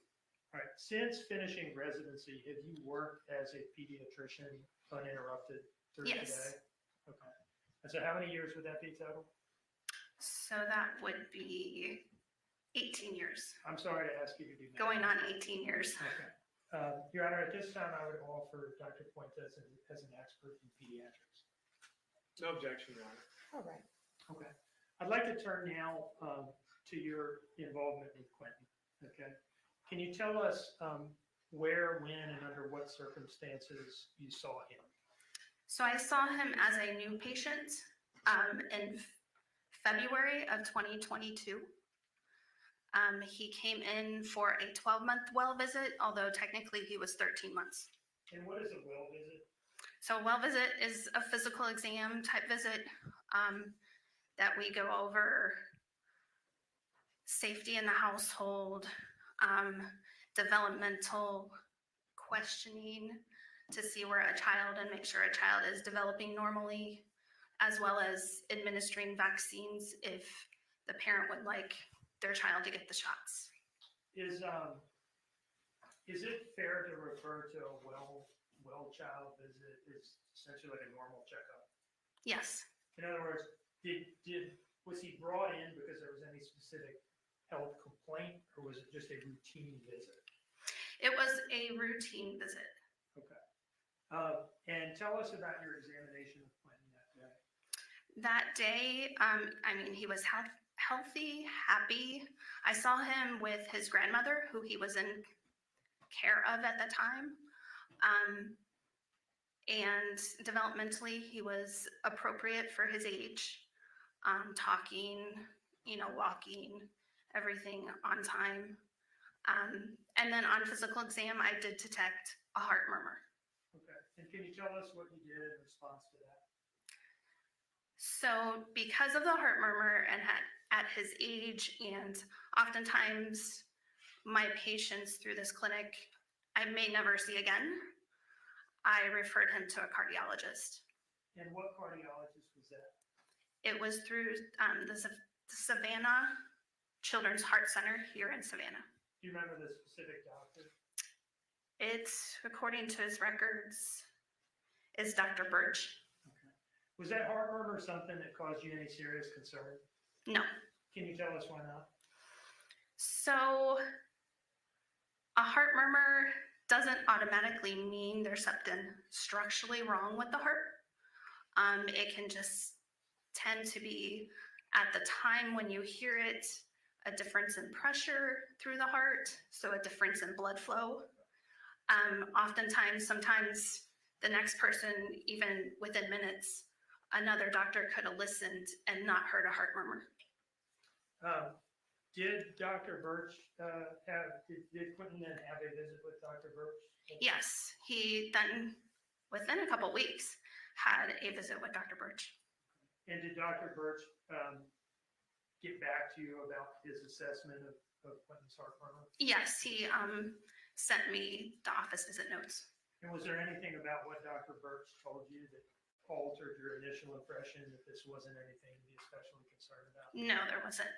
All right, since finishing residency, have you worked as a pediatrician uninterrupted through Yes. today? Okay. And so how many years would that be total? So that would be 18 years, I'm sorry to ask you to do that. going on 18 years. Okay. Your Honor, at this time, I would offer Dr. Fuentes as an expert in pediatrics. No objection, Your Honor. All right. Okay. I'd like to turn now to your involvement with Quentin. Okay. Can you tell us where, when, and under what circumstances you saw him? So I saw him as a new patient in February of 2022. He came in for a 12-month well visit, although technically he was 13 months. And what is a well visit? So a well visit is a physical exam type visit that we go over safety in the household, developmental questioning to see where a child and make sure a child is developing normally, as well as administering vaccines if the parent would like their child to get the shots. Is it fair to refer to a well child visit as essentially like a normal checkup? Yes. In other words, was he brought in because there was any specific health complaint, or was it just a routine visit? It was a routine visit. Okay. And tell us about your examination of Quentin that day. That day, I mean, he was healthy, happy. I saw him with his grandmother, who he was in care of at the time. And developmentally, he was appropriate for his age, talking, walking, everything on time. And then on physical exam, I did detect a heart murmur. Okay. And can you tell us what you did in response to that? So because of the heart murmur and at his age, and oftentimes my patients through this clinic, I may never see again, I referred him to a cardiologist. And what cardiologist was that? It was through the Savannah Children's Heart Center here in Savannah. Do you remember the specific doctor? It's, according to his records, is Dr. Birch. Was that heart murmur something that caused you any serious concern? No. Can you tell us why not? So a heart murmur doesn't automatically mean there's something structurally wrong with the heart. It can just tend to be, at the time when you hear it, a difference in pressure through the heart, so a difference in blood flow. Oftentimes, sometimes the next person, even within minutes, another doctor could have listened and not heard a heart murmur. Did Dr. Birch did Quentin then have a visit with Dr. Birch? Yes, he then, within a couple weeks, had a visit with Dr. Birch. And did Dr. Birch get back to you about his assessment of Quentin's heart murmur? Yes, he sent me the office visit notes. And was there anything about what Dr. Birch told you that altered your initial impression that this wasn't anything to be especially concerned about? No, there wasn't.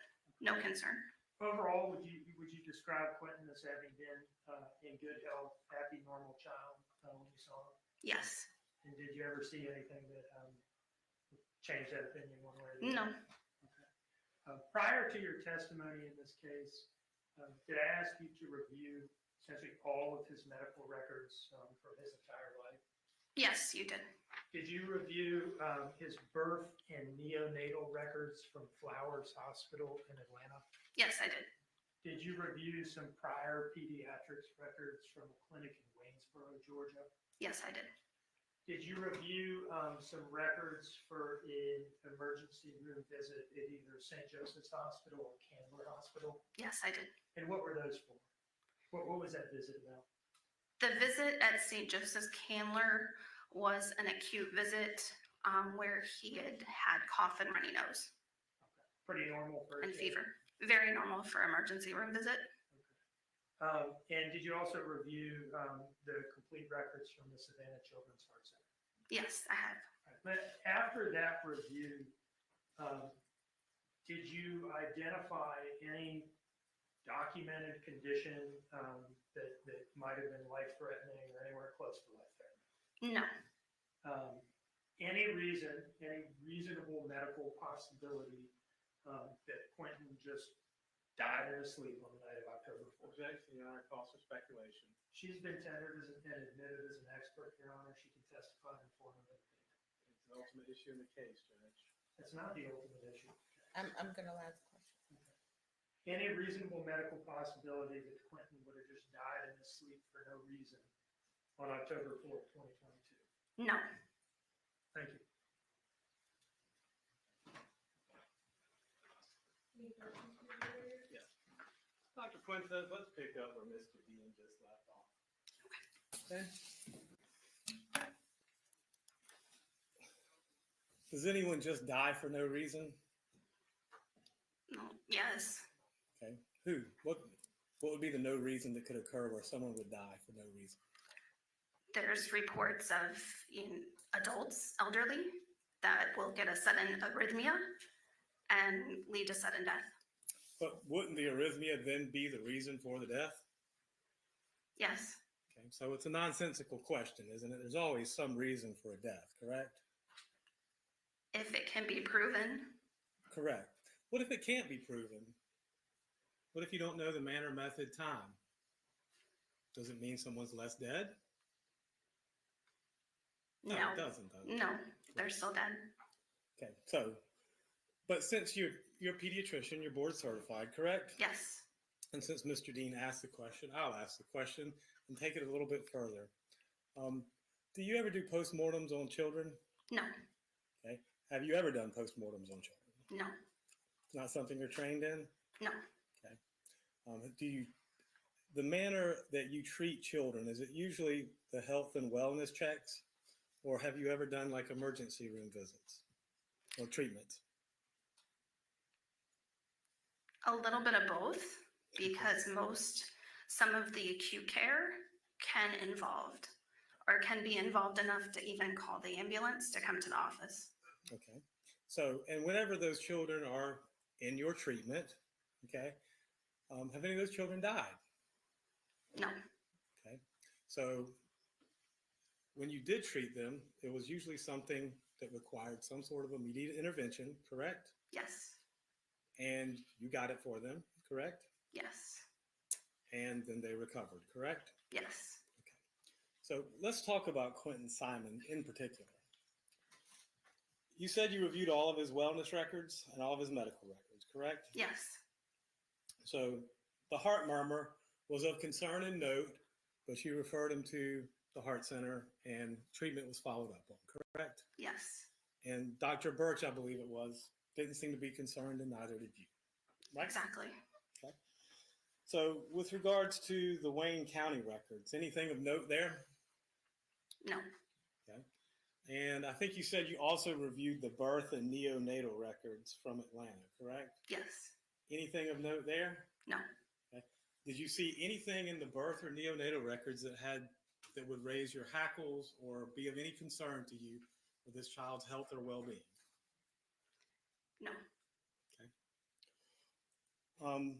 No concern. Overall, would you describe Quentin as having been in good health, happy, normal child when you saw him? Yes. And did you ever see anything that changed that opinion one way or the other? No. Prior to your testimony in this case, did I ask you to review essentially all of his medical records for his entire life? Yes, you did. Did you review his birth and neonatal records from Flowers Hospital in Atlanta? Yes, I did. Did you review some prior pediatrics records from a clinic in Waynesboro, Georgia? Yes, I did. Did you review some records for an emergency room visit at either St. Joseph's Hospital or Candler Hospital? Yes, I did. And what were those for? What was that visit about? The visit at St. Joseph's Candler was an acute visit where he had cough and runny nose Pretty normal for a and kid. fever. Very normal for emergency room visit. And did you also review the complete records from the Savannah Children's Heart Center? Yes, I have. But after that review, did you identify any documented condition that might have been life-threatening or anywhere close to life-threatening? No. Any reasonable medical possibility that Quentin just died in his sleep on the night of October 4th? Objection, Your Honor, calls for speculation. She's been tendered and admitted as an expert, Your Honor. She can testify in form of it. It's the ultimate issue in the case, Judge. That's not the ultimate issue. I'm gonna ask a question. Any reasonable medical possibility that Quentin would have just died in his sleep for no reason on October 4th, 2022? No. Thank you. Yes. Dr. Quinn says, let's pick up where Mr. Dean just left off. Okay. Does anyone just die for no reason? No. Yes. Okay. Who? What would be the no reason that could occur where someone would die for no reason? There's reports of adults, elderly, that will get a sudden arrhythmia and lead to sudden death. But wouldn't the arrhythmia then be the reason for the death? Yes. Okay, so it's a nonsensical question, isn't it? There's always some reason for a death, correct? If it can be proven. Correct. What if it can't be proven? What if you don't know the manner, method, time? Does it mean someone's less dead? No, it doesn't. Does it? No, they're still dead. Okay, so, but since you're a pediatrician, you're board certified, correct? Yes. And since Mr. Dean asked the question, I'll ask the question and take it a little bit further. Do you ever do postmortems on children? No. Okay. Have you ever done postmortems on children? No. It's not something you're trained in? No. Okay. The manner that you treat children, is it usually the health and wellness checks? Or have you ever done like emergency room visits or treatments? A little bit of both, because some of the acute care can be involved enough to even call the ambulance to come to the office. Okay. So, and whenever those children are in your treatment, okay, have any of those children died? No. Okay. So when you did treat them, it was usually something that required some sort of immediate intervention, correct? Yes. And you got it for them, correct? Yes. And then they recovered, correct? Yes. So let's talk about Quentin Simon in particular. You said you reviewed all of his wellness records and all of his medical records, correct? Yes. So the heart murmur was of concern and note, but you referred him to the heart center and treatment was followed up on, correct? Yes. And Dr. Birch, I believe it was, didn't seem to be concerned and neither did you, right? Exactly. Okay. So with regards to the Wayne County records, anything of note there? No. Okay. And I think you said you also reviewed the birth and neonatal records from Atlanta, correct? Yes. Anything of note there? No. Okay. Did you see anything in the birth or neonatal records that would raise your hackles or be of any concern to you for this child's health or well-being? No. Okay.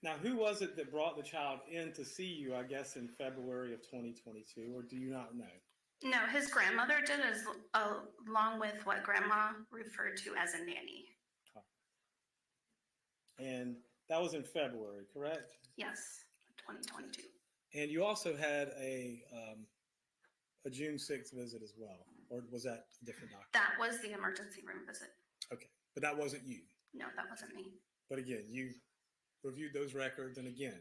Now, who was it that brought the child in to see you, I guess, in February of 2022, or do you not know? No, his grandmother did, along with what grandma referred to as a nanny. And that was in February, correct? Yes, 2022. And you also had a June 6th visit as well, or was that a different doctor? That was the emergency room visit. Okay, but that wasn't you. No, that wasn't me. But again, reviewed those records, and again,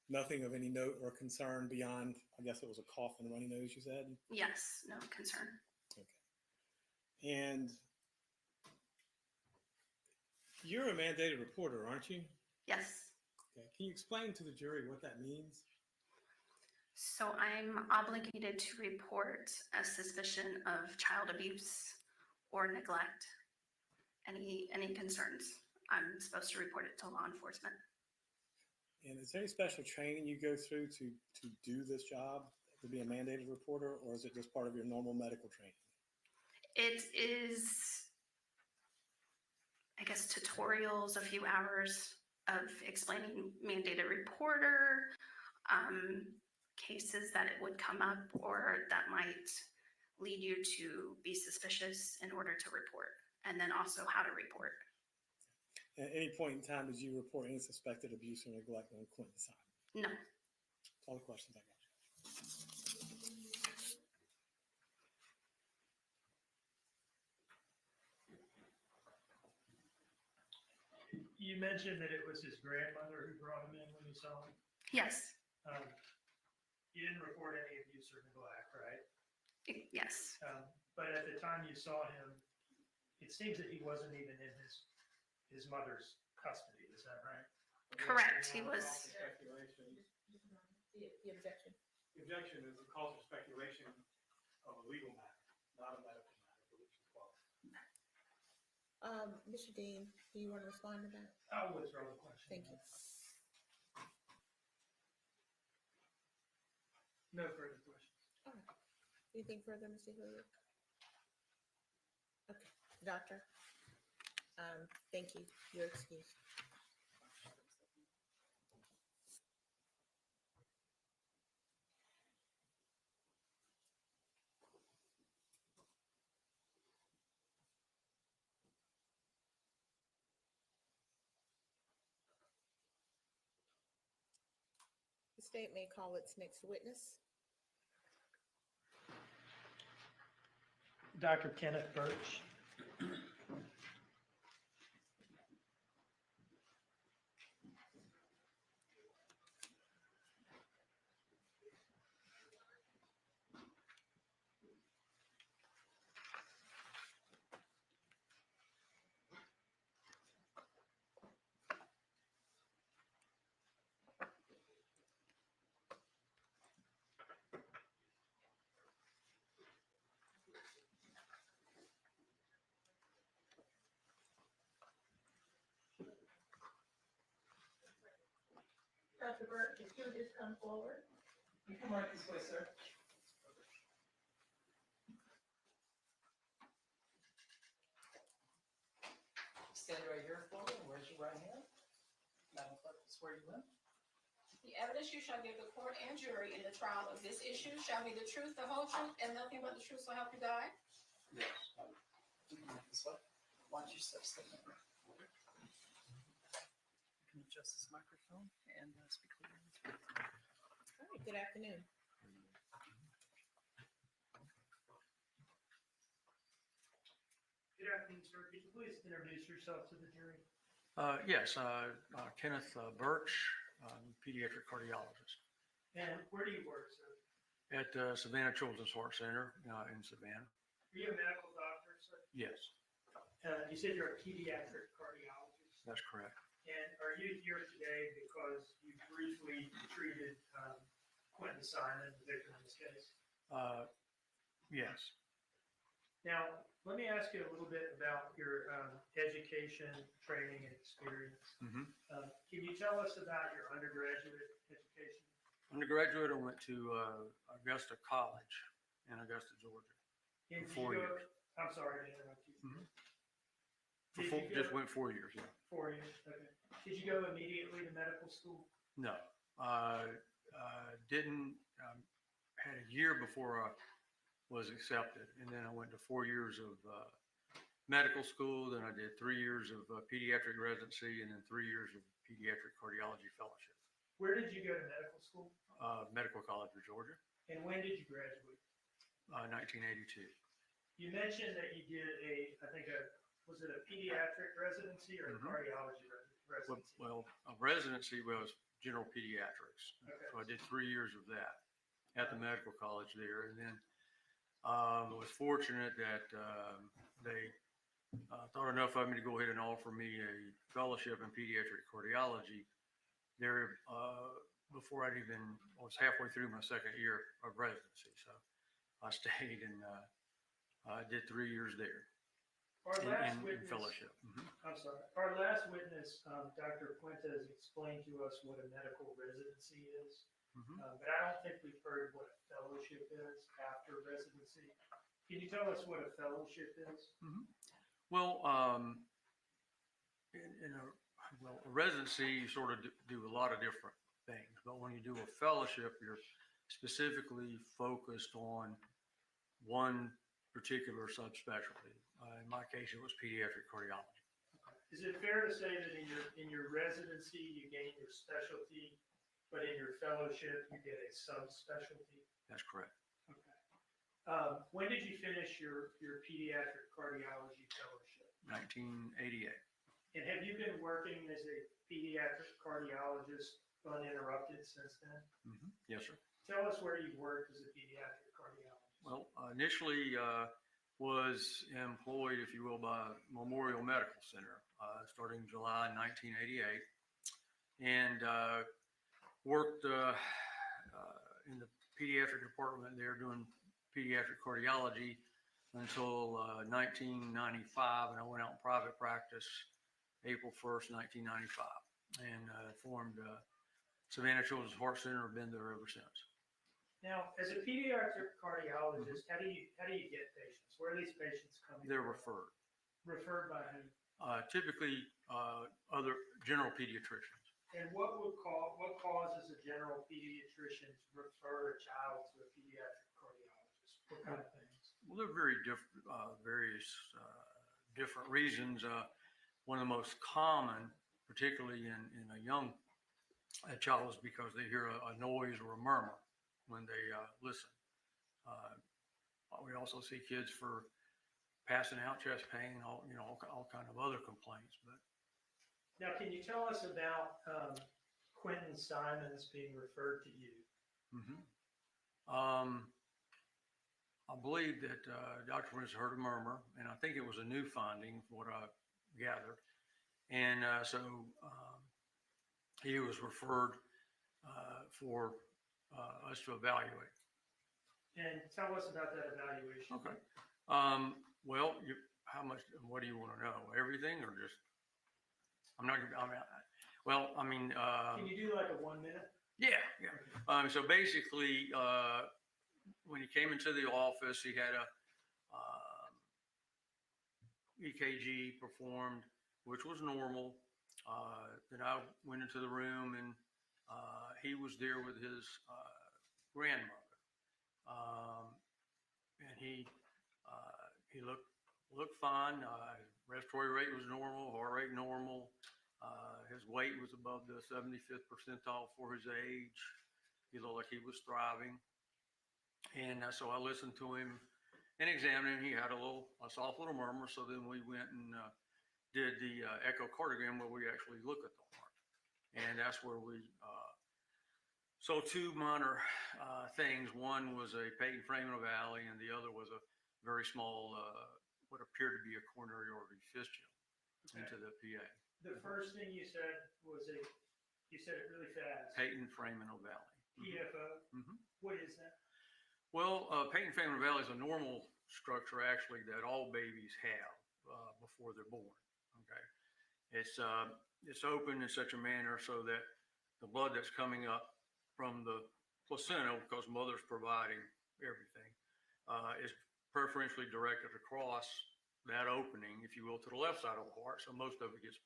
nothing of any note or concern beyond, I guess it was a cough and runny nose, you said? Yes, no concern. And you're a mandated reporter, aren't you? Yes. Okay. Can you explain to the jury what that means? So I'm obligated to report a suspicion of child abuse or neglect. Any concerns, I'm supposed to report it to law enforcement. And is there any special training you go through to do this job, to be a mandated reporter, or is it just part of your normal medical training? It is, I guess, tutorials, a few hours of explaining mandated reporter, cases that it would come up or that might lead you to be suspicious in order to report, and then also how to report. At any point in time, did you report any suspected abuse or neglect on Quentin Simon? No. That's all the questions I got. You mentioned that it was his grandmother who brought him in when you saw him. Yes. You didn't report any abuse or neglect, right? Yes. But at the time you saw him, it seems that he wasn't even in his mother's custody. Is that right? Correct. He was. Speculation. The objection. The objection is the cause of speculation of a legal matter, not a medical matter, for which is qualified. Mr. Dean, do you want to respond to that? I'll withdraw the question. Thank you. No further questions. All right. Anything further, Mr. Hilliard? Okay, doctor. Thank you. You're excused. The state may call its next witness. Dr. Kenneth Birch. Dr. Burke, if you'll just come forward. You come right this way, sir. Stand right here for me and raise your right hand. Madam Clerk, swear you in. The evidence you shall give the court and jury in the trial of this issue shall be the truth, the whole truth, and nothing but the truth, so help you God. Yes. You can make this way. Watch your steps. Stay there. You can adjust this microphone and speak clearly. All right, good afternoon. Good afternoon, sir. Could you please introduce yourself to the jury? Yes, Kenneth Birch, pediatric cardiologist And where do you work, sir? at Savannah Children's Heart Center in Savannah. Are you a medical doctor, sir? Yes, You said you're a pediatric cardiologist. that's correct. And are you here today because you briefly treated Quentin Simon, the victim in this case? Yes. Now, let me ask you a little bit about your education, training, and experience. Mhm. Can you tell us about your undergraduate education? Undergraduate, I went to Augusta College in Augusta, Georgia. And did you 4 go- years. I'm sorry to interrupt you. Mhm. Did you Just go- went 4 years, yeah. 4 years, okay. Did you go immediately to medical school? No, didn't, had a year before I was accepted. And then I went to 4 years of medical school. Then I did 3 years of pediatric residency and then 3 years of pediatric cardiology fellowship. Where did you go to medical school? Medical College of Georgia, And when did you graduate? 1982. You mentioned that you did was it a pediatric residency or a Mhm. cardiology residency? residency? Well, a residency was general pediatrics. Okay. So I did 3 years of that at the medical college there. And then was fortunate that they thought enough of me to go ahead and offer me a fellowship in pediatric cardiology there before I was halfway through my second year of residency. So I stayed and did 3 years there Our last in witness, fellowship. Mhm. I'm sorry, our last witness, Dr. Fuentes explained to us what a medical residency is. Mhm. But I don't think we've heard what a fellowship is after residency. Can you tell us what a fellowship is? Well, a residency, you sort of do a lot of different things, but when you do a fellowship, you're specifically focused on one particular subspecialty. In my case, it was pediatric cardiology. Is it fair to say that in your residency, you gain your specialty, but in your fellowship, you get a subspecialty? That's correct. When did you finish your pediatric cardiology fellowship? 1988. And have you been working as a pediatric cardiologist uninterrupted since then? Yes, sir. Tell us where you've worked as a pediatric cardiologist. Well, initially was employed, if you will, by Memorial Medical Center starting July 1988, and worked in the pediatric department there doing pediatric cardiology until 1995, and I went out in private practice April 1st, 1995, and formed Savannah Children's Heart Center. I've been there ever since. Now, as a pediatric cardiologist, how do you get patients? Where are these patients coming They're from? referred. Referred by who? Typically, other general pediatricians. And what causes a general pediatrician to refer a child to a pediatric cardiologist? What kind of things? Well, there are very different, various different reasons. One of the most common, particularly in a young child, is because they hear a noise or a murmur when they listen. We also see kids for passing out, chest pain, all kind of other complaints. But Now, can you tell us about Quentin Simons being referred to you? I believe that Dr. Prince heard a murmur, and I think it was a new finding, from what I gathered. And so he was referred for us to evaluate. And tell us about that evaluation. Okay. Well, how much? What do you want to know? Everything, or just? I'm not. I mean. Can you do like a 1 minute? Yeah. So basically, when he came into the office, he had a EKG performed, which was normal. Then I went into the room, and he was there with his grandmother, and he looked fine. Respiratory rate was normal, heart rate normal. His weight was above the 75th percentile for his age. He looked like he was thriving. And so I listened to him and examined him. He had a soft little murmur. So then we went and did the echocardiogram, where we actually look at the heart. And that's where we, so two minor things. One was a patent foramen ovale, and the other was a very small, what appeared to be a coronary artery fistula into the PA. The first thing you said was you said it really fast. Patent foramen ovale. PFO? What is that? Well, patent foramen ovale is a normal structure, actually, that all babies have before they're born. Okay, it's open in such a manner so that the blood that's coming up from the placenta, because mother's providing everything, is preferentially directed across that opening, if you will, to the left side of the heart. So most of it gets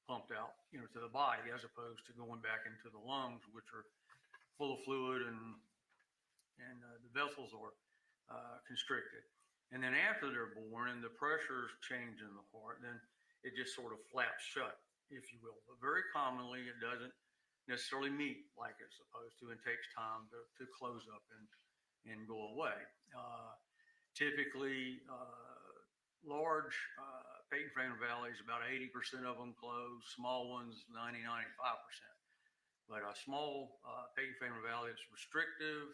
pumped out, to the body, as opposed to going back into the lungs, which are full of fluid and the vessels are constricted. And then after they're born and the pressures change in the heart, then it just sort of flaps shut, if you will. But very commonly, it doesn't necessarily meet like it's supposed to, and takes time to close up and go away. Typically, large patent frame valleys, about 80% of them close, small ones 95%. But a small patent frame valley that's restrictive,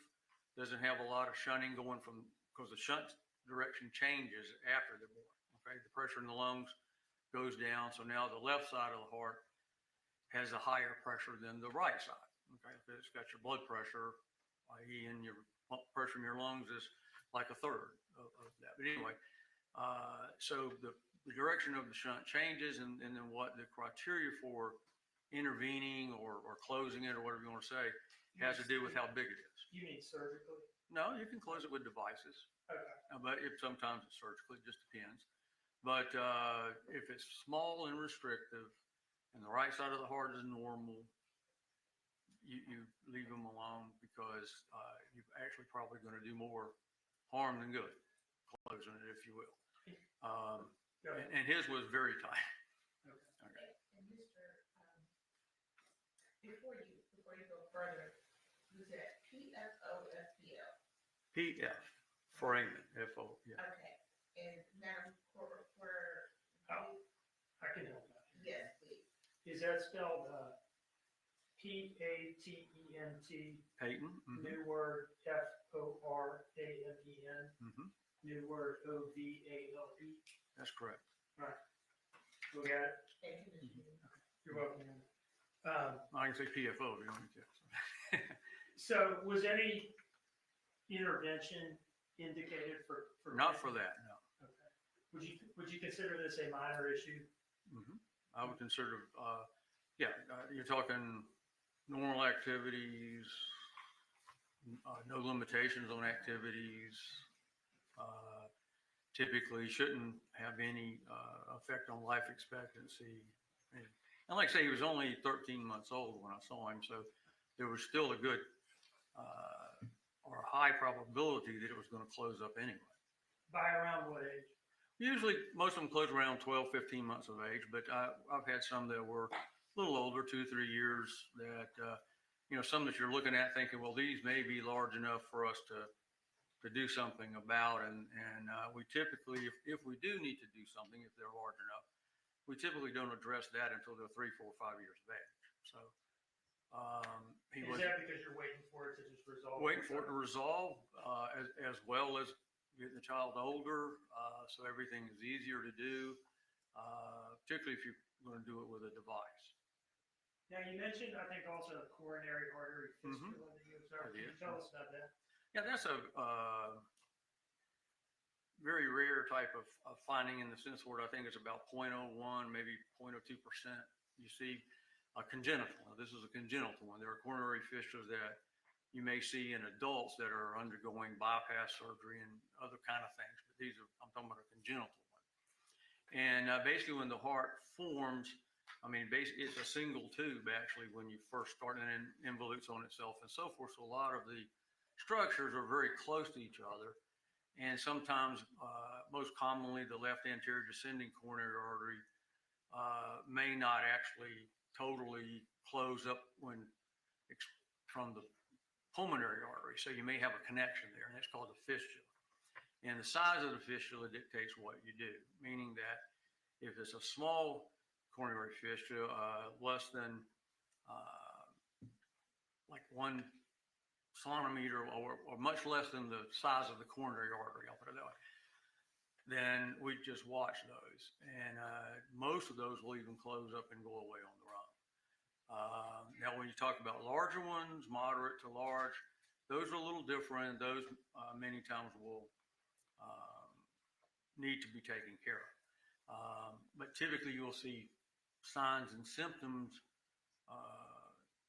doesn't have a lot of shunting going from, because the shunt direction changes after they're born. Okay, the pressure in the lungs goes down, so now the left side of the heart has a higher pressure than the right side. Okay, if it's got your blood pressure, i.e., in your pressure in your lungs is like a third of that. But anyway, so the direction of the shunt changes, and then what the criteria for intervening or closing it or whatever you want to say has to do with how big it is. You mean surgically? No, you can close it with devices, Okay. but sometimes it's surgically, it just depends. But if it's small and restrictive and the right side of the heart is normal, you leave them alone, because you're actually probably going to do more harm than good closing it, if you will. And his was very tight. Okay. And Mr. Before you go further, you said PFO, FPL. PF, foramen, FO, yeah. Okay, and Madam for I can help that. yes, please. Is that spelled Patent? Peyton. New word FORAMEN. New word OVALE. That's correct. Right. We got it. Thank you, Mr. You're welcome. I can say PFO if you want me to. So was any intervention indicated for? Not for that, no. Okay. Would you consider this a minor issue? I would consider, you're talking normal activities, no limitations on activities, typically shouldn't have any effect on life expectancy. And like I say, he was only 13 months old when I saw him, so there was still a good or high probability that it was going to close up anyway. By around what age? Usually, most of them close around 12, 15 months of age, but I've had some that were a little older, 2, 3 years, that, some that you're looking at thinking, well, these may be large enough for us to do something about. And we typically, if we do need to do something, if they're large enough, we typically don't address that until they're 3, 4, 5 years of age. So Is that because you're waiting for it to just resolve? Waiting for it to resolve, as well as getting the child older, so everything is easier to do, particularly if you're going to do it with a device. Now, you mentioned, I think, also a coronary artery fistula that you observed. Can you tell us about that? Yeah, that's a very rare type of finding, in the sense where I think it's about 0.01, maybe 0.02%. You see a congenital. Now, this is a congenital one. There are coronary fistulas that you may see in adults that are undergoing bypass surgery and other kind of things, but I'm talking about a congenital one. And basically, when the heart forms, basically it's a single tube actually when you first start, and then involutes on itself and so forth. So a lot of the structures are very close to each other, and sometimes, most commonly, the left anterior descending coronary artery may not actually totally close up from the pulmonary artery. So you may have a connection there, and that's called a fistula. And the size of the fistula dictates what you do, meaning that if it's a small coronary fistula, less than like 1 centimeter or much less than the size of the coronary artery, I'll put it that way, then we just watch those. And most of those will even close up and go away on their own. Now, when you talk about larger ones, moderate to large, those are a little different. Those many times will need to be taken care of. But typically, you'll see signs and symptoms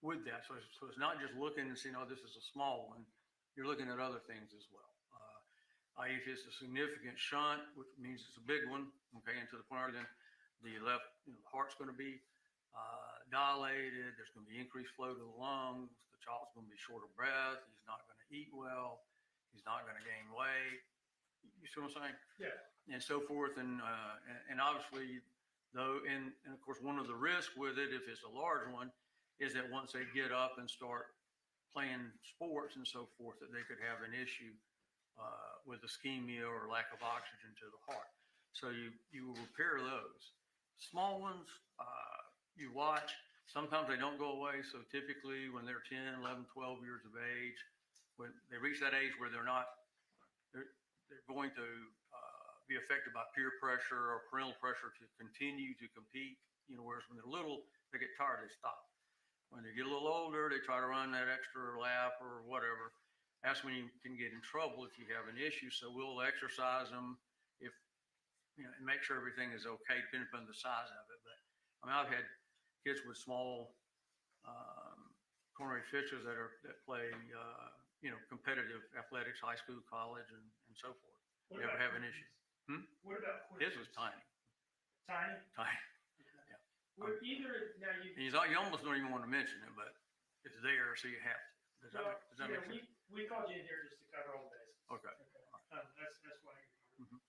with that. So it's not just looking and saying, oh, this is a small one. You're looking at other things as well. If it's a significant shunt, which means it's a big one, okay, into the coronary, then the left, the heart's going to be dilated. There's going to be increased flow to the lungs. The child's going to be short of breath. He's not going to eat well. He's not going to gain weight. You see what I'm saying? Yeah. And so forth. And obviously, though, and of course, one of the risks with it, if it's a large one, is that once they get up and start playing sports and so forth, that they could have an issue with ischemia or lack of oxygen to the heart. So you will repair those. Small ones, you watch. Sometimes they don't go away. So typically when they're 10, 11, 12 years of age, when they reach that age where they're going to be affected by peer pressure or parental pressure to continue to compete. Whereas when they're little, they get tired, they stop. When they get a little older, they try to run that extra lap or whatever. That's when you can get in trouble if you have an issue. So we'll exercise them and make sure everything is okay, depending upon the size of it. But I've had kids with small coronary fistulas that play, competitive athletics, high school, college, and so forth. Never have an issue. What about His was tiny. Tiny? Tiny. We're either, now you. And you almost don't even want to mention it, but it's there, so you have to. Does that make sense? We called you in here just to cover all the bases. Okay. That's why you're here.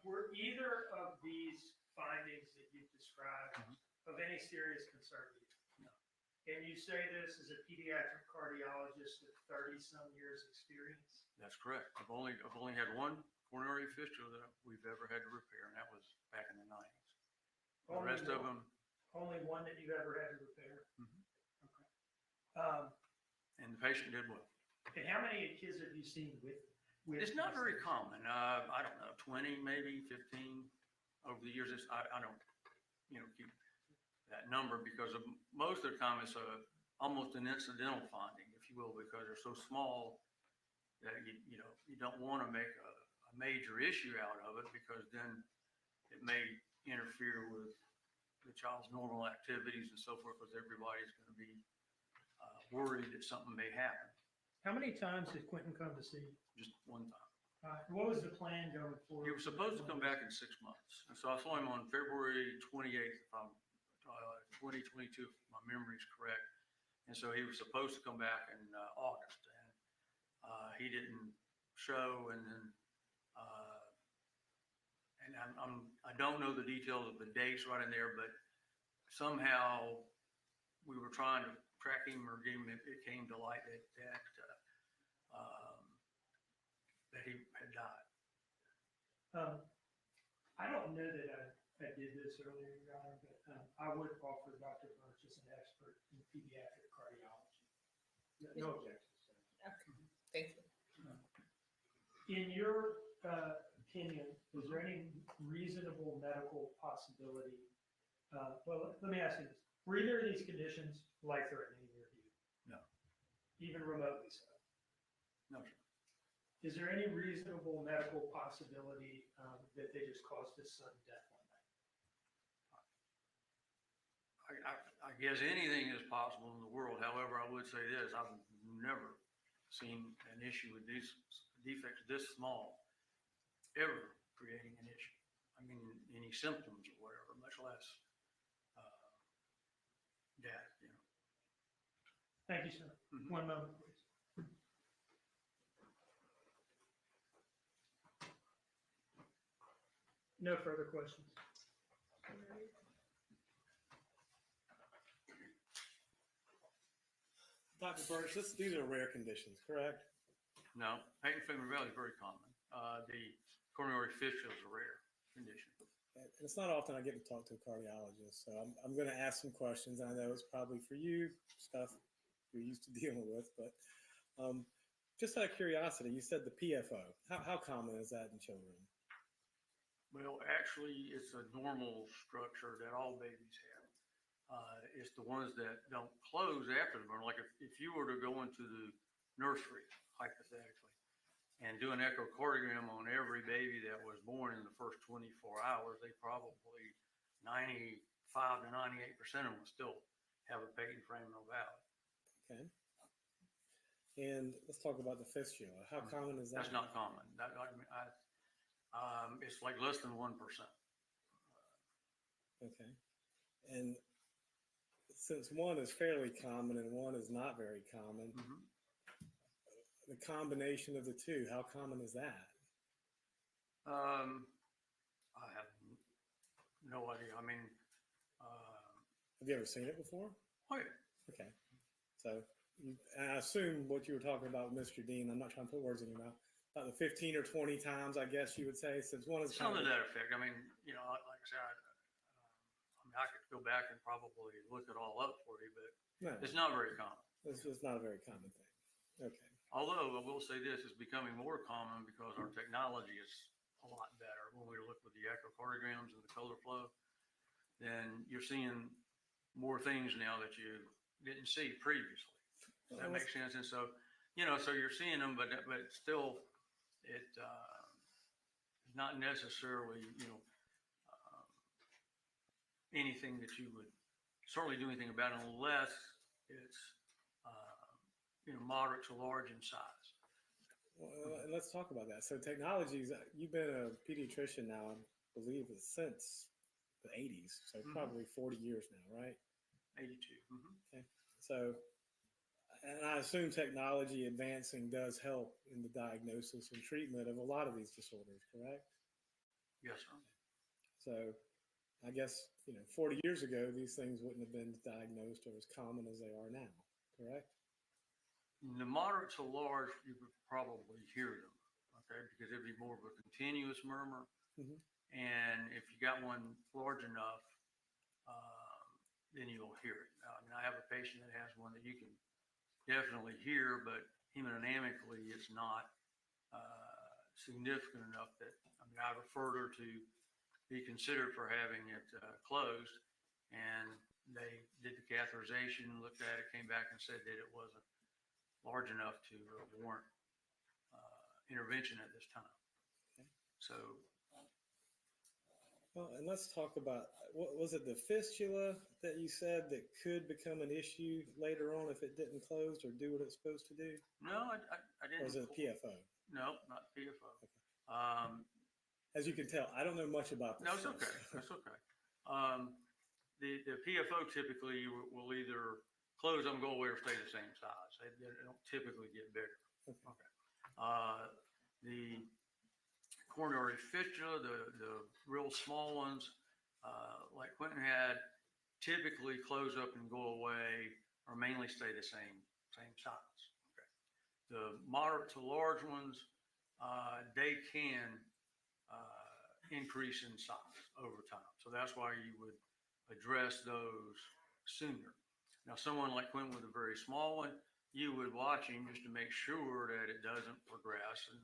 Were either of these findings that you've described of any serious concern to you? No. And you say this as a pediatric cardiologist with 30-some years experience? That's correct. I've only had one coronary fistula that we've ever had to repair, and that was back in the 90s. The rest of them. Only one that you've ever had to repair? And the patient did well. And how many kids have you seen with It's not very common. I don't know, 20, maybe 15 over the years. I don't, keep that number because most of the time it's almost an incidental finding, if you will, because they're so small that you don't want to make a major issue out of it because then it may interfere with the child's normal activities and so forth, because everybody's going to be worried that something may happen. How many times did Quentin come to see you? Just one time. What was the plan going forward? He was supposed to come back in 6 months. And so I saw him on February 28th, 2022, if my memory is correct. And so he was supposed to come back in August, and he didn't show. And then, I don't know the details of the dates right in there, but somehow we were trying to track him or get him. It came to light that he had died. I don't know that I did this earlier, Your Honor, but I would offer Dr. Birch as an expert in pediatric cardiology. No objections. Thank you. In your opinion, is there any reasonable medical possibility? Well, let me ask you this. Were either of these conditions life-threatening in your view? No. Even remotely so? No, sir. Is there any reasonable medical possibility that they just caused his sudden death one night? I guess anything is possible in the world. However, I would say this, I've never seen an issue with these defects this small ever creating an issue. I mean, any symptoms or whatever, much less death, Thank you, sir. One moment, please. No further questions. Dr. Birch, these are rare conditions, correct? No, patent family valley is very common. The coronary fistula is a rare condition. And it's not often I get to talk to a cardiologist, so I'm going to ask some questions. I know it's probably for you, stuff you're used to dealing with, but just out of curiosity, you said the PFO. How common is that in children? Well, actually, it's a normal structure that all babies have. It's the ones that don't close after the burn. Like if you were to go into the nursery, hypothetically, and do an echocardiogram on every baby that was born in the first 24 hours, they probably 95 to 98% of them will still have a patent foraminal valve. Okay. And let's talk about the fistula. How common is that? That's not common. It's like less than 1%. Okay. And since one is fairly common and one is not very common, the combination of the two, how common is that? I have no idea. I mean, have you ever seen it before? Oh yeah. Okay. So and I assume what you were talking about with Mr. Dean, I'm not trying to put words in your mouth, about the 15 or 20 times, I guess you would say, since one is Something kind to of, that effect. I mean, you know, like I said, I could go back and probably look it all up for you, but no, it's not very common. it's not a very common thing. Okay. Although I will say this, it's becoming more common because our technology is a lot better. When we look with the echocardiograms and the color flow, then you're seeing more things now that you didn't see previously. Does that make sense? And so, you know, so you're seeing them, but still, it's not necessarily, you know, anything that you would certainly do anything about it unless it's, you know, moderate to large in size. Well, and let's talk about that. So technologies, you've been a pediatrician now, I believe, since the 80s, so probably 40 years now, right? 82. Okay. So, and I assume technology advancing does help in the diagnosis and treatment of a lot of these disorders, correct? Yes, sir. So I guess, you know, 40 years ago, these things wouldn't have been diagnosed or as common as they are now, correct? In the moderate to large, you would probably hear them, okay, because it'd be more of a continuous murmur. Mhm. And if you got one large enough, then you'll hear it. I mean, I have a patient that has one that you can definitely hear, but hemodynamically, it's not significant enough that, I mean, I referred her to be considered for having it closed, and they did the catheterization, looked at it, came back and said that it wasn't large enough to warrant intervention at this time. Okay. So, Well, and let's talk about, what was it, the fistula that you said that could become an issue later on if it didn't close or do what it's supposed to do? no, I didn't. Or is it PFO? No, not PFO. As you can tell, I don't know much about this. No, it's okay. That's okay. The PFO typically will either close them, go away, or stay the same size. They don't typically get bigger. Okay. The coronary fistula, the real small ones, like Quentin had, typically close up and go away, or mainly stay the same size. Okay. The moderate to large ones, they can increase in size over time. So that's why you would address those sooner. Now, someone like Quentin with a very small one, you would watch him just to make sure that it doesn't progress, and,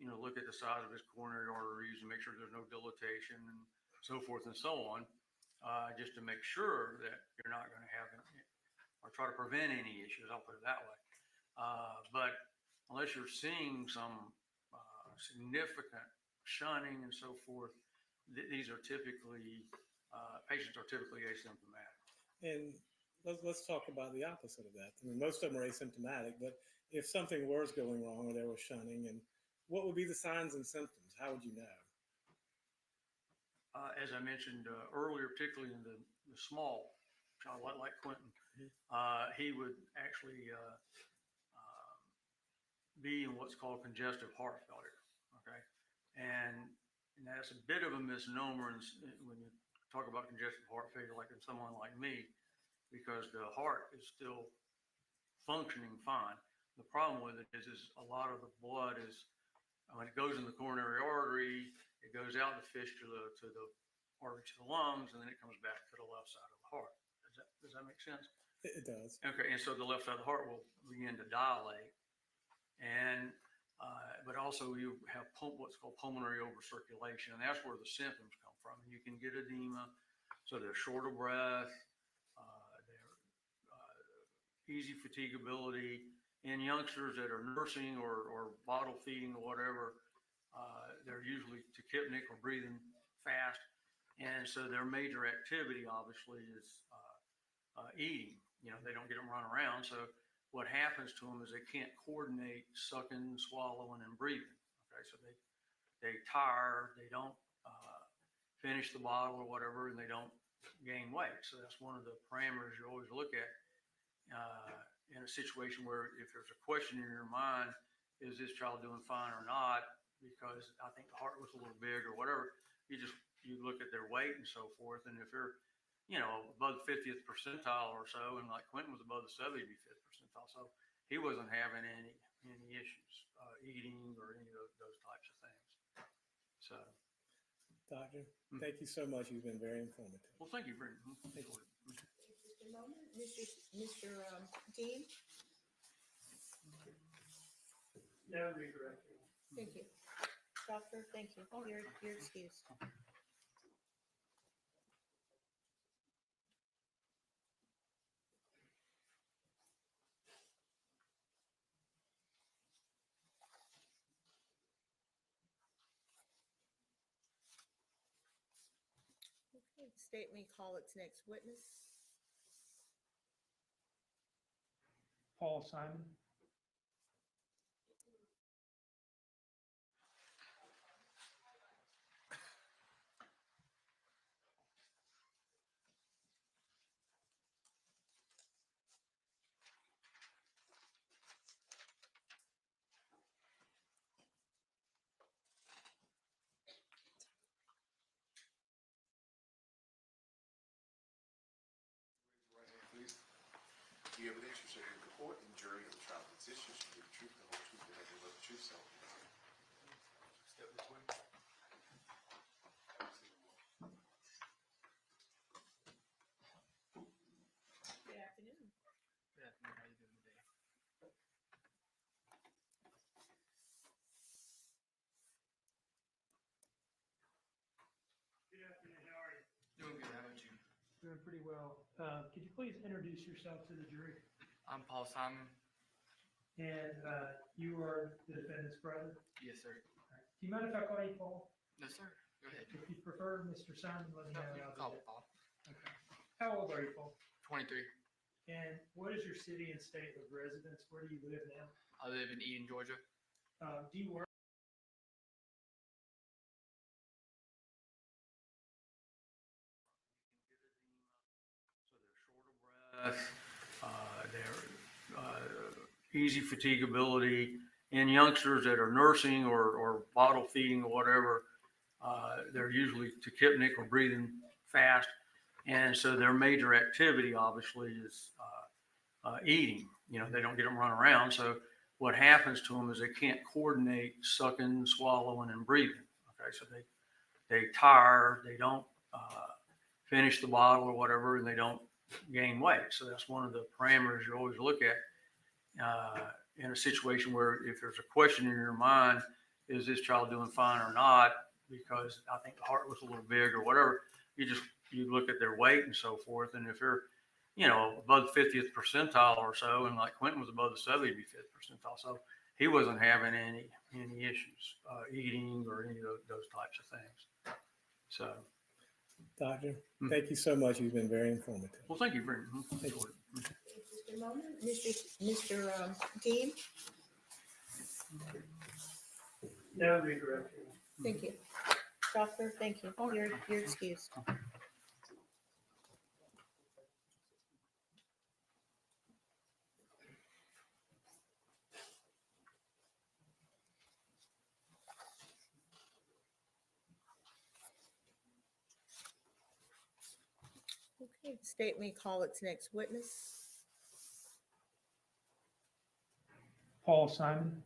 you know, look at the size of his coronary arteries and make sure there's no dilatation and so forth and so on, just to make sure that you're not going to have, or try to prevent any issues, I'll put it that way. But unless you're seeing some significant shunning and so forth, these are typically, patients are typically asymptomatic. And let's talk about the opposite of that. I mean, most of them are asymptomatic, but if something was going wrong or there was shunning, and what would be the signs and symptoms? How would you know? As I mentioned earlier, particularly in the small child, like Quentin, he would actually be in what's called congestive heart failure. Okay, and that's a bit of a misnomer when you talk about congestive heart failure, like in someone like me, because the heart is still functioning fine. The problem with it is a lot of the blood is, when it goes in the coronary artery, it goes out the fistula to the artery to the lungs, and then it comes back to the left side of the heart. Does that make sense? It does. Okay, and so the left side of the heart will begin to dilate, and but also you have what's called pulmonary overcirculation, and that's where the symptoms come from. And you can get edema, so they're short of breath, they're easy fatigability. In youngsters that are nursing or bottle feeding or whatever, they're usually tachypnic or breathing fast, and so their major activity obviously is eating. You know, they don't get them run around, so what happens to them is they can't coordinate sucking, swallowing, and breathing. Okay, so they tire, they don't finish the bottle or whatever, and they don't gain weight. So that's one of the parameters you always look at in a situation where if there's a question in your mind, is this child doing fine or not? Because I think the heart was a little big or whatever, you look at their weight and so forth, and if they're, you know, above the 50th percentile or so, and like Quentin was above the 75th percentile, So he wasn't having any issues, eating or any of those types of things. So, Doctor, thank you so much. You've been very informative. well, thank you, Brendan. Thank you. Just a moment, Mr. Dean, No redirecting. thank you. Doctor, thank you. You're excused. Okay, the state may call its next witness. Paul Simon. Right hand, please. The evidence you shall give the court and jury of the trial of this issue shall be the truth, the whole truth, and nothing but the truth, so. Step this way. Good afternoon. Good afternoon. How you doing today? Good afternoon. How are you? Doing good. How about you? Doing pretty well. Could you please introduce yourself to the jury? I'm Paul Simon. And you are the defendant's brother? Yes, sir. All right. Do you mind if I call you Paul? No, sir. Go ahead. If you prefer Mr. Simon, let me know. You and can I'll call do me that. Paul. Okay. How old are you, Paul? 23. And what is your city and state of residence? Where do you live now? I live in Eden, Georgia. Do you work? They're easy fatigability in youngsters that are nursing or bottle feeding or whatever. They're usually tachypnic or breathing fast. And so their major activity obviously is eating. You know, they don't get them run around. So what happens to them is they can't coordinate sucking, swallowing, and breathing. Okay, so they tire, they don't finish the bottle or whatever, and they don't gain weight. So that's one of the parameters you always look at in a situation where if there's a question in your mind, is this child doing fine or not? Because I think the heart was a little big or whatever, you look at their weight and so forth. And if they're, you know, above the 50th percentile or so, and like Quentin was above the 75th percentile, so he wasn't having any issues eating or any of those types of things. So, Doctor, thank you so much. You've been very informative. well, thank you, Brendan. Thank you. Just a moment, Mr. Dean, No redirecting. thank you. Doctor, thank you. You're excused. Okay, the state may call its next witness. Paul Simon.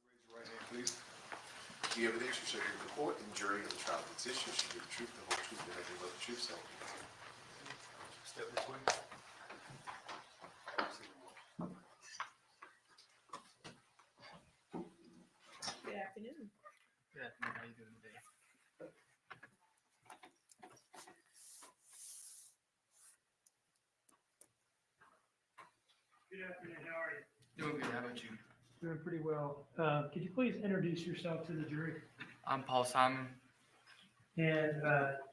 Raise your right hand, please. The evidence you shall give the court and jury of the trial of this issue shall be the truth, the whole truth, and nothing but the truth, so. Step this way. Good afternoon. Good afternoon. How you doing today? Good afternoon. How are you? Doing good. How about you? Doing pretty well. Could you please introduce yourself to the jury? I'm Paul Simon. And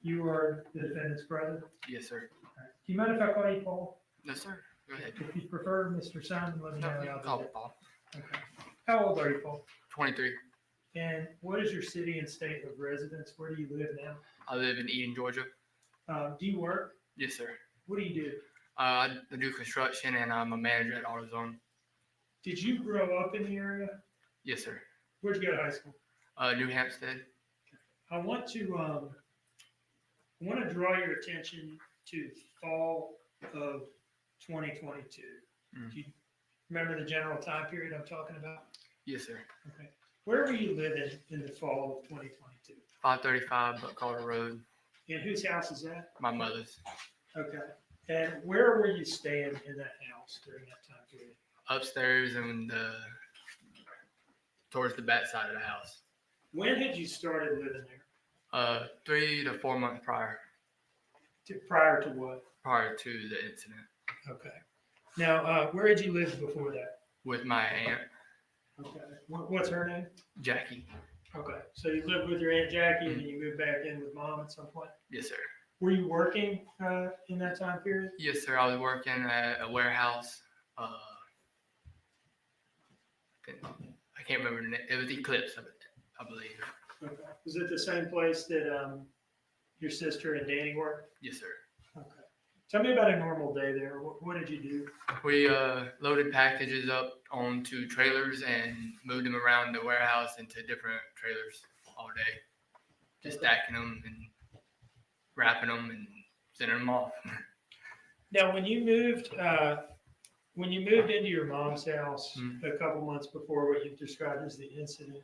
you are the defendant's brother? Yes, sir. All right. Do you mind if I call you Paul? No, sir. Go ahead. If you prefer Mr. Simon, let me know. No, and you I'll can do call me that. Paul. Okay. How old are you, Paul? 23. And what is your city and state of residence? Where do you live now? I live in Eden, Georgia. Do you work? Yes, sir. What do you do? I do construction and I'm a manager at AutoZone. Did you grow up in the area? Yes, sir. Where'd you go to high school? New Hampstead. I want to draw your attention to fall of 2022. Mm. Do you remember the general time period I'm talking about? Yes, sir. Okay. Where were you living in the fall of 2022? 535 Buckcarter Road. And whose house is that? My mother's. Okay. And where were you staying in that house during that time period? Upstairs and towards the back side of the house. When had you started living there? 3 to 4 months prior Prior to what? to the incident Okay. Now, where had you lived before that? with my aunt, Okay. What's her name? Jackie. Okay. So you lived with your Aunt Jackie and then you moved back in with Mom at some point? Yes, sir. Were you working in that time period? Yes, sir. I was working at a warehouse. I can't remember the name. It was Eclipse, I believe. Okay. Was it the same place that your sister and Danny worked? Yes, sir. Okay. Tell me about a normal day there. What did you do? We loaded packages up onto trailers and moved them around the warehouse into different trailers all day. Just stacking them and wrapping them and sending them off. Now, when you moved into your mom's house a couple months before what you described as the incident,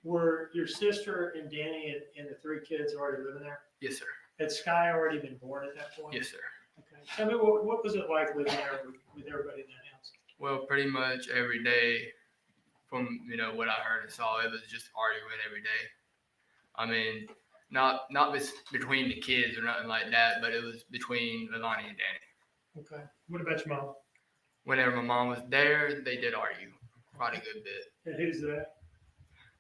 were your sister and Danny and the 3 kids already living there? Yes, sir. Had Sky already been born at that point? Yes, sir. Okay. Tell me what was it like living there with everybody in that house? Well, pretty much every day, from what I heard and saw, it was just arguing every day. I mean, not between the kids or nothing like that, but it was between Leilani and Danny. Okay. What about your mom? Whenever my mom was there, they did argue quite a good bit. And who's that?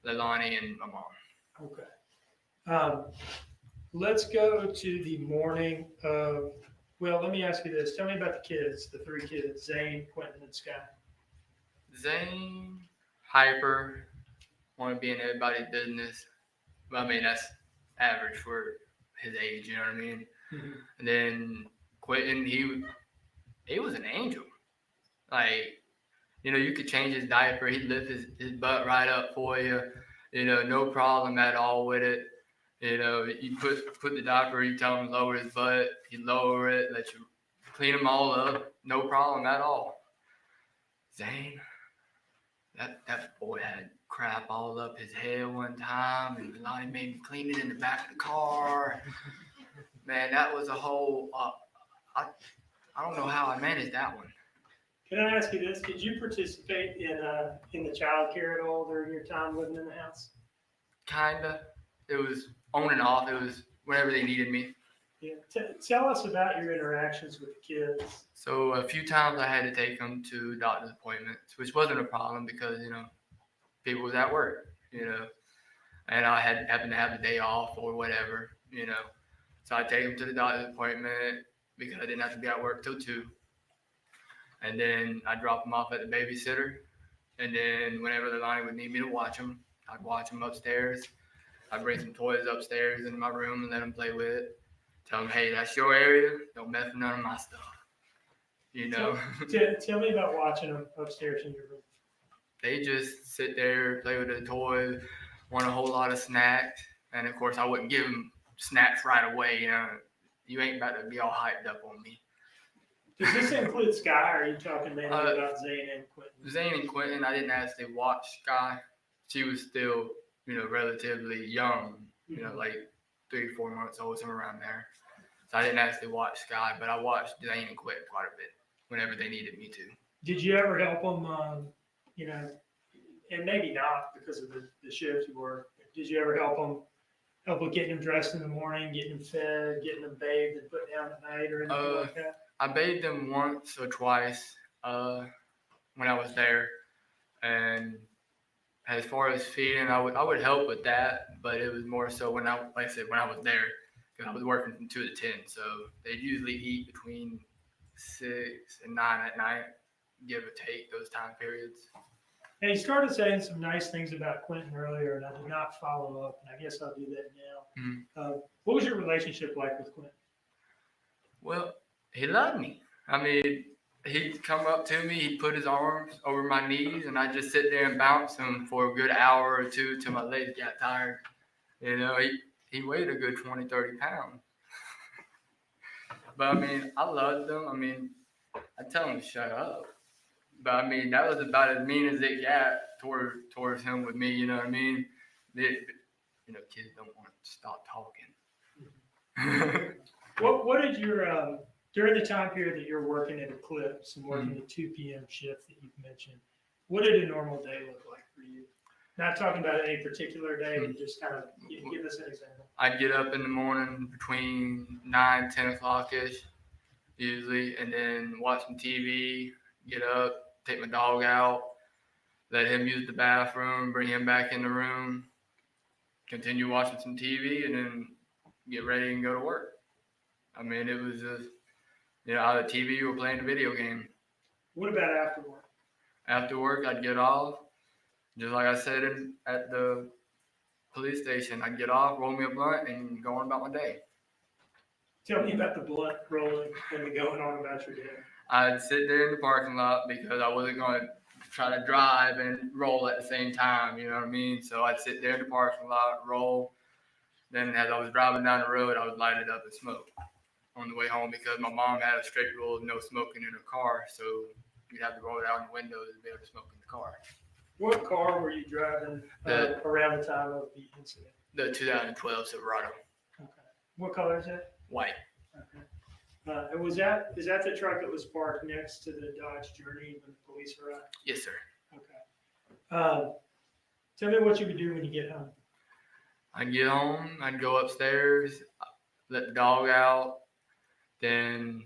Leilani and my mom. Okay. Let's go to the morning of, well, let me ask you this. Tell me about the kids, the 3 kids, Zane, Quentin, and Sky. Zane, hyper, want to be in everybody's business. But I mean, that's average for his age, you know what I mean? Mm-hmm. And then Quentin, he was an angel. Like, you could change his diaper. He'd lift his butt right up for you. No problem at all with it. You put the diaper, you tell him to lower his butt. He'd lower it, let you clean them all up. No problem at all. Zane, that boy had crap all up his head one time, and Lonnie made me clean it in the back of the car. Man, that was a whole. I don't know how I managed that one. Can I ask you this? Did you participate in the child care at all during your time living in the house? Kinda. It was on and off. It was whenever they needed me. Yeah. Tell us about your interactions with the kids. So a few times I had to take them to doctor's appointments, which wasn't a problem because people was at work, and I happened to have the day off or whatever, So I take them to the doctor's appointment because I didn't have to be at work till 2. And then I drop them off at the babysitter. And then whenever Leilani would need me to watch them, I'd watch them upstairs. I'd bring some toys upstairs into my room and let them play with it. Tell them, hey, that's your area. Don't mess with none of my stuff. Tell me about watching them upstairs in your room. They just sit there, play with the toys, want a whole lot of snacks. And of course, I wouldn't give them snacks right away. You ain't about to be all hyped up on me. Does this include Sky, or are you talking mainly about Zane and Quentin? Zane and Quentin, I didn't actually watch Sky. She was still, relatively young, like 3 or 4 months old, somewhere around there. So I didn't actually watch Sky, but I watched Zane and Quentin quite a bit whenever they needed me to. Did you ever help them, and maybe not because of the shift you work, but did you ever help with getting them dressed in the morning, getting them fed, getting them bathed and put down at night or anything like that? I bathed them once or twice when I was there. And as far as feeding, I would help with that, but it was more so when I was there, because I was working from 2 to 10. So they'd usually eat between 6 and 9 at night, give or take those time periods. Now, you started saying some nice things about Quentin earlier, and I did not follow up, and I guess I'll do that now. What was your relationship like with Quentin? Well, he loved me. I mean, he'd come up to me, he'd put his arms over my knees, and I'd just sit there and bounce him for a good hour or two till my legs got tired. You know, he weighed a good 20, 30 pounds. But I mean, I loved him. I mean, I tell him to shut up. But I mean, that was about as mean as it got towards him with me. You know what I mean? You know, kids don't want to stop talking. What did your during the time period that you're working at Eclipse and working the 2 p.m. shift that you've mentioned, what did a normal day look like for you? Not talking about any particular day, but just kind of give us an example. I'd get up in the morning between 9, 10 o'clock-ish, usually, and then watch some TV, get up, take my dog out, let him use the bathroom, bring him back in the room, continue watching some TV, and then get ready and go to work. I mean, it was just, you know, either TV or playing a video game. What about after work? After work, I'd get off. Just like I said at the police station, I'd get off, roll me a blunt, and go on about my day. Tell me about the blunt rolling and the going on about your day. I'd sit there in the parking lot because I wasn't going to try to drive and roll at the same time, you know what I mean? So I'd sit there in the parking lot, roll. Then as I was driving down the road, I would light it up and smoke on the way home because my mom had a strict rule of no smoking in her car. So you'd have to roll it out in the windows to be able to smoke in the car. What car were you driving around the time of the incident? The 2012 Silverado. Okay. What color is it? White. Okay. And is that the truck that was parked next to the Dodge Journey when the police arrived? Yes, sir. Okay. Tell me what you would do when you get home. I'd get home, I'd go upstairs, let the dog out, then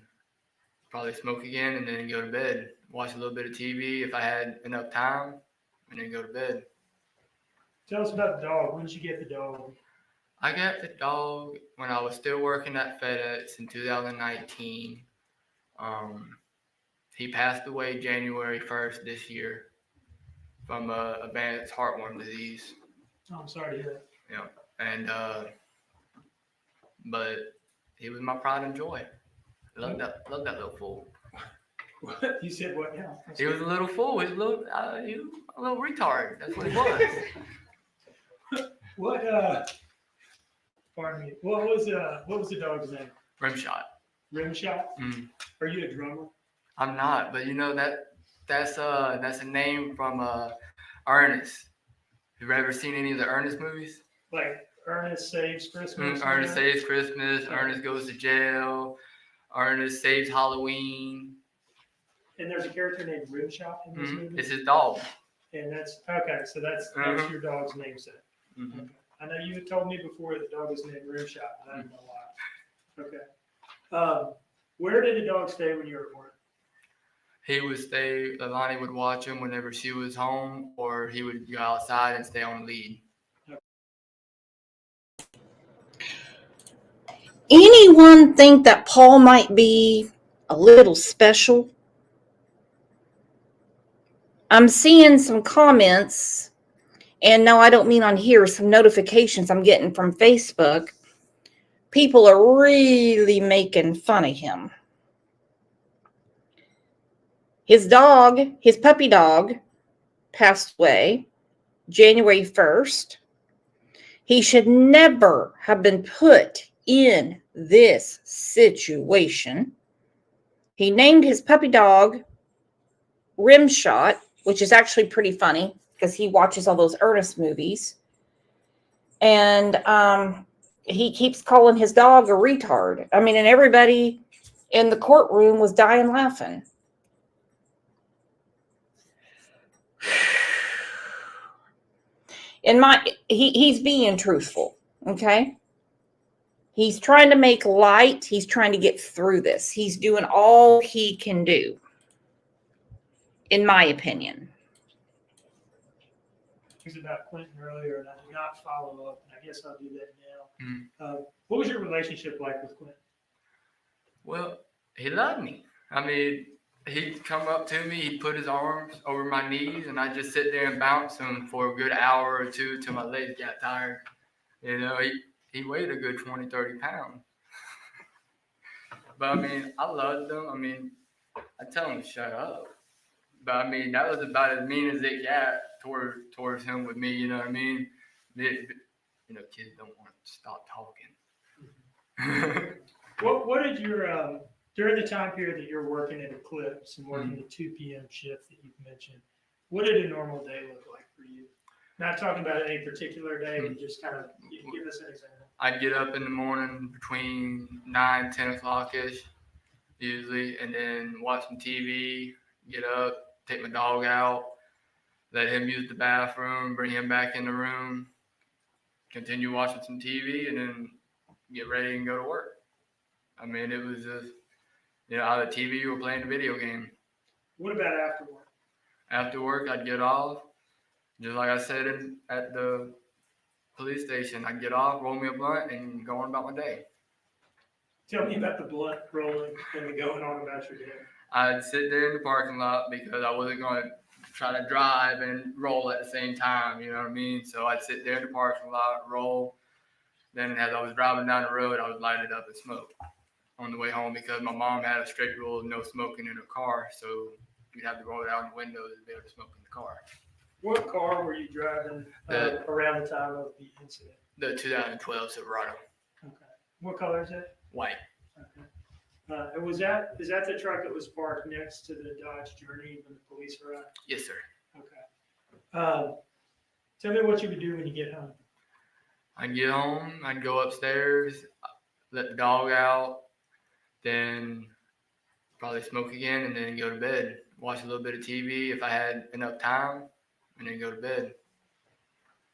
probably smoke again, and then go to bed. Watch a little bit of TV if I had enough time, and then go to bed. Tell us about the dog. When did you get the dog? I got the dog when I was still working at FedEx in 2019. He passed away January 1st this year from advanced heartworm disease. Oh, I'm sorry to hear that. Yeah, and but he was my pride and joy. Love that little fool. What? You said what now? He was a little fool. He was a little retard. That's what he was. What? Pardon me. What was the dog's name? Rimshot. Rimshot. Mm. Are you a drummer? I'm not, but you know that's a name from Ernest. Have you ever seen any of the Ernest movies? Like Ernest Saves Christmas. Ernest Saves Christmas. Ernest Goes to Jail. Ernest Saves Halloween. And there's a character named Rimshot in this movie. It's his dog. And that's okay. So that's your dog's namesake. Mm-hmm. Okay. I know you had told me before that the dog was named Rimshot, but I don't know why. Okay. Where did the dog stay when you were at work? He would stay. Leilani would watch him whenever she was home, or he would go outside and stay on lead. Anyone think that Paul might be a little special? I'm seeing some comments, and no, I don't mean on here, some notifications I'm getting from Facebook. People are really making fun of him. His dog, his puppy dog, passed away January 1st. He should never have been put in this situation. He named his puppy dog Rimshot, which is actually pretty funny because he watches all those Ernest movies. And he keeps calling his dog a retard. I mean, and everybody in the courtroom was dying laughing. He's being truthful, okay? He's trying to make light. He's trying to get through this. He's doing all he can do, in my opinion. Things about Quentin earlier, and I did not follow up, and I guess I'll do that now. What was your relationship like with Quentin? Well, he loved me. I mean, he'd come up to me, he'd put his arms over my knees, and I'd just sit there and bounce him for a good hour or two till my legs got tired. You know, he weighed a good 20, 30 pounds. But I mean, I loved him. I mean, I tell him to shut up. But I mean, that was about as mean as it got towards him with me. You know what I mean? You know, kids don't want to stop talking. What did your during the time period that you're working at Eclipse and working the 2 p.m. shift that you've mentioned, what did a normal day look like for you? Not talking about any particular day, but just kind of give us an example. I'd get up in the morning between 9, 10 o'clock-ish, usually, and then watch some TV, get up, take my dog out, let him use the bathroom, bring him back in the room, continue watching some TV, and then get ready and go to work. I mean, it was just, you know, either TV or playing a video game. What about after work? After work, I'd get off. Just like I said at the police station, I'd get off, roll me a blunt, and go on about my day. Tell me about the blunt rolling and the going on about your day. I'd sit there in the parking lot because I wasn't going to try to drive and roll at the same time, you know what I mean? So I'd sit there in the parking lot, roll. Then as I was driving down the road, I would light it up and smoke on the way home because my mom had a strict rule of no smoking in her car. So you'd have to roll it out the windows to be able to smoke in the car. What car were you driving around the time of the incident? The 2012 Silverado. Okay. What color is it? White. Okay. And is that the truck that was parked next to the Dodge Journey when the police arrived? Yes, sir. Okay. Tell me what you would do when you get home. I'd get home, I'd go upstairs, let the dog out, then probably smoke again, and then go to bed. Watch a little bit of TV if I had enough time, and then go to bed.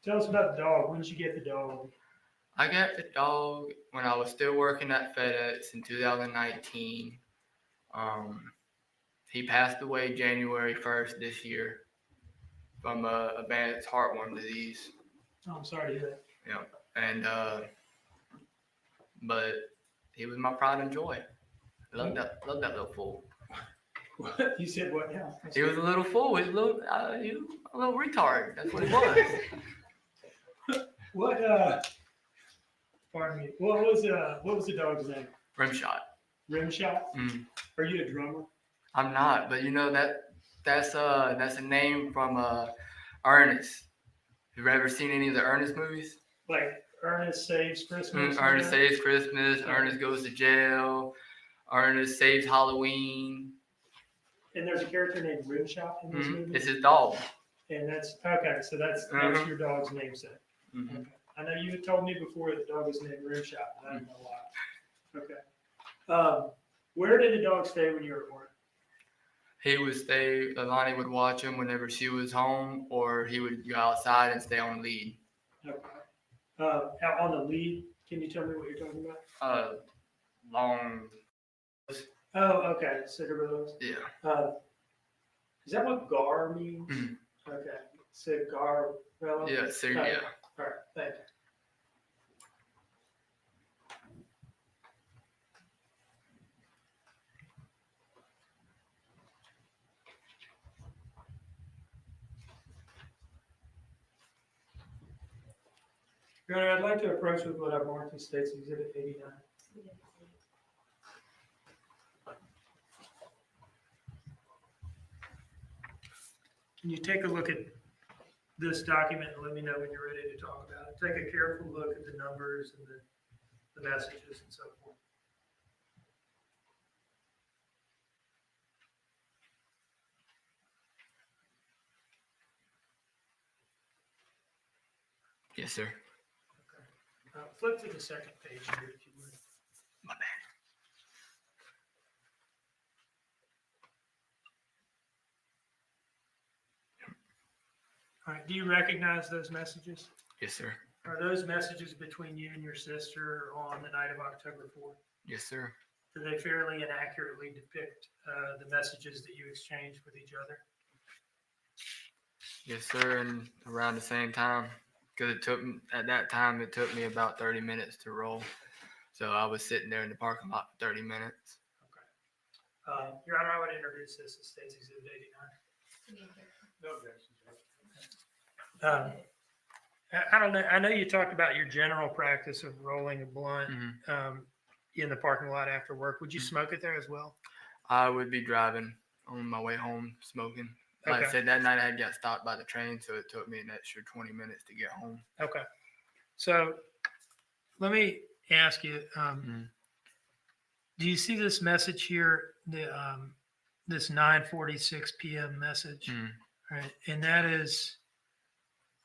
Tell us about the dog. When did you get the dog? I got the dog when I was still working at FedEx in 2019. He passed away January 1st this year from advanced heartworm disease. Oh, I'm sorry to hear that. Yeah, and but he was my pride and joy. Love that little fool. What? You said what now? He was a little fool. He was a little retard. That's what he was. What? Pardon me. What was the dog's name? Rimshot. Rimshot. Mm. Are you a drummer? I'm not, but you know that's a name from Ernest. Have you ever seen any of the Ernest movies? Like Ernest Saves Christmas. Ernest Saves Christmas. Ernest Goes to Jail. Ernest Saves Halloween. And there's a character named Rimshot in this movie. It's his dog. And that's okay. So that's your dog's namesake. Mm-hmm. Okay. I know you had told me before the dog was named Rimshot, but I don't know why. Okay. Where did the dog stay when you were at work? He would stay. Lonnie would watch him whenever she was home, or he would go outside and stay on lead. Okay. On the lead, can you tell me what you're talking about? Long. Oh, okay. Cigarillos. Yeah. Is that what GAR means? Mm-hmm. Okay. Cigarello? Yeah, yeah. All right, thank you. Your Honor, I'd like to approach with what I've marked as State's Exhibit 89. Can you take a look at this document and let me know when you're ready to talk about it? Take a careful look at the numbers and the messages and so forth. Yes, sir. Flip to the second page here, if you would. My bad. All right, do you recognize those messages? Yes, sir. Are those messages between you and your sister on the night of October 4th? Yes, sir. Do they fairly and accurately depict the messages that you exchanged with each other? Yes, sir. And around the same time, because at that time, it took me about 30 minutes to roll. So I was sitting there in the parking lot for 30 minutes. Your Honor, I would introduce this as State's Exhibit 89. No objections. I don't know. I know you talked about your general practice of rolling a blunt in the parking lot after work. Would you smoke it there as well? I would be driving on my way home smoking. Like I Okay. said, that night I had got stopped by the train, so it took me an extra 20 minutes to get home. Okay. So let me ask you, do you see this message here, this 9:46 p.m. message? Right. And that is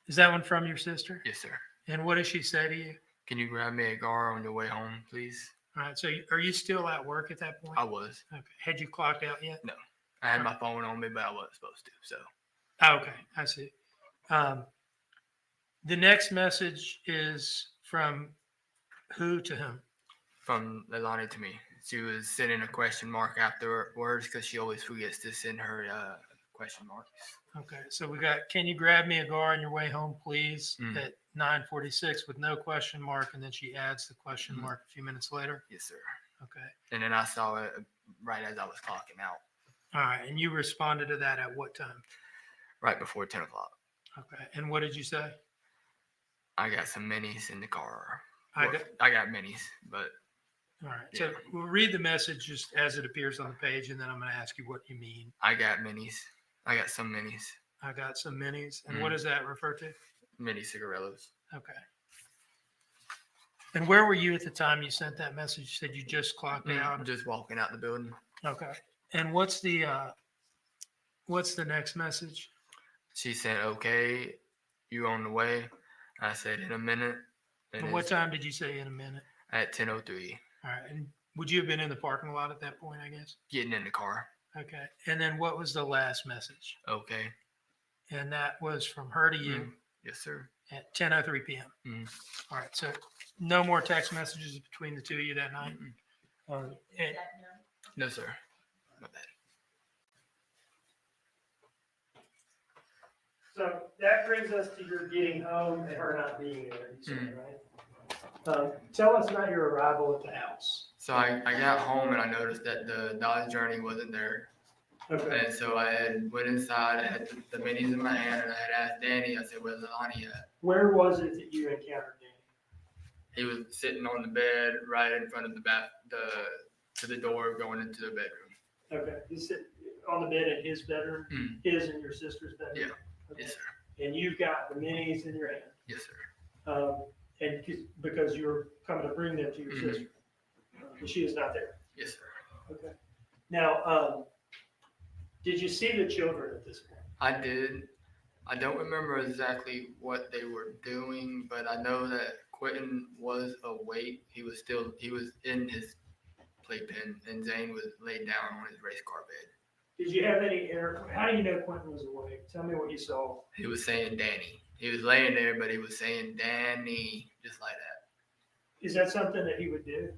that one from your sister? Yes, sir. And what does she say to you? Can you grab me a cigar on your way home, please? All right. So are you still at work at that point? I was. Okay. Had you clocked out yet? No. I had my phone on me, but I wasn't supposed to. So. Oh, okay. I see. The next message is from who to whom? From Leilani to me. She was sending a question mark afterwards because she always forgets to send her question marks. Okay. So we got, can you grab me a cigar on your way home, please? At 9:46 with no question mark. And then she adds the question mark a few minutes later. Yes, sir. Okay. And then I saw it right as I was clocking out. All right. And you responded to that at what time? Right before 10 o'clock. Okay. And what did you say? I got some minis in the car. I I got minis, but. All right. So we'll read the message just as it appears on the page, and then I'm going to ask you what you mean. I got minis. I got some minis. I got some minis. And what does that refer to? Mini cigarillos. Okay. And where were you at the time you sent that message? You said you just clocked out. Just walking out the building. Okay. And what's the next message? She said, "Okay, you on the way?" I said, "In a minute." And what time did you say in a minute? At 10:03. All right. And would you have been in the parking lot at that point, I guess? Getting in the car. Okay. And then what was the last message? Okay. And that was from her to you Yes, sir. at 10:03 p.m. All right. So no more text messages between the two of you that night? No, sir. My bad. So that brings us to your getting home and her not being there, you said, right? Tell us about your arrival at the house. So I got home and I noticed that the Dodge Journey wasn't there. Okay. And so I had went inside, I had the minis in my hand, and I had asked Danny, I said, "Where's Leilani at?" Where was it that you encountered Danny? He was sitting on the bed right in front of to the door going into the bedroom. Okay. He's sitting on the bed in his bedroom, his and your sister's bedroom? Yeah. Okay. Yes, sir. And you've got the minis in your hand? Yes, sir. And because you're coming to bring them to your sister? And she is not there? Yes, sir. Okay. Now, did you see the children at this point? I did. I don't remember exactly what they were doing, but I know that Quentin was awake. He was in his playpen, and Zane was laid down on his race car bed. Did you have any how do you know Quentin was awake? Tell me what you saw. He was saying Danny. He was laying there, but he was saying Danny, just like that. Is that something that he would do?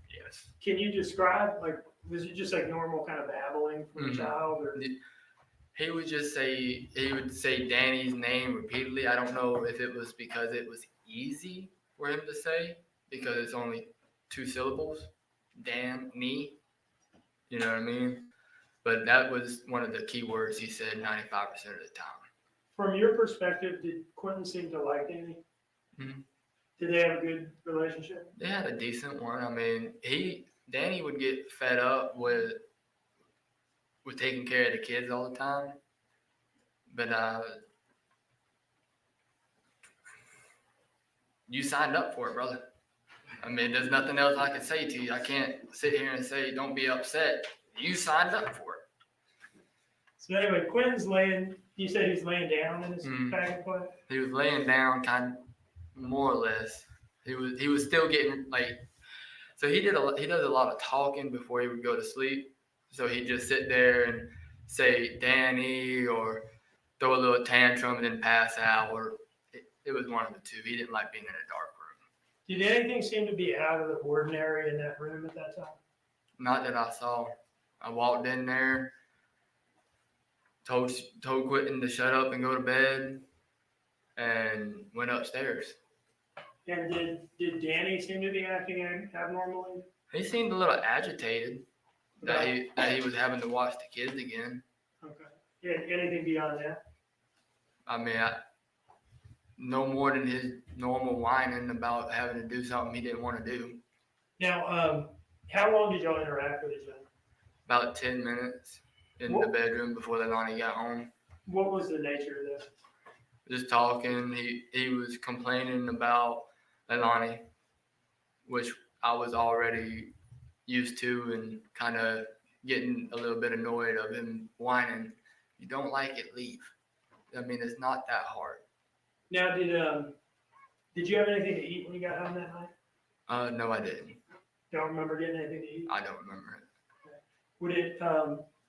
Yes. Can you describe, like, was it just like normal kind of babbling from a child? Or? He would just say, Danny's name repeatedly. I don't know if it was because it was easy for him to say, because it's only 2 syllables, Danny. You know what I mean? But that was one of the key words he said 95% of the time. From your perspective, did Quentin seem to like Danny? Did they have a good relationship? They had a decent one. I mean, Danny would get fed up with taking care of the kids all the time. But you signed up for it, brother. I mean, there's nothing else I can say to you. I can't sit here and say, don't be upset. You signed up for it. So anyway, Quentin's you said he's laying down in his packing play? He was laying down kind of more or less. He was still getting so he does a lot of talking before he would go to sleep. So he'd just sit there and say Danny or throw a little tantrum and then pass out, or it was one of the two. He didn't like being in a dark room. Did anything seem to be out of the ordinary in that room at that time? Not that I saw. I walked in there, told Quentin to shut up and go to bed, and went upstairs. And did Danny seem to be acting abnormally? He seemed a little agitated, that he was having to watch the kids again. Okay. Yeah, anything beyond that? I mean, no more than his normal whining about having to do something he didn't want to do. Now, how long did y'all interact with each other? About 10 minutes in the bedroom before Leilani got home. What was the nature of this? Just talking. He was complaining about Leilani, which I was already used to, and kind of getting a little bit annoyed of him whining. You don't like it, leave. I mean, it's not that hard. Now, did you have anything to eat when you got home that night? No, I didn't. Don't remember getting anything to eat? I don't remember it. Would it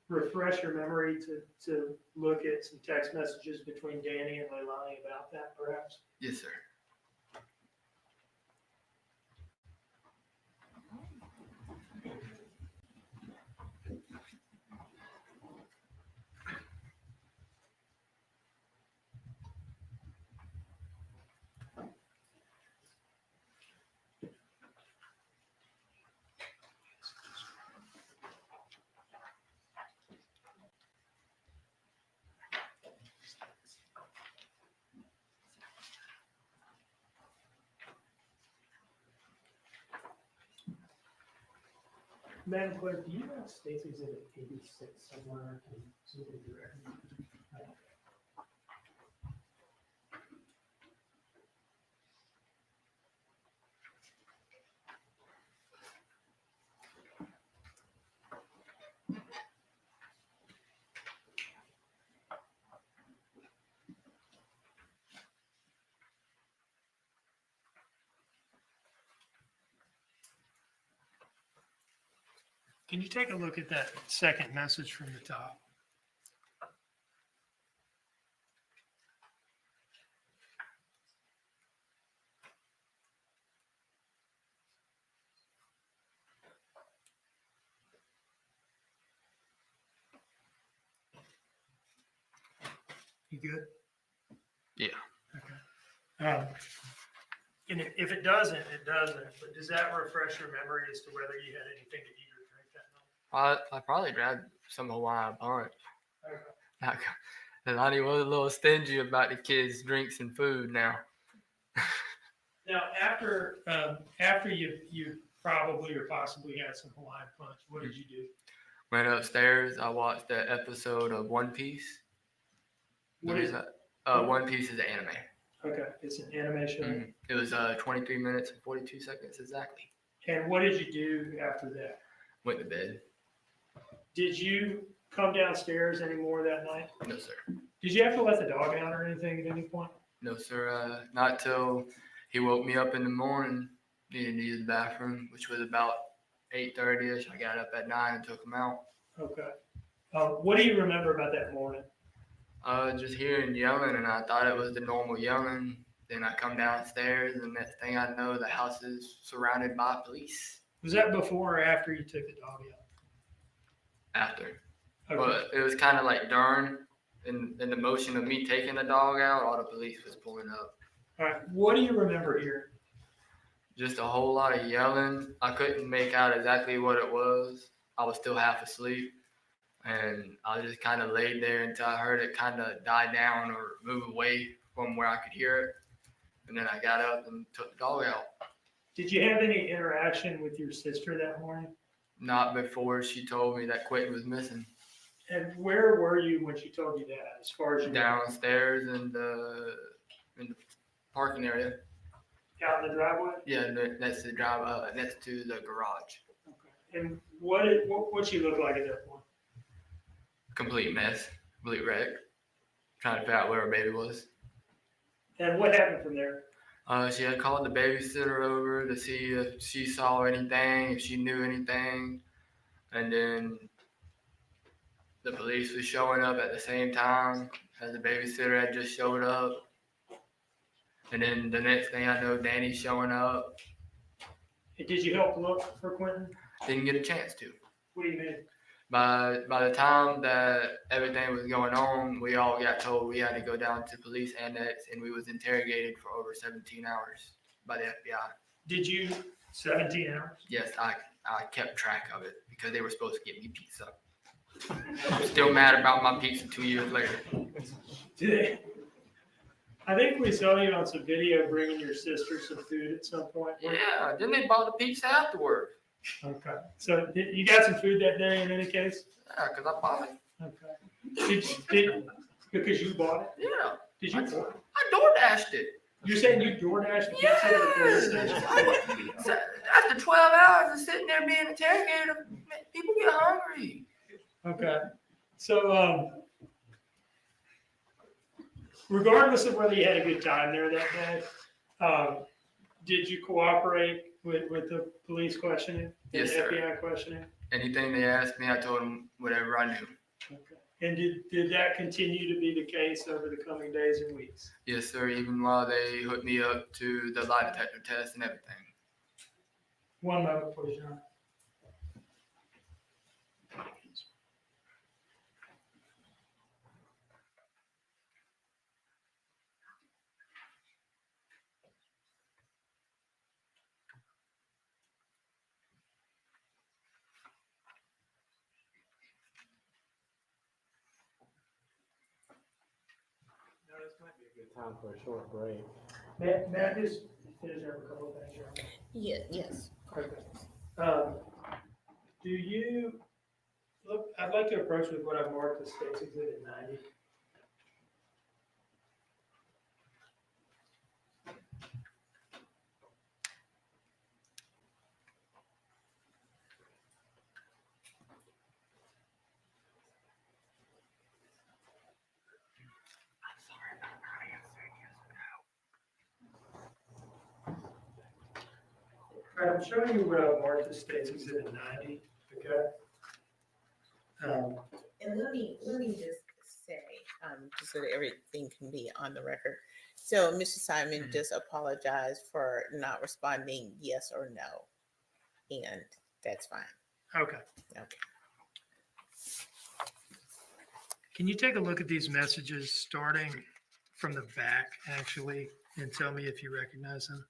refresh your memory to look at some text messages between Danny and Leilani about that, perhaps? Yes, sir. Madam Clerk, do you have State's Exhibit 86 somewhere? I can zoom in directly. Can you take a look at that second message from the top? You good? Yeah. Okay. And if it doesn't, it doesn't. But does that refresh your memory as to whether you had anything to eat or drink that night? I probably grabbed some Hawaiian punch. Okay. Leilani was a little stingy about the kids' drinks and food now. Now, after you probably or possibly had some Hawaiian punch, what did you do? Went upstairs. I watched the episode of One Piece. What is that? One Piece is an anime. Okay, it's an anime show. Mm-hmm. It was 23 minutes and 42 seconds exactly. And what did you do after that? Went to bed. Did you come downstairs anymore that night? No, sir. Did you have to let the dog out or anything at any point? No, sir. Not till he woke me up in the morning, needed to use the bathroom, which was about 8:30ish. I got up at 9 and took him out. Okay. What do you remember about that morning? Just hearing yelling, and I thought it was the normal yelling. Then I come downstairs, and next thing I know, the house is surrounded by police. Was that before or after you took the dog out? After. Okay. But it was kind of like during, in the motion of me taking the dog out, all the police was pulling up. All right. What do you remember here? Just a whole lot of yelling. I couldn't make out exactly what it was. I was still half asleep. And I just kind of laid there until I heard it kind of die down or move away from where I could hear it. And then I got up and took the dog out. Did you have any interaction with your sister that morning? Not before she told me that Quentin was missing. And where were you when she told you that, as far as you Downstairs in the parking area. out in the driveway? Yeah, next to the drive, next to the garage. And what she look like at that point? Complete mess, complete wreck. Trying to figure out where her baby was. And what happened from there? She had called the babysitter over to see if she saw anything, if she knew anything. And then the police was showing up at the same time as the babysitter had just showed up. And then the next thing I know, Danny's showing up. Did you help look for Quentin? Didn't get a chance to. What do you mean? By the time that everything was going on, we all got told we had to go down to police annex, and we was interrogated for over 17 hours by the FBI. Did you 17 hours? Yes, I kept track of it because they were supposed to get me pizza. I'm still mad about my pizza 2 years later. I think we saw you on some video bringing your sister some food at some point. Yeah, then they bought the pizza afterward. Okay. So you got some food that day in any case? Yeah, because I bought it. Okay. Because you bought it? Yeah. Did you? I DoorDashed it. You're saying you DoorDashed the pizza to the police station? So after 12 hours of sitting there being interrogated, people get hungry. Okay. So, regardless of whether you had a good time there that day, did you cooperate with the police questioning? Yes, the sir. FBI questioning? Anything they asked me, I told them whatever I knew. Okay. And did that continue to be the case over the coming days and weeks? Yes, sir. Even while they hooked me up to the lie detector test and everything. One moment, please, John. This might be a good time for a short break. Matt, just finish up a couple of things here. Yes. Okay. Do you look? I'd like to approach with what I've marked as State's Exhibit 90. All right, I'm showing you what I've marked as State's Exhibit 90. Okay. And let me just say, just so that everything can be on the record. So Mr. Simon just apologized for not responding yes or no. And that's fine. Okay. Okay. Can you take a look at these messages starting from the back, actually, and tell me if you recognize them?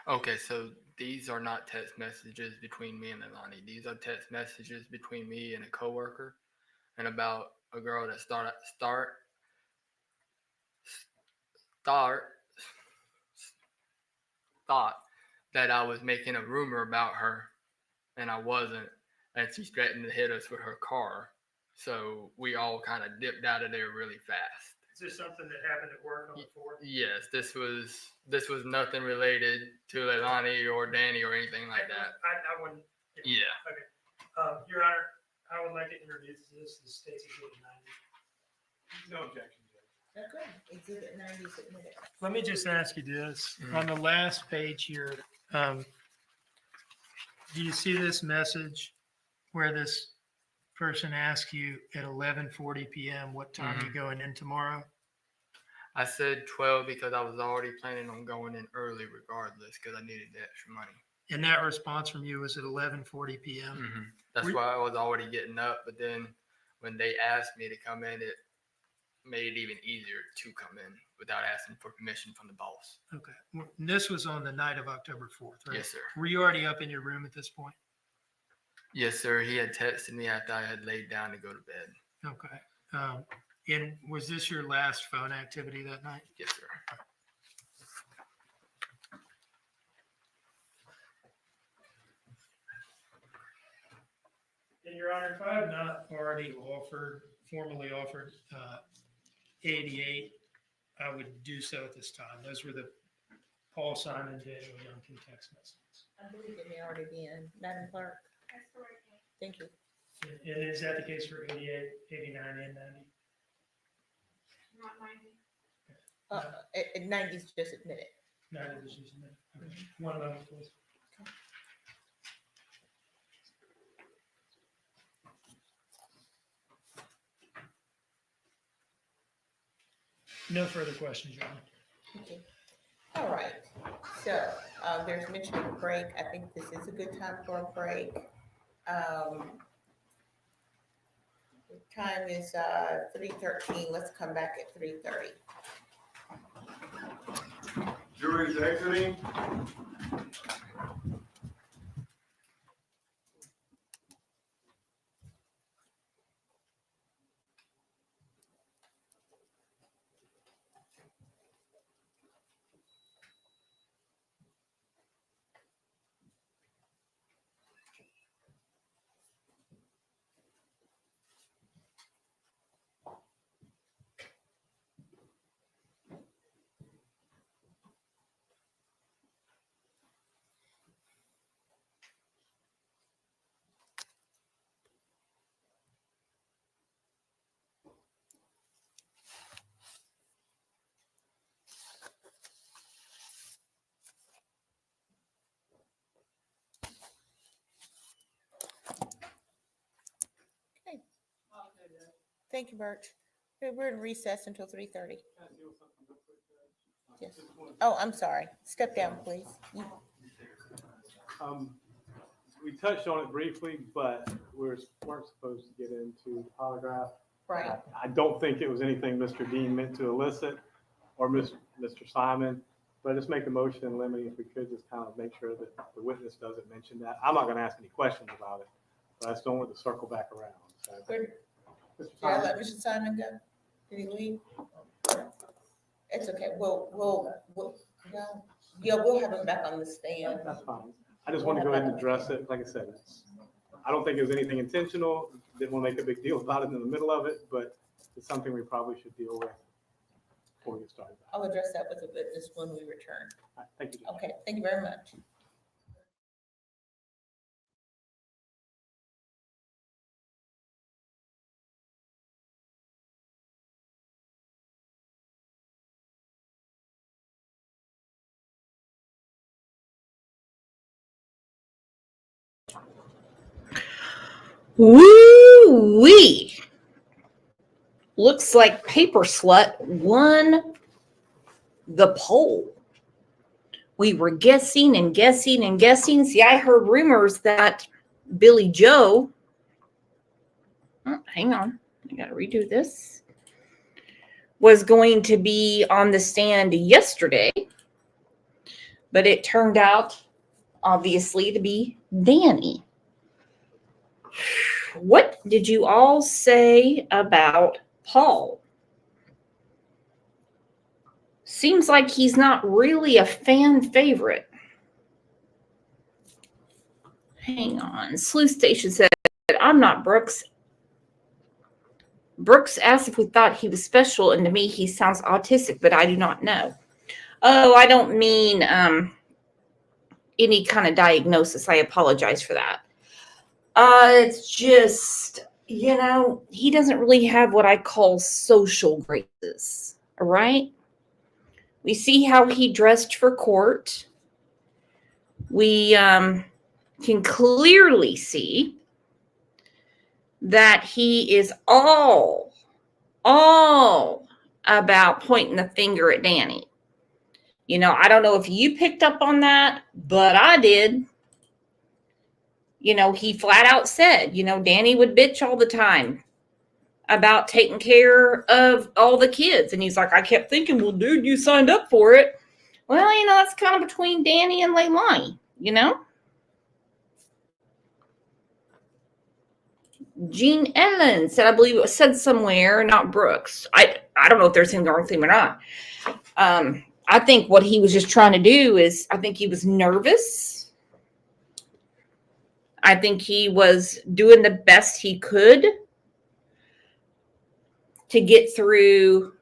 Okay, so these are not text messages between me and Leilani. These are text messages between me and a coworker, and about a girl that thought that I was making a rumor about her, and I wasn't, and she threatened to hit us with her car. So we all kind of dipped out of there really fast. Is this something that happened at work on the 4th? Yes, this was nothing related to Leilani or Danny or anything like that. I wouldn't. Yeah. Okay. Your Honor, I would like to introduce this as State's Exhibit 90. No objection. Okay. Exhibit 90 submitted. Let me just ask you this. On the last page here, do you see this message where this person asks you at 11:40 p.m. what time you going in tomorrow? I said 12 because I was already planning on going in early regardless because I needed the extra money. And that response from you was at 11:40 p.m. That's why I was already getting up. But then when they asked me to come in, it made it even easier to come in without asking for permission from the boss. Okay. And this was on the night of October 4th, right? Yes, sir. Were you already up in your room at this point? Yes, sir. He had texted me after I had laid down to go to bed. Okay. And was this your last phone activity that night? Yes, sir. And Your Honor, if I have not already formally offered 88, I would do so at this time. Those were the Paul Simon, Daniel Youngkin text messages. I believe it may already be in. Madam Clerk. Thank you. And is that the case for 88, 89, and 90? Not 90. 90 is just admitted. Neither does she. Okay. One moment, please. No further questions, Your Honor. Okay. All right, so, there's mention of a break. I think this is a good time for a break. The time is, 3:13. Let's come back at 3:30. Jury's exiting. Thank you, Birch. We're in recess until 3:30. Yes. Oh, I'm sorry. Step down, please. We touched on it briefly, but weren't supposed to get into the polygraph. Right. I don't think it was anything Mr. Dean meant to elicit or Mr. Simon, but just make a motion in limine if we could, just kind of make sure that the witness doesn't mention that. I'm not going to ask any questions about it, but I just don't want to circle back around. So, Did I let Mr. Simon go? Did he leave? It's okay. We'll have him back on the stand. That's fine. I just want to go ahead and address it. Like I said, I don't think it was anything intentional. Didn't want to make a big deal about it in the middle of it, but it's something we probably should deal with before we get started. I'll address that with the witness when we return. All right, thank you, Judge. Okay, thank you very much. Woo-wee. Looks like Paper Slut won the poll. We were guessing and guessing and guessing. See, I heard rumors that Billy Joe, hang on, I gotta redo this, was going to be on the stand yesterday, but it turned out, obviously, to be Danny. What did you all say about Paul? Seems like he's not really a fan favorite. Hang on. Sleuth Station said, I'm not Brooks. Brooks asked if we thought he was special, and to me, he sounds autistic, but I do not know. Oh, I don't mean any kind of diagnosis. I apologize for that. It's just, you know, he doesn't really have what I call social graces, all right? We see how he dressed for court. We can clearly see that he is all about pointing the finger at Danny. You know, I don't know if you picked up on that, but I did. You know, he flat out said, you know, Danny would bitch all the time about taking care of all the kids. And he's like, I kept thinking, well, dude, you signed up for it. Well, you know, that's kind of between Danny and Leilani, you know? Jean Ellen said, I believe it was said somewhere, not Brooks. I don't know if they're saying the wrong thing or not. I think what he was just trying to do is, I think he was nervous. I think he was doing the best he could to get through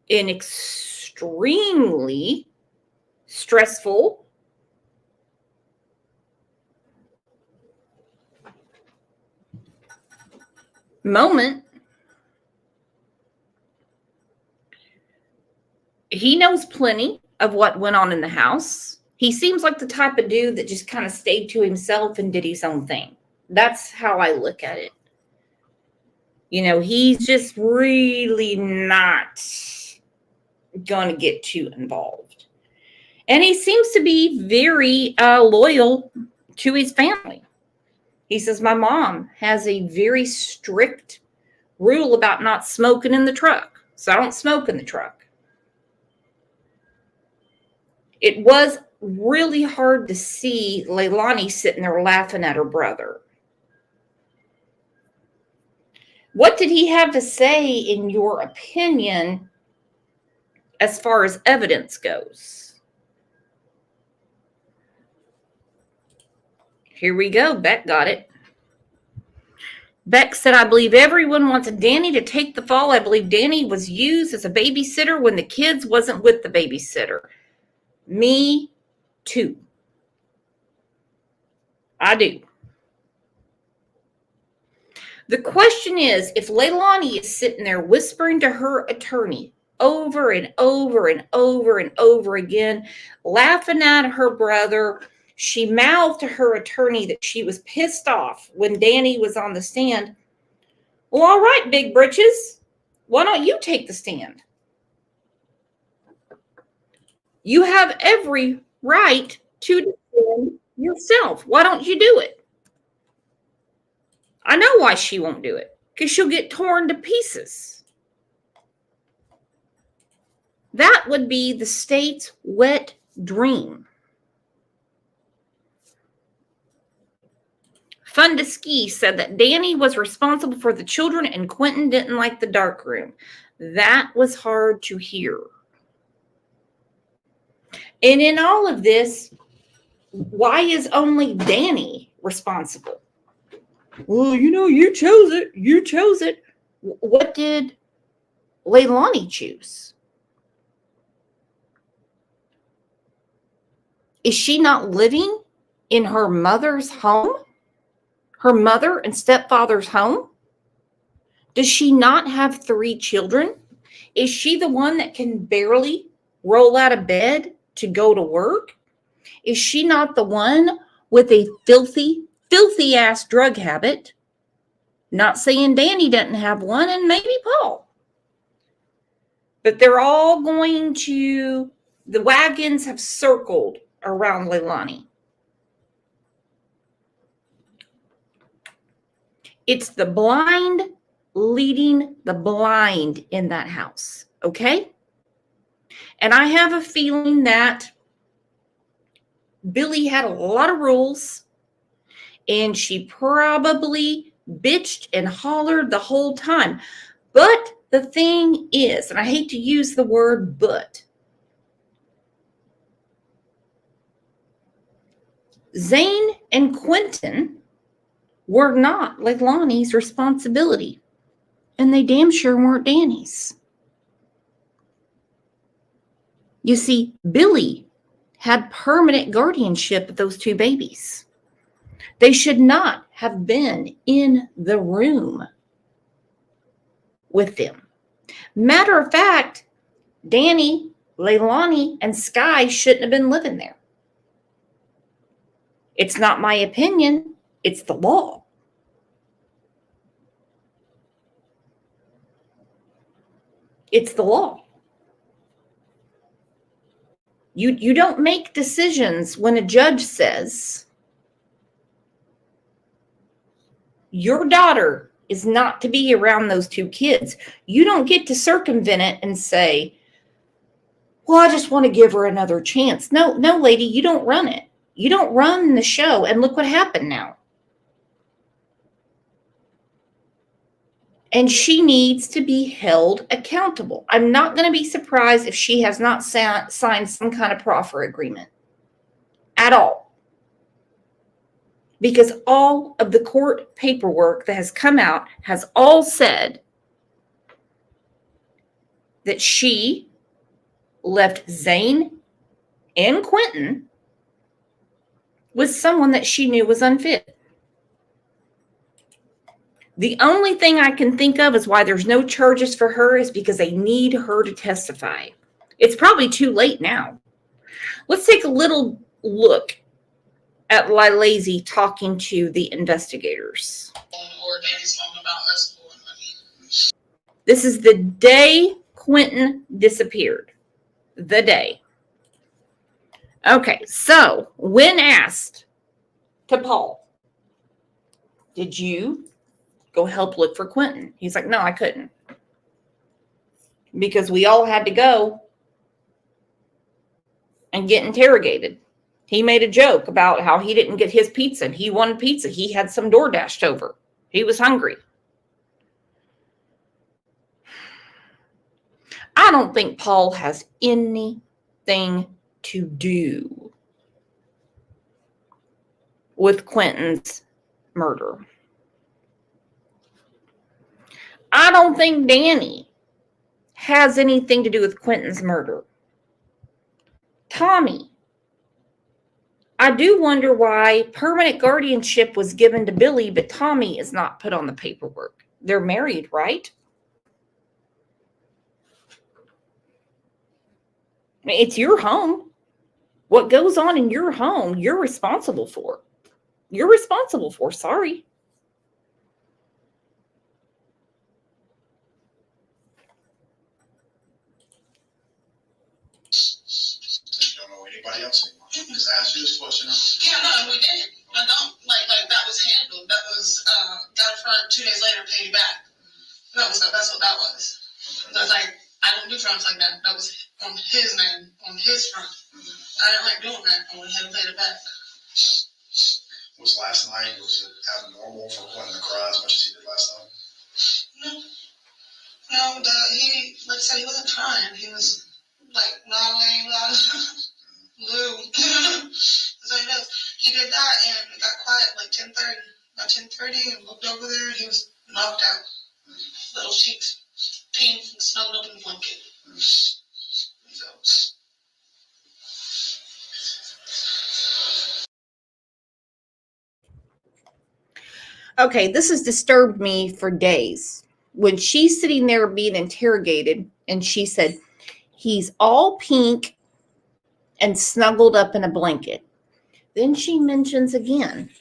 an extremely stressful moment. He knows plenty of what went on in the house. He seems like the type of dude that just kind of stayed to himself and did his own thing. That's how I look at it. You know, he's just really not going to get too involved. And he seems to be very loyal to his family. He says, my mom has a very strict rule about not smoking in the truck. So I don't smoke in the truck. It was really hard to see Leilani sitting there laughing at her brother. What did he have to say, in your opinion, as far as evidence goes? Here we go. Beck got it. Beck said, I believe everyone wants Danny to take the fall. I believe Danny was used as a babysitter when the kids wasn't with the babysitter. Me too. I do. The question is, if Leilani is sitting there whispering to her attorney over and over and over and over again, laughing at her brother, she mouthed to her attorney that she was pissed off when Danny was on the stand. Well, all right, Big Britches, why don't you take the stand? You have every right to defend yourself. Why don't you do it? I know why she won't do it. Because she'll get torn to pieces. That would be the state's wet dream. Fun to Ski said that Danny was responsible for the children and Quentin didn't like the dark room. That was hard to hear. And in all of this, why is only Danny responsible? Well, you know, you chose it. You chose it. What did Leilani choose? Is she not living in her mother's home? Her mother and stepfather's home? Does she not have 3 children? Is she the one that can barely roll out of bed to go to work? Is she not the one with a filthy ass drug habit? Not saying Danny doesn't have one, and maybe Paul. But they're all going to, the wagons have circled around Leilani. It's the blind leading the blind in that house, okay? And I have a feeling that Billy had a lot of rules, and she probably bitched and hollered the whole time. But the thing is, and I hate to use the word but, Zane and Quentin were not Leilani's responsibility, and they damn sure weren't Danny's. You see, Billy had permanent guardianship of those 2 babies. They should not have been in the room with them. Matter of fact, Danny, Leilani, and Sky shouldn't have been living there. It's not my opinion. It's the law. It's the law. You don't make decisions when a judge says your daughter is not to be around those 2 kids. You don't get to circumvent it and say, well, I just want to give her another chance. No, lady, you don't run it. You don't run the show. And look what happened now. And she needs to be held accountable. I'm not going to be surprised if she has not signed some kind of proffer agreement at all. Because all of the court paperwork that has come out has all said that she left Zane and Quentin with someone that she knew was unfit. The only thing I can think of is why there's no charges for her is because they need her to testify. It's probably too late now. Let's take a little look at Lilazy talking to the investigators. This is the day Quentin disappeared. The day. Okay, so when asked to Paul, did you go help look for Quentin? He's like, no, I couldn't. Because we all had to go and get interrogated. He made a joke about how he didn't get his pizza and he wanted pizza. He had some door dashed over. He was hungry. I don't think Paul has anything to do with Quentin's murder. I don't think Danny has anything to do with Quentin's murder. Tommy, I do wonder why permanent guardianship was given to Billy, but Tommy is not put on the paperwork. They're married, right? I mean, it's your home. What goes on in your home, you're responsible for. You're responsible for, sorry. Don't know anybody else anymore. Just ask you this question. Yeah, no, we did. I don't like that was handled. That was got a front 2 days later, paid you back. That's what that was. So it's like I don't do fronts like that. That was on his name, on his front. I didn't like doing that. I went ahead and paid it back. Was last night, was it abnormal for Quentin to cry as much as he did last night? No, he like I said, he wasn't crying. He was like nodding, Lou. So he did that and it got quiet like 10:30. About 10:30 and looked over there. He was knocked out. Little cheeks, pink, and snuggled up in the blanket. So. Okay, this has disturbed me for days. When she's sitting there being interrogated and she said, he's all pink and snuggled up in a blanket. Then she mentions again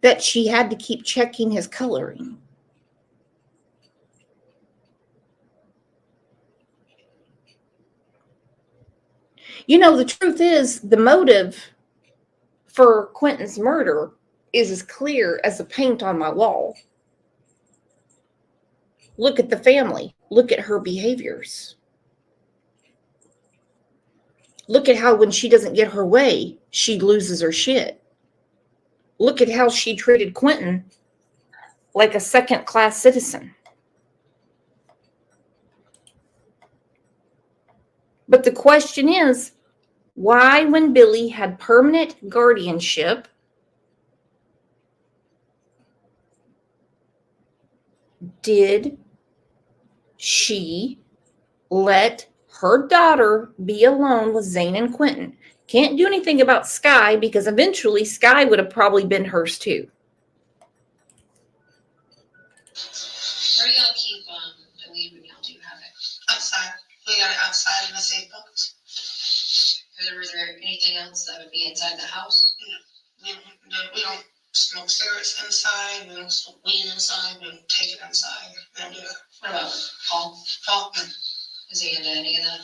that she had to keep checking his coloring. You know, the truth is the motive for Quentin's murder is as clear as the paint on my wall. Look at the family. Look at her behaviors. Look at how when she doesn't get her way, she loses her shit. Look at how she treated Quentin like a second-class citizen. But the question is, why, when Billy had permanent guardianship, did she let her daughter be alone with Zane and Quentin? Can't do anything about Sky because eventually Sky would have probably been hers too. Where do y'all keep the weed when y'all do have it? Outside. We got it outside in a safe box. Was there anything else that would be inside the house? No. We don't smoke cigarettes inside. We don't smoke weed inside. We don't take it inside. We don't do that. What about Paul? Paul? No. Is he into any of that?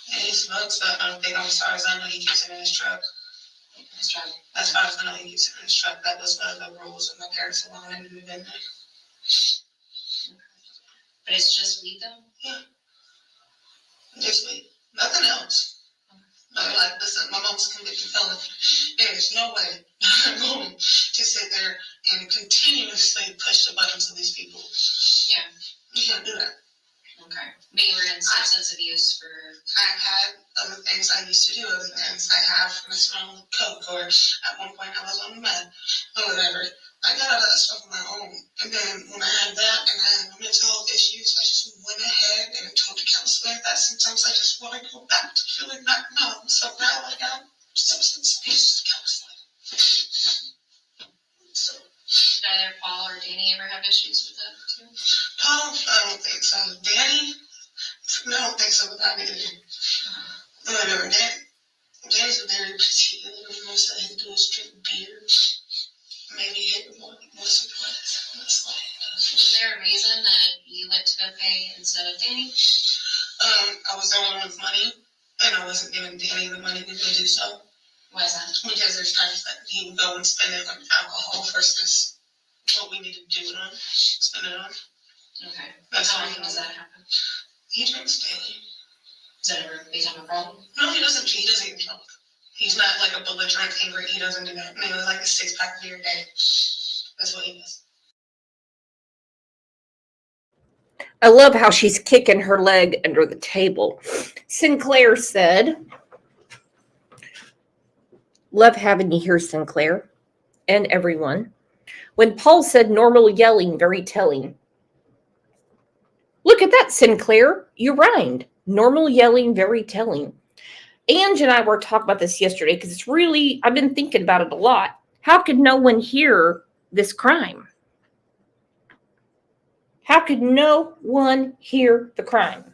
Yeah, he smokes, but I don't think, as far as I know, he keeps it in his truck. His truck? As far as I know, he keeps it in his truck. That was one of the rules that my parents wanted him to move in there. But it's just weed, though? Yeah. Just weed. Nothing else. Like, listen, my mom's a convicted felon. There's no way I'm going to sit there and continuously push the buttons of these people. Yeah. You can't do that. Okay. But you were in substance abuse for... I've had other things I used to do, other things I have messed around with coke, or at one point I was on meth, or whatever. I got all that stuff on my own. And then when I had that and I had mental health issues, I just went ahead and told the counselor that sometimes I just want to go back to feeling that numb. So now I got substance abuse counseling. So, did either Paul or Danny ever have issues with that too? Paul, I don't think so. Danny, No, I don't think so, but I did. Whatever, Danny's a very petite little most I can do is drink beer. Maybe hit it once or twice. That's like it does. Was there a reason that you went to go pay instead of Danny? I was the one with money, and I wasn't giving Danny the money to go do so. Why is that? Because there's times that he would go and spend it on alcohol versus what we need to do it on, spend it on. Okay. That's how often does that happen? He drinks daily. Does that ever become a problem? No, he doesn't. He doesn't get drunk. He's not like a belligerent angry. He doesn't do that. I mean, it was like a 6-pack of beer a day. That's what he does. I love how she's kicking her leg under the table. Sinclair said, love having you here, Sinclair, and everyone. When Paul said normal yelling, very telling. Look at that, Sinclair. You rhymed. Normal yelling, very telling. Ange and I were talking about this yesterday because it's really, I've been thinking about it a lot. How could no one hear this crime? How could no one hear the crime?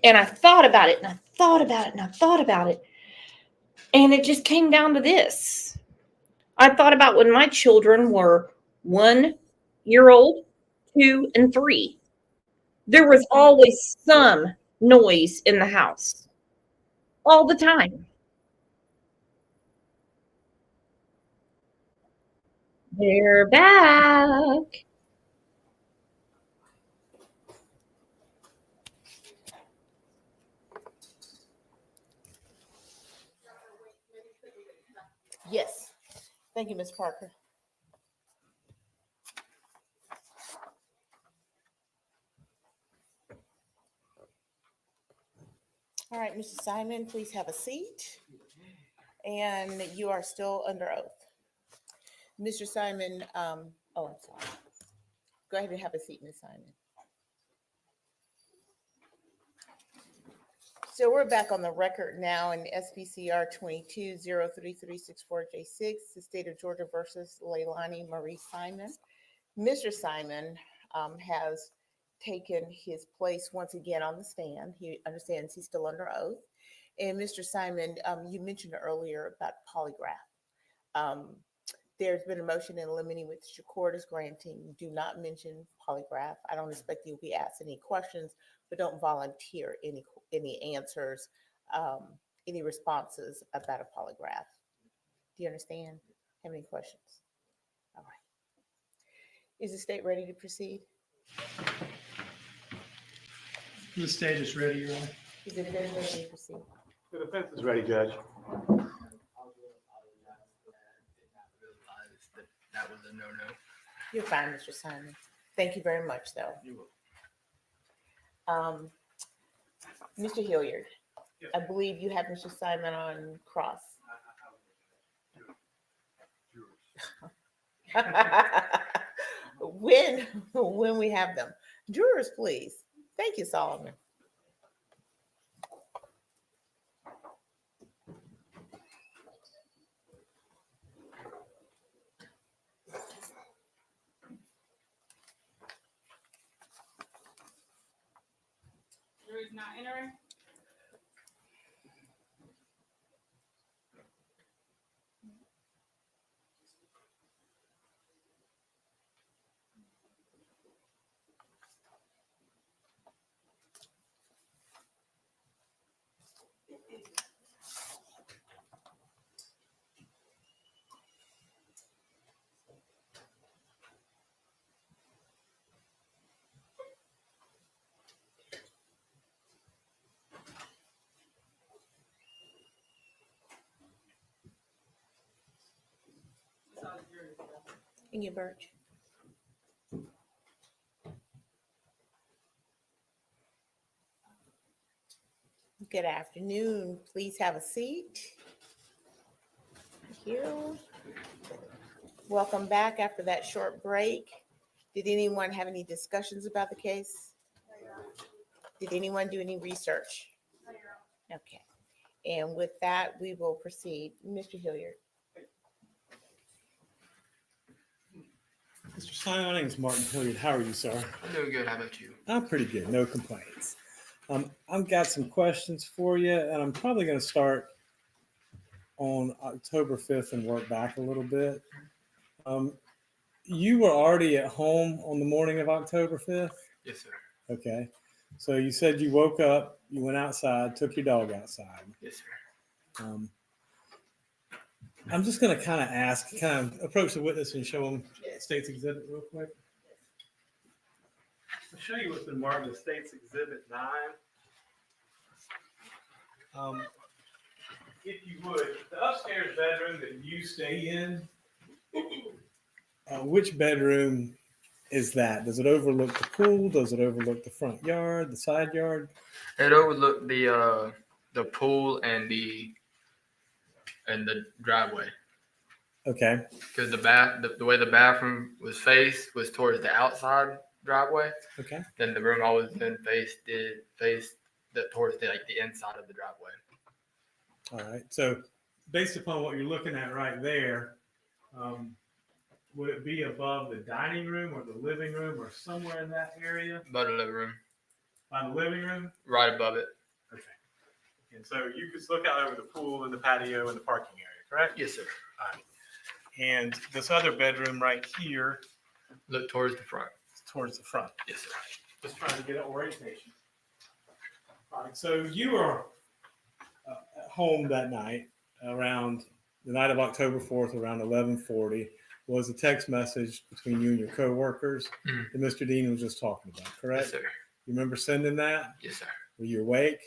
And I thought about it, and I thought about it, and I thought about it. And it just came down to this. I thought about when my children were 1 year old, 2, and 3. There was always some noise in the house. All the time. They're back. Yes. Thank you, Ms. Parker. All right, Mr. Simon, please have a seat. And you are still under oath. Mr. Simon, I'm sorry. Go ahead and have a seat, Ms. Simon. So we're back on the record now in SPCR 22-03364J6, the state of Georgia versus Leilani Marie Simon. Mr. Simon has taken his place once again on the stand. He understands he's still under oath. And Mr. Simon, you mentioned earlier about polygraph. There's been a motion in limine which the court is granting. Do not mention polygraph. I don't expect you'll be asked any questions, but don't volunteer any answers, any responses about a polygraph. Do you understand? Have any questions? All right. Is the state ready to proceed? The stage is ready, Your Honor. Is the defense ready to proceed? The defense is ready, Judge. That was a no-no. You're fine, Mr. Simon. Thank you very much, though. Mr. Hilliard, I believe you have Mr. Simon on cross. When we have them. Jurors, please. Thank you, Solomon. Jurors not entering. Inge Birch. Good afternoon. Please have a seat. Thank you. Welcome back after that short break. Did anyone have any discussions about the case? Did anyone do any research? Okay. And with that, we will proceed. Mr. Hilliard. Mr. Simon, my name is Martin Hilliard. How are you, sir? I'm doing good. How about you? I'm pretty good. No complaints. I've got some questions for you, and I'm probably going to start on October 5th and work back a little bit. You were already at home on the morning of October 5th? Yes, sir. Okay. So you said you woke up, you went outside, took your dog outside. Yes, sir. I'm just going to kind of approach the witness and show him State's Exhibit real quick. I'll show you what's been marked as State's Exhibit 9. If you would, the upstairs bedroom that you stay in, which bedroom is that? Does it overlook the pool? Does it overlook the front yard, the side yard? It overlooked the pool and the driveway. Okay. Because the way the bathroom was faced was towards the outside driveway. Okay. Then the room I was in faced towards the inside of the driveway. All right. So based upon what you're looking at right there, would it be above the dining room or the living room or somewhere in that area? By the living room. By the living room? Right above it. Okay. And so you could look out over the pool and the patio and the parking area, correct? Yes, sir. All right. And this other bedroom right here, look towards the front. Towards the front. Yes, sir. Just trying to get an orientation. All right. So you were at home that night around the night of October 4th, around 11:40. Was a text message between you and your coworkers that Mr. Dean was just talking about, correct? Yes, sir. You remember sending that? Yes, sir. Were you awake?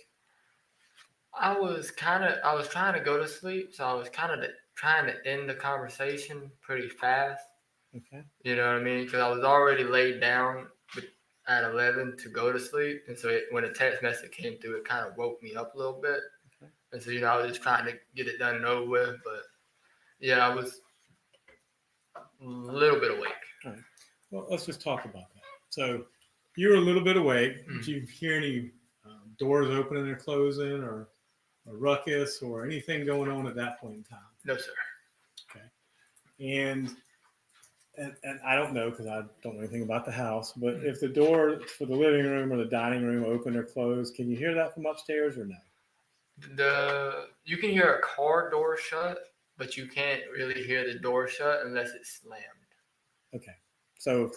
I was trying to go to sleep, so I was trying to end the conversation pretty fast. Okay. You know what I mean? Because I was already laid down at 11 to go to sleep, and so when a text message came through, it kind of woke me up a little bit. Okay. And so I was just trying to get it done and over with, but yeah, I was a little bit awake. All right. Well, let's just talk about that. So you were a little bit awake. Did you hear any doors opening or closing or a ruckus or anything going on at that point in time? No, sir. Okay. And I don't know because I don't know anything about the house, but if the door for the living room or the dining room open or closed, can you hear that from upstairs or no? You can hear a car door shut, but you can't really hear the door shut unless it's slammed. Okay. So if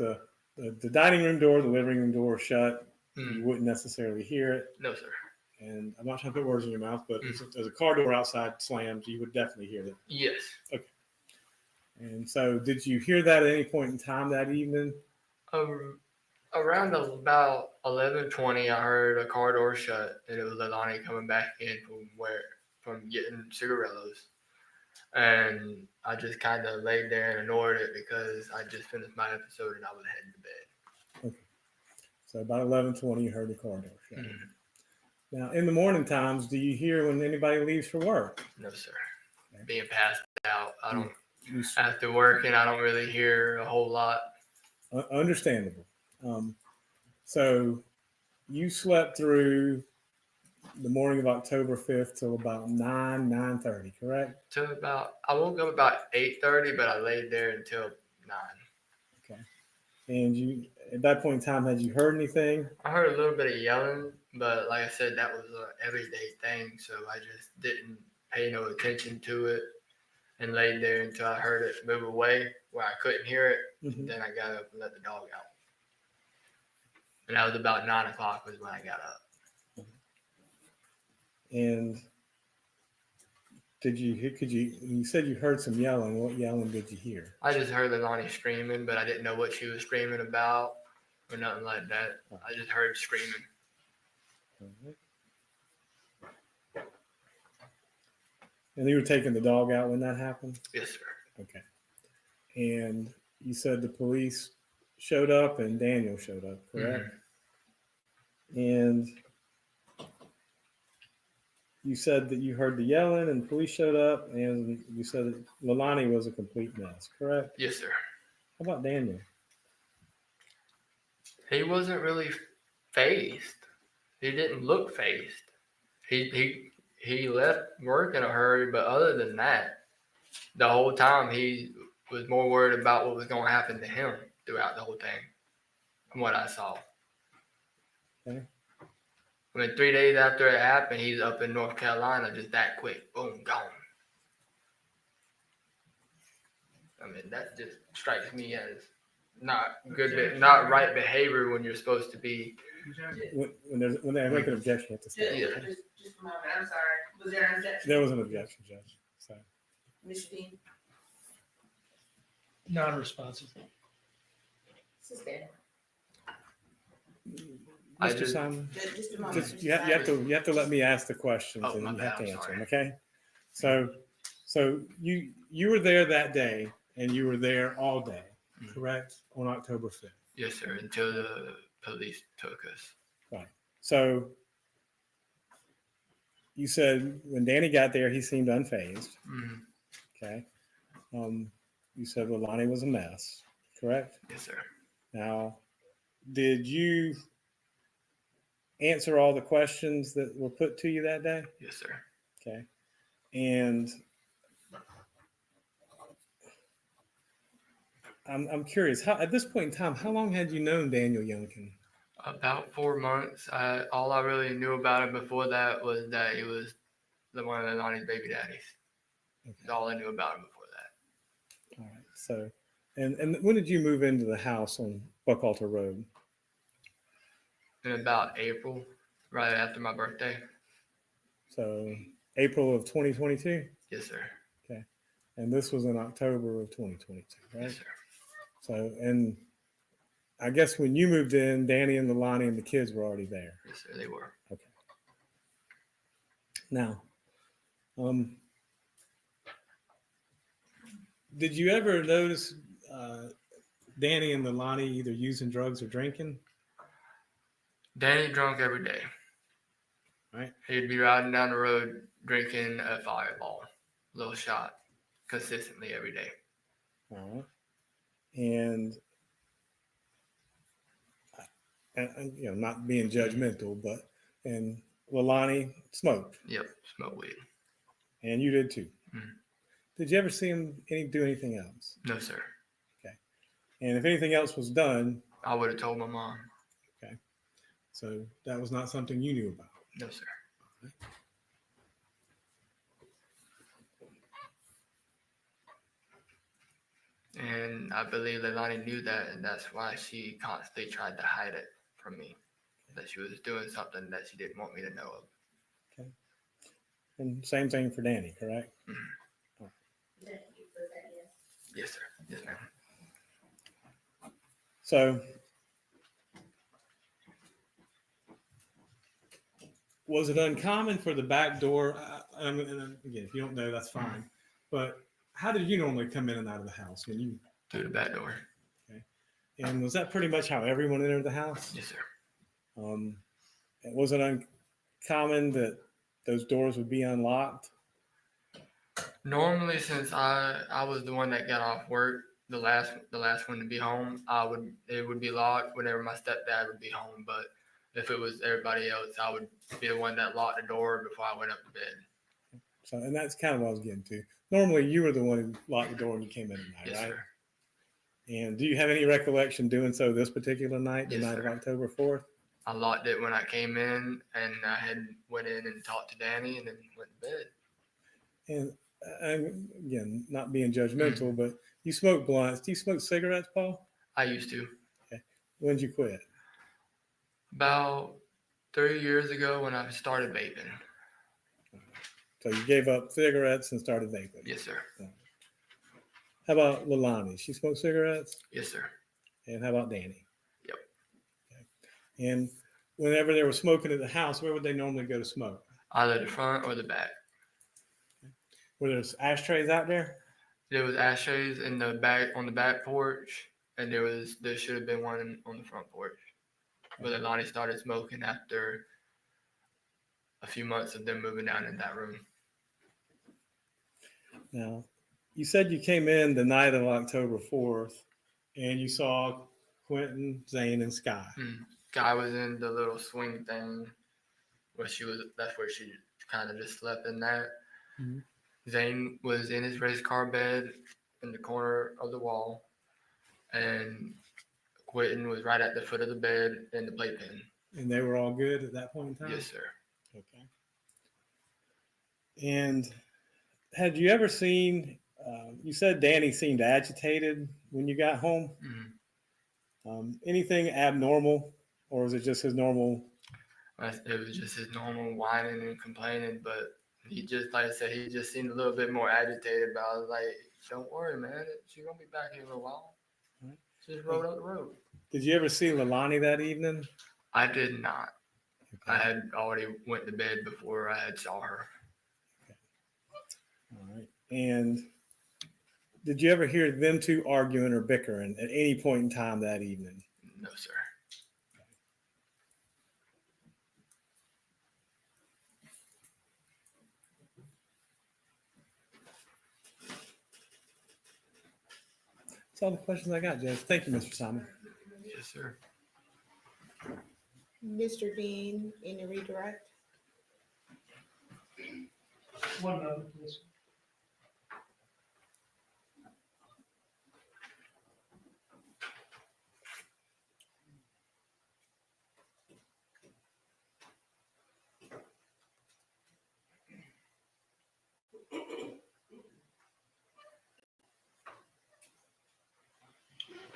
the dining room door, the living room door shut, you wouldn't necessarily hear it. No, sir. And I'm not trying to put words in your mouth, but if there's a car door outside slammed, you would definitely hear it. Yes. Okay. And so did you hear that at any point in time that evening? Around about 11:20, I heard a car door shut, and it was Leilani coming back in from getting cigarillos. And I just kind of laid there and ignored it because I just finished my episode and I was heading to bed. Okay. So about 11:20, you heard the car door shut. Now, in the morning times, do you hear when anybody leaves for work? No, sir. Okay. Being passed out, I don't. After working, I don't really hear a whole lot. Understandable. So you slept through the morning of October 5th till about 9:30, correct? I woke up about 8:30, but I laid there until 9. Okay. And you, at that point in time, had you heard anything? I heard a little bit of yelling, but like I said, that was an everyday thing, so I just didn't pay no attention to it and laid there until I heard it move away where I couldn't hear it. Then I got up and let the dog out. And that was about 9 o'clock was when I got up. And you said you heard some yelling. What yelling did you hear? I just heard Leilani screaming, but I didn't know what she was screaming about or nothing like that. I just heard screaming. And you were taking the dog out when that happened? Yes, sir. Okay. And you said the police showed up and Daniel showed up, correct? And you said that you heard the yelling and police showed up, and you said that Leilani was a complete mess, correct? Yes, sir. How about Daniel? He wasn't really phased. He didn't look phased. He left work in a hurry, but other than that, the whole time he was more worried about what was going to happen to him. throughout the whole thing, from what I saw. Okay. I mean, 3 days after it happened, he's up in North Carolina, just that quick, boom, gone. I mean, that just strikes me as not good, not right behavior when you're supposed to be. When they make an objection, you have to stop. Yeah. Just a moment, I'm sorry. Was there an objection? There was an objection, Judge. So Mr. Dean? Non-responsive. Sit there. I Mr. just- Simon, Just a moment. you have to let me ask the questions Oh, and my you have bad, to I'm answer sorry. them, okay? So you were there that day and you were there all day, correct? On October 5th. Yes, sir, until the police took us. Right. So you said when Danny got there, he seemed unfazed. Mhm. Okay. You said Leilani was a mess, correct? Yes, sir. Now, did you answer all the questions that were put to you that day? Yes, sir. Okay. And I'm curious, how at this point in time, how long had you known Daniel Youngkin? About 4 months. All I really knew about him before that was that he was one of Leilani's baby daddies. That's all I knew about him before that. All right. So, and when did you move into the house on Buckalter Road? In about April, right after my birthday. So April of 2022? Yes, sir. Okay. And this was in October of 2022, right? Yes, sir. So, and I guess when you moved in, Danny and Leilani and the kids were already there. Yes, sir. They were. Okay. Now, did you ever notice Danny and Leilani either using drugs or drinking? Danny drunk every day. Right. He'd be riding down the road drinking a Fireball, little shot, consistently every day. All right. And you know, not being judgmental, but and Leilani smoked. Yep, smoke weed. And you did too. Mhm. Did you ever see him do anything else? No, sir. Okay. And if anything else was done, I would have told my mom. okay. So that was not something you knew about. No, sir. And I believe Leilani knew that, and that's why she constantly tried to hide it from me. That she was doing something that she didn't want me to know of. Okay. And same thing for Danny, correct? Yes, sir. Yes, ma'am. So was it uncommon for the back door? And again, if you don't know, that's fine. But how did you normally come in and out of the house when you? Through the back door. Okay. And was that pretty much how everyone entered the house? Yes, sir. It wasn't uncommon that those doors would be unlocked. Normally, since I was the one that got off work, the last one to be home, it would be locked whenever my stepdad would be home. But if it was everybody else, I would be the one that locked the door before I went up to bed. So, and that's kind of what I was getting to. Normally, you were the one who locked the door when you came in at night, Yes, right? sir. And do you have any recollection doing so this particular night, the Yes, night sir. of October 4th? I locked it when I came in, and I had went in and talked to Danny, and then went to bed. And again, not being judgmental, but you smoke blunts. Do you smoke cigarettes, Paul? I used to. Okay. When did you quit? About 3 years ago when I started vaping. So you gave up cigarettes and started vaping. Yes, sir. How about Leilani? She smoked cigarettes? Yes, sir. And how about Danny? Yep. Okay. And whenever they were smoking at the house, where would they normally go to smoke? Either the front or the back. Were there ashtrays out there? There was ashtrays in the back on the back porch, and there should have been one on the front porch. But Leilani started smoking after a few months of them moving down in that room. Now, you said you came in the night of October 4th and you saw Quentin, Zane, and Sky. Guy was in the little swing thing where that's where she kind of just slept in that. Mhm. Zane was in his race car bed in the corner of the wall, and Quentin was right at the foot of the bed in the playpen. And they were all good at that point in time? Yes, sir. Okay. And had you ever seen, you said Danny seemed agitated when you got home. Anything abnormal, or was it just his normal? It was just his normal whining and complaining, but he just, like I said, he just seemed a little bit more agitated. But I was like, don't worry, man. She's going to be back here in a while. Just roll up the road. Did you ever see Leilani that evening? I did not. I had already went to bed before I had saw her. All right. And did you ever hear them two arguing or bickering at any point in time that evening? No, sir. That's all the questions I got, Judge. Thank you, Mr. Simon. Yes, sir. Mr. Dean, any redirect? One moment, please.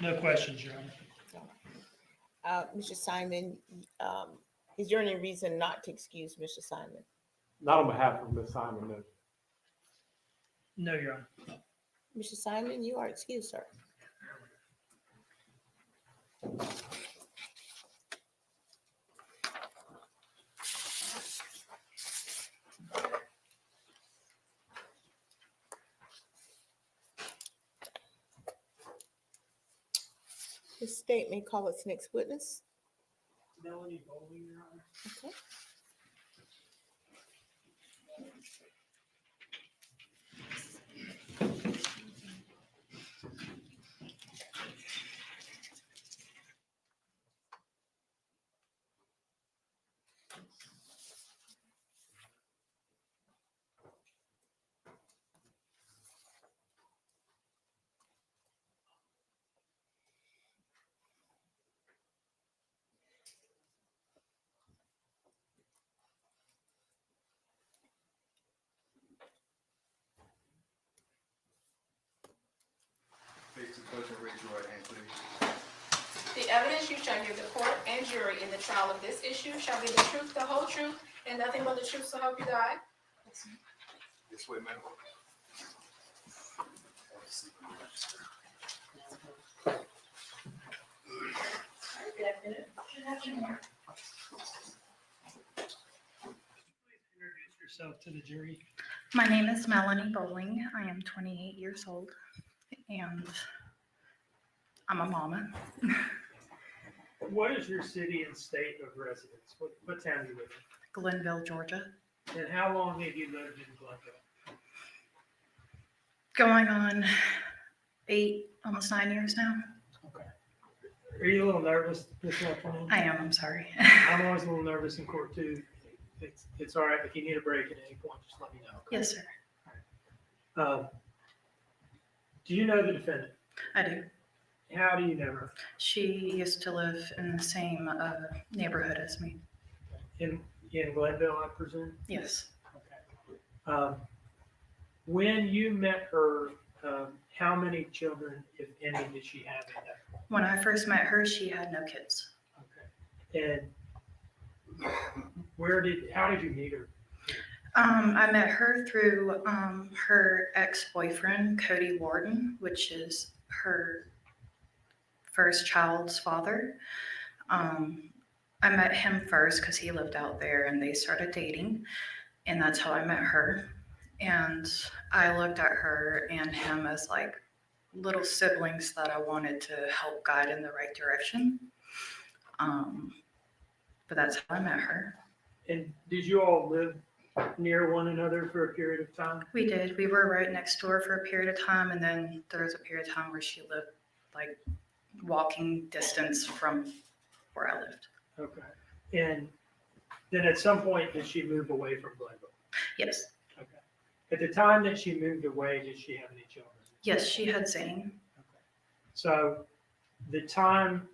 No questions, Your Honor. Mr. Simon, is there any reason not to excuse Mr. Simon? Not on behalf of Ms. Simon, no. No, Your Honor. Mr. Simon, you are excused, sir. The state may call its next witness. Melanie Bowling, Your Honor. Okay. Face the pledge and raise your right hand, please. The evidence you shall give the court and jury in the trial of this issue shall be the truth, the whole truth, and nothing but the truth, so help you God. This way, ma'am. Introduce yourself to the jury. My name is Melanie Bowling. I am 28 years old, and I'm a mama. What is your city and state of residence? What town do you live in? Glenville, Georgia. And how long have you lived in Glenville? Going on 8, almost 9 years now. Are you a little nervous this afternoon? I am, I'm sorry. I'm always a little nervous in court too. It's all right. If you need a break at any point, just let me know. Yes, sir. Do you know the defendant? I do. How do you know her? She used to live in the same neighborhood as me. In Glenville, I presume? Yes. When you met her, how many children, if any, did she have at that point? When I first met her, she had no kids. And how did you meet her? I met her through her ex-boyfriend, Cody Warden, which is her first child's father. I met him first because he lived out there and they started dating, and that's how I met her. And I looked at her and him as like little siblings that I wanted to help guide in the right direction. But that's how I met her. And did you all live near one another for a period of time? We did. We were right next door for a period of time, and then there was a period of time where she lived like walking distance from where I lived. Okay. And then at some point, did she move away from Glenville? Yes. Okay. At the time that she moved away, did she have any children? Yes, she had Zane. So the time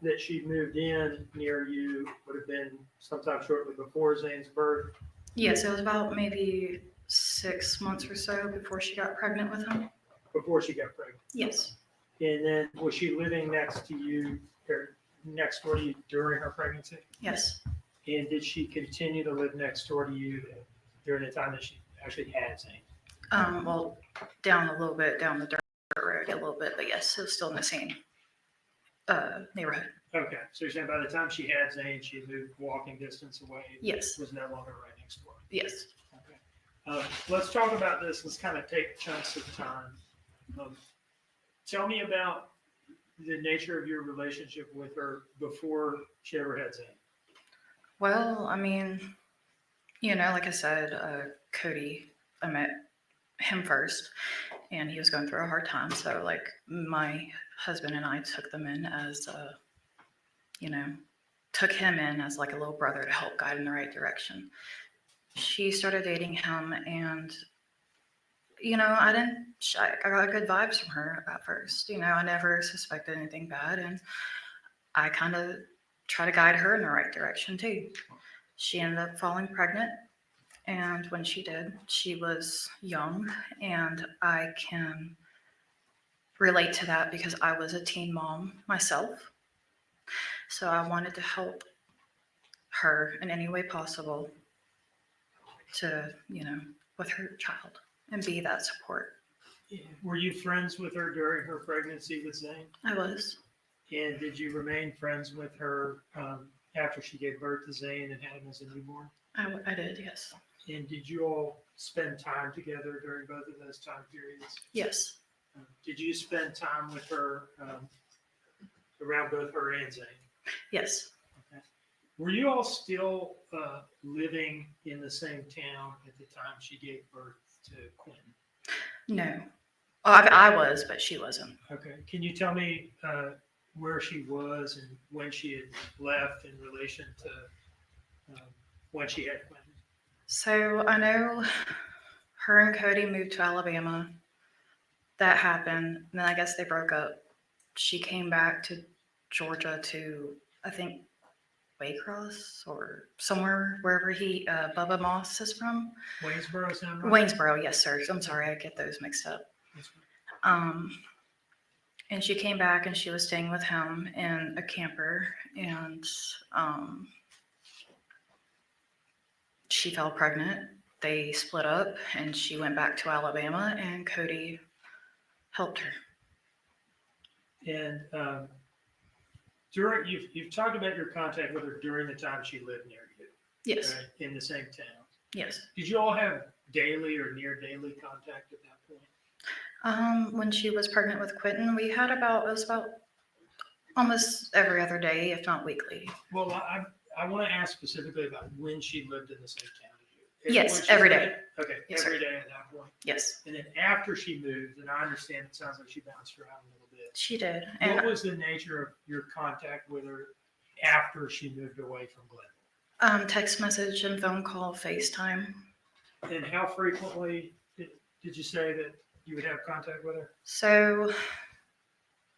that she moved in near you would have been sometime shortly before Zane's birth. Yes, it was about maybe 6 months or so before she got pregnant with him. Before she got pregnant. Yes. And then was she living next to you or next door to you during her pregnancy? Yes. And did she continue to live next door to you during the time that she actually had Zane? Well, down a little bit, down the dirt road a little bit, but yes, it was still in the same neighborhood. Okay, so you're saying by the time she had Zane, she moved walking distance away? Yes. Was no longer right next door? Yes. Okay. Let's talk about this. Let's kind of take chunks of time. Tell me about the nature of your relationship with her before she ever had Zane. Well, I mean, you know, like I said, Cody, I met him first and he was going through a hard time. So like my husband and I took them in as, you know, took him in as like a little brother to help guide in the right direction. She started dating him and, you know, I got good vibes from her at first. You know, I never suspected anything bad and I kind of try to guide her in the right direction too. She ended up falling pregnant. And when she did, she was young, and I can relate to that because I was a teen mom myself. So I wanted to help her in any way possible to, you know, with her child and be that support. Were you friends with her during her pregnancy with Zane? I was. And did you remain friends with her after she gave birth to Zane and had him as a newborn? I did, yes. And did you all spend time together during both of those time periods? Yes. Did you spend time with her around both her and Zane? Yes. Okay. Were you all still living in the same town at the time she gave birth to Quentin? No. Oh, I was, but she wasn't. Okay. Can you tell me where she was and when she had left in relation to when she had Quentin? So I know her and Cody moved to Alabama. That happened. And then I guess they broke up. She came back to Georgia to, I think, Waycross or somewhere, wherever Bubba Moss is from. Waynesboro, sound right? Waynesboro, yes, sir. I'm sorry, I get those mixed up. And she came back and she was staying with him in a camper, and she fell pregnant. They split up and she went back to Alabama and Cody helped her. And you've talked about your contact with her during the time she lived near you. Yes. Right? In the same town. Yes. Did you all have daily or near daily contact at that point? When she was pregnant with Quentin, it was about almost every other day, if not weekly. Well, I want to ask specifically about when she lived in the same town as you. Yes, When she every lived- day. Okay, Yes, every sir. day at that point. Yes. And then after she moved, and I understand it sounds like she bounced around a little bit. She did. What And was the nature of your contact with her after she moved away from Glen? text message and phone call, FaceTime. And how frequently did you say that you would have contact with her? So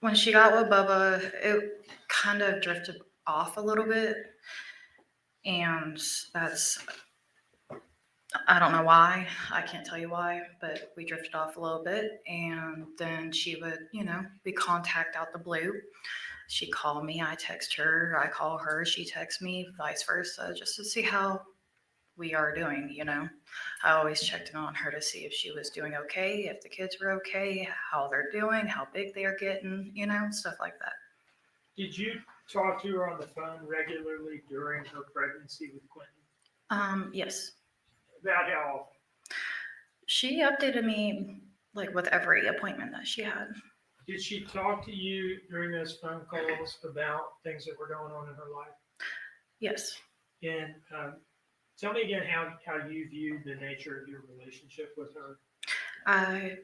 when she got with Bubba, it kind of drifted off a little bit. And I don't know why. I can't tell you why, but we drifted off a little bit. And then she would, you know, we contact out the blue. She'd call me, I text her, I call her, she texts me, vice versa, just to see how we are doing, you know. I always checked in on her to see if she was doing okay, if the kids were okay, how they're doing, how big they are getting, you know, stuff like that. Did you talk to her on the phone regularly during her pregnancy with Quentin? Yes. About how often? She updated me like with every appointment that she had. Did she talk to you during those phone calls about things that were going on in her life? Yes. And tell me again how you viewed the nature of your relationship with her. I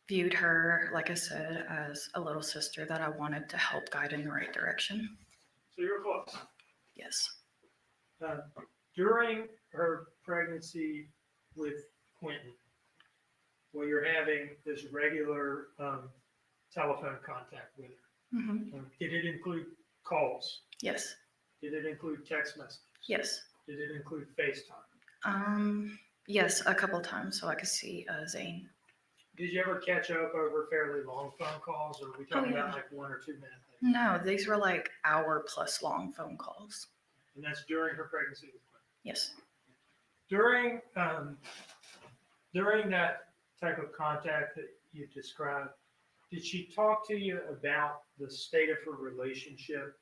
viewed her, like I said, as a little sister that I wanted to help guide in the right direction. So you're close. Yes. During her pregnancy with Quentin, where you're having this regular telephone contact with her, Mm-hmm. did it include calls? Yes. Did it include text messages? Yes. Did it include FaceTime? Yes, a couple times so I could see Zane. Did you ever catch up over fairly long phone calls, or are we talking about yeah. like 1 or 2 minutes? No, these were like hour-plus long phone calls. And that's during her pregnancy with Quentin. Yes. During that type of contact that you described, did she talk to you about the state of her relationship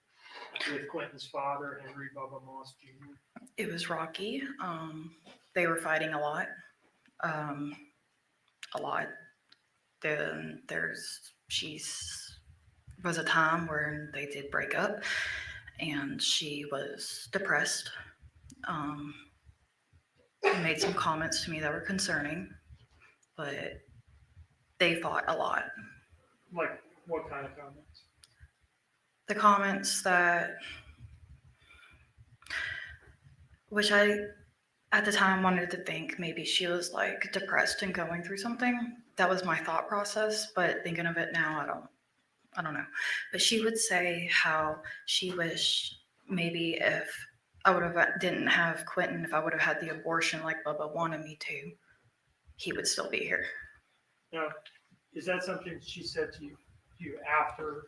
with Quentin's father, Henry Bubba Moss Jr.? It was rocky. They were fighting a lot. Then was a time where they did break up, and she was depressed. He made some comments to me that were concerning, but they fought a lot. Like what kind of comments? The comments that, which I at the time wanted to think maybe she was like depressed and going through something. That was my thought process, but thinking of it now, I don't know. But she would say how she wished maybe if I didn't have Quentin, if I would have had the abortion like Bubba wanted me to, he would still be here. Now, is that something she said to you after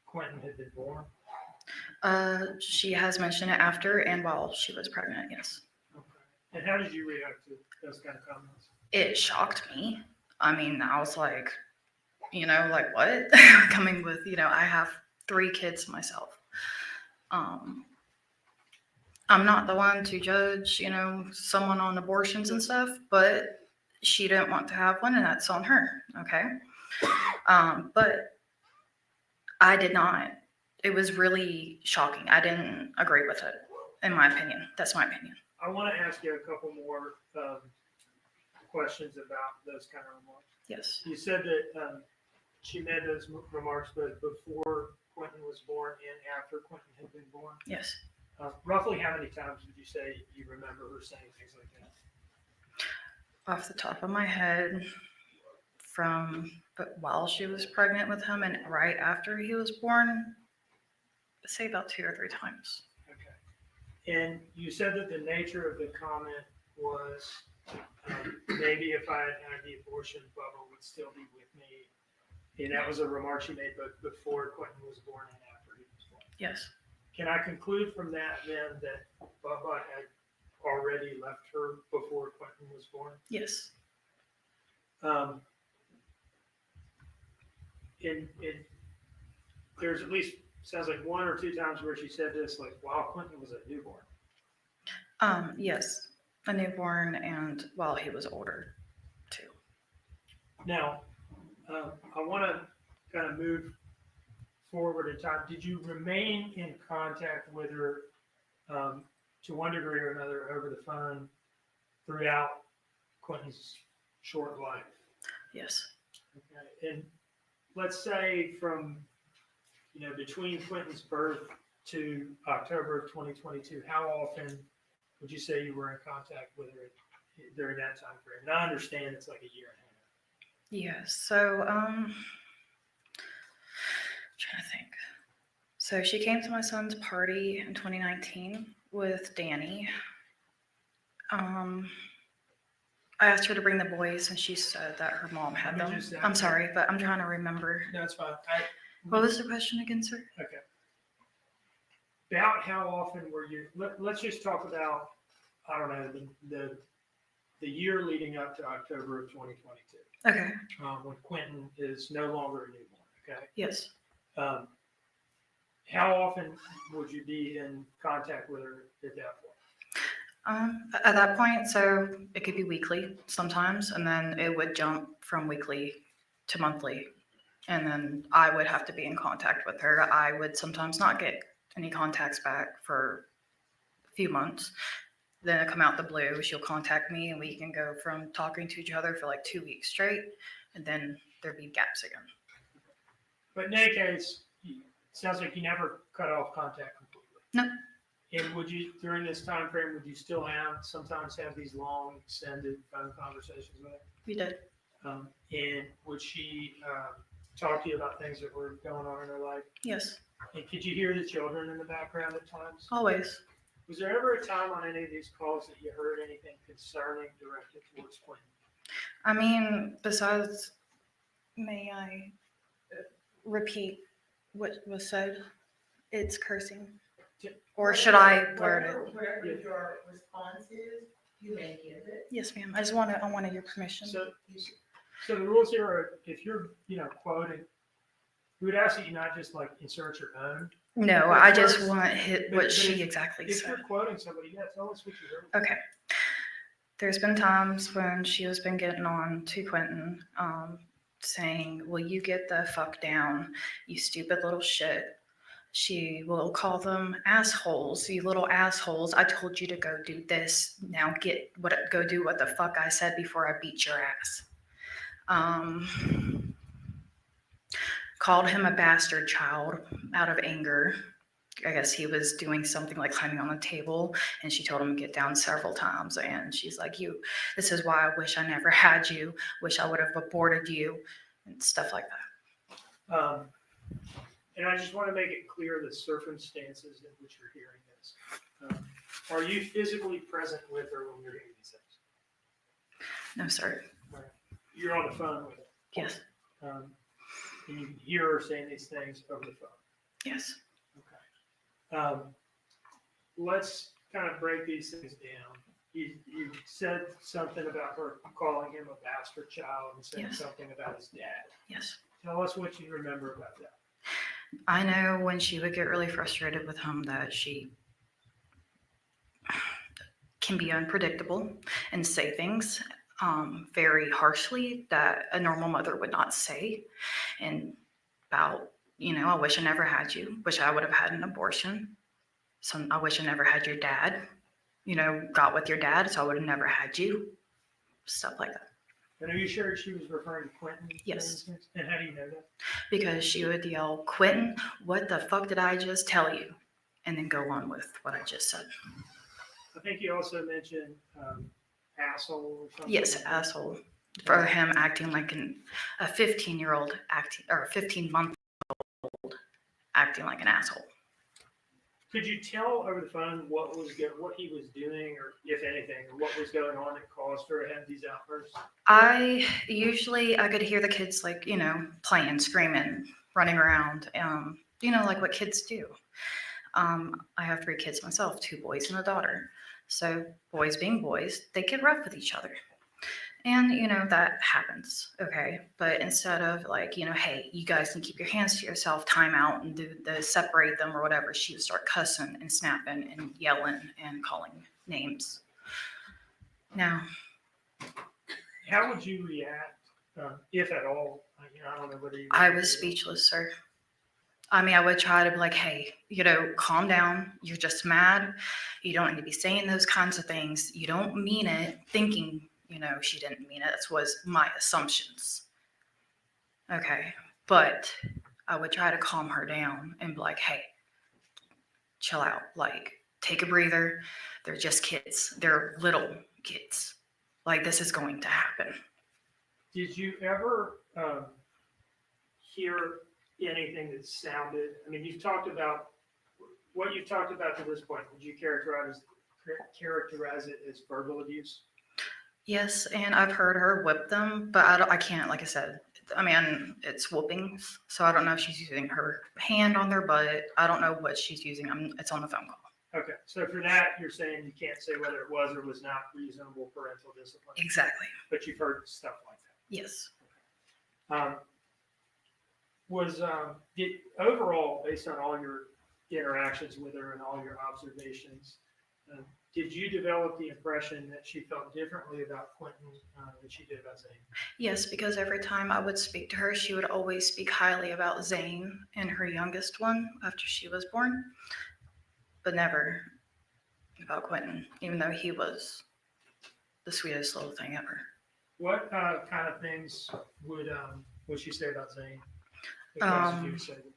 Quentin had been born? She has mentioned it after and while she was pregnant, yes. And how did you react to those kind of comments? It shocked me. I mean, I was like, like what? Coming with, I have 3 kids myself. I'm not the one to judge, someone on abortions and stuff, but she didn't want to have one and that's on her. Okay. But I did not. It was really shocking. I didn't agree with it, in my opinion. That's my opinion. I want to ask you a couple more questions about those kind of remarks. Yes. You said that she made those remarks both before Quentin was born and after Quentin had been born. Yes. Roughly how many times would you say you remember her saying things like that? Off the top of my head, but while she was pregnant with him and right after he was born, I'd say about 2 or 3 times. And you said that the nature of the comment was maybe if I had had the abortion, Bubba would still be with me. And that was a remark she made both before Quentin was born and after he was born. Yes. Can I conclude from that then that Bubba had already left her before Quentin was born? Yes. There's at least, sounds like 1 or 2 times where she said this, like, while Quentin was a newborn. Yes, a newborn and while he was older too. Now, I want to kind of move forward in time. Did you remain in contact with her to one degree or another over the phone throughout Quentin's short life? Yes. Okay. And let's say from, between Quentin's birth to October of 2022, how often would you say you were in contact with her during that time frame? And I understand it's like a year and a half. Yes. So, trying to think. So she came to my son's party in 2019 with Danny. I asked her to bring the boys, and she said that her mom had them. I'm sorry, but I'm trying to remember. No, it's fine. What was the question again, sir? Okay. About how often were you? Let's just talk about, I don't know, the year leading up to October of 2022. Okay. When Quentin is no longer a newborn. Okay. Yes. How often would you be in contact with her at that point? At that point, so it could be weekly sometimes, and then it would jump from weekly to monthly. And then I would have to be in contact with her. I would sometimes not get any contacts back for a few months. Then it come out the blue, she'll contact me and we can go from talking to each other for like 2 weeks straight, and then there'd be gaps again. But in any case, it sounds like you never cut off contact completely. No. And would you, during this time frame, would you still sometimes have these long, extended phone conversations with her? We did. And would she talk to you about things that were going on in her life? Yes. And could you hear the children in the background at times? Always. Was there ever a time on any of these calls that you heard anything concerning directed towards Quentin? I mean, besides, may I repeat what was said? It's cursing. Or should I blurt it? Whatever your response is, you may give it. Yes, ma'am. I wanted your permission. So the rules here are, if you're, quoting, we would ask that you not just like insert your own. No, But I just first- want what but she if- exactly If said. you're quoting somebody, yeah, tell us what you heard. Okay. There's been times when she has been getting on to Quentin, saying, "Will you get the fuck down, you stupid little shit?" She will call them assholes, you little assholes. I told you to go do this. Now go do what the fuck I said before I beat your ass. Called him a bastard child out of anger. I guess he was doing something like climbing on the table, and she told him to get down several times. And she's like, this is why I wish I never had you, wish I would have aborted you, and stuff like that. And I just want to make it clear the circumstances in which you're hearing this. Are you physically present with her when you're hearing these things? No, sir. Right. You're on the phone with her. Yes. And you can hear her saying these things over the phone. Yes. Let's kind of break these things down. You said something about her calling him a bastard child and saying Yes. something about his dad. Yes. Tell us what you remember about that. I know when she would get really frustrated with him that she can be unpredictable and say things very harshly that a normal mother would not say. And about, I wish I never had you, wish I would have had an abortion. So I wish I never had your dad, got with your dad, so I would have never had you. Stuff like that. And are you sure she was referring to Quentin? Yes. And how do you know that? Because she would yell, "Quentin, what the fuck did I just tell you?" And then go on with what I just said. I think you also mentioned asshole or something. Yes, asshole. For him acting like a 15-year-old acting, or a 15-month-old acting like an asshole. Could you tell over the phone what he was doing, or if anything, or what was going on that caused her to have these outbursts? I could hear the kids playing, screaming, running around, like what kids do. I have 3 kids myself, 2 boys and a daughter. So boys being boys, they get rough with each other. And, that happens, okay? But instead of hey, you guys can keep your hands to yourself, time out and do the separate them or whatever, she would start cussing and snapping and yelling and calling names. Now, How would you react, if at all? I don't know whether you. I was speechless, sir. I mean, I would try to be like, hey, calm down. You're just mad. You don't need to be saying those kinds of things. You don't mean it, thinking, she didn't mean it. That was my assumptions. Okay. But I would try to calm her down and be like, hey, chill out. Take a breather. They're just kids. They're little kids. This is going to happen. Did you ever hear anything that sounded? I mean, you've talked about what you've talked about to this point. Would you characterize it as verbal abuse? Yes, and I've heard her whip them, but I can't, like I said, it's whoopings, so I don't know if she's using her hand on their butt. I don't know what she's using. It's on the phone call. Okay, so for that, you're saying you can't say whether it was or was not reasonable parental discipline. Exactly. But you've heard stuff like that. Yes. Did overall, based on all your interactions with her and all your observations, did you develop the impression that she felt differently about Quentin than she did about Zane? Yes, because every time I would speak to her, she would always speak highly about Zane and her youngest one after she was born, but never about Quentin, even though he was the sweetest little thing ever. What kind of things would she say about Zane? That causes you to say this?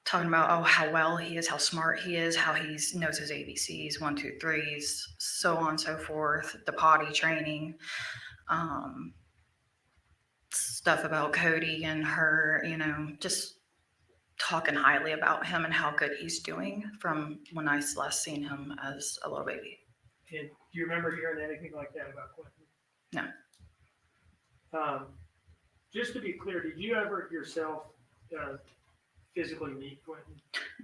Talking about how well he is, how smart he is, how he knows his ABCs, 1, 2, 3s, so on and so forth. The potty training, stuff about Cody and her, just talking highly about him and how good he's doing from when I last seen him as a little baby. And do you remember hearing anything like that about Quentin? No. Just to be clear, did you ever yourself physically meet Quentin?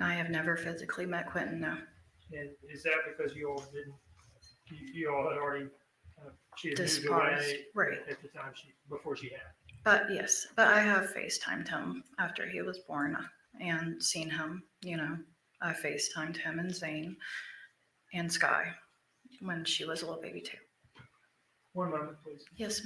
I have never physically met Quentin, no. And is that because you all didn't, you all had already, she had moved Disposed, away right. at the time before she had? But yes, but I have FaceTimed him after he was born and seen him, you know. I FaceTimed him and Zane and Sky when she was a little baby too. One moment, please. Yes.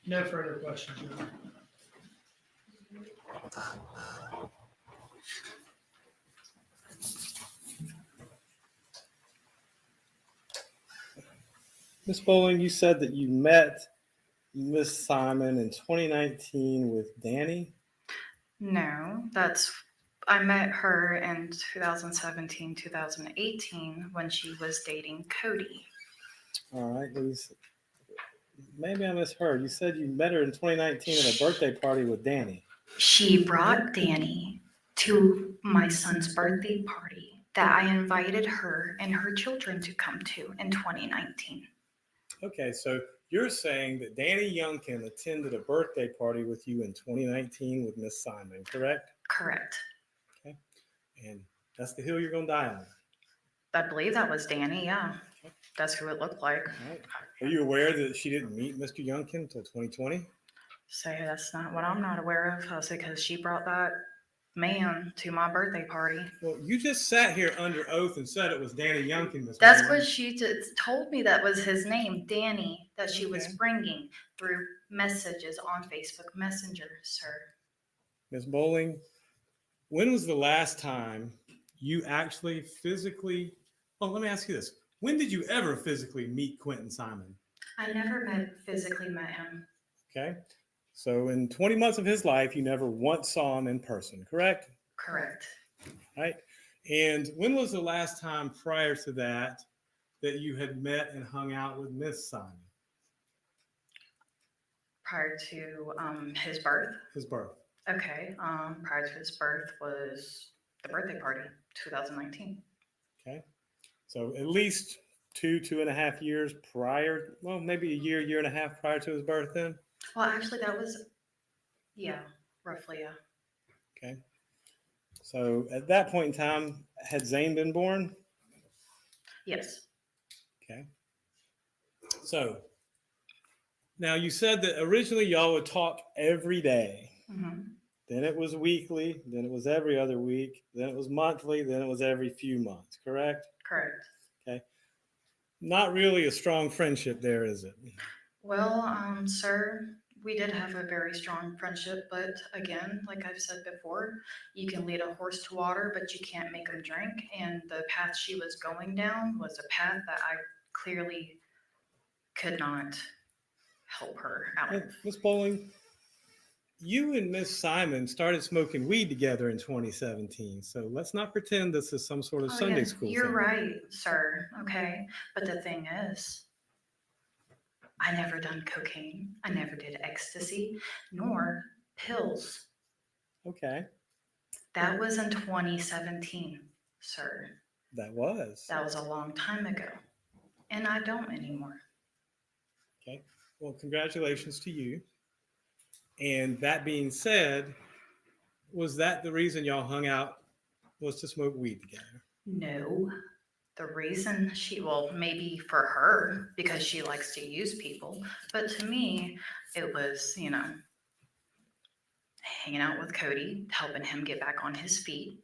No further questions. Your Honor. Ms. Bowling, you said that you met Miss Simon in 2019 with Danny. No, I met her in 2017, 2018 when she was dating Cody. All right, maybe I misheard. You said you met her in 2019 at a birthday party with Danny. She brought Danny to my son's birthday party that I invited her and her children to come to in 2019. Okay, so you're saying that Danny Youngkin attended a birthday party with you in 2019 with Miss Simon, correct? Correct. Okay, and that's the hill you're going to die on. I believe that was Danny, yeah. That's who it looked like. All right. Are you aware that she didn't meet Mr. Youngkin until 2020? Say that's not what I'm not aware of. I say because she brought that man to my birthday party. Well, you just sat here under oath and said it was Danny Youngkin. That's what she just told me that was his name, Danny, that she was bringing through messages on Facebook Messenger, sir. Ms. Bowling, when was the last time you actually physically, well, let me ask you this. When did you ever physically meet Quentin Simon? I never physically met him. Okay. So in 20 months of his life, you never once saw him in person, correct? Correct. Right. And when was the last time prior to that that you had met and hung out with Miss Simon? Prior to his birth. His birth. Okay. Prior to his birth was the birthday party, 2019. Okay. So at least 2.5 years prior, well, maybe a year and a half prior to his birth then? Well, actually, that was, yeah, roughly, yeah. Okay. So at that point in time, had Zane been born? Yes. Okay. So now you said that originally y'all would talk every day. Mm-hmm. Then it was weekly. Then it was every other week. Then it was monthly. Then it was every few months, correct? Correct. Okay. Not really a strong friendship there, is it? Well, sir, we did have a very strong friendship, but again, like I've said before, you can lead a horse to water, but you can't make him drink. And the path she was going down was a path that I clearly could not help her out of. Ms. Bowling, you and Miss Simon started smoking weed together in 2017. So let's not pretend this is some sort of Sunday school You're thing. right, sir. Okay. But the thing is, I never done cocaine. I never did ecstasy, nor pills. Okay. That was in 2017, sir. That was. That was a long time ago. And I don't anymore. Okay. Well, congratulations to you. And that being said, was that the reason y'all hung out, was to smoke weed together? No. The reason well, maybe for her, because she likes to use people. But to me, it was, hanging out with Cody, helping him get back on his feet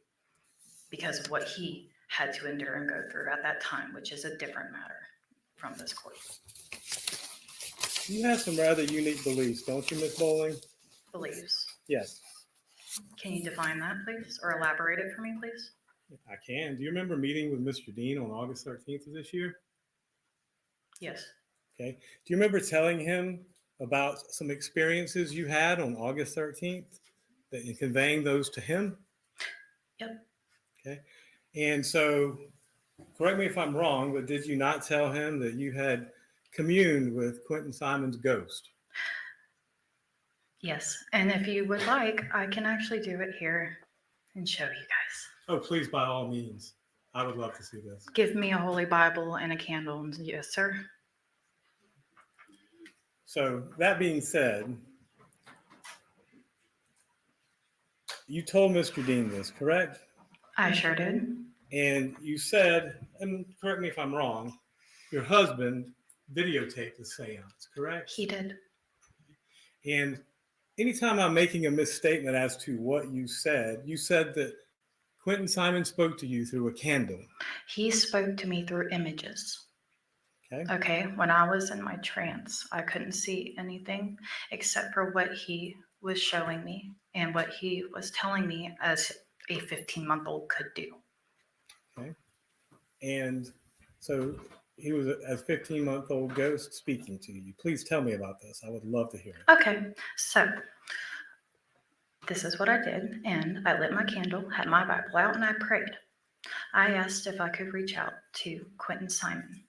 because of what he had to endure and go through at that time, which is a different matter from this court. You have some rather unique beliefs, don't you, Miss Bowling? Beliefs. Yes, Can you define that, please? Or elaborate it for me, please? I can. Do you remember meeting with Mr. Dean on August 13th of this year? Yes. Okay. Do you remember telling him about some experiences you had on August 13th and conveying those to him? Yep. Okay. And so, correct me if I'm wrong, but did you not tell him that you had communed with Quentin Simon's ghost? Yes. And if you would like, I can actually do it here and show you guys. Oh, please, by all means. I would love to see this. Give me a Holy Bible and a candle. And yes, sir. So, that being said, you told Mr. Dean this, correct? I sure did. And you said, and correct me if I'm wrong, your husband videotaped the seance, correct? He did. And anytime I'm making a misstatement as to what you said that Quentin Simon spoke to you through a candle. He spoke to me through images. Okay. Okay. When I was in my trance, I couldn't see anything except for what he was showing me and what he was telling me as a 15-month-old could do. Okay. And so he was a 15-month-old ghost speaking to you. Please tell me about this. I would love to hear it. Okay. So this is what I did. And I lit my candle, had my Bible out, and I prayed. I asked if I could reach out to Quentin Simon.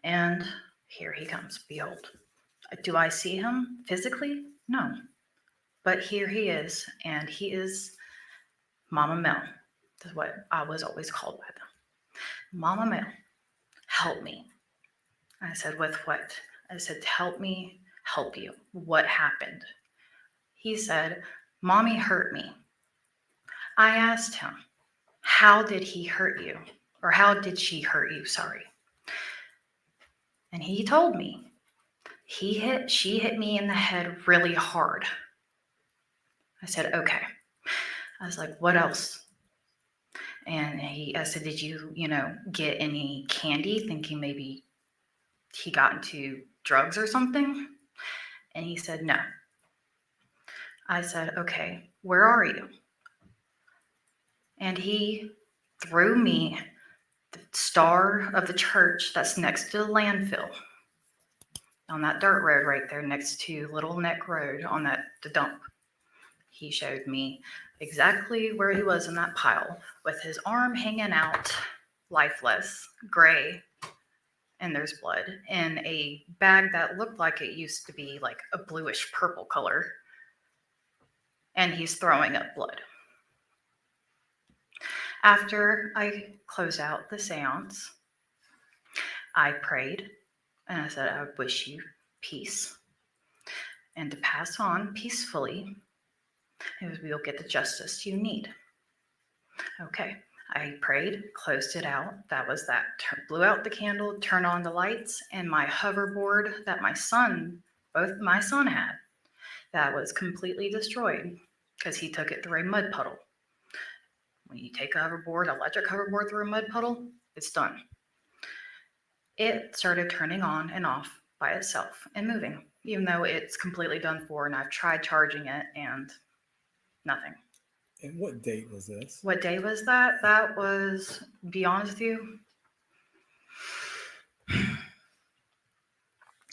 And here he comes. Behold. Do I see him physically? No. But here he is. And he is Mama Mel. That's what I was always called by them. Mama Mel, help me. I said, with what? I said, help me help you. What happened? He said, Mommy hurt me. I asked him, how did he hurt you? Or how did she hurt you? Sorry. And he told me, she hit me in the head really hard. I said, okay. I was like, what else? And I said, did you, get any candy thinking maybe he got into drugs or something? And he said, no. I said, okay, where are you? And he threw me the star of the church that's next to the landfill on that dirt road right there next to Little Neck Road on the dump. He showed me exactly where he was in that pile with his arm hanging out, lifeless, gray, and there's blood in a bag that looked like it used to be like a bluish purple color. And he's throwing up blood. After I closed out the seance, I prayed and I said, I wish you peace and to pass on peacefully. You'll get the justice you need. Okay, I prayed, closed it out. That was that. Blew out the candle, turned on the lights, and my hoverboard that both my son had, that was completely destroyed because he took it through a mud puddle. When you take a hoverboard, electric hoverboard through a mud puddle, it's done. It started turning on and off by itself and moving, even though it's completely done for, and I've tried charging it and nothing. And what date was this? What day was that? That was, to be honest with you,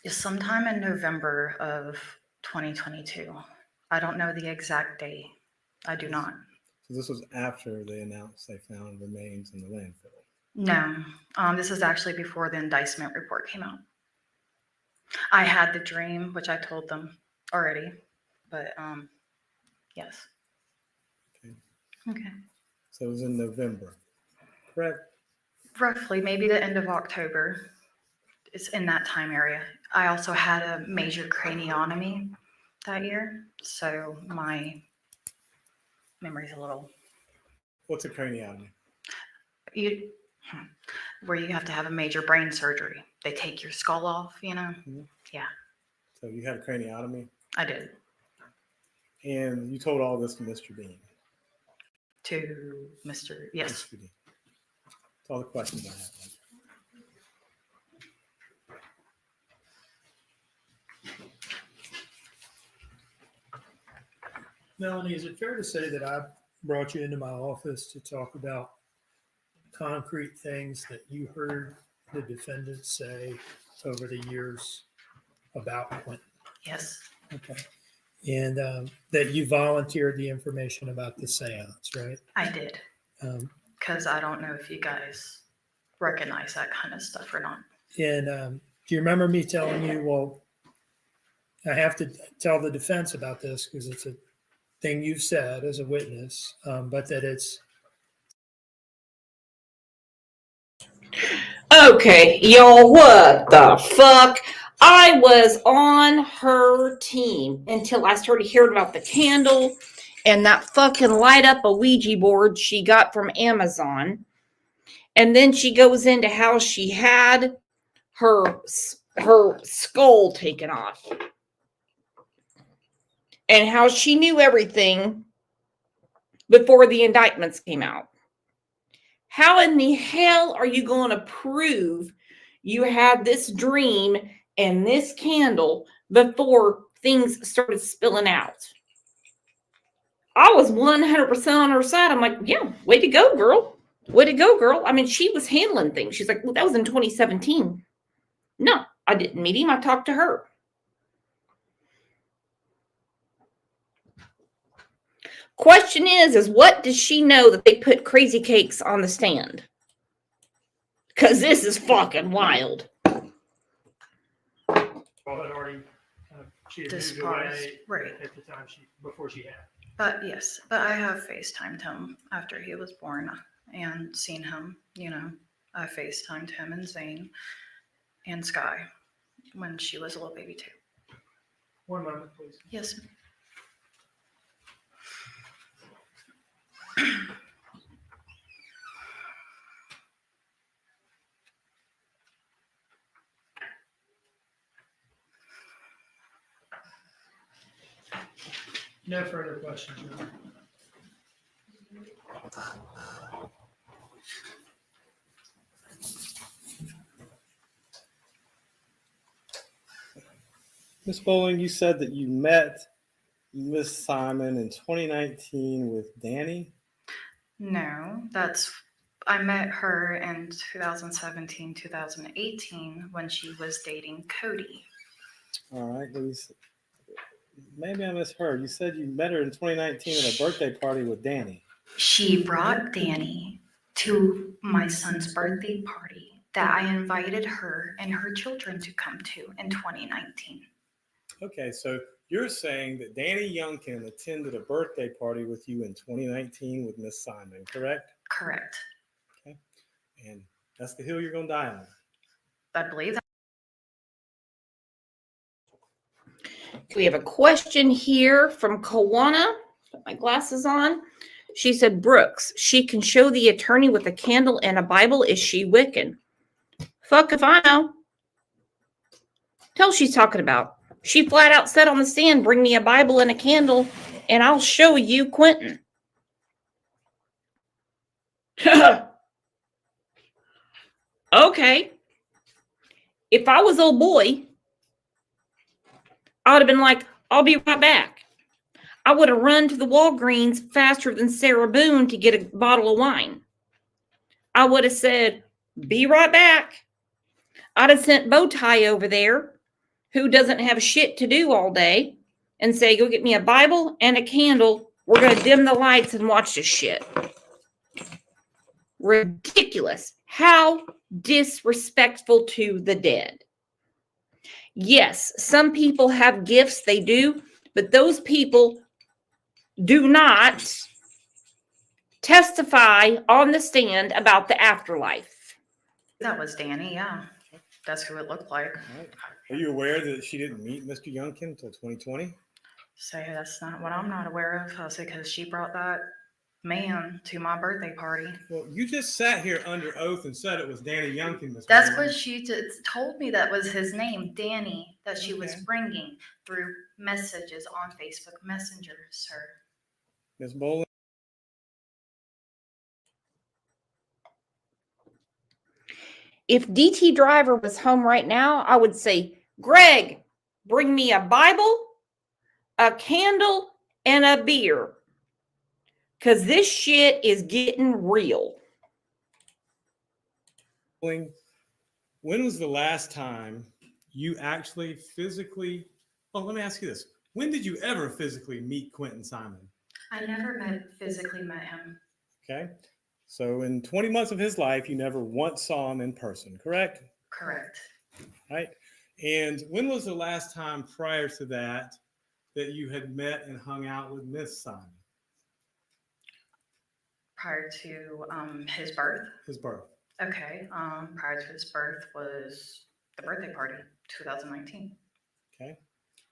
is sometime in November of 2022. I don't know the exact day. I do not. So this was after they announced they found remains in the landfill. No, this is actually before the indictment report came out. I had the dream, which I told them already, but yes. Okay. So it was in November, correct? Roughly, maybe the end of October. It's in that time area. I also had a major craniotomy that year, so my memory's a little. What's a craniotomy? Where you have to have a major brain surgery. They take your skull off, Mm-hmm. Yeah, So you had a craniotomy? I did. And you told all this to Mr. Dean? To Mr. Yes. Mr. Dean. That's all the questions I have. Melanie, is it fair to say that I brought you into my office to talk about concrete things that you heard the defendant say over the years about Quentin? Yes. Okay. and that you volunteered the information about the seance, right? I did, Um, because I don't know if you guys recognize that kind of stuff or not. and do you remember me telling you, well, I have to tell the defense about this because it's a thing you've said as a witness, but that it's Okay, y'all, what the fuck? I was on her team until I started hearing about the candle and that fucking light up a Ouija board she got from Amazon. And then she goes into how she had her skull taken off and how she knew everything before the indictments came out. How in the hell are you going to prove you had this dream and this candle before things started spilling out? I was 100% on her side. I'm like, yeah, way to go, girl. Way to go, girl. I mean, she was handling things. She's like, well, that was in 2017. No, I didn't meet him. I talked to her. Question is what does she know that they put crazy cakes on the stand? Because this is fucking wild. well, had already she had moved Disposed, away right. at the time before she had. But yes, but I have FaceTimed him after he was born and seen him, you know. I FaceTimed him and Zane and Sky when she was a little baby too. One moment, please. Yes. No further questions. Your Honor. Ms. Bowling, you said that you met Miss Simon in 2019 with Danny. No, I met her in 2017, 2018 when she was dating Cody. All right, maybe I misheard. You said you met her in 2019 at a birthday party with Danny. She brought Danny to my son's birthday party that I invited her and her children to come to in 2019. Okay, so you're saying that Danny Youngkin attended a birthday party with you in 2019 with Miss Simon, correct? Correct. Okay, and that's the hill you're going to die on. I believe that. We have a question here from Kawana. Put my glasses on. She said, Brooks, she can show the attorney with a candle and a Bible. Is she Wiccan? Fuck if I know. Tell she's talking about. She flat out said on the stand, bring me a Bible and a candle, and I'll show you Quentin. Okay. If I was old boy, I would have been like, I'll be right back. I would have run to the Walgreens faster than Sarah Boone to get a bottle of wine. I would have said, be right back. I'd have sent Bowtie over there, who doesn't have shit to do all day, and say, go get me a Bible and a candle. We're going to dim the lights and watch this shit. Ridiculous. How disrespectful to the dead. Yes, some people have gifts, they do, but those people do not testify on the stand about the afterlife. That was Danny, yeah. That's who it looked like. Right. Are you aware that she didn't meet Mr. Youngkin until 2020? So that's not what I'm not aware of. I said, because she brought that man to my birthday party. Well, you just sat here under oath and said it was Danny Youngkin. Ms. That's Bowling. what she told me, that was his name, Danny, that she was bringing through messages on Facebook Messenger, sir. Ms. Bowling. If DT Driver was home right now, I would say, Greg, bring me a Bible, a candle, and a beer. Because this shit is getting real. When was the last time you actually physically, oh, let me ask you this. When did you ever physically meet Quentin Simon? I never physically met him. Okay. So in 20 months of his life, you never once saw him in person, correct? Correct. Right. And when was the last time prior to that that you had met and hung out with Miss Simon? Prior to his birth. His birth. Okay. Prior to his birth was the birthday party, 2019. Okay.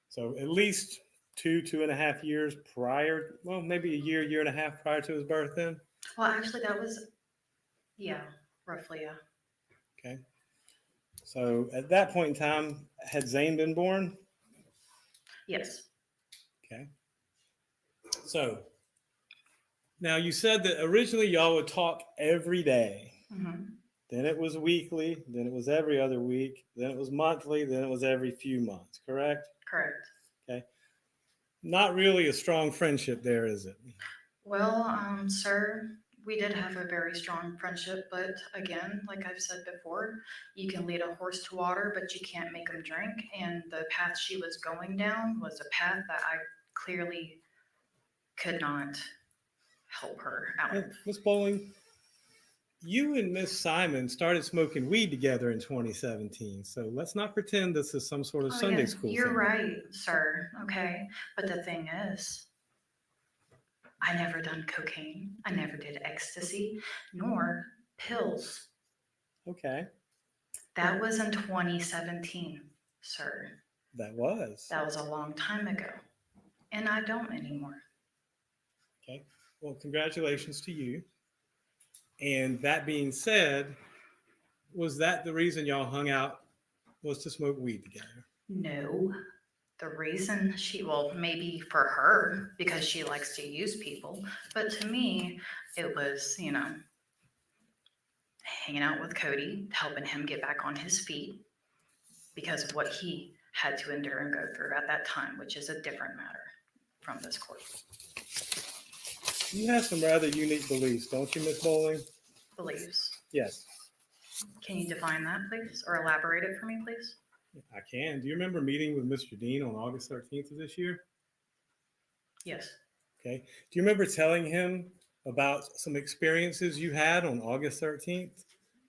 So at least 2.5 years prior, well, maybe a year and a half prior to his birth then? Well, actually, that was, yeah, roughly, yeah. Okay. So at that point in time, had Zane been born? Yes. Okay. So now you said that originally y'all would talk every day. Mm-hmm. Then it was weekly, then it was every other week, then it was monthly, then it was every few months, correct? Correct. Okay. Not really a strong friendship there, is it? Well, sir, we did have a very strong friendship, but again, like I've said before, you can lead a horse to water, but you can't make him drink. And the path she was going down was a path that I clearly could not help her out. Hey, Miss Bowling, you and Miss Simon started smoking weed together in 2017. So let's not pretend this is some sort of Sunday school You're thing. right, sir. Okay. But the thing is, I never done cocaine. I never did ecstasy, nor pills. Okay. That was in 2017, sir. That was. That was a long time ago. And I don't anymore. Okay. Well, congratulations to you. And that being said, was that the reason y'all hung out, was to smoke weed together? No. The reason well, maybe for her, because she likes to use people. But to me, it was, hanging out with Cody, helping him get back on his feet because of what he had to endure and go through at that time, which is a different matter from this court. You have some rather unique beliefs, don't you, Miss Bowling? Beliefs. Yes, Can you define that, please? Or elaborate it for me, please? I can. Do you remember meeting with Mr. Dean on August 13th of this year? Yes. Okay. Do you remember telling him about some experiences you had on August 13th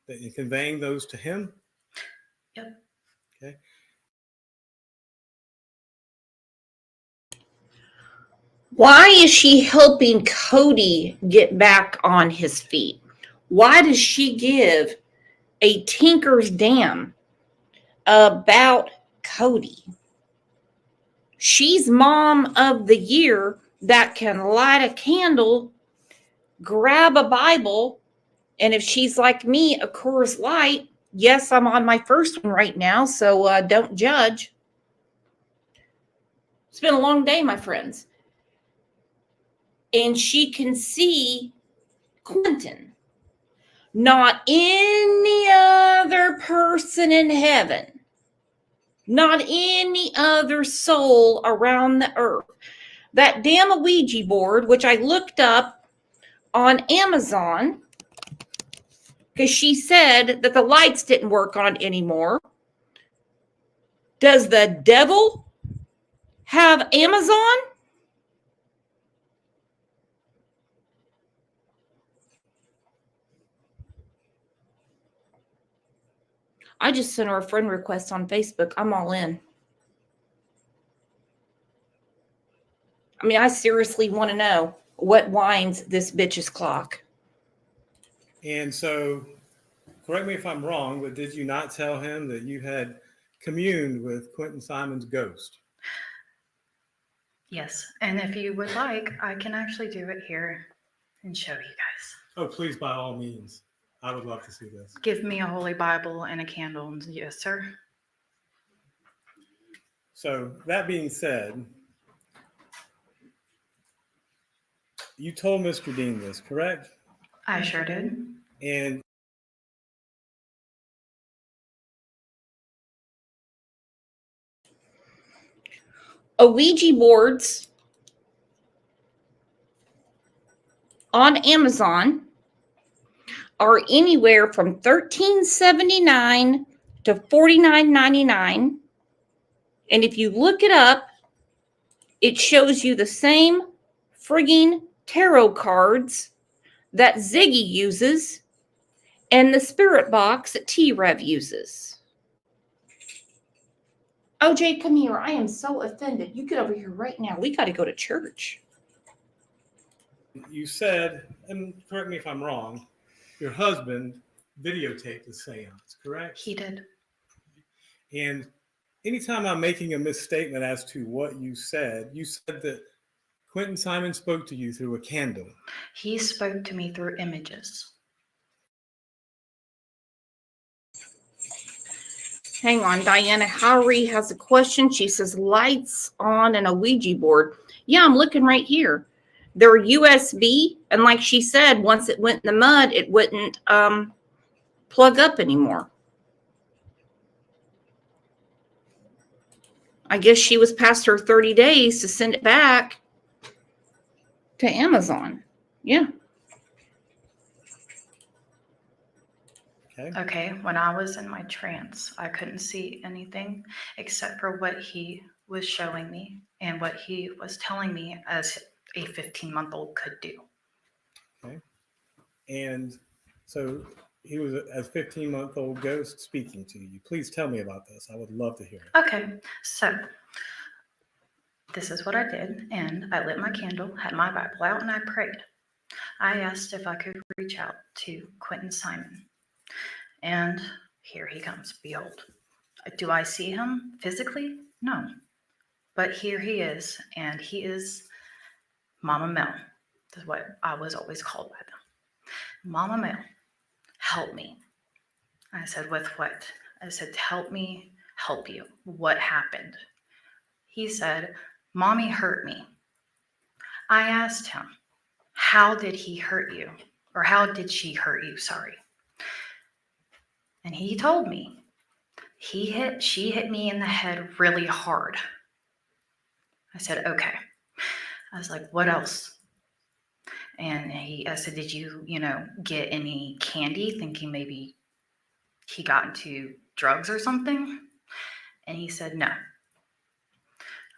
and conveying those to him? Yep. Okay. Why is she helping Cody get back on his feet? Why does she give a tinker's damn about Cody? She's mom of the year that can light a candle, grab a Bible, and if she's like me, a Coors Light. Yes, I'm on my first one right now, so don't judge. It's been a long day, my friends. And she can see Quentin, not any other person in heaven, not any other soul around the earth. That damn Ouija board, which I looked up on Amazon, because she said that the lights didn't work on it anymore. Does the devil have Amazon? I just sent her a friend request on Facebook. I'm all in. I mean, I seriously want to know what winds this bitch's clock. And so, correct me if I'm wrong, but did you not tell him that you had communed with Quentin Simon's ghost? Yes. And if you would like, I can actually do it here and show you guys. Oh, please, by all means. I would love to see this. Give me a holy Bible and a candle. And yes, sir. So, that being said, you told Mr. Dean this, correct? I sure did. And Ouija boards on Amazon are anywhere from $13.79 to $49.99. And if you look it up, It shows you the same frigging tarot cards that Ziggy uses and the spirit box that T-Rev uses. OJ, come here. I am so offended. You get over here right now. We got to go to church. You said, and correct me if I'm wrong, your husband videotaped the seance, correct? He did. And anytime I'm making a misstatement as to what you said that Quentin Simon spoke to you through a candle. He spoke to me through images. Hang on, Diana Howery has a question. She says, lights on and a Ouija board. Yeah, I'm looking right here. They're USB, and like she said, once it went in the mud, it wouldn't plug up anymore. I guess she was past her 30 days to send it back to Amazon. Yeah. Okay, when I was in my trance, I couldn't see anything except for what he was showing me and what he was telling me as a 15-month-old could do. Okay. And so he was a 15-month-old ghost speaking to you. Please tell me about this. I would love to hear it. Okay, so this is what I did, and I lit my candle, had my Bible out, and I prayed. I asked if I could reach out to Quentin Simon. And here he comes. Behold. Do I see him physically? No. But here he is, and he is Mama Mel. That's what I was always called by them. Mama Mel, help me. I said, with what? I said, help me help you. What happened? He said, Mommy hurt me. I asked him, how did he hurt you? Or how did she hurt you? Sorry. And he told me, she hit me in the head really hard. I said, okay. I was like, what else? And I said, did you, get any candy, thinking maybe he got into drugs or something? And he said, no.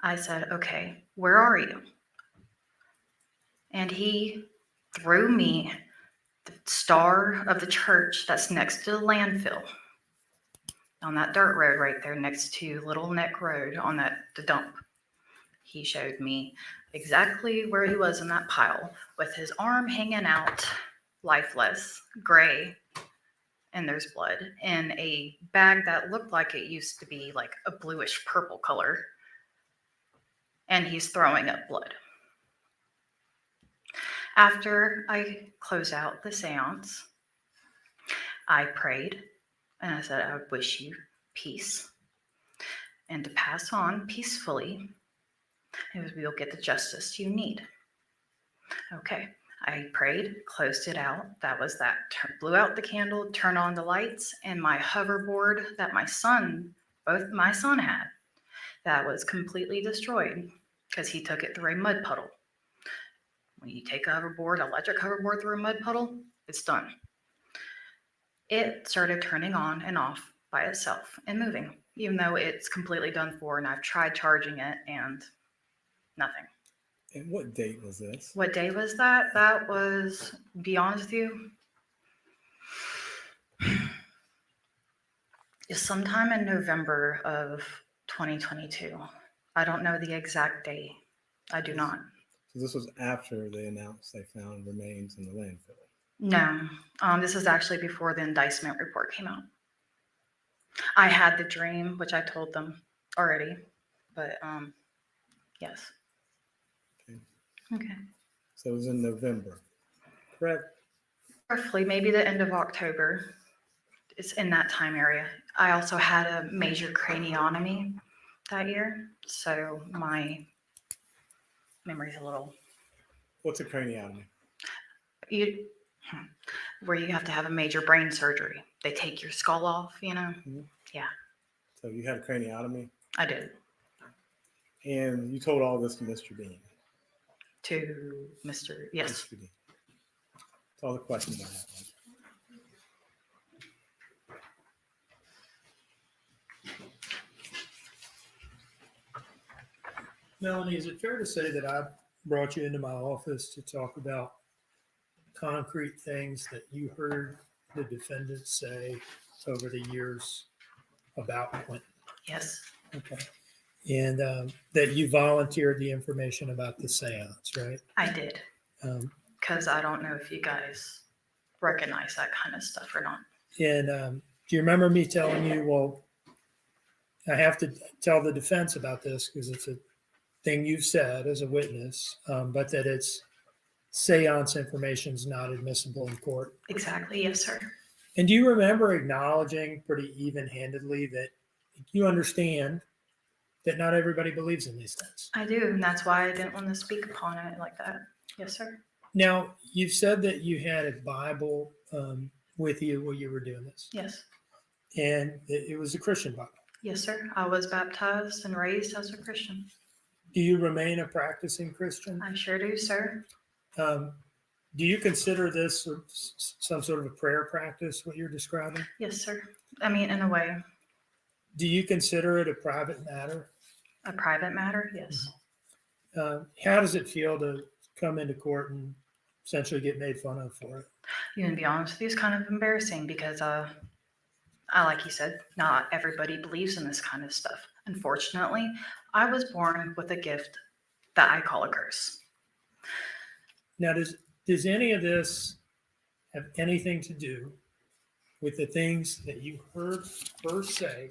I said, okay, where are you? And he threw me the star of the church that's next to the landfill on that dirt road right there next to Little Neck Road on the dump. He showed me exactly where he was in that pile with his arm hanging out, lifeless, gray, and there's blood in a bag that looked like it used to be like a bluish purple color. And he's throwing up blood. After I closed out the seance, I prayed and I said, I wish you peace and to pass on peacefully. You'll get the justice you need. Okay, I prayed, closed it out. That was that. Blew out the candle, turned on the lights, and my hoverboard that both my son had, that was completely destroyed because he took it through a mud puddle. When you take a hoverboard, electric hoverboard through a mud puddle, it's done. It started turning on and off by itself and moving, even though it's completely done for, and I've tried charging it and nothing. And what date was this? What day was that? That was, to be honest with you, is sometime in November of 2022. I don't know the exact date. I do not. So this was after they announced they found remains in the landfill. No, this is actually before the indictment report came out. I had the dream, which I told them already, but yes. Okay. So it was in November, correct? Roughly, maybe the end of October. It's in that time area. I also had a major craniotomy that year, so my memory's a little. What's a craniotomy? Where you have to have a major brain surgery. They take your skull off, Mm-hmm. Yeah, So you had a craniotomy? I did. And you told all this to Mr. Dean? To Mr. Yes. Mr. Dean. That's all the questions I have. Melanie, is it fair to say that I brought you into my office to talk about concrete things that you heard the defendant say over the years about Quentin? Yes, Okay. And that you volunteered the information about the seance, right? I did. Um, Because I don't know if you guys recognize that kind of stuff or not. and do you remember me telling you, well, I have to tell the defense about this because it's a thing you've said as a witness, but that it's seance information is not admissible in court. Exactly. Yes, sir. And do you remember acknowledging pretty even-handedly that you understand that not everybody believes in these things? I do. And that's why I didn't want to speak upon it like that. Yes, sir. Now, you've said that you had a Bible with you while you were doing this, Yes. and it was a Christian Bible. Yes, sir. I was baptized and raised as a Christian. Do you remain a practicing Christian? I sure do, sir. Do you consider this some sort of a prayer practice, what you're describing? Yes, sir. I mean, in a way, Do you consider it a private matter? a private matter. Yes. How does it feel to come into court and essentially get made fun of for it? You know, to be honest with you, it's kind of embarrassing because, like you said, not everybody believes in this kind of stuff. Unfortunately, I was born with a gift that I call a curse. Now, does any of this have anything to do with the things that you heard her say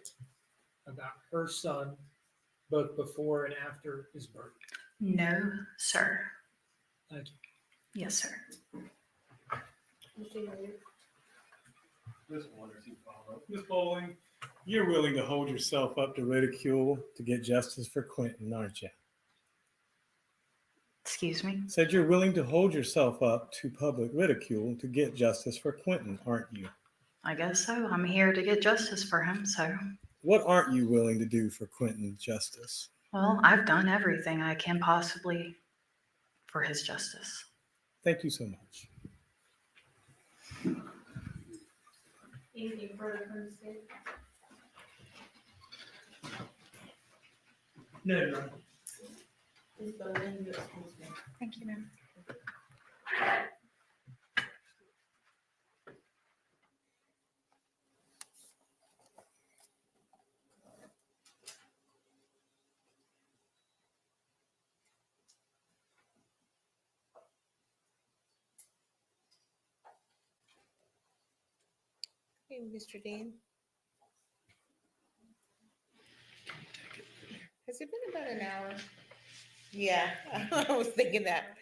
about her son, both before and after his birth? No, sir. Thank you. Yes, sir. Ms. Bowling, you're willing to hold yourself up to ridicule to get justice for Quentin, aren't you? Excuse me? Said you're willing to hold yourself up to public ridicule to get justice for Quentin, aren't you? I guess so. I'm here to get justice for him. So, What aren't you willing to do for Quentin's justice? well, I've done everything I can possibly for his justice. Thank you so much. Anything further from the state? No. Ms. Bowen, you excuse me. Thank you, ma'am. Hey, Mr. Dean. Has it been about an hour? Yeah, I was thinking that.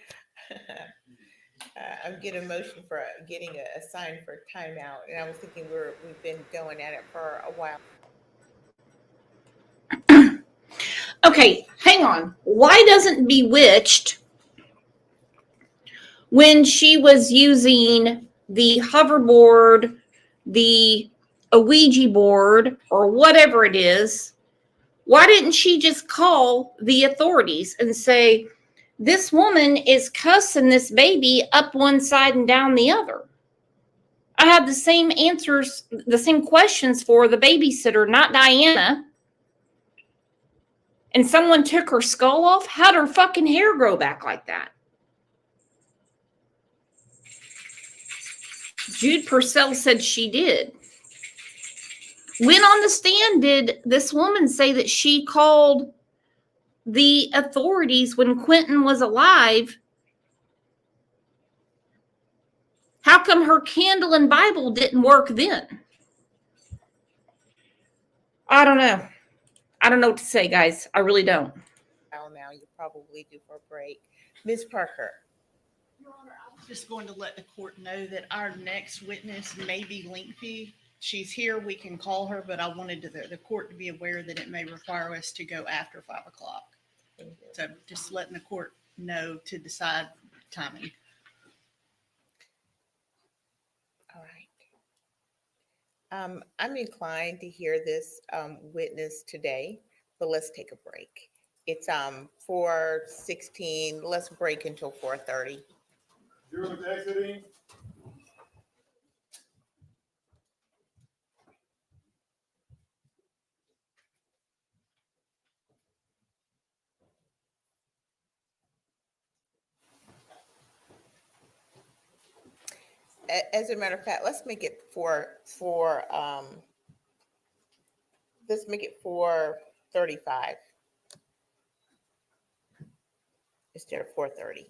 I'm getting a motion for getting a sign for timeout, and I was thinking we've been going at it for a while. Okay, hang on. Why doesn't Bewitched, when she was using the hoverboard, the Ouija board, or whatever it is, why didn't she just call the authorities and say, this woman is cussing this baby up one side and down the other? I had the same answers, the same questions for the babysitter, not Diana. And someone took her skull off? How'd her fucking hair grow back like that? Jude Purcell said she did. When on the stand did this woman say that she called the authorities when Quentin was alive? How come her candle and Bible didn't work then? I don't know. I don't know what to say, guys. I really don't. Now you're probably due for a break. Ms. Parker. Your Honor, I was just going to let the court know that our next witness may be lengthy. She's here, we can call her, but I wanted the court to be aware that it may require us to go after 5 o'clock. So just letting the court know to decide timing. All right. I'm inclined to hear this witness today, but let's take a break. It's 4:16. Let's break until 4:30. You're exiting. As a matter of fact, let's make it let's make it 4:35 instead of 4:30.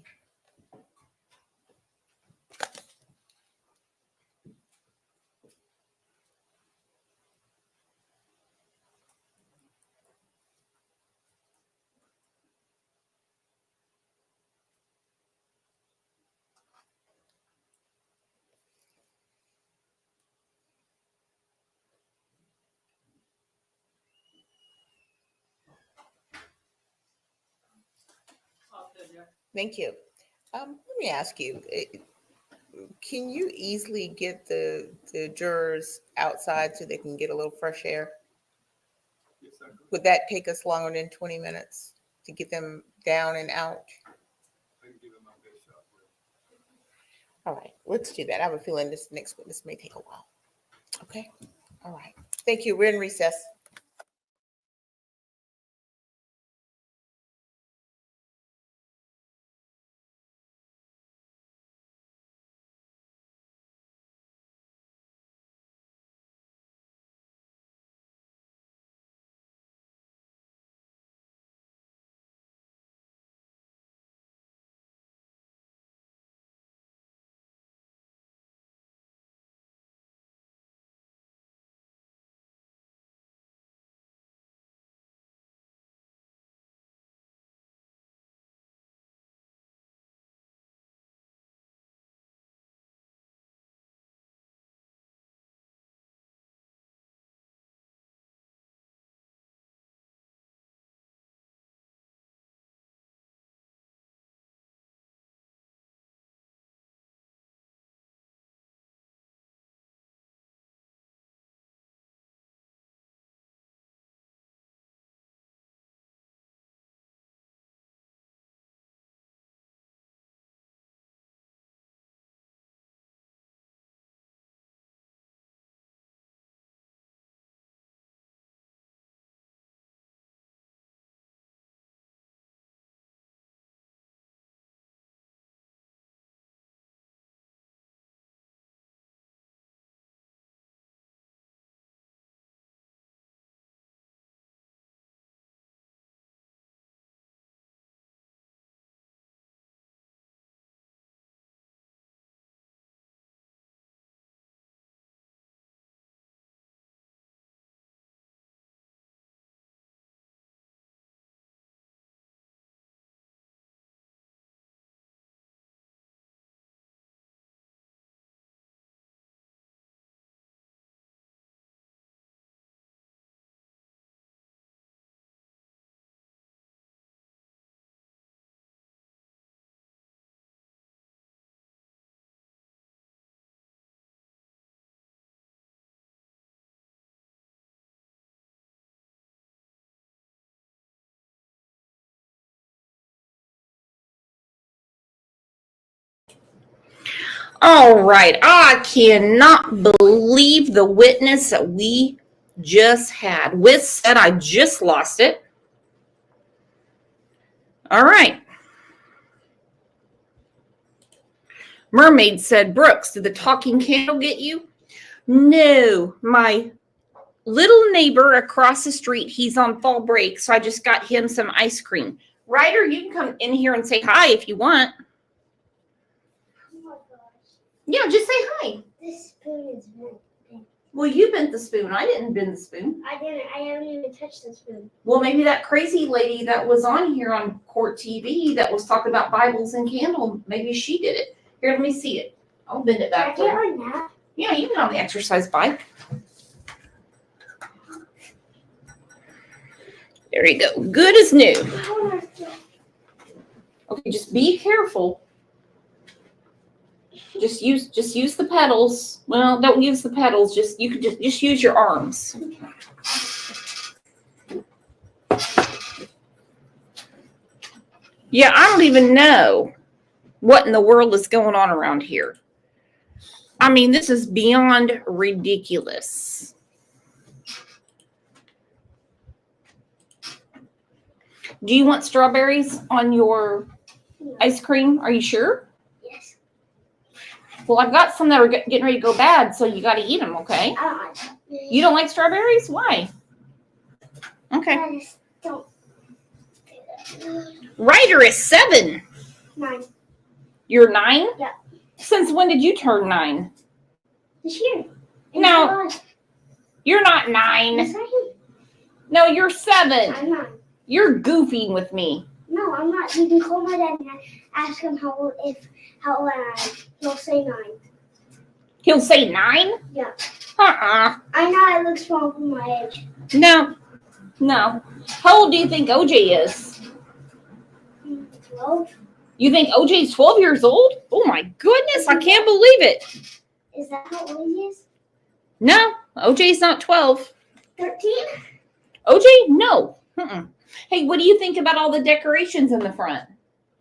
Thank you. Let me ask you, can you easily get the jurors outside so they can get a little fresh air? Would that take us longer than 20 minutes to get them down and out? All right, let's do that. I have a feeling this next witness may take a while. Okay, all right. Thank you. We're in recess. All right. I cannot believe the witness that we just had. With said, I just lost it. All right. Mermaid said, Brooks, did the talking candle get you? No, my little neighbor across the street, he's on fall break, so I just got him some ice cream. Ryder, you can come in here and say hi if you want. Oh my gosh. Yeah, just say hi. This spoon is bent. Well, you bent the spoon. I didn't bend the spoon. I didn't. I haven't even touched the spoon. Well, maybe that crazy lady that was on here on Court TV that was talking about Bibles and candle, maybe she did it. Here, let me see it. I'll bend it back. Can I get on that? Yeah, you can on the exercise bike. There you go. Good as new. Okay, just be careful. Just use the pedals. Well, don't use the pedals. Just use your arms. Yeah, I don't even know what in the world is going on around here. I mean, this is beyond ridiculous. Do you want strawberries on your ice cream? Are you sure? Yes. Well, I've got some that are getting ready to go bad, so you got to eat them, okay? I don't like strawberries. You don't like strawberries? Why? Okay. I just don't. Ryder is 7. 9. You're 9? Yeah. Since when did you turn 9? This year. In No. July. You're not 9. Yes, I am. No, you're 7. I'm not. You're goofing with me. No, I'm not. You can call my dad and ask him how old I am. He'll say 9. He'll say 9? Yeah. Uh-uh. I know I look small for my age. No. No. How old do you think OJ is? 12. You think OJ's 12 years old? Oh my goodness, I can't believe it. Is that how old he is? No, OJ's not 12. 13? OJ? No. Mm-mm. Hey, what do you think about all the decorations in the front?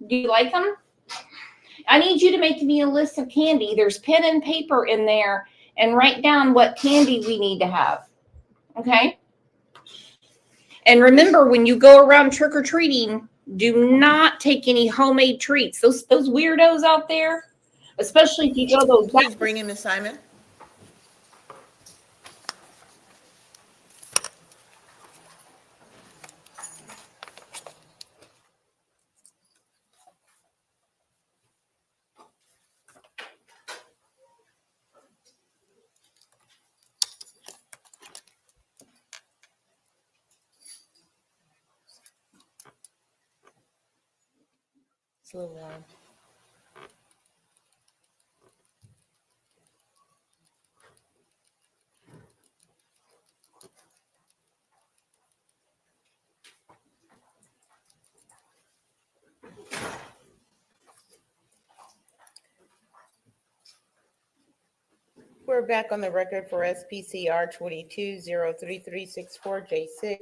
Do you like them? I need you to make me a list of candy. There's pen and paper in there and write down what candy we need to have. Okay? And remember, when you go around trick-or-treating, do not take any homemade treats. Those weirdos out there, especially if you go to those. Please bring in Ms. Simon. It's a little warm. We're back on the record for SPCR 22-03364J6,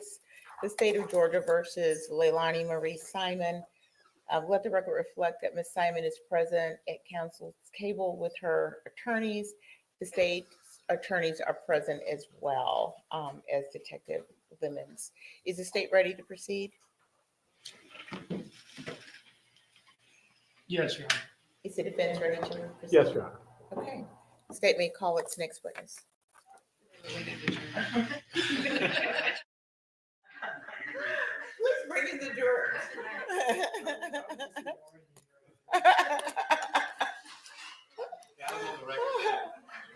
the state of Georgia versus Leilani Marie Simon. Let the record reflect that Ms. Simon is present at council's table with her attorneys. The state's attorneys are present as well as Detective Lemons. Is the state ready to proceed? Yes, Your Honor. Is the defense ready to proceed? Yes, Your Honor. Okay. The state may call its next witness. Let's bring in the jurors.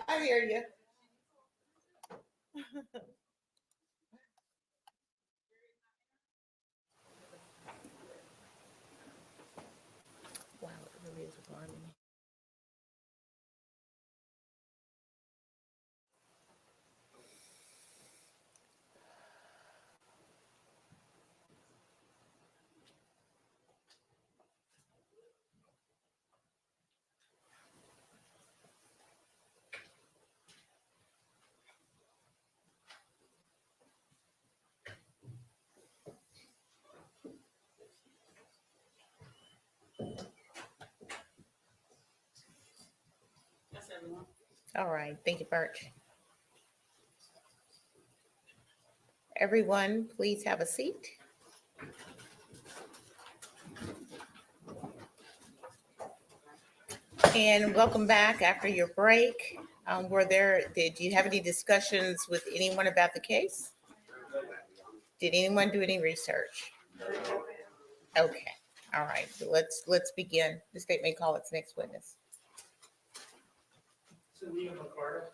I hear you. Wow, it really is alarming. All right, thank you, Birch. Everyone, please have a seat. And welcome back after your break. Did you have any discussions with anyone about the case? Did anyone do any research? Okay, all right, so let's begin. The state may call its next witness. Liam McCarter.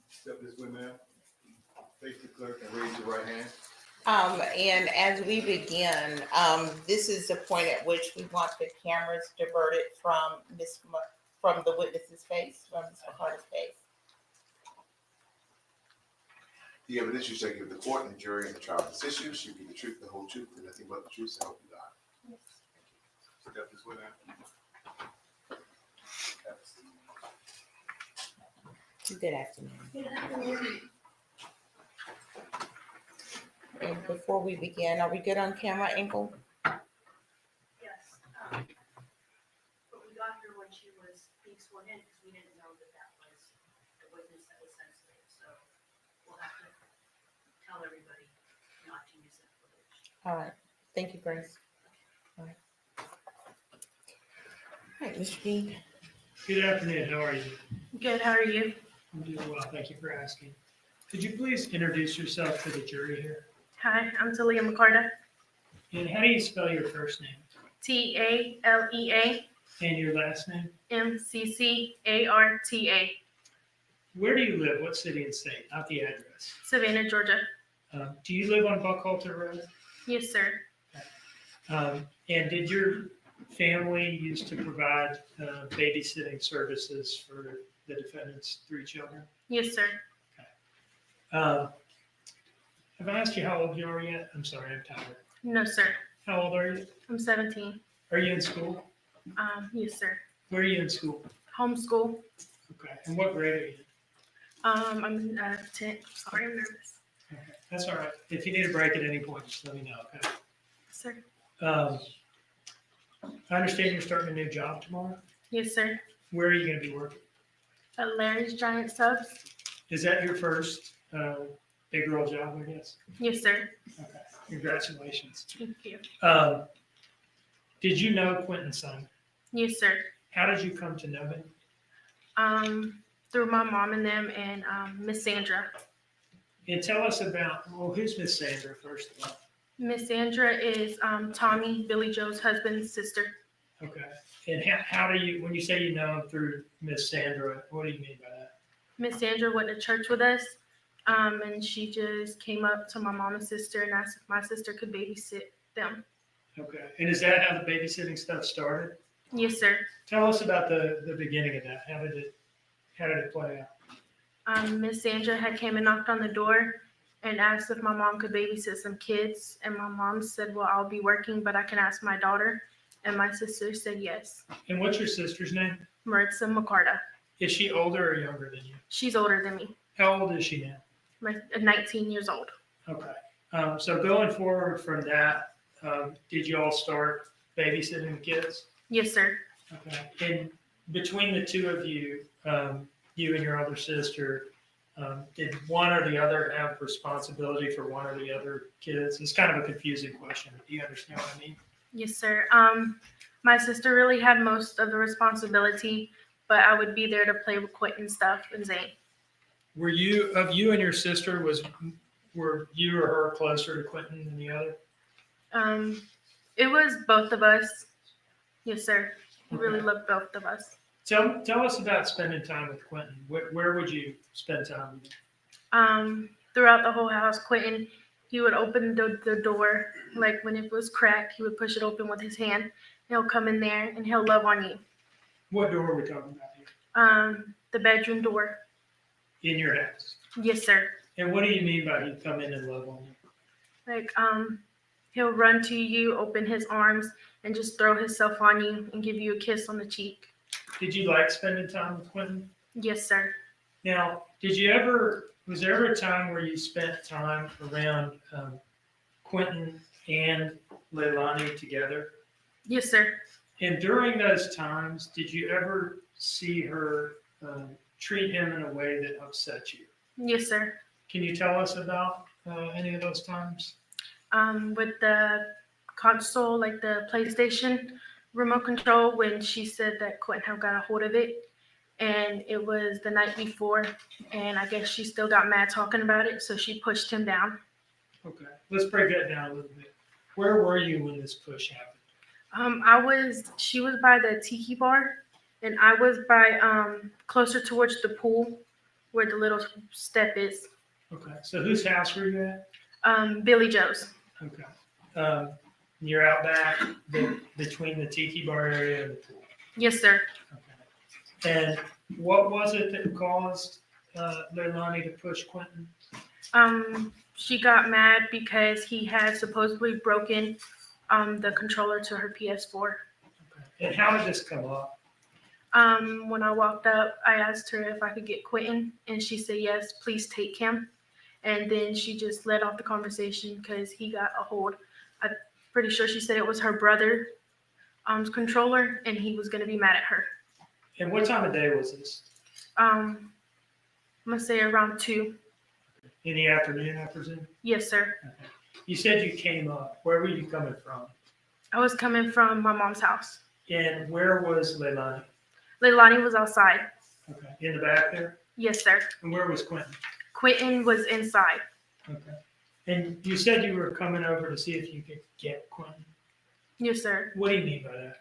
Step this way, ma'am. Face the clerk and raise your right hand. And as we begin, this is the point at which we want the cameras diverted from Ms. from the witness's face, from Ms. McCarter's face. The evidence you shall give the court and jury in the trial of this issue should be the truth, the whole truth, and nothing but the truth, so help you God. Step this way now. Good afternoon. And before we begin, are we good on camera, Engel? Yes. But we got her when she was being sworn in because we didn't know that that was the witness that was sensitive. So we'll have to tell everybody not to use that footage. All right, thank you, Grace. All right. All right, Mr. Dean. Good afternoon. How are you? Good. How are you? I'm doing well. Thank you for asking. Could you please introduce yourself to the jury here? Hi, I'm Talia McCarta. And how do you spell your first name TALEA and your last name? MCCARTA, Where do you live? What city and state? Not the address. Savannah, Georgia. Do you live on Buckhalter Road? Yes, sir. And did your family used to provide babysitting services for the defendant's 3 children? Yes, sir. Have I asked you how old you are yet? I'm sorry, I'm tired. No, sir. How old are you? I'm 17. Are you in school? Yes, sir. Where are you in school? Homeschool. Okay. And what grade are you in? I'm in 10th. Sorry, I'm nervous. Okay. That's all right. If you need a break at any point, just let me know, okay? Sir. I understand you're starting a new job tomorrow. Yes, sir. Where are you going to be working? At Larry's Giant Subs. Is that your first big girl job, I guess? Yes, sir. Okay. Congratulations. Thank you. Did you know Quentin Simon? Yes, sir. How did you come to know him? Through my mom and them and Miss Sandra. And tell us about, well, who's Miss Sandra, first of all? Miss Sandra is Tommy, Billy Joe's husband's sister. Okay. And how do you, when you say you know him through Miss Sandra, what do you mean by that? Miss Sandra went to church with us, and she just came up to my mom and sister and asked if my sister could babysit them. Okay. And is that how the babysitting stuff started? Yes, sir. Tell us about the beginning of that. How did it play out? Miss Sandra had came and knocked on the door and asked if my mom could babysit some kids, and my mom said, "Well, I'll be working, but I can ask my daughter." And my sister said yes. And what's your sister's name? Maritza McCarta. Is she older or younger than you? She's older than me. How old is she now? 19 years old. Okay. So going forward from that, did you all start babysitting the kids? Yes, sir. Okay. And between the two of you, you and your older sister, did one or the other have responsibility for one or the other kids? It's kind of a confusing question. Do you understand what I mean? Yes, sir. My sister really had most of the responsibility, but I would be there to play with Quentin stuff and Zane. Were you and your sister, were you or her closer to Quentin than the other? It was both of us. Yes, sir. He really loved both of us. Tell us about spending time with Quentin. Where would you spend time with him? Throughout the whole house, Quentin, he would open the door, like when it was cracked, he would push it open with his hand. He'll come in there and he'll love on you. What door are we talking about here? The bedroom door. In your house? Yes, sir. And what do you mean by he'd come in and love on you? Like, he'll run to you, open his arms, and just throw himself on you and give you a kiss on the cheek. Did you like spending time with Quentin? Yes, sir. Now, was there ever a time where you spent time around Quentin and Leilani together? Yes, sir. And during those times, did you ever see her treat him in a way that upset you? Yes, sir. Can you tell us about any of those times? With the console, like the PlayStation remote control, when she said that Quentin had got a hold of it, and it was the night before, and I guess she still got mad talking about it, so she pushed him down. Okay, let's break that down a little bit. Where were you when this push happened? She was by the tiki bar, and I was by closer towards the pool where the little step is. Okay, so whose house were you at? Billy Joe's. Okay. You're out back between the tiki bar area and the pool. Yes, sir. And what was it that caused Leilani to push Quentin? She got mad because he had supposedly broken the controller to her PS4. And how did this come up? When I walked up, I asked her if I could get Quentin, and she said yes, please take him. And then she just led off the conversation because he got a hold. I'm pretty sure she said it was her brother's controller, and he was going to be mad at her. And what time of day was this? I'm gonna say around 2. In the afternoon, I presume? Yes, sir. You said you came up. Where were you coming from? I was coming from my mom's house. And where was Leilani? Leilani was outside. Okay. In the back there? Yes, sir. And where was Quentin? Quentin was inside. Okay. And you said you were coming over to see if you could get Quentin. Yes, sir. What do you mean by that?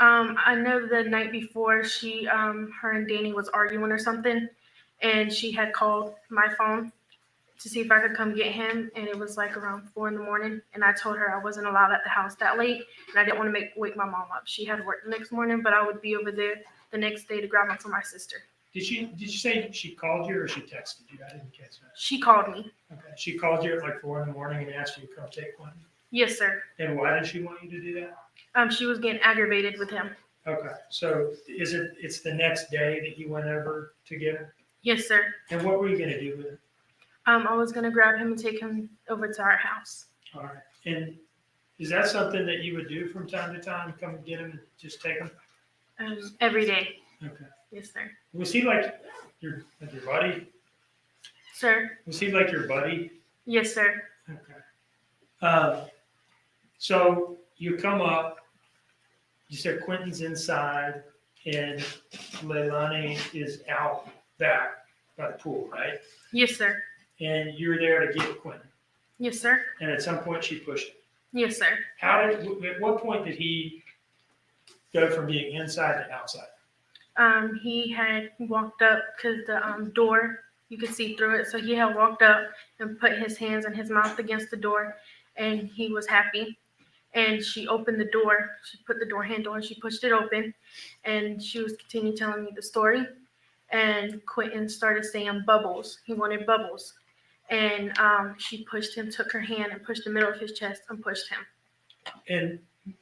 I know the night before her and Danny was arguing or something, and she had called my phone to see if I could come get him, and it was like around 4 a.m. And I told her I wasn't allowed at the house that late, and I didn't want to wake my mom up. She had work the next morning, but I would be over there the next day to grab him for my sister. Did you say she called you or she texted you? I didn't catch that. She called me. Okay. She called you at like 4 a.m. and asked you to come take Quentin. Yes, sir. And why did she want you to do that? She was getting aggravated with him. Okay. So it's the next day that you went over to get him? Yes, sir. And what were you going to do with him? I was gonna grab him and take him over to our house. All right. And is that something that you would do from time to time? Come and get him and just take him? Every day. Okay. Yes, sir. Was he like your buddy? Sir. Was he like your buddy? Yes, sir. Okay. So you come up, you said Quentin's inside and Leilani is out back by the pool, right? Yes, sir. And you were there to get Quentin. Yes, sir. And at some point she pushed him. Yes, sir. At what point did he go from being inside to outside? He had walked up because the door, you could see through it. So he had walked up and put his hands and his mouth against the door, and he was happy. And she opened the door. She put the door handle and she pushed it open, and she was continuing telling me the story. And Quentin started saying bubbles. He wanted bubbles. And she pushed him, took her hand and pushed the middle of his chest and pushed him. And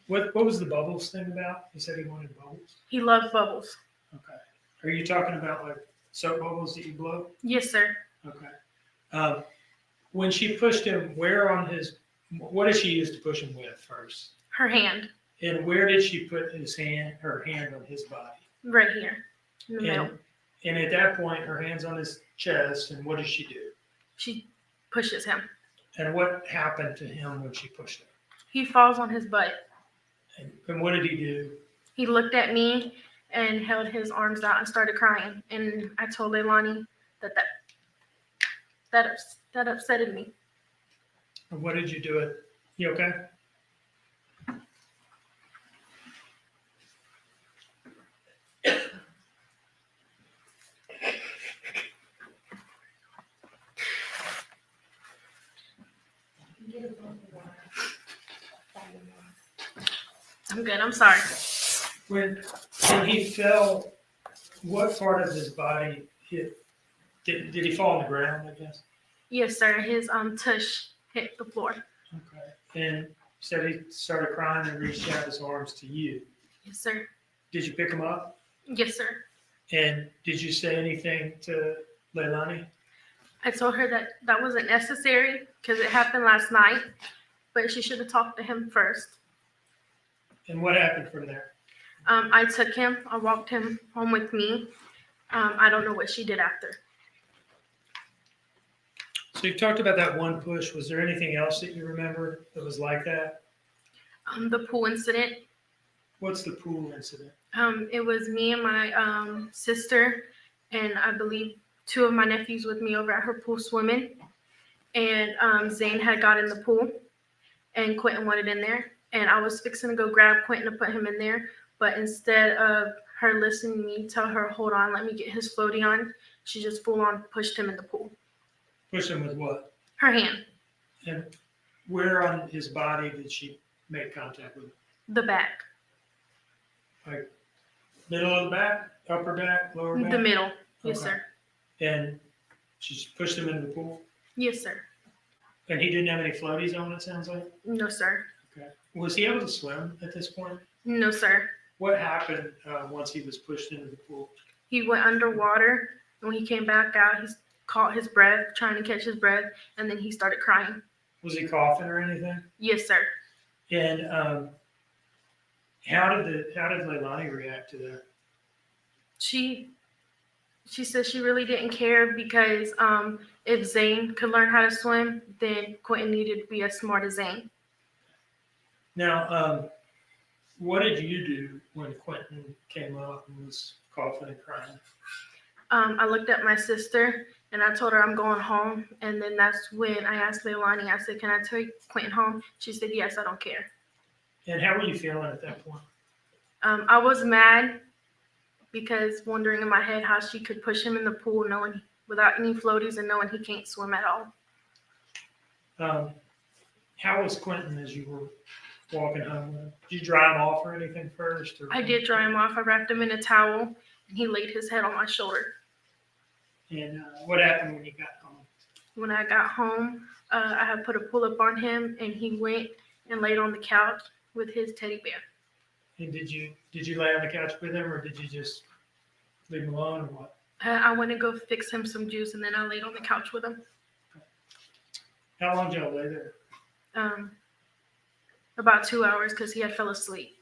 what was the bubbles thing about? He said he wanted bubbles. He loved bubbles. Okay. Are you talking about like soap bubbles that you blow? Yes, sir. Okay. When she pushed him, what did she use to push him with first? Her hand. And where did she put her hand on his body? Right here. In the middle. And at that point, her hand's on his chest, and what does she do? She pushes him. And what happened to him when she pushed him? He falls on his butt. And what did he do? He looked at me and held his arms out and started crying. And I told Leilani that upsetted me. And what did you do it? You okay? I'm good. I'm sorry. When he fell, what part of his body hit? Did he fall on the ground, I guess? Yes, sir. His tush hit the floor. Okay. And said he started crying and reached out his arms to you. Yes, sir. Did you pick him up? Yes, sir. And did you say anything to Leilani? I told her that wasn't necessary because it happened last night, but she should have talked to him first. And what happened from there? I took him. I walked him home with me. I don't know what she did after. So you talked about that one push. Was there anything else that you remember that was like that? The pool incident. What's the pool incident? It was me and my sister, and I believe 2 of my nephews with me over at her pool swimming. And Zane had got in the pool, and Quentin wanted in there. And I was fixing to go grab Quentin to put him in there, but instead of her listening to me tell her, hold on, let me get his floaty on, she just full on pushed him in the pool. Pushed him with what? Her hand. And where on his body did she make contact with him? The back. Like Middle of the back, upper back, lower back? The middle. Yes, Okay. sir. And she just pushed him into the pool? Yes, sir. And he didn't have any floaties on, it sounds like? No, sir. Okay. Was he able to swim at this point? No, sir. What happened once he was pushed into the pool? He went underwater, and when he came back out, he caught his breath, trying to catch his breath, and then he started crying. Was he coughing or anything? Yes, sir. And how did Leilani react to that? She said she really didn't care because if Zane could learn how to swim, then Quentin needed to be as smart as Zane. Now, what did you do when Quentin came up and was coughing and crying? I looked at my sister and I told her I'm going home. And then that's when I asked Leilani, I said, can I take Quentin home? She said, yes, I don't care. And how were you feeling at that point? I was mad because wondering in my head how she could push him in the pool knowing without any floaties and knowing he can't swim at all. How was Quentin as you were walking home with him? Did you dry him off or anything first? Or? I did dry him off. I wrapped him in a towel and he laid his head on my shoulder. And what happened when you got home? When I got home, I had put a pull-up on him and he went and laid on the couch with his teddy bear. And did you lay on the couch with him or did you just leave him alone or what? I went to go fix him some juice and then I laid on the couch with him. How long did y'all lay there? About 2 hours because he had fell asleep.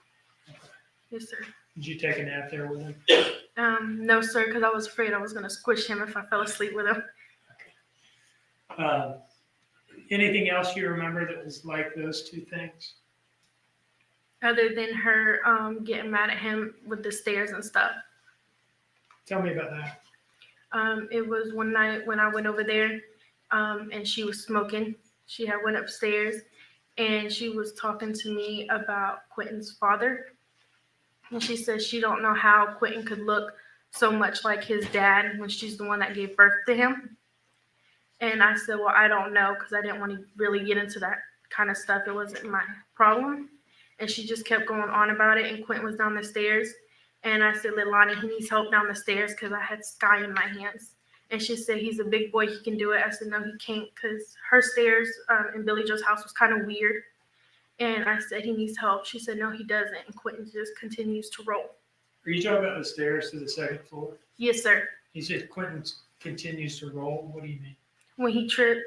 Yes, sir. Did you take a nap there with him? No, sir, because I was afraid I was going to squish him if I fell asleep with him. Anything else you remember that was like those two things? Other than her getting mad at him with the stairs and stuff. Tell me about that. It was one night when I went over there and she was smoking. She had went upstairs and she was talking to me about Quentin's father. And she said she don't know how Quentin could look so much like his dad when she's the one that gave birth to him. And I said, well, I don't know because I didn't want to really get into that kind of stuff. It wasn't my problem. And she just kept going on about it. And Quentin was down the stairs. And I said, Leilani, he needs help down the stairs because I had Sky in my hands. And she said, he's a big boy. He can do it. I said, no, he can't because her stairs in Billy Joe's house was kind of weird. And I said, he needs help. She said, no, he doesn't. And Quentin just continues to roll. Are you talking about the stairs to the second floor? Yes, sir. You said Quentin continues to roll. What do you mean? When he tripped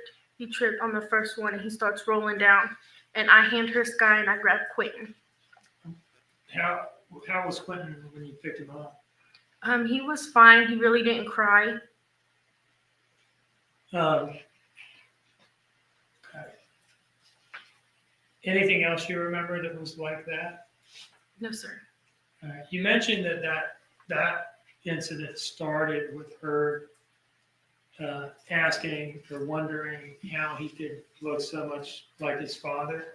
on the first one and he starts rolling down. And I hand her Sky and I grab Quentin. How was Quentin when you picked him up? He was fine. He really didn't cry. Okay. Anything else you remember that was like that? No, sir. All right. You mentioned that incident started with her asking or wondering how he could look so much like his father.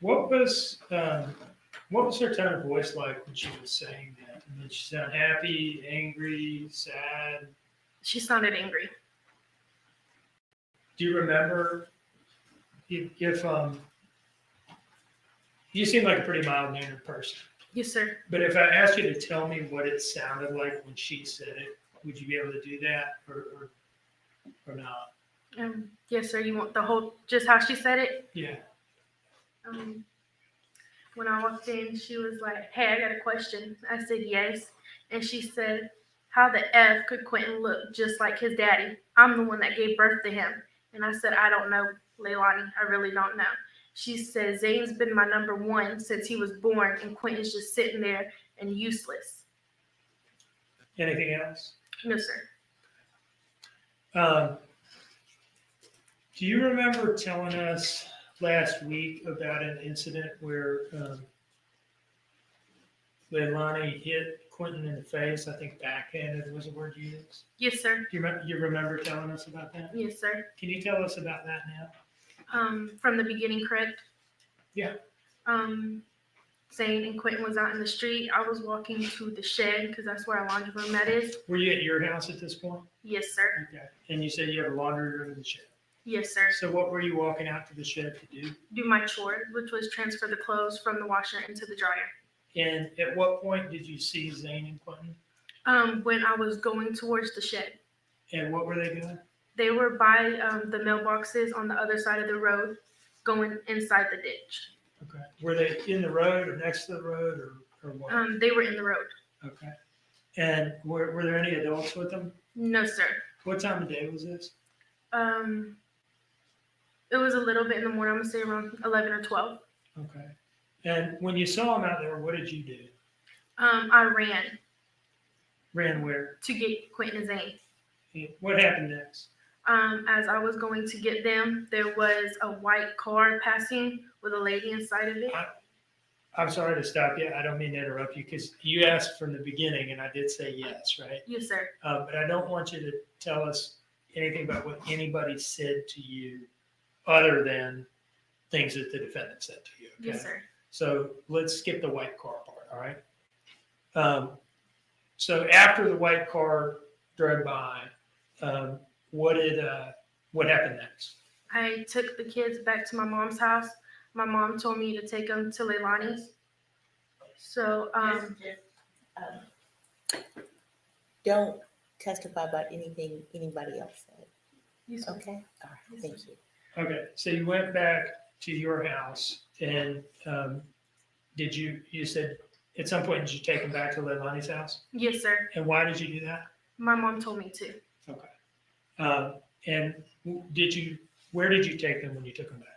What was her tone of voice like when she was saying that? I mean, she sounded happy, angry, sad? She sounded angry. Do you remember if you seem like a pretty mild-mannered person? Yes, sir. But if I asked you to tell me what it sounded like when she said it, would you be able to do that or not? Yes, sir. You want the whole, just how she said it? Yeah. When I walked in, she was like, hey, I got a question. I said, yes. And she said, how the F could Quentin look just like his daddy? I'm the one that gave birth to him. And I said, I don't know, Leilani. I really don't know. She said, Zane's been my number one since he was born, and Quentin's just sitting there and useless. Anything else? No, sir. Do you remember telling us last week about an incident where Leilani hit Quentin in the face? I think backhanded was the word you used. Yes, sir. Do you remember telling us about that? Yes, sir. Can you tell us about that now? From the beginning, correct? Yeah. Zane and Quentin was out in the street. I was walking to the shed because that's where our laundry room that is. Were you at your house at this point? Yes, sir. Okay. And you said you have a laundry room in the shed. Yes, sir. So what were you walking out to the shed to do? Do my chore, which was transfer the clothes from the washer into the dryer. And at what point did you see Zane and Quentin? When I was going towards the shed. And what were they doing? They were by the mailboxes on the other side of the road, going inside the ditch. Okay. Were they in the road or next to the road or what? They were in the road. Okay. And were there any adults with them? No, sir. What time of day was this? It was a little bit in the morning. I'm gonna say around 11 or 12. Okay. And when you saw them out there, what did you do? I ran Ran where? to get Quentin and Zane. What happened next? As I was going to get them, there was a white car passing with a lady inside of it. I'm sorry to stop you. I don't mean to interrupt you because you asked from the beginning and I did say yes, right? Yes, sir. But I don't want you to tell us anything about what anybody said to you other than things that the defendant said to you. Okay? Yes, sir. So let's skip the white car part, all right? So after the white car drove by, what happened next? I took the kids back to my mom's house. My mom told me to take them to Leilani's. So, Don't testify about anything anybody else said. Yes, sir. Okay? All right, thank you. Okay, so you went back to your house and you said at some point, did you take them back to Leilani's house? Yes, sir. And why did you do that? My mom told me to. Okay. And where did you take them when you took them back?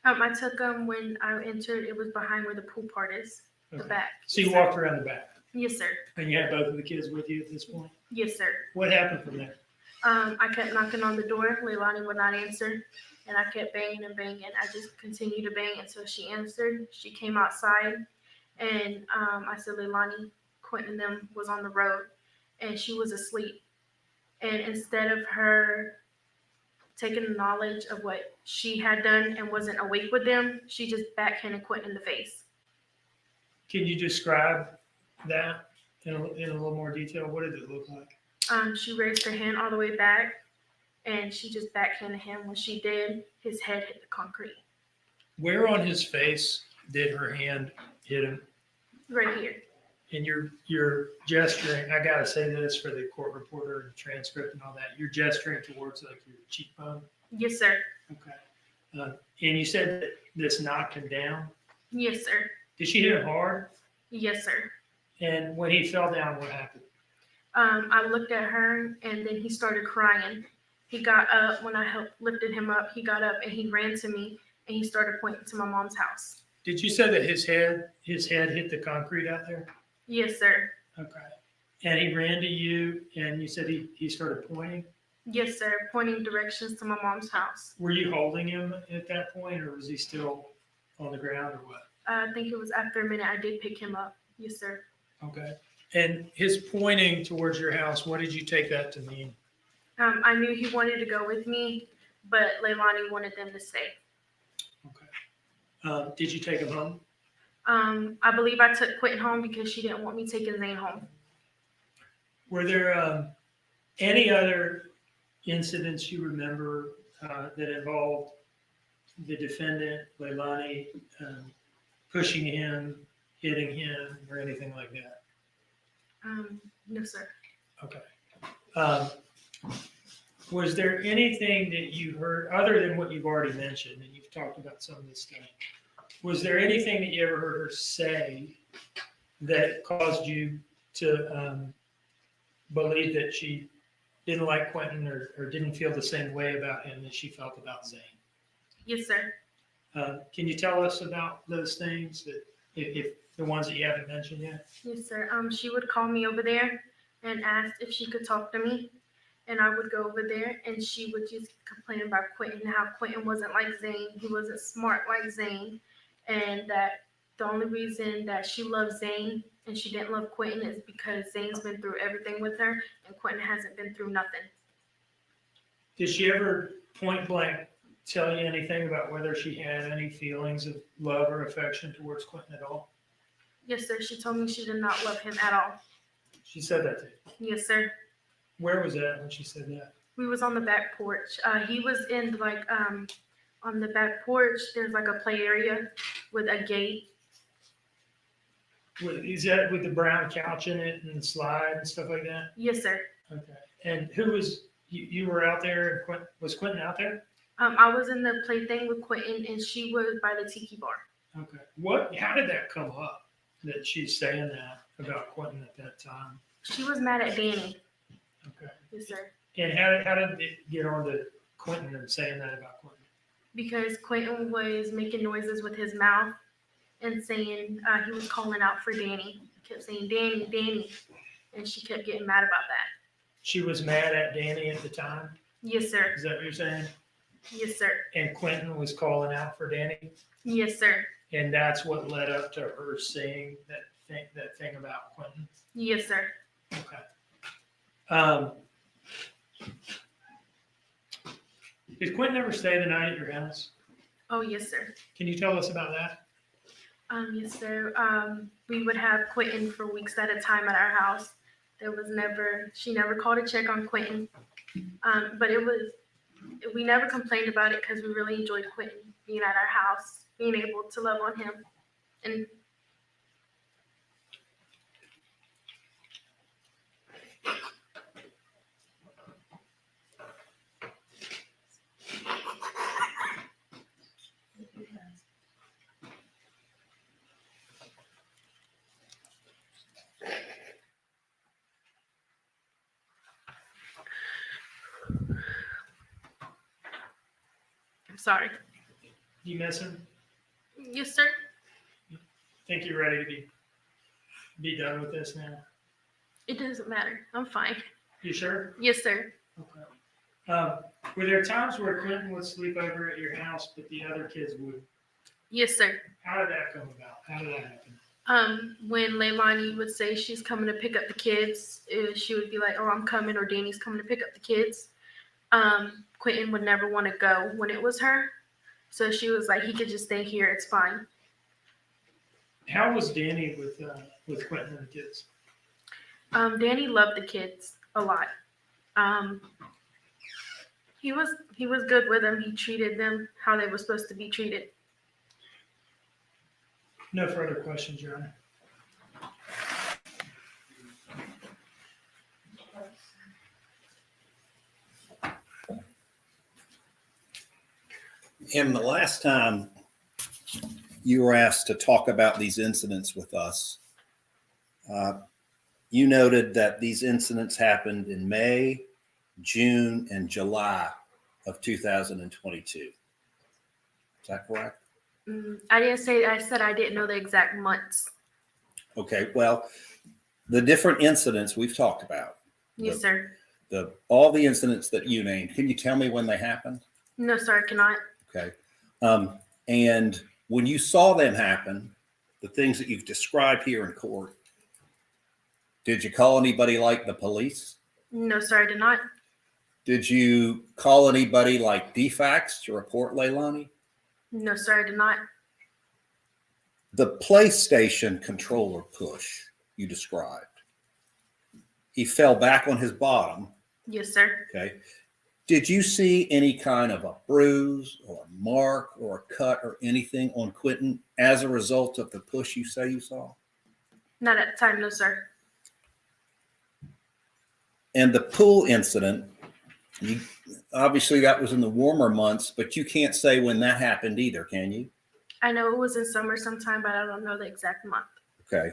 I took them when I entered. It was behind where the pool part is, the Okay. back. So you Yes, sir. walked around the back Yes, sir. and you had both of the kids with you at this point? Yes, sir. What happened from there? I kept knocking on the door. Leilani would not answer. And I kept banging and banging. I just continued to bang until she answered. She came outside and I said, Leilani, Quentin and them was on the road and she was asleep. And instead of her taking the knowledge of what she had done and wasn't awake with them, she just backhanded Quentin in the face. Can you describe that in a little more detail? What did it look like? She raised her hand all the way back and she just backhanded him. When she did, his head hit the concrete. Where on his face did her hand hit him? Right here. And you're gesturing, I gotta say this for the court reporter and transcript and all that, you're gesturing towards like your cheekbone? Yes, sir. Okay. And you said that this knocked him down? Yes, sir. Did she hit him hard? Yes, sir. And when he fell down, what happened? I looked at her and then he started crying. He got up. When I lifted him up, he got up and he ran to me and he started pointing to my mom's house. Did you say that his head hit the concrete out there? Yes, sir. Okay. And he ran to you and you said he started pointing? Yes, sir. Pointing directions to my mom's house. Were you holding him at that point or was he still on the ground or what? I think it was after a minute I did pick him up. Yes, sir. Okay. And his pointing towards your house, what did you take that to mean? I knew he wanted to go with me, but Leilani wanted them to stay. Did you take him home? I believe I took Quentin home because she didn't want me taking Zane home. Were there any other incidents you remember that involved the defendant, Leilani, pushing him, hitting him, or anything like that? No, sir. Okay. Was there anything that you heard, other than what you've already mentioned, and you've talked about some of this stuff, was there anything that you ever heard her say that caused you to believe that she didn't like Quentin or didn't feel the same way about him that she felt about Zane? Yes, sir. Can you tell us about those things, that if the ones that you haven't mentioned yet? Yes, sir. She would call me over there and ask if she could talk to me. And I would go over there and she would just complain about Quentin, how Quentin wasn't like Zane. He wasn't smart like Zane. And that the only reason that she loved Zane and she didn't love Quentin is because Zane's been through everything with her and Quentin hasn't been through nothing. Did she ever point blank tell you anything about whether she had any feelings of love or affection towards Quentin at all? Yes, sir. She told me she did not love him at all. She said that to you? Yes, sir. Where was that when she said that? We was on the back porch. He was in on the back porch. There's like a play area with a gate. Is that with the brown couch in it and the slide and stuff like that? Yes, sir. Okay. And who was, you were out there, and was Quentin out there? I was in the plaything with Quentin, and she was by the tiki bar. Okay. How did that come up, that she's saying that about Quentin at that time? She was mad at Danny. Okay. Yes, sir. And how did it get on to Quentin and saying that about Quentin? Because Quentin was making noises with his mouth and saying he was calling out for Danny. He kept saying, Danny, Danny. And she kept getting mad about that. She was mad at Danny at the time? Yes, sir. Is that what you're saying? Yes, sir. And Quentin was calling out for Danny? Yes, sir. And that's what led up to her saying that thing about Quentin? Yes, sir. Okay. Did Quentin ever stay the night at your house? Oh, yes, sir. Can you tell us about that? Yes, sir. We would have Quentin for weeks at a time at our house. She never called to check on Quentin. But we never complained about it because we really enjoyed Quentin being at our house, being able to love on him. And I'm sorry. You miss him? Yes, sir. Think you're ready to be done with this now? It doesn't matter. I'm fine. You sure? Yes, sir. Were there times where Quentin would sleep over at your house, but the other kids would? Yes, sir. How did that come about? How did that happen? When Leilani would say she's coming to pick up the kids, she would be like, oh, I'm coming, or Danny's coming to pick up the kids. Quentin would never want to go when it was her. So she was like, he could just stay here. It's fine. How was Danny with Quentin and the kids? Danny loved the kids a lot. He was good with them. He treated them how they were supposed to be treated. No further questions, Your Honor. Em, the last time you were asked to talk about these incidents with us, you noted that these incidents happened in May, June, and July of 2022. Is that correct? I didn't say, I said I didn't know the exact months. Okay, well, the different incidents we've talked about. Yes, sir. All the incidents that you named, can you tell me when they happened? No, sir, I cannot. Okay. And when you saw them happen, the things that you've described here in court, did you call anybody like the police? No, sir, I did not. Did you call anybody like DFACS to report Leilani? No, sir, I did not. The PlayStation controller push you described, he fell back on his bottom. Yes, sir. Okay. Did you see any kind of a bruise or a mark or a cut or anything on Quentin as a result of the push you say you saw? Not at the time, no, sir. And the pool incident, obviously that was in the warmer months, but you can't say when that happened either, can you? I know it was in summer sometime, but I don't know the exact month. Okay.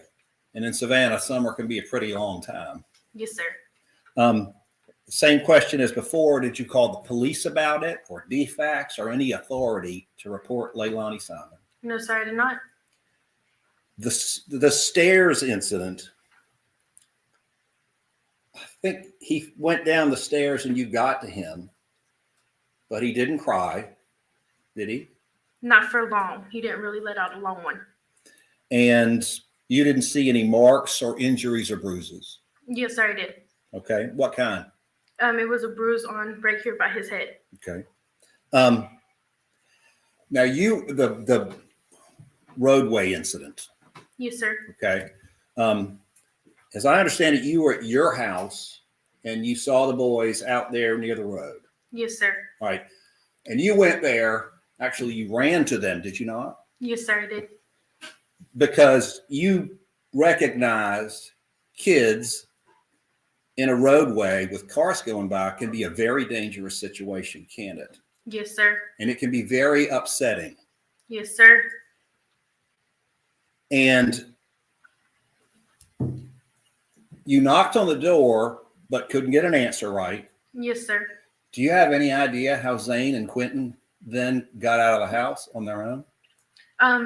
And in Savannah, summer can be a pretty long time. Yes, sir. Same question as before. Did you call the police about it or DFACS or any authority to report Leilani Simon? No, sir, I did not. The stairs incident, I think he went down the stairs and you got to him, but he didn't cry, did he? Not for long. He didn't really let out a long one. And you didn't see any marks or injuries or bruises? Yes, sir, I did. Okay. What kind? It was a bruise on right here by his head. Okay. Now the roadway incident. Yes, sir. Okay. As I understand it, you were at your house and you saw the boys out there near the road. Yes, sir. All right. And you went there. Actually, you ran to them, did you not? Yes, sir, I did. Because you recognized kids in a roadway with cars going by can be a very dangerous situation, can't it? Yes, sir. And it can be very upsetting. Yes, sir. And you knocked on the door, but couldn't get an answer right. Yes, sir. Do you have any idea how Zane and Quentin then got out of the house on their own?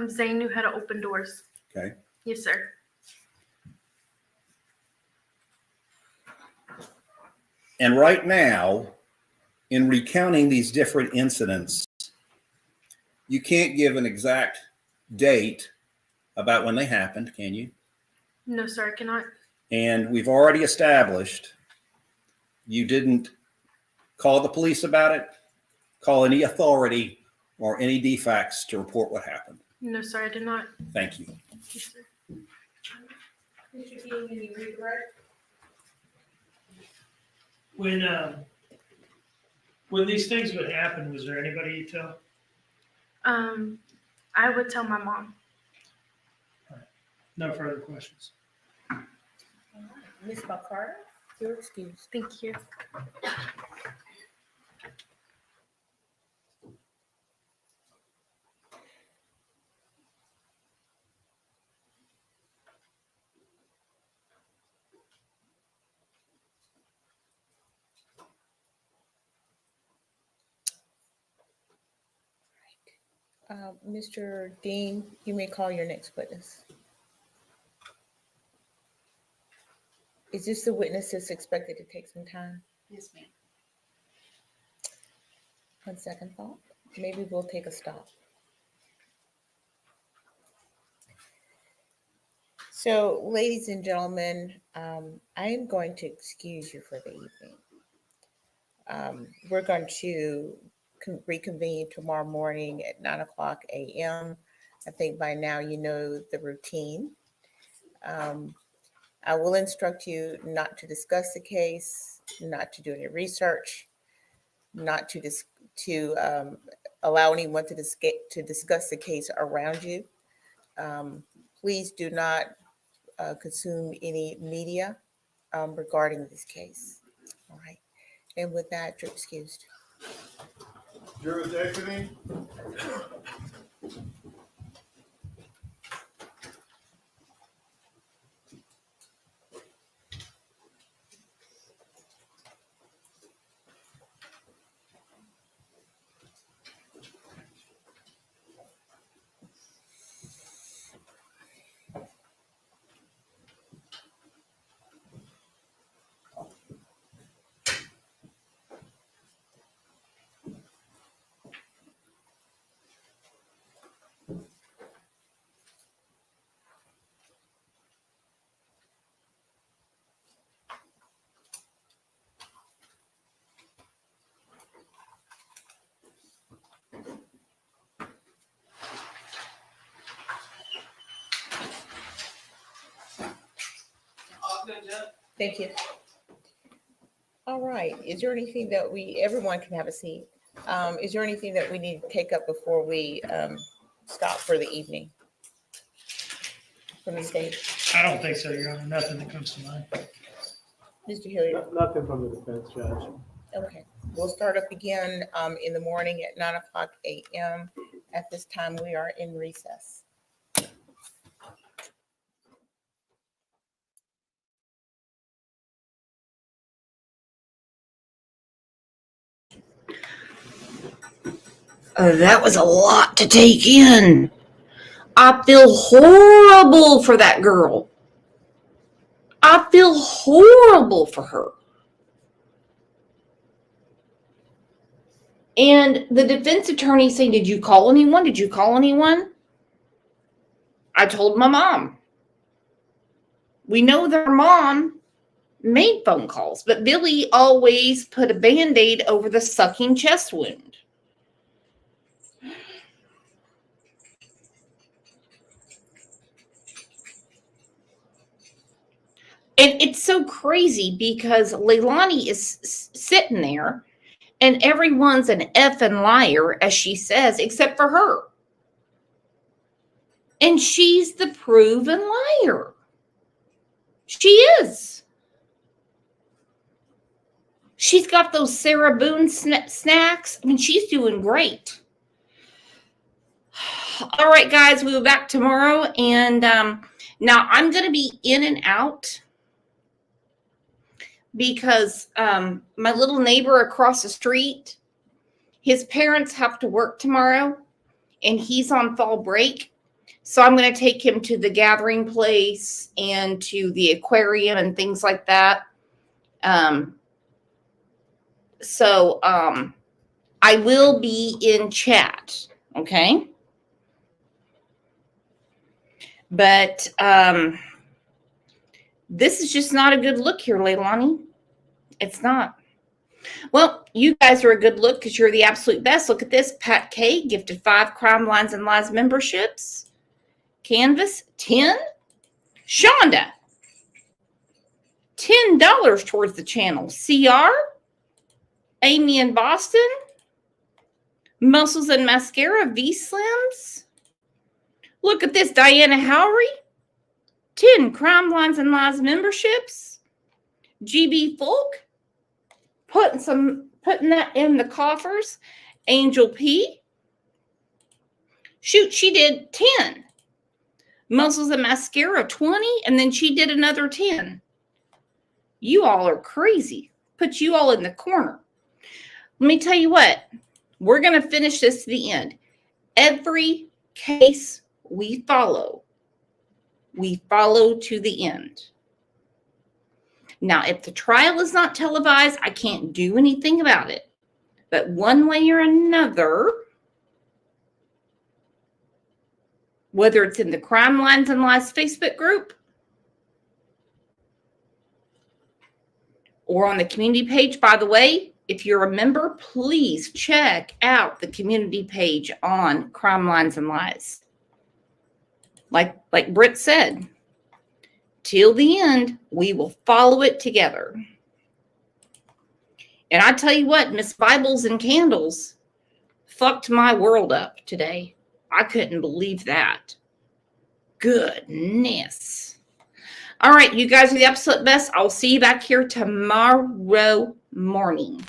Zane knew how to open doors. Okay. Yes, sir. And right now, in recounting these different incidents, you can't give an exact date about when they happened, can you? No, sir, I cannot. And we've already established you didn't call the police about it, call any authority or any defects to report what happened. No, sir, I did not. Thank you. Yes, sir. Mr. Dean, can you read the record? When these things would happen, was there anybody you tell? I would tell my mom. No further questions. Ms. McCarter, you're excused. Thank you. Mr. Dean, you may call your next witness. Is this the witness that's expected to take some time? Yes, ma'am. On second thought, maybe we'll take a stop. So, ladies and gentlemen, I am going to excuse you for the evening. We're going to reconvene tomorrow morning at 9:00 a.m. I think by now you know the routine. I will instruct you not to discuss the case, not to do any research, not to allow anyone to discuss the case around you. Please do not consume any media regarding this case. All right. And with that, you're excused. Jurors exiting. Thank you. All right. Is there anything that everyone can have a seat. Is there anything that we need to take up before we stop for the evening? From the stage? I don't think so, Your Honor. Nothing that comes to mind. Mr. Hilliard? Nothing from the defense, Judge. Okay. We'll start up again in the morning at 9:00 a.m. At this time, we are in recess. That was a lot to take in. I feel horrible for that girl. I feel horrible for her. And the defense attorney saying, did you call anyone? Did you call anyone? I told my mom. We know their mom made phone calls, but Billy always put a Band-Aid over the sucking chest wound. And it's so crazy because Leilani is sitting there and everyone's an effing liar, as she says, except for her. And she's the proven liar. She is. She's got those Sarah Boone snacks. I mean, she's doing great. All right, guys, we'll be back tomorrow. And now I'm going to be in and out because my little neighbor across the street, his parents have to work tomorrow and he's on fall break. So I'm going to take him to the gathering place and to the aquarium and things like that. So I will be in chat, okay? But this is just not a good look here, Leilani. It's not. Well, you guys are a good look because you're the absolute best. Look at this. Pat K gifted 5 Crime Lines and Lies memberships. Canvas, 10. Shonda, $10 towards the channel. CR, Amy in Boston, Muscles and Mascara, V-Slims. Look at this, Diana Howery, 10 Crime Lines and Lies memberships. GB Folk, putting that in the coffers. Angel P. Shoot, she did 10. Muscles and Mascara, 20, and then she did another 10. You all are crazy. Put you all in the corner. Let me tell you what. We're going to finish this to the end. Every case we follow to the end. Now, if the trial is not televised, I can't do anything about it. But one way or another, whether it's in the Crime Lines and Lies Facebook group or on the community page. By the way, if you're a member, please check out the community page on Crime Lines and Lies. Like Britt said, till the end, we will follow it together. And I tell you what, Miss Bibles and Candles fucked my world up today. I couldn't believe that. Goodness. All right, you guys are the absolute best. I'll see you back here tomorrow morning.